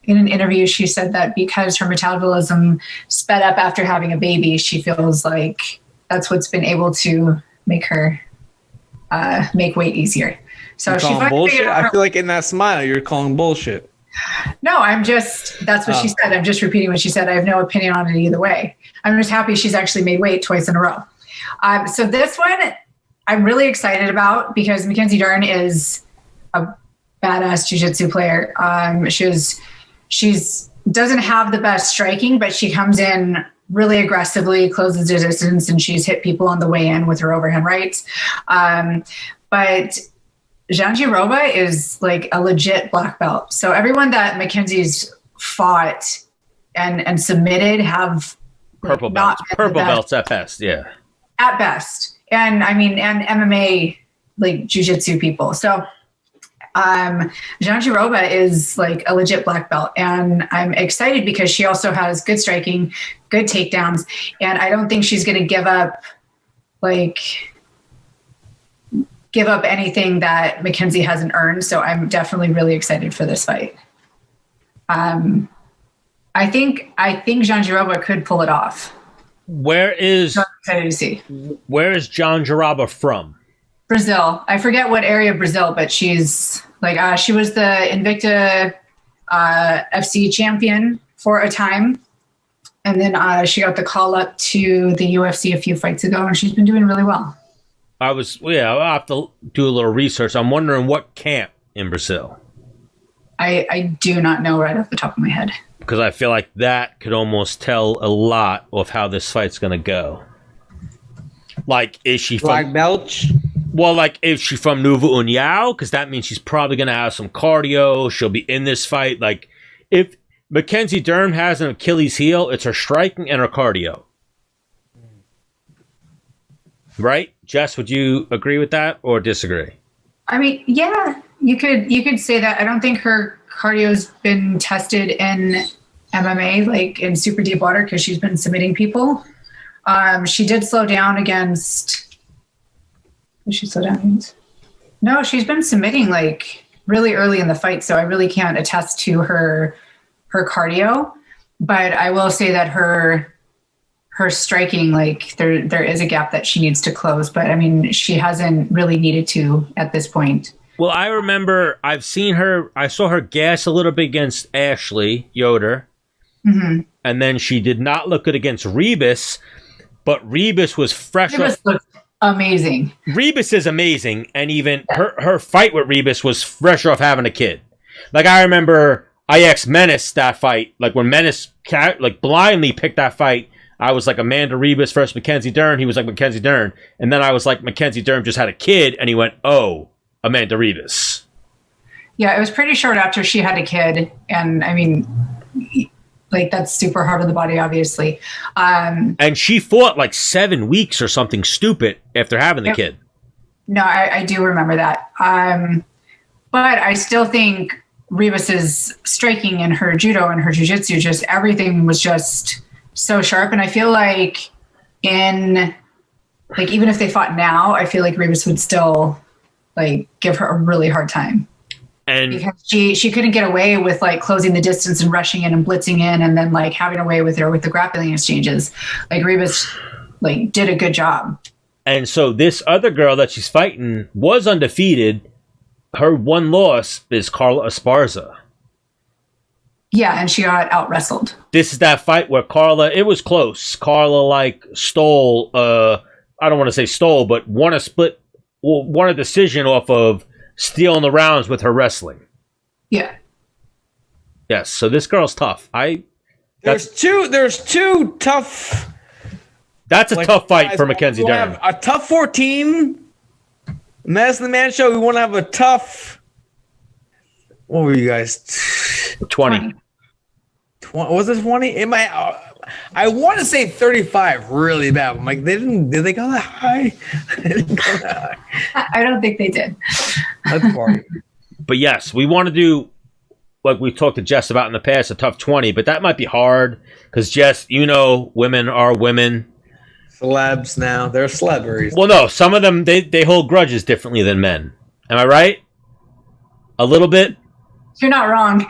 [SPEAKER 7] in an interview, she said that because her metabolism sped up after having a baby, she feels like that's what's been able to make her make weight easier. So
[SPEAKER 9] you
[SPEAKER 7] she
[SPEAKER 9] calling bullshit. I feel like in that smile, you're calling bullshit.
[SPEAKER 7] No, that's what she said. I'm just repeating what she said. I have no opinion on it either way. I'm just happy she's actually made weight twice in a row. So this one I'm really excited about because Mackenzie Dern is a badass jiu-jitsu player. She's doesn't have the best striking, but she comes in really aggressively, closes the distance, and she's hit people on the way in with her overhand rights. But Jandiroba is like a legit black belt. So everyone that Mackenzie's fought and submitted have
[SPEAKER 2] purple belts. Purple belts at best, yeah.
[SPEAKER 7] At best. And I mean, and MMA, like jiu-jitsu people. So Jandiroba is like a legit black belt. And I'm excited because she also has good striking, good takedowns. And I don't think she's going to give up anything that Mackenzie hasn't earned. So I'm definitely really excited for this fight. I think Jandiroba could pull it off.
[SPEAKER 2] Where is Jandiroba from?
[SPEAKER 7] Brazil. I forget what area of Brazil, but she's like she was the Invicta FC champion for a time, and then she got the call up to the UFC a few fights ago, and she's been doing really well.
[SPEAKER 2] I'll have to do a little research. I'm wondering what camp in Brazil.
[SPEAKER 7] I do not know right off the top of my head.
[SPEAKER 2] Because I feel like that could almost tell a lot of how this fight's going to go. Like, is she
[SPEAKER 9] Black belt?
[SPEAKER 2] Well, like, is she from Novo União? Because that means she's probably going to have some cardio. She'll be in this fight. Like, if Mackenzie Dern has an Achilles heel, it's her striking and her cardio. Right? Jess, would you agree with that or disagree?
[SPEAKER 7] I mean, yeah, you could say that. I don't think her cardio's been tested in MMA, like in super deep water, because she's been submitting people. She did slow down against. Did she slow down against? No, she's been submitting like really early in the fight, so I really can't attest to her cardio. But I will say that her striking, like there is a gap that she needs to close. But I mean, she hasn't really needed to at this point.
[SPEAKER 2] Well, I remember I saw her gas a little bit against Ashley Yoder.
[SPEAKER 7] Mm-hmm.
[SPEAKER 2] And then she did not look good against Rebus, but Rebus was fresh.
[SPEAKER 7] Rebus looked amazing.
[SPEAKER 2] Rebus is amazing, and even her fight with Rebus was fresh off having a kid. Like, I remember I asked Menace that fight, like when Menace like blindly picked that fight, I was like Amanda Rebus versus Mackenzie Dern. He was like Mackenzie Dern. And then I was like, Mackenzie Dern just had a kid, and he went, oh, Amanda Rebus.
[SPEAKER 7] Yeah, it was pretty short after she had a kid. And I mean, like, that's super hard on the body, obviously.
[SPEAKER 2] And she fought like 7 weeks or something stupid after having the kid.
[SPEAKER 7] No, I do remember that. But I still think Rebus's striking and her judo and her jiu-jitsu, just everything was just so sharp. And I feel like even if they fought now, I feel like Rebus would still like give her a really hard time. And because she couldn't get away with like closing the distance and rushing in and blitzing in and then like having away with her with the grappling exchanges. Like Rebus like did a good job.
[SPEAKER 2] And so this other girl that she's fighting was undefeated. Her one loss is Carla Esparza.
[SPEAKER 7] Yeah, and she got out wrestled.
[SPEAKER 2] This is that fight where it was close. Carla like stole, I don't want to say stole, but won a decision off of stealing the rounds with her wrestling.
[SPEAKER 7] Yeah.
[SPEAKER 2] Yes, so this girl's tough.
[SPEAKER 9] There's two tough.
[SPEAKER 2] That's a tough fight for Mackenzie Dern.
[SPEAKER 9] Have a tough 14. Menace and The Man show. We want to have a tough. What were you guys?
[SPEAKER 2] 20.
[SPEAKER 9] Was it 20? I want to say 35 really bad. I'm like, did they go that high?
[SPEAKER 7] I don't think they did.
[SPEAKER 9] That's party.
[SPEAKER 2] But yes, we want to do, like we've talked to Jess about in the past, a tough 20, but that might be hard because Jess, women are women.
[SPEAKER 9] Celebs now. They're celebrities.
[SPEAKER 2] Well, no, some of them, they hold grudges differently than men. Am I right? A little bit?
[SPEAKER 7] You're not wrong.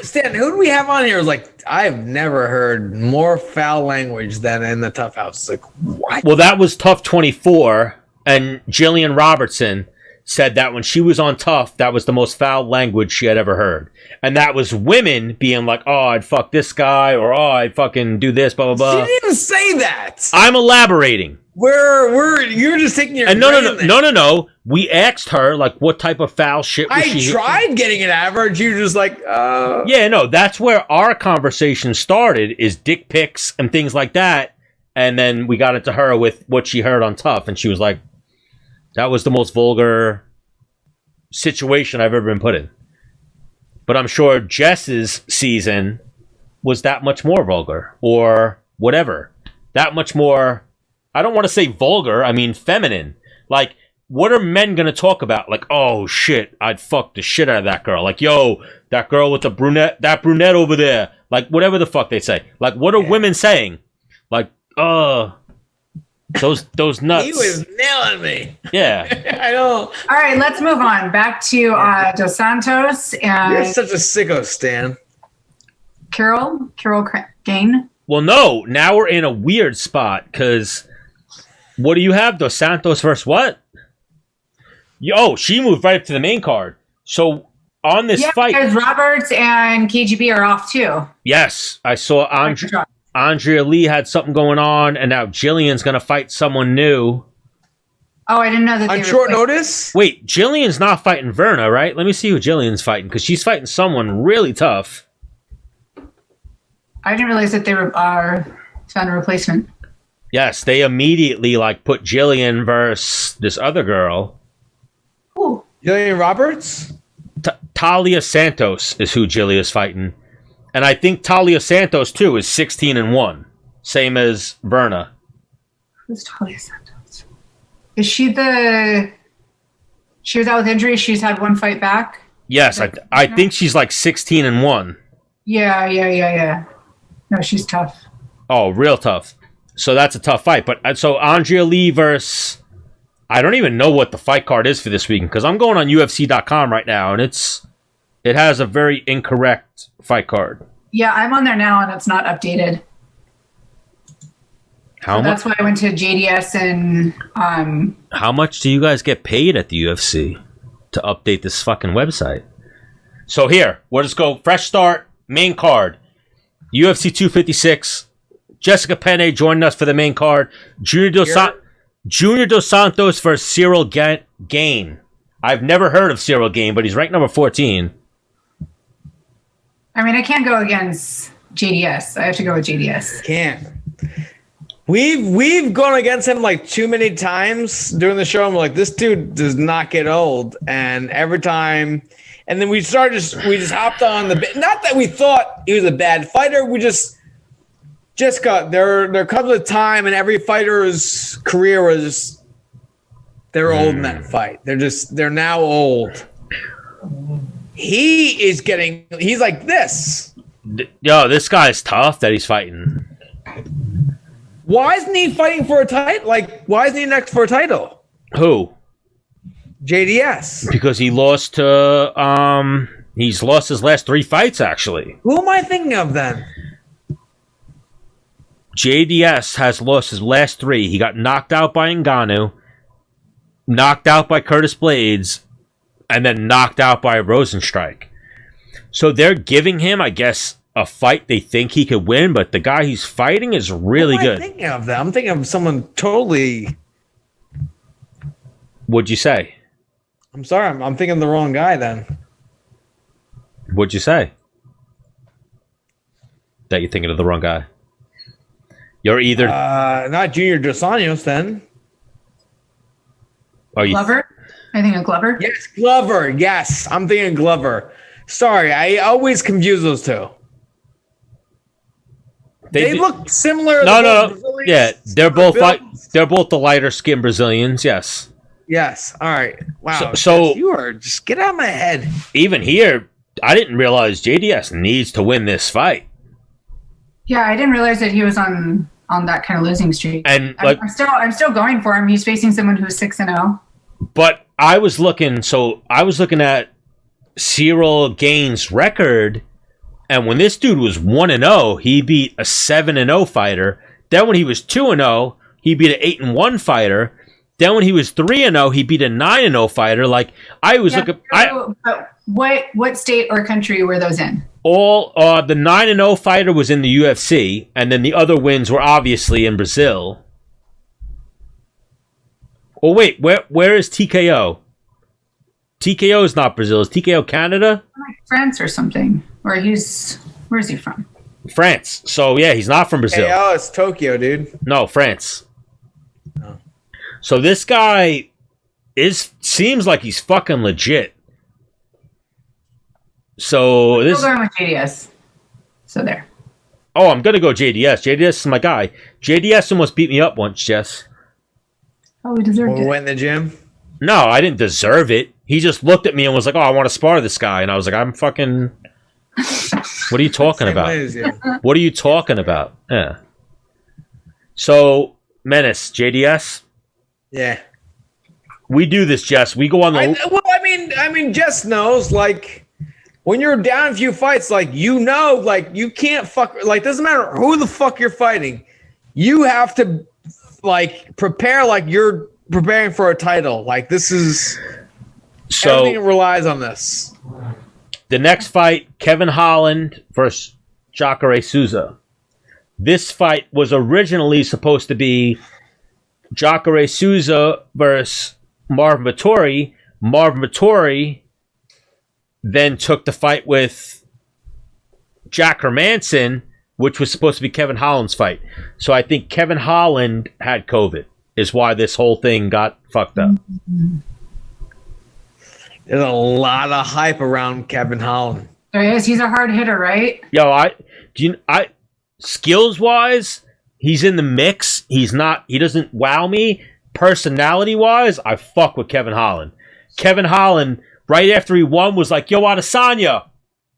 [SPEAKER 9] Stan, who do we have on here? Like, I've never heard more foul language than in the Tough House. Like, what?
[SPEAKER 2] Well, that was Tough 24, and Jillian Robertson said that when she was on Tough, that was the most foul language she had ever heard. And that was women being like, oh, I'd fuck this guy, or oh, I'd fucking do this, blah, blah, blah.
[SPEAKER 9] She didn't even say that.
[SPEAKER 2] I'm elaborating.
[SPEAKER 9] You're just taking your.
[SPEAKER 2] And no. We asked her, like, what type of foul shit was she.
[SPEAKER 9] I tried getting it out of her, and you were just like,
[SPEAKER 2] Yeah, no, that's where our conversation started, is dick pics and things like that. And then we got into her with what she heard on Tough, and she was like, that was the most vulgar situation I've ever been put in. But I'm sure Jess's season was that much more vulgar, or whatever. That much more, I don't want to say vulgar, I mean feminine. Like, what are men going to talk about? Like, oh shit, I'd fuck the shit out of that girl. Like, yo, that girl with that brunette over there. Like, whatever the fuck they say. Like, what are women saying? Like, those nuts.
[SPEAKER 9] He was nailing me.
[SPEAKER 2] Yeah.
[SPEAKER 9] I know.
[SPEAKER 7] All right, let's move on. Back to Dos Santos and
[SPEAKER 9] You're such a sicko, Stan.
[SPEAKER 7] Carol Gain.
[SPEAKER 2] Well, no. Now we're in a weird spot, because what do you have? Dos Santos versus what? She moved right up to the main card. So on this fight,
[SPEAKER 7] because Roberts and KGB are off too.
[SPEAKER 2] Yes, I saw Andrea Lee had something going on, and now Jillian's going to fight someone new.
[SPEAKER 7] Oh, I didn't know that.
[SPEAKER 9] On short notice?
[SPEAKER 2] Wait, Jillian's not fighting Verna, right? Let me see who Jillian's fighting, because she's fighting someone really tough.
[SPEAKER 7] I didn't realize that they were found a replacement.
[SPEAKER 2] Yes, they immediately put Jillian versus this other girl.
[SPEAKER 7] Ooh.
[SPEAKER 9] Jillian Roberts?
[SPEAKER 2] Talia Santos is who Jillian's fighting. And I think Talia Santos, too, is 16-1. Same as Verna.
[SPEAKER 7] Who's Talia Santos? Is she she was out with injury? She's had one fight back?
[SPEAKER 2] Yes, I think she's 16-1.
[SPEAKER 7] Yeah. No, she's tough.
[SPEAKER 2] Oh, real tough. So that's a tough fight. But so Andrea Lee versus... I don't even know what the fight card is for this weekend, because I'm going on UFC.com right now, and it has a very incorrect fight card.
[SPEAKER 7] Yeah, I'm on there now, and it's not updated. That's why I went to JDS and...
[SPEAKER 2] How much do you guys get paid at the UFC to update this fucking website? So here, we'll just go fresh start, main card. UFC 256. Jessica Penne joining us for the main card. Junior Dos Santos versus Cyril Gain. I've never heard of Cyril Gain, but he's ranked number 14.
[SPEAKER 7] I mean, I can't go against JDS. I have to go with JDS.
[SPEAKER 9] Can't. We've gone against him too many times during the show. I'm like, this dude does not get old. And every time, and then we just hopped on not that we thought he was a bad fighter. We just got there comes a time in every fighter's career where they're old in that fight. They're now old. He's like this.
[SPEAKER 2] Yo, this guy's tough that he's fighting.
[SPEAKER 9] Why isn't he fighting for a title? Why isn't he next for a title?
[SPEAKER 2] Who?
[SPEAKER 9] JDS.
[SPEAKER 2] Because he lost to he's lost his last 3 fights, actually.
[SPEAKER 9] Who am I thinking of then?
[SPEAKER 2] JDS has lost his last 3. He got knocked out by Ngannou, knocked out by Curtis Blades, and then knocked out by Rosenstrike. So they're giving him, I guess, a fight they think he could win, but the guy he's fighting is really good.
[SPEAKER 9] I'm thinking of that. I'm thinking of someone totally.
[SPEAKER 2] What'd you say?
[SPEAKER 9] I'm sorry. I'm thinking of the wrong guy then.
[SPEAKER 2] What'd you say? That you're thinking of the wrong guy. You're either
[SPEAKER 9] not Junior Dos Santos then.
[SPEAKER 2] Are you
[SPEAKER 7] Glover? I think of Glover.
[SPEAKER 9] Yes, Glover. Yes, I'm thinking Glover. Sorry, I always confuse those two. They look similar.
[SPEAKER 2] No. Yeah, they're both they're both the lighter skinned Brazilians. Yes.
[SPEAKER 9] Yes. All right. Wow.
[SPEAKER 2] So
[SPEAKER 9] you are just get out of my head.
[SPEAKER 2] Even here, I didn't realize JDS needs to win this fight.
[SPEAKER 7] Yeah, I didn't realize that he was on that kind of losing streak.
[SPEAKER 2] And
[SPEAKER 7] I'm still going for him. He's facing someone who's 6-0.
[SPEAKER 2] But I was looking at Cyril Gain's record, And when this dude was 1-0, he beat a 7-0 fighter. Then when he was 2-0, he beat an 8-1 fighter. Then when he was 3-0, he beat a 9-0 fighter. Like I was looking.
[SPEAKER 7] But what state or country were those in?
[SPEAKER 2] All the 9-0 fighter was in the UFC, and then the other wins were obviously in Brazil. Oh wait, where is TKO? TKO is not Brazil. Is TKO Canada?
[SPEAKER 7] Like France or something. Or where's he from?
[SPEAKER 2] France. So yeah, he's not from Brazil.
[SPEAKER 1] Oh, it's Tokyo, dude.
[SPEAKER 2] No, France. Oh. So this guy seems like he's fucking legit. So
[SPEAKER 7] Still going with JDS. So there.
[SPEAKER 2] Oh, I'm gonna go JDS. JDS is my guy. JDS almost beat me up once, Jess.
[SPEAKER 7] Oh, we deserved it.
[SPEAKER 1] We went in the gym.
[SPEAKER 2] No, I didn't deserve it. He just looked at me and was like, "Oh, I want to spar this guy," and I was like, "I'm fucking." What are you talking about? What are you talking about? Yeah. So Menace, JDS.
[SPEAKER 1] Yeah.
[SPEAKER 2] We do this, Jess. We go on the.
[SPEAKER 1] I mean, Jess knows like. When you're down a few fights, like, you know, like, you can't doesn't matter who the fuck you're fighting. You have to, like, prepare like you're preparing for a title. Like, this is, everything relies on this.
[SPEAKER 2] The next fight, Kevin Holland versus Jacare Souza. This fight was originally supposed to be Jacare Souza versus Marvin Vettori. Marvin Vettori then took the fight with Jack Hermanson, which was supposed to be Kevin Holland's fight. So I think Kevin Holland had COVID, is why this whole thing got fucked up.
[SPEAKER 1] There's a lot of hype around Kevin Holland.
[SPEAKER 7] There he is. He's a hard hitter, right?
[SPEAKER 2] Yo, skills wise, he's in the mix. He doesn't wow me. Personality wise, I fuck with Kevin Holland. Kevin Holland, right after he won, was like, "Yo, Adesanya,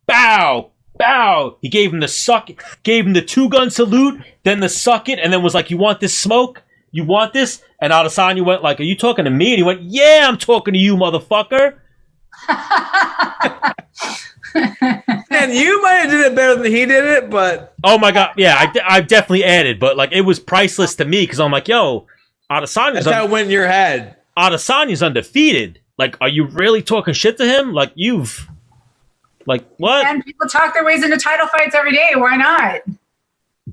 [SPEAKER 2] bow, bow." He gave him the suck, gave him the 2-gun salute, then the suck it, and then was like, "You want this smoke? You want this?" And Adesanya went like, "Are you talking to me?" And he went, "Yeah, I'm talking to you, motherfucker."
[SPEAKER 1] And you might have did it better than he did it, but
[SPEAKER 2] oh my god, yeah, I definitely added, but like it was priceless to me because I'm like, yo, Adesanya's
[SPEAKER 1] that's how it went in your head.
[SPEAKER 2] Adesanya's undefeated. Like, are you really talking shit to him? Like, what?
[SPEAKER 7] And people talk their ways into title fights every day. Why not?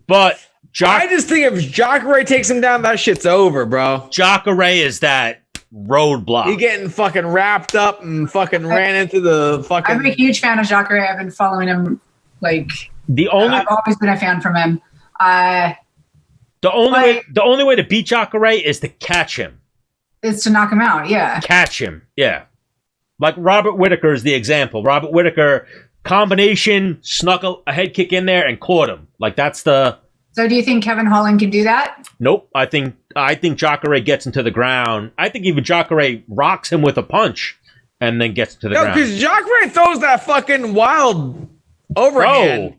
[SPEAKER 2] But
[SPEAKER 1] I just think if Jacare takes him down, that shit's over, bro.
[SPEAKER 2] Jacare is that roadblock.
[SPEAKER 1] He getting fucking wrapped up and fucking ran into the fucking.
[SPEAKER 7] I'm a huge fan of Jacare. I've been following him. Like, I've always been a fan from him.
[SPEAKER 2] The only way to beat Jacare is to catch him.
[SPEAKER 7] Is to knock him out, yeah.
[SPEAKER 2] Catch him, yeah. Like Robert Whittaker is the example. Robert Whittaker, combination, snuck a head kick in there and caught him. Like that's the.
[SPEAKER 7] So do you think Kevin Holland can do that?
[SPEAKER 2] Nope. I think Jacare gets into the ground. I think even Jacare rocks him with a punch and then gets to the ground.
[SPEAKER 1] No, because Jacare throws that fucking wild overhand.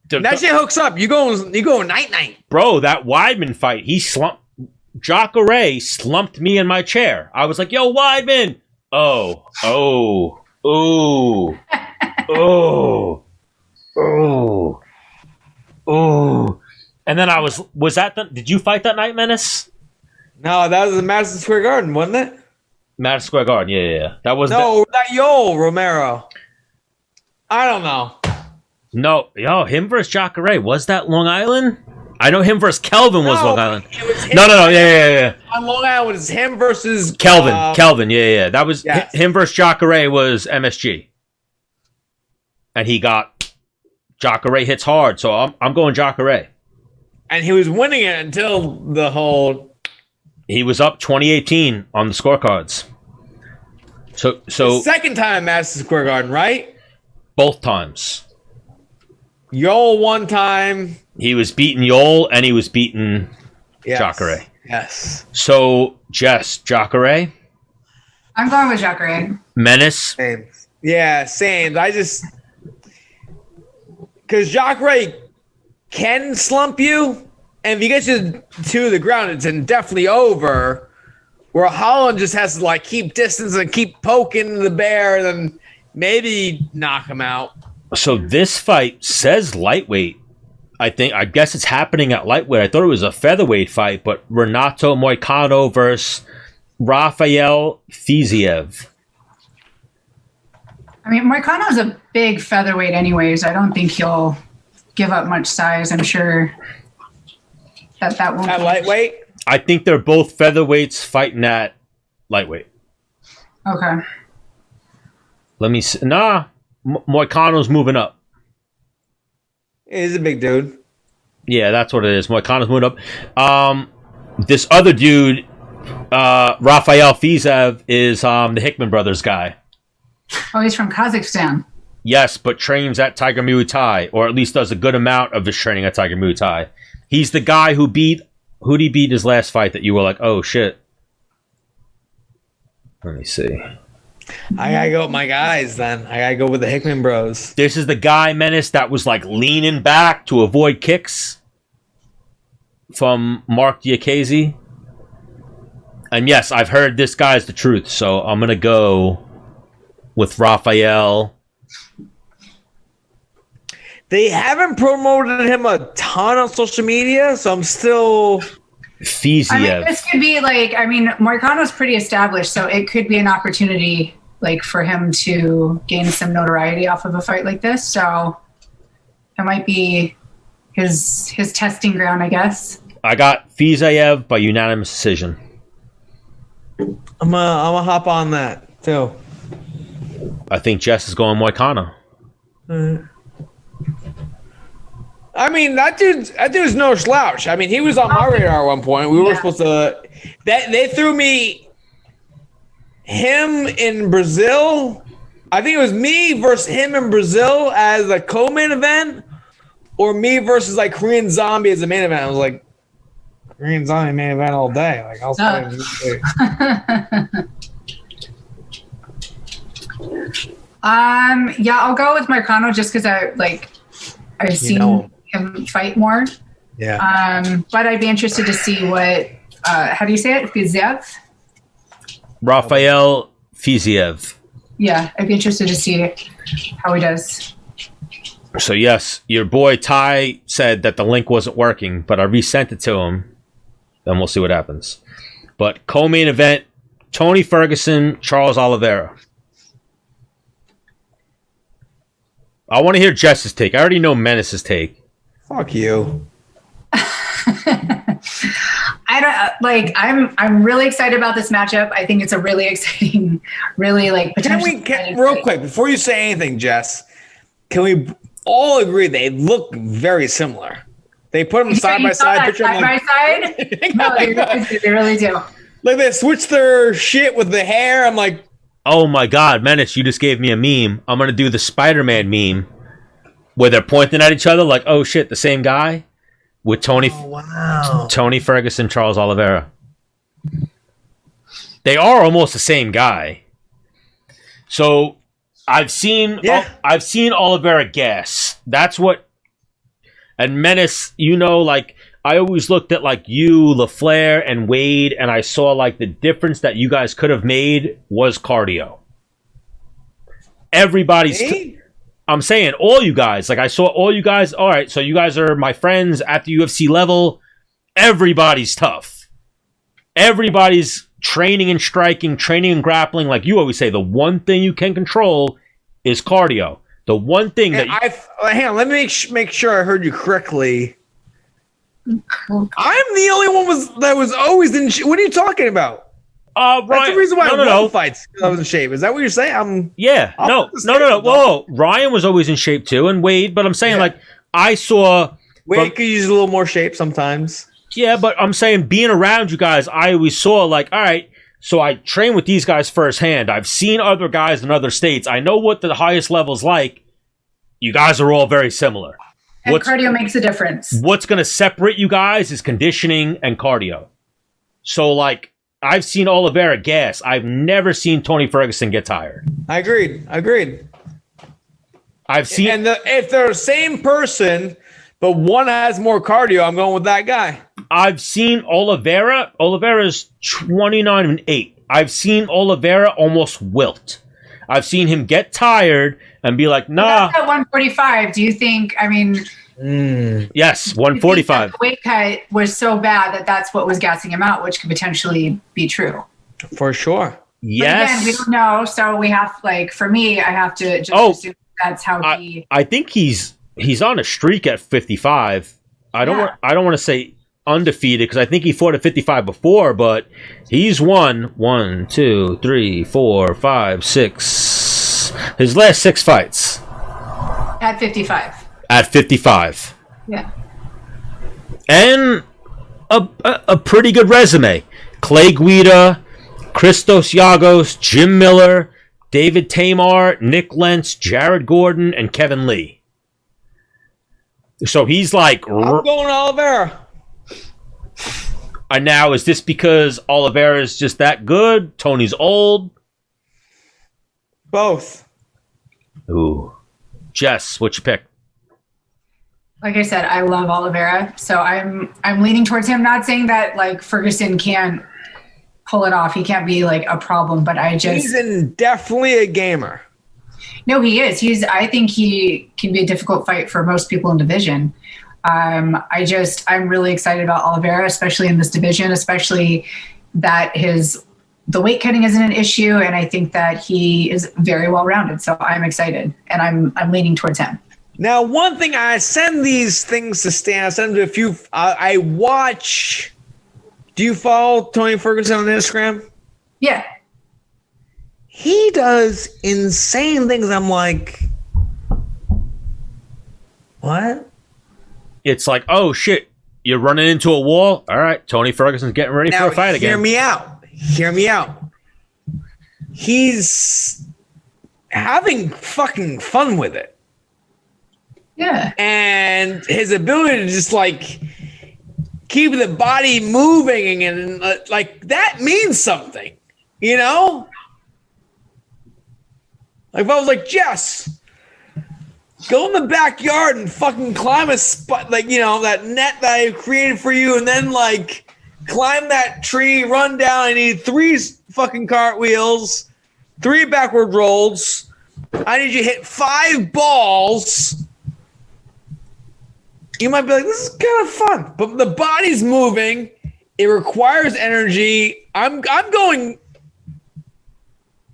[SPEAKER 1] Bro, that shit hooks up. You go night.
[SPEAKER 2] Bro, that Weidman fight, Jacare slumped me in my chair. I was like, "Yo, Weidman!" Oh. And then did you fight that night, Menace?
[SPEAKER 1] No, that was in Madison Square Garden, wasn't it?
[SPEAKER 2] Madison Square Garden, yeah. That was
[SPEAKER 1] not Yoel Romero. I don't know.
[SPEAKER 2] No, him versus Jacare. Was that Long Island? I know him versus Kelvin was Long Island. No, yeah.
[SPEAKER 1] On Long Island, it was him versus
[SPEAKER 2] Kelvin, yeah. That was him versus Jacare was MSG. And Jacare hits hard, so I'm going Jacare.
[SPEAKER 1] And he was winning it until the whole.
[SPEAKER 2] He was up 2018 on the scorecards. So
[SPEAKER 1] the second time at Madison Square Garden, right?
[SPEAKER 2] Both times.
[SPEAKER 1] Yoel one time.
[SPEAKER 2] He was beating Yoel and he was beating Jacare.
[SPEAKER 1] Yes.
[SPEAKER 2] So, Jess, Jacare?
[SPEAKER 7] I'm going with Jacare.
[SPEAKER 2] Menace?
[SPEAKER 1] Same. Yeah, same. Because Jacare can slump you, and if he gets you to the ground, it's definitely over. Where Holland just has to keep distance and keep poking the bear, and then maybe knock him out.
[SPEAKER 2] So this fight says lightweight. I guess it's happening at lightweight. I thought it was a featherweight fight, but Renato Moicano versus Rafael Fiziev.
[SPEAKER 7] I mean, Moicano's a big featherweight anyways. I don't think he'll give up much size. I'm sure that won't.
[SPEAKER 9] At lightweight?
[SPEAKER 2] I think they're both featherweights fighting at lightweight.
[SPEAKER 7] Okay.
[SPEAKER 2] Let me see. Nah, Moicano's moving up.
[SPEAKER 9] He's a big dude.
[SPEAKER 2] Yeah, that's what it is. Moicano's moving up. This other dude, Rafael Fiziev, is the Hickman brothers guy.
[SPEAKER 7] Oh, he's from Kazakhstan.
[SPEAKER 2] Yes, but trains at Tiger Muay Thai, or at least does a good amount of his training at Tiger Muay Thai. He's the guy who did he beat his last fight that you were like, oh shit. Let me see.
[SPEAKER 9] I gotta go with my guys then. I gotta go with the Hickman bros.
[SPEAKER 2] This is the guy, Menace, that was like leaning back to avoid kicks from Mark Diakiese. And yes, I've heard this guy's the truth, so I'm gonna go with Rafael.
[SPEAKER 9] They haven't promoted him a ton on social media, so I'm still...
[SPEAKER 2] Fiziev.
[SPEAKER 7] I mean, this could be like, Moicano's pretty established, so it could be an opportunity like for him to gain some notoriety off of a fight like this. So it might be his testing ground, I guess.
[SPEAKER 2] I got Fiziev by unanimous decision.
[SPEAKER 9] I'm gonna hop on that too.
[SPEAKER 2] I think Jess is going Moicano.
[SPEAKER 9] I mean, that dude's no slouch. I mean, he was on my radar at one point. We were supposed to. They threw me him in Brazil. I think it was me versus him in Brazil as a co-main event, or me versus like Korean Zombie as a main event. I was like, Korean Zombie main event all day. Like I was playing.
[SPEAKER 7] Yeah, I'll go with Moicano just because I've seen him fight more.
[SPEAKER 9] Yeah.
[SPEAKER 7] But I'd be interested to see what how do you say it? Fiziev?
[SPEAKER 2] Rafael Fiziev.
[SPEAKER 7] Yeah, I'd be interested to see how he does.
[SPEAKER 2] So yes, your boy Ty said that the link wasn't working, but I resent it to him. Then we'll see what happens. But co-main event, Tony Ferguson, Charles Oliveira. I want to hear Jess's take. I already know Menace's take.
[SPEAKER 9] Fuck you.
[SPEAKER 7] I'm really excited about this matchup. I think it's a really exciting, really potentially.
[SPEAKER 9] Real quick before you say anything, Jess? Can we all agree they look very similar? They put them side by side. Picture
[SPEAKER 7] side by side. No, they really do.
[SPEAKER 9] Like they switch their shit with the hair. I'm like,
[SPEAKER 2] oh my God, Menace! You just gave me a meme. I'm gonna do the Spider-Man meme where they're pointing at each other like, oh shit, the same guy. With Tony Ferguson, Charles Oliveira. They are almost the same guy. So I've seen Oliveira gas. That's what. And Menace, I always looked at you, LaFleur, and Wade, and I saw the difference that you guys could have made was cardio. Everybody's. I'm saying all you guys. I saw all you guys. All right, so you guys are my friends at the UFC level. Everybody's tough. Everybody's training and striking, training and grappling. Like you always say, the one thing you can control is cardio. The one thing that
[SPEAKER 9] hang on, let me make sure I heard you correctly. I'm the only one that was always in. What are you talking about? That's the reason why I won fights. I was in shape. Is that what you're saying?
[SPEAKER 2] No. Whoa. Ryan was always in shape too, and Wade. But I'm saying I saw
[SPEAKER 9] Wade could use a little more shape sometimes.
[SPEAKER 2] Yeah, but I'm saying being around you guys, I always saw all right. So I train with these guys firsthand. I've seen other guys in other states. I know what the highest level's like. You guys are all very similar.
[SPEAKER 7] And cardio makes a difference.
[SPEAKER 2] What's going to separate you guys is conditioning and cardio. So I've seen Oliveira gas. I've never seen Tony Ferguson get tired.
[SPEAKER 9] I agreed.
[SPEAKER 2] I've seen...
[SPEAKER 9] And if they're the same person, but one has more cardio, I'm going with that guy.
[SPEAKER 2] I've seen Oliveira. Oliveira's 29-8. I've seen Oliveira almost wilt. I've seen him get tired, and be like, nah.
[SPEAKER 7] That's at 145. Do you think? I mean,
[SPEAKER 2] yes, 145.
[SPEAKER 7] The weight cut was so bad that that's what was gassing him out, which could potentially be true.
[SPEAKER 9] For sure.
[SPEAKER 2] Yes.
[SPEAKER 7] But again, we don't know, so we have for me, I have to just assume that's how he.
[SPEAKER 2] I think he's on a streak at 55. I don't want to say undefeated because I think he fought at 55 before, but he's won 1, 2, 3, 4, 5, 6. His last 6 fights
[SPEAKER 7] At 55.
[SPEAKER 2] at 55.
[SPEAKER 7] Yeah.
[SPEAKER 2] And a pretty good resume. Clay Guida, Christos Yagos, Jim Miller, David Tamar, Nick Lentz, Jared Gordon, and Kevin Lee. So he's like...
[SPEAKER 9] I'm going Oliveira.
[SPEAKER 2] And now, is this because Oliveira is just that good? Tony's old?
[SPEAKER 9] Both.
[SPEAKER 2] Ooh. Jess, what's your pick?
[SPEAKER 7] Like I said, I love Oliveira, so I'm leaning towards him. Not saying that Ferguson can't pull it off. He can't be a problem, but
[SPEAKER 9] he's definitely a gamer.
[SPEAKER 7] No, he is. I think he can be a difficult fight for most people in division. I'm really excited about Oliveira, especially in this division, especially that the weight cutting isn't an issue, and I think that he is very well rounded. So I'm excited, and I'm leaning towards him.
[SPEAKER 9] Now, one thing, I send these things to Stan. I send them to a few. I watch. Do you follow Tony Ferguson on Instagram?
[SPEAKER 7] Yeah.
[SPEAKER 9] He does insane things. I'm like, what?
[SPEAKER 2] It's like, oh shit, you're running into a wall. All right, Tony Ferguson's getting ready for a fight again.
[SPEAKER 9] Hear me out. He's having fucking fun with it.
[SPEAKER 7] Yeah.
[SPEAKER 9] And his ability to just keep the body moving and that means something, you know? If I was like, Jess, go in the backyard and fucking climb a spot, that net that I created for you, and then climb that tree, run down. I need 3 fucking cartwheels, 3 backward rolls. I need you to hit 5 balls. You might be like, this is kind of fun, but the body's moving. It requires energy. I'm going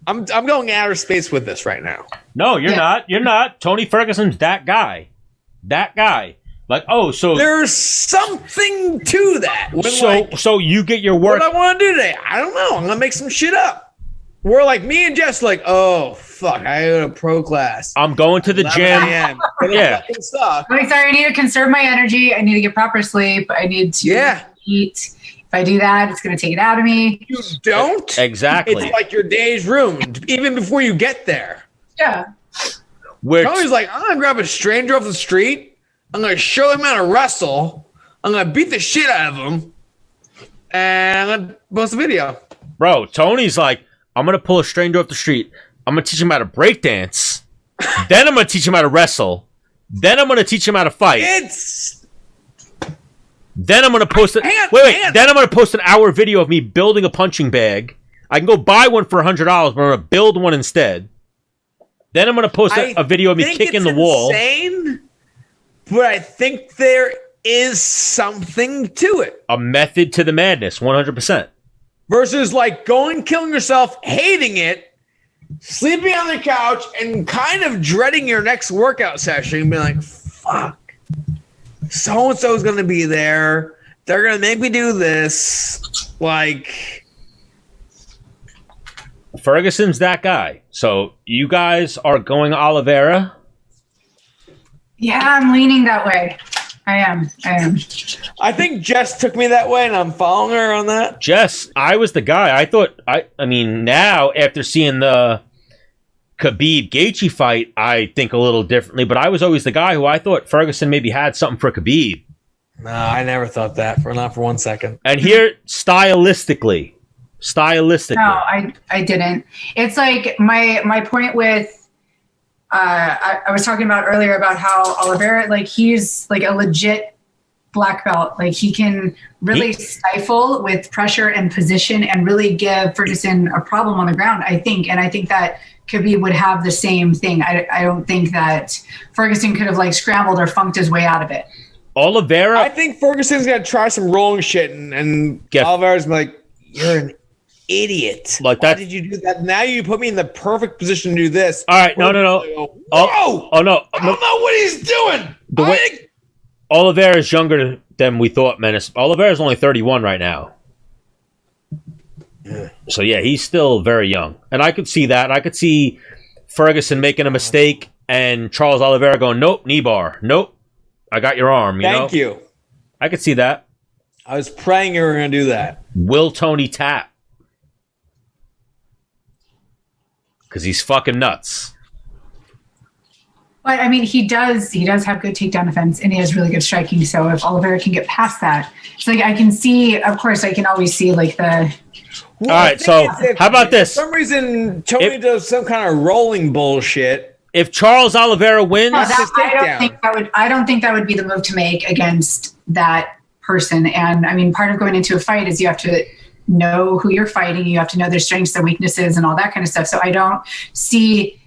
[SPEAKER 9] outer space with this right now.
[SPEAKER 2] No, you're not. You're not. Tony Ferguson's that guy. That guy. So
[SPEAKER 9] there's something to that.
[SPEAKER 2] So you get your work.
[SPEAKER 9] What I want to do today, I don't know. I'm gonna make some shit up. We're me and Jess, oh fuck, I go to pro class.
[SPEAKER 2] I'm going to the gym. Yeah.
[SPEAKER 7] I'm sorry. I need to conserve my energy. I need to get proper sleep. I need to eat. If I do that, it's going to take it out of me.
[SPEAKER 9] You don't?
[SPEAKER 2] Exactly.
[SPEAKER 9] It's like your day's ruined, even before you get there.
[SPEAKER 7] Yeah.
[SPEAKER 9] Tony's like, I'm going to grab a stranger off the street. I'm going to show him how to wrestle. I'm going to beat the shit out of him. And I'm going to post a video.
[SPEAKER 2] Bro, Tony's like, I'm going to pull a stranger off the street. I'm going to teach him how to break dance. Then I'm going to teach him how to wrestle. Then I'm going to teach him how to fight. Then I'm going to post it. Then I'm going to post an hour video of me building a punching bag. I can go buy one for $100, but I'm going to build one instead. Then I'm going to post a video of me kicking the wall.
[SPEAKER 9] Insane, but I think there is something to it.
[SPEAKER 2] A method to the madness, 100%.
[SPEAKER 9] Versus killing yourself, hating it, sleeping on the couch, and kind of dreading your next workout session and being like, fuck. So-and-so is going to be there. They're going to make me do this.
[SPEAKER 2] Ferguson's that guy. So you guys are going Oliveira?
[SPEAKER 7] Yeah, I'm leaning that way. I am.
[SPEAKER 9] I think Jess took me that way, and I'm following her on that.
[SPEAKER 2] Jess, I was the guy. I mean, now, after seeing the Khabib Gaethje fight, I think a little differently, but I was always the guy who I thought Ferguson maybe had something for Khabib.
[SPEAKER 9] No, I never thought that, not for 1 second.
[SPEAKER 2] And here, stylistically.
[SPEAKER 7] No, I didn't. It's my point with I was talking about earlier about how Oliveira, he's a legit black belt. Like he can really stifle with pressure and position and really give Ferguson a problem on the ground, I think. And I think that Khabib would have the same thing. I don't think that Ferguson could have like scrambled or funked his way out of it.
[SPEAKER 2] Oliveira.
[SPEAKER 9] I think Ferguson's gonna try some rolling shit, and Oliveira's like, "You're an idiot.
[SPEAKER 2] Like that.
[SPEAKER 9] Why did you do that? Now you put me in the perfect position to do this."
[SPEAKER 2] All right, no.
[SPEAKER 9] Whoa!
[SPEAKER 2] Oh no!
[SPEAKER 9] I don't know what he's doing.
[SPEAKER 2] Oliveira is younger than we thought, Menace. Oliveira is only 31 right now.
[SPEAKER 9] Yeah.
[SPEAKER 2] So yeah, he's still very young, and I could see that. I could see Ferguson making a mistake and Charles Oliveira going, "Nope, knee bar. Nope, I got your arm."
[SPEAKER 9] Thank you.
[SPEAKER 2] I could see that.
[SPEAKER 9] I was praying you were going to do that.
[SPEAKER 2] Will Tony tap? Because he's fucking nuts.
[SPEAKER 7] But I mean, he does have good takedown defense, and he has really good striking. So if Oliveira can get past that, it's like I can see. Of course, I can always see like the.
[SPEAKER 2] All right, so how about this?
[SPEAKER 9] For some reason, Tony does some kind of rolling bullshit.
[SPEAKER 2] If Charles Oliveira wins,
[SPEAKER 7] I don't think that would be the move to make against that person. And I mean, part of going into a fight is you have to know who you're fighting. You have to know their strengths, their weaknesses, and all that kind of stuff. So I don't see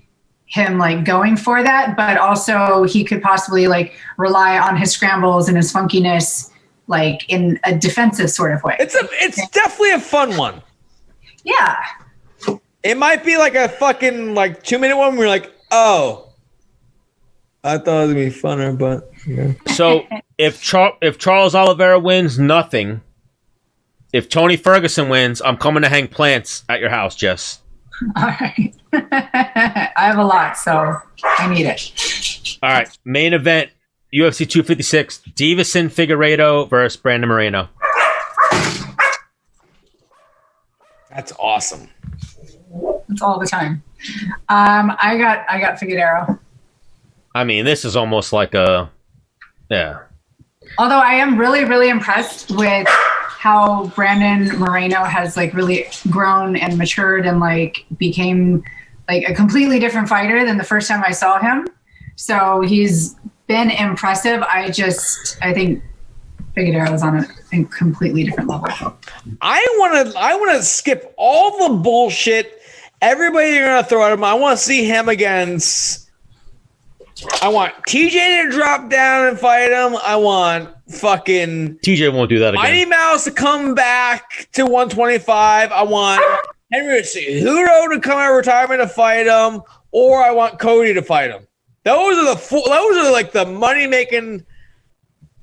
[SPEAKER 7] him like going for that, but also he could possibly like rely on his scrambles and his funkiness, like in a defensive sort of way.
[SPEAKER 9] It's definitely a fun one.
[SPEAKER 7] Yeah.
[SPEAKER 9] It might be like a fucking like 2-minute one where you're like, oh, I thought it would be funner, but yeah.
[SPEAKER 2] So if Charles Oliveira wins, nothing. If Tony Ferguson wins, I'm coming to hang plants at your house, Jess.
[SPEAKER 7] All right. I have a lot, so I need it.
[SPEAKER 2] All right. Main event, UFC 256, Deiveson Figueiredo versus Brandon Moreno.
[SPEAKER 9] That's awesome.
[SPEAKER 7] It's all the time. I got Figueiredo.
[SPEAKER 2] I mean, this is almost like a, yeah.
[SPEAKER 7] Although I am really, really impressed with how Brandon Moreno has like really grown and matured and like became like a completely different fighter than the first time I saw him. So he's been impressive. I think Figueiredo is on a completely different level.
[SPEAKER 9] I want to skip all the bullshit. Everybody you're gonna throw at him. I want to see him against. I want TJ to drop down and fight him. I want fucking
[SPEAKER 2] TJ won't do that again.
[SPEAKER 9] Mighty Mouse to come back to 125. I want Henry Cejudo to come out of retirement to fight him, or I want Cody to fight him. Those are like the money making.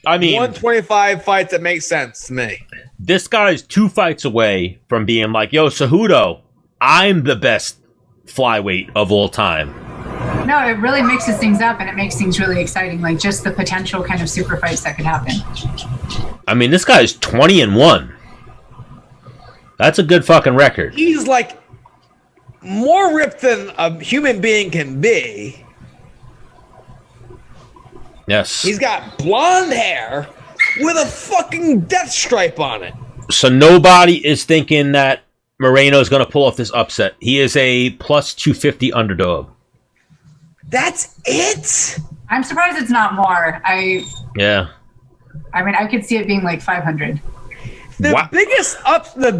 [SPEAKER 9] I mean, 125 fights that make sense to me.
[SPEAKER 2] This guy's 2 fights away from being like, yo, Cejudo, I'm the best flyweight of all time.
[SPEAKER 7] No, it really mixes things up and it makes things really exciting. Like just the potential kind of super fights that could happen.
[SPEAKER 2] I mean, this guy's 20-1. That's a good fucking record.
[SPEAKER 9] He's like more ripped than a human being can be.
[SPEAKER 2] Yes.
[SPEAKER 9] He's got blonde hair with a fucking death stripe on it.
[SPEAKER 2] So nobody is thinking that Moreno is going to pull off this upset. He is a plus 250 underdog.
[SPEAKER 9] That's it?
[SPEAKER 7] I'm surprised it's not more.
[SPEAKER 2] Yeah.
[SPEAKER 7] I mean, I could see it being like 500.
[SPEAKER 9] The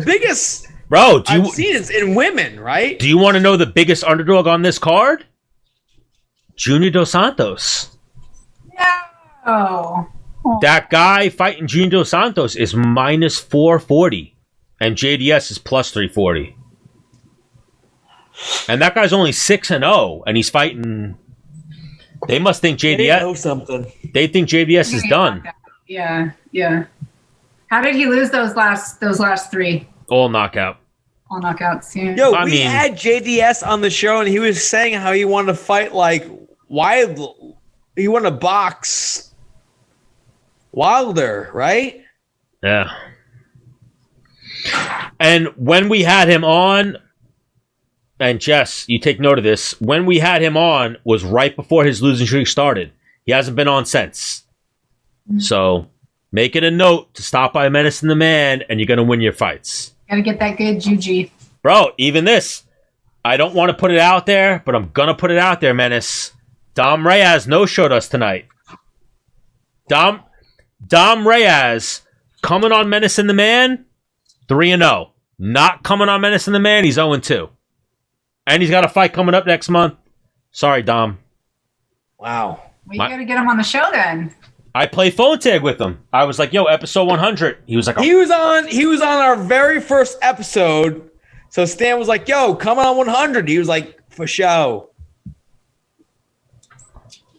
[SPEAKER 9] biggest
[SPEAKER 2] Bro,
[SPEAKER 9] I've seen is in women, right?
[SPEAKER 2] Do you want to know the biggest underdog on this card? Junior Dos Santos.
[SPEAKER 7] No. Oh.
[SPEAKER 2] That guy fighting Junior Dos Santos is minus 440, and JDS is plus 340. And that guy's only 6-0, and he's fighting. They must think JDS.
[SPEAKER 9] They know something.
[SPEAKER 2] They think JDS is done.
[SPEAKER 7] Yeah. How did he lose those last 3?
[SPEAKER 2] All knockout.
[SPEAKER 7] All knockouts. Yeah.
[SPEAKER 9] Yo, we had JDS on the show, and he was saying how he wanted to fight like he wanted to box Wilder, right?
[SPEAKER 2] Yeah. And when we had him on. And Jess, you take note of this. When we had him on was right before his losing streak started. He hasn't been on since. Mm-hmm. So make it a note to stop by Menace and The Man, and you're going to win your fights.
[SPEAKER 7] Gotta get that good juju.
[SPEAKER 2] Bro, even this. I don't want to put it out there, but I'm going to put it out there, Menace. Dom Reyes no-showed us tonight. Dom Dom Reyes coming on Menace and the Man, 3-0. Not coming on Menace and the Man, he's 0-2. And he's got a fight coming up next month. Sorry, Dom.
[SPEAKER 1] Wow.
[SPEAKER 7] Well, you got to get him on the show then.
[SPEAKER 2] I play phone tag with him. I was like, "Yo, episode 100." He was like,
[SPEAKER 1] He was on our very first episode. So Stan was like, "Yo, come on 100." He was like, "For show."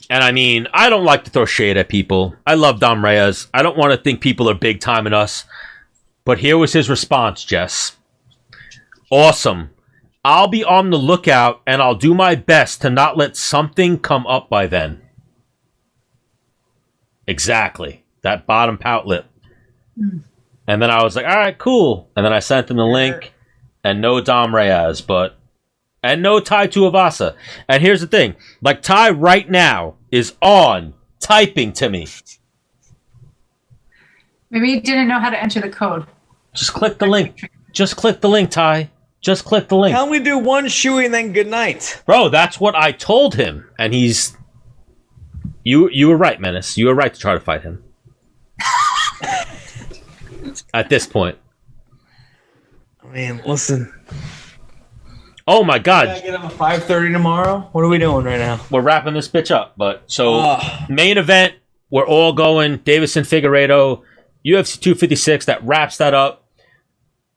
[SPEAKER 2] And I mean, I don't like to throw shade at people. I love Dom Reyes. I don't want to think people are big timing us. But here was his response, Jess. Awesome. I'll be on the lookout and I'll do my best to not let something come up by then. Exactly. That bottom pout lip. And then I was like, all right, cool. And then I sent him the link and no Dom Reyes, and no Tai Tuivasa. And here's the thing. Like, Tai right now is on typing to me.
[SPEAKER 7] Maybe he didn't know how to enter the code.
[SPEAKER 2] Just click the link. Just click the link, Tai. Just click the link.
[SPEAKER 1] Tell me do one shoey and then good night.
[SPEAKER 2] Bro, that's what I told him. And he's... You were right, Menace. You were right to try to fight him. At this point.
[SPEAKER 1] I mean, listen.
[SPEAKER 2] Oh my God.
[SPEAKER 1] Can I get him at 5:30 tomorrow? What are we doing right now?
[SPEAKER 2] We're wrapping this bitch up. But so main event, we're all going. Davison Figueiredo, UFC 256. That wraps that up.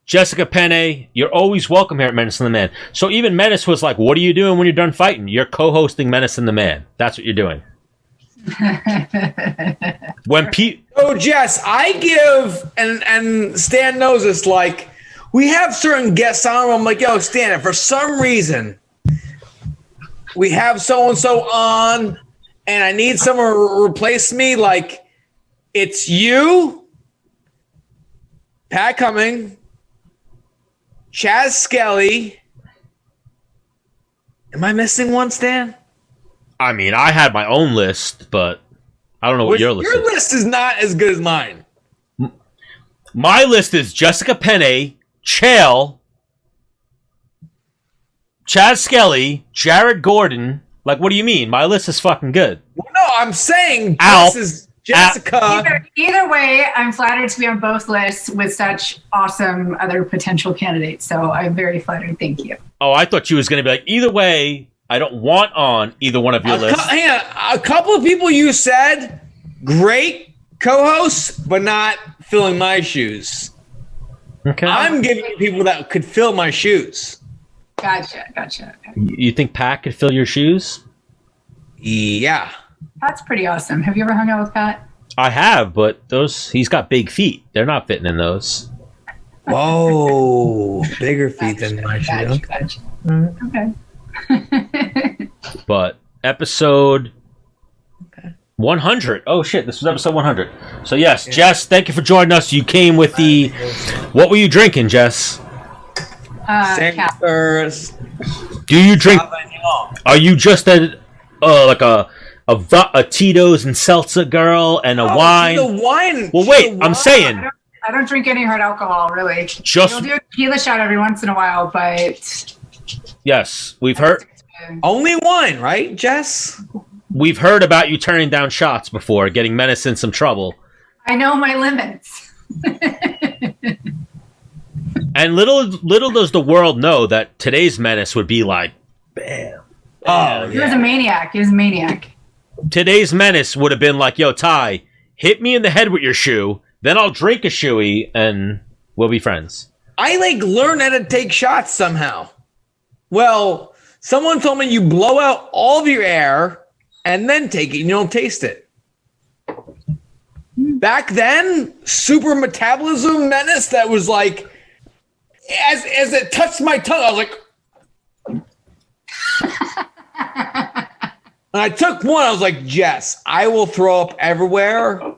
[SPEAKER 2] Jessica Penne, you're always welcome here at Menace and the Man. So even Menace was like, what are you doing when you're done fighting? You're co-hosting Menace and the Man. That's what you're doing.
[SPEAKER 1] Oh, Jess, I give, and Stan knows this, like, we have certain guests on. I'm like, yo, Stan, if for some reason we have so-and-so on and I need someone to replace me, like, it's you, Pat Cumming, Chaz Skelly. Am I missing one, Stan?
[SPEAKER 2] I mean, I had my own list, but I don't know what your list is.
[SPEAKER 1] Your list is not as good as mine.
[SPEAKER 2] My list is Jessica Penne, Chael, Chaz Skelly, Jared Gordon. Like, what do you mean? My list is fucking good.
[SPEAKER 1] Well, no, I'm saying
[SPEAKER 2] Alf,
[SPEAKER 1] this is Jessica.
[SPEAKER 7] Either way, I'm flattered to be on both lists with such awesome other potential candidates. So I'm very flattered. Thank you.
[SPEAKER 2] Oh, I thought you was going to be like, either way, I don't want on either one of your lists.
[SPEAKER 1] A couple of people you said, great co-hosts, but not filling my shoes.
[SPEAKER 2] Okay.
[SPEAKER 1] I'm giving you people that could fill my shoes.
[SPEAKER 7] Gotcha.
[SPEAKER 2] You think Pat could fill your shoes?
[SPEAKER 1] Yeah.
[SPEAKER 7] Pat's pretty awesome. Have you ever hung out with Pat?
[SPEAKER 2] I have, but he's got big feet. They're not fitting in those.
[SPEAKER 1] Whoa, bigger feet than my shoes.
[SPEAKER 7] Gotcha.
[SPEAKER 1] Okay.
[SPEAKER 2] But episode 100. Oh shit, this was episode 100. So yes, yeah. Jess, thank you for joining us. You came with the... What were you drinking, Jess? Do you drink... Are you just like a Tito's and seltzer girl and a wine?
[SPEAKER 1] The wine.
[SPEAKER 2] Well, wait, I'm saying...
[SPEAKER 7] I don't drink any hard alcohol, really.
[SPEAKER 2] Just...
[SPEAKER 7] You'll do a tequila shot every once in a while, but...
[SPEAKER 2] Yes, we've heard...
[SPEAKER 1] Only wine, right, Jess?
[SPEAKER 2] We've heard about you turning down shots before, getting Menace in some trouble.
[SPEAKER 7] I know my limits.
[SPEAKER 2] And little does the world know that today's Menace would be like, bam.
[SPEAKER 1] Oh,
[SPEAKER 7] He was a maniac.
[SPEAKER 2] Today's Menace would have been like, yo, Ty, hit me in the head with your shoe, then I'll drink a shoey, and we'll be friends.
[SPEAKER 1] I, learned how to take shots somehow. Well, someone told me you blow out all of your air and then take it and you don't taste it. Back then, super metabolism Menace that was like, as it touched my tongue, I was like, and I took one, I was like, Jess, I will throw up everywhere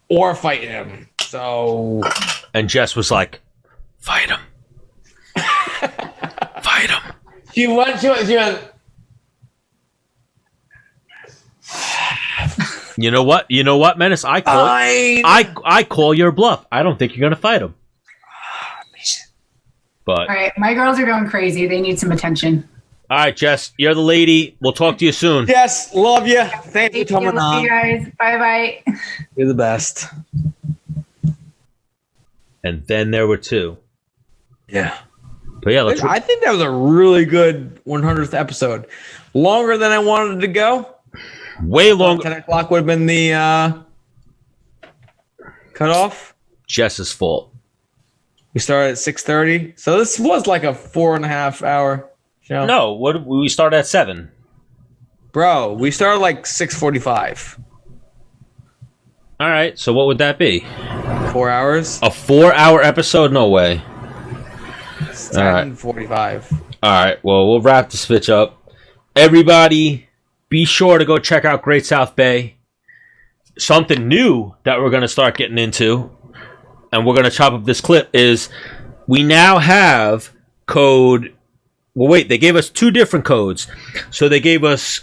[SPEAKER 1] or fight him. So.
[SPEAKER 2] And Jess was like, fight him. Fight him.
[SPEAKER 1] She went.
[SPEAKER 2] You know what, Menace? I call your bluff. I don't think you're gonna fight him. But
[SPEAKER 7] all right, my girls are going crazy. They need some attention.
[SPEAKER 2] All right, Jess, you're the lady. We'll talk to you soon.
[SPEAKER 1] Yes, love you. Thanks for coming
[SPEAKER 7] Love
[SPEAKER 1] on.
[SPEAKER 7] you guys. Bye.
[SPEAKER 1] You're the best.
[SPEAKER 2] And then there were two.
[SPEAKER 1] Yeah.
[SPEAKER 2] But yeah, let's.
[SPEAKER 1] I think that was a really good 100th episode. Longer than I wanted to go.
[SPEAKER 2] Way longer.
[SPEAKER 1] 10 o'clock would have been the cutoff.
[SPEAKER 2] Jess's fault.
[SPEAKER 1] We started at 6:30. So this was like a 4.5 hour show.
[SPEAKER 2] No, we started at 7.
[SPEAKER 1] Bro, we started like 6:45.
[SPEAKER 2] All right, so what would that be?
[SPEAKER 1] 4 hours?
[SPEAKER 2] A 4-hour episode? No way.
[SPEAKER 1] 10:45.
[SPEAKER 2] All right, well, we'll wrap this bitch up. Everybody, be sure to go check out Great South Bay. Something new that we're going to start getting into, and we're going to chop up this clip, is we now have code... Well, wait, they gave us 2 different codes. So they gave us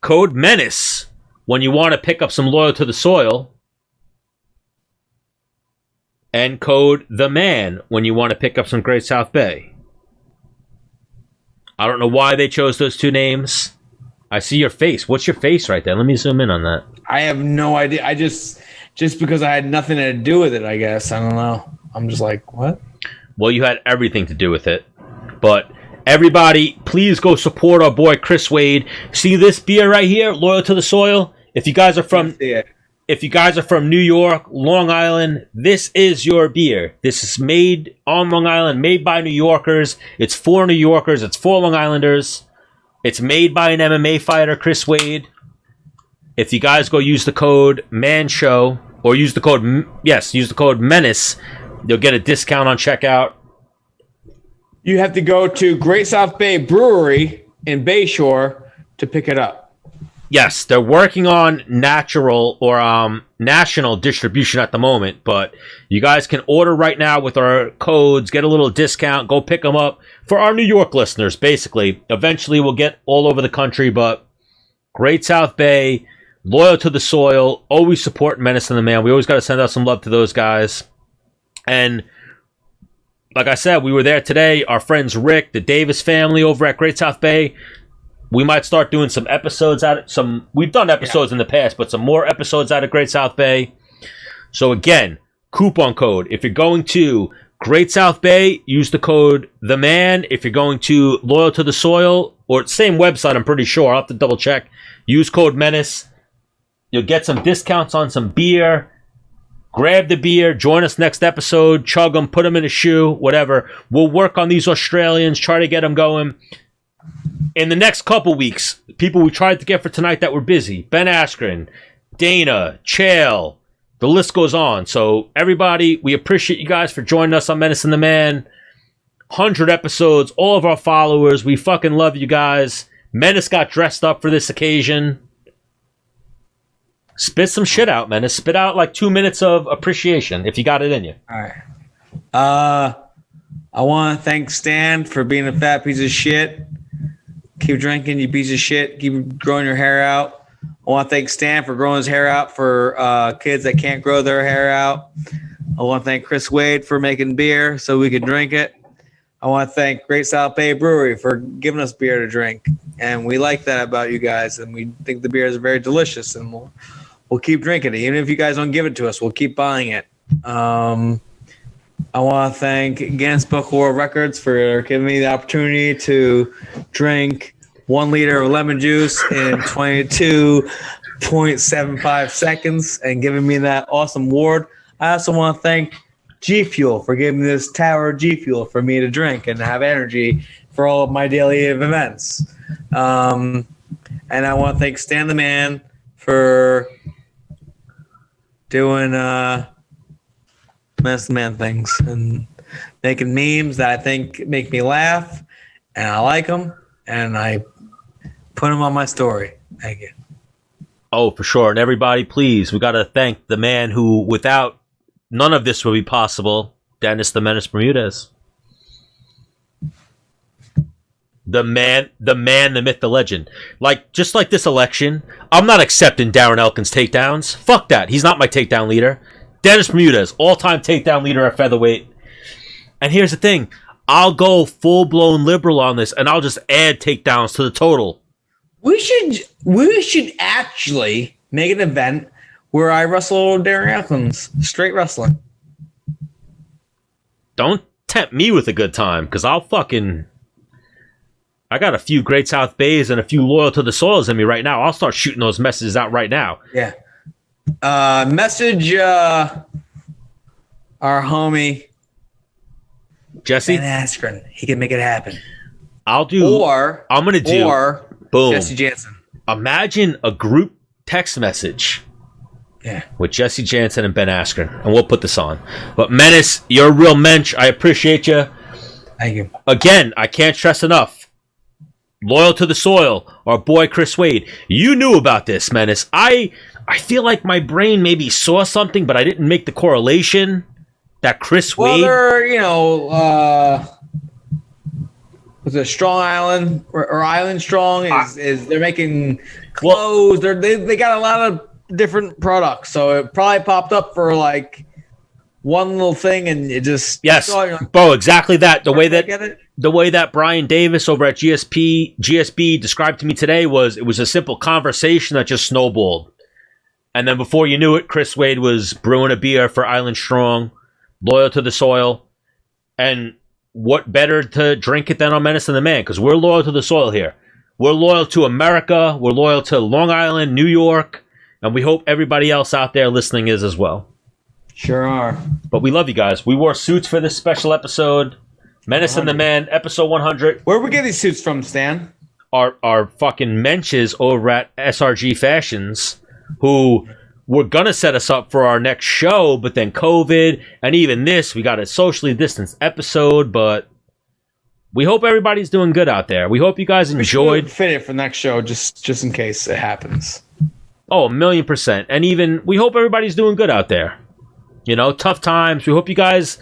[SPEAKER 2] code Menace when you want to pick up some Loyal to the Soil, and code The Man when you want to pick up some Great South Bay. I don't know why they chose those 2 names. I see your face. What's your face right there? Let me zoom in on that.
[SPEAKER 1] I have no idea. I just because I had nothing to do with it, I guess. I don't know. I'm just like, what?
[SPEAKER 2] Well, you had everything to do with it. But everybody, please go support our boy Chris Wade. See this beer right here, Loyal to the Soil? If you guys are from New York, Long Island, this is your beer. This is made on Long Island, made by New Yorkers. It's for New Yorkers. It's for Long Islanders. It's made by an MMA fighter, Chris Wade. If you guys go use the code MANSHOW, or use the code MENACE, you'll get a discount on checkout.
[SPEAKER 1] You have to go to Great South Bay Brewery in Bayshore to pick it up.
[SPEAKER 2] Yes, they're working on national distribution at the moment, but you guys can order right now with our codes, get a little discount, go pick them up for our New York listeners, basically. Eventually, we'll get all over the country, but Great South Bay, Loyal to the Soil, always support Menace and the Man. We always got to send out some love to those guys. And like I said, we were there today. Our friends Rick, the Davis family over at Great South Bay. We might start doing some episodes we've done episodes in the past, but some more episodes out of Great South Bay. So again, coupon code. If you're going to Great South Bay, use the code The Man. If you're going to Loyal to the Soil, or same website, I'm pretty sure. I'll have to double check. Use code Menace. You'll get some discounts on some beer. Grab the beer. Join us next episode. Chug them. Put them in a shoe. Whatever. We'll work on these Australians. Try to get them going. In the next couple weeks, people we tried to get for tonight that were busy. Ben Askren, Dana, Chael, the list goes on. So everybody, we appreciate you guys for joining us on Menace and the Man. 100 episodes, all of our followers, we fucking love you guys. Menace got dressed up for this occasion. Spit some shit out, Menace. Spit out like 2 minutes of appreciation, if you got it in you.
[SPEAKER 1] All right. I want to thank Stan for being a fat piece of shit. Keep drinking, you piece of shit. Keep growing your hair out. I want to thank Stan for growing his hair out for kids that can't grow their hair out. I want to thank Chris Wade for making beer so we could drink it. I want to thank Great South Bay Brewery for giving us beer to drink. And we like that about you guys. And we think the beer is very delicious. And we'll keep drinking it. Even if you guys don't give it to us, we'll keep buying it. I want to thank Guinness Book of World Records for giving me the opportunity to drink 1 liter of lemon juice in 22.75 seconds and giving me that awesome award. I also want to thank G Fuel for giving me this tower of G Fuel for me to drink and have energy for all of my daily events. And I want to thank Stan the Man for doing Menace and the Man things and making memes that I think make me laugh, and I like them, and I put them on my story. Thank you.
[SPEAKER 2] Oh, for sure. And everybody, please, we got to thank the man who, without none of this would be possible, Dennis the Menace Bermudez. The man, the myth, the legend. Just like this election, I'm not accepting Darren Elkins takedowns. Fuck that. He's not my takedown leader. Dennis Bermudez, all-time takedown leader at featherweight. And here's the thing. I'll go full-blown liberal on this, and I'll just add takedowns to the total.
[SPEAKER 1] We should actually make an event where I wrestle Darren Ackland's straight wrestling.
[SPEAKER 2] Don't tempt me with a good time, because I got a few Great South Bays and a few Loyal to the Soils in me right now. I'll start shooting those messages out right now.
[SPEAKER 1] Yeah. Message our homie
[SPEAKER 2] Jesse
[SPEAKER 1] Penne Askren. He can make it happen.
[SPEAKER 2] I'm gonna do boom.
[SPEAKER 1] Jesse Jansen.
[SPEAKER 2] Imagine a group text message.
[SPEAKER 1] Yeah.
[SPEAKER 2] With Jesse Jansen and Ben Askren, and we'll put this on. But Menace, you're a real mensch. I appreciate you.
[SPEAKER 1] Thank you.
[SPEAKER 2] Again, I can't stress enough. Loyal to the Soil, our boy Chris Wade. You knew about this, Menace. I feel like my brain maybe saw something, but I didn't make the correlation that Chris Wade.
[SPEAKER 1] They're, was it Strong Island or Island Strong? Is they're making clothes? They got a lot of different products, so it probably popped up for like one little thing, and it just
[SPEAKER 2] bro, exactly that. The way that Brian Davis over at GSB described to me today was it was a simple conversation that just snowballed, and then before you knew it, Chris Wade was brewing a beer for Island Strong, Loyal to the Soil, and what better to drink it than on Menace and the Man? Because we're loyal to the soil here. We're loyal to America. We're loyal to Long Island, New York. And we hope everybody else out there listening is as well.
[SPEAKER 1] Sure are.
[SPEAKER 2] But we love you guys. We wore suits for this special episode. Menace and the Man, episode 100.
[SPEAKER 1] Where we get these suits from, Stan?
[SPEAKER 2] Our fucking menches over at SRG Fashions, who were going to set us up for our next show, but then COVID, and even this, we got a socially distanced episode, but we hope everybody's doing good out there. We hope you guys enjoyed.
[SPEAKER 1] We should fit it for next show, just in case it happens.
[SPEAKER 2] Oh, 1,000,000%. And even, we hope everybody's doing good out there. You know, tough times. We hope you guys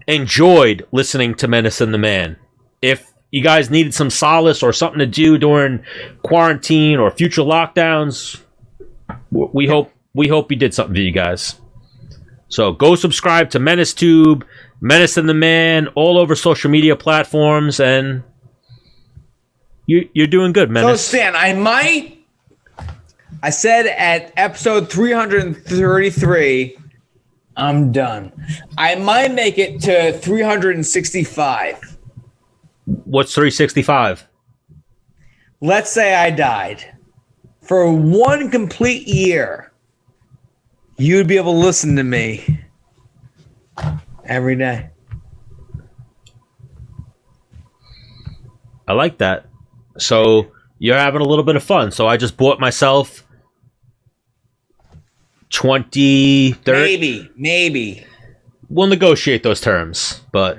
[SPEAKER 2] enjoyed listening to Menace and the Man. If you guys needed some solace or something to do during quarantine or future lockdowns, we hope we did something for you guys. So go subscribe to MenaceTube, Menace and the Man, all over social media platforms, and you're doing good, Menace.
[SPEAKER 1] So Stan, I said at episode 333, I'm done. I might make it to 365.
[SPEAKER 2] What's 365?
[SPEAKER 1] Let's say I died. For one complete year, you'd be able to listen to me every day.
[SPEAKER 2] I like that. So you're having a little bit of fun. So I just bought myself 20, 30.
[SPEAKER 1] Maybe.
[SPEAKER 2] We'll negotiate those terms, but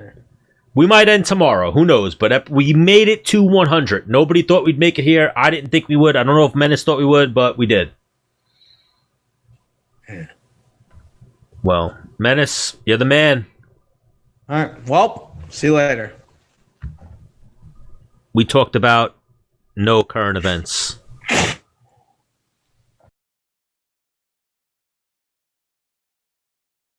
[SPEAKER 2] we might end tomorrow. Who knows? But we made it to 100. Nobody thought we'd make it here. I didn't think we would. I don't know if Menace thought we would, but we did. Well, Menace, you're the man.
[SPEAKER 1] All right. Well, see you later.
[SPEAKER 2] We talked about no current events.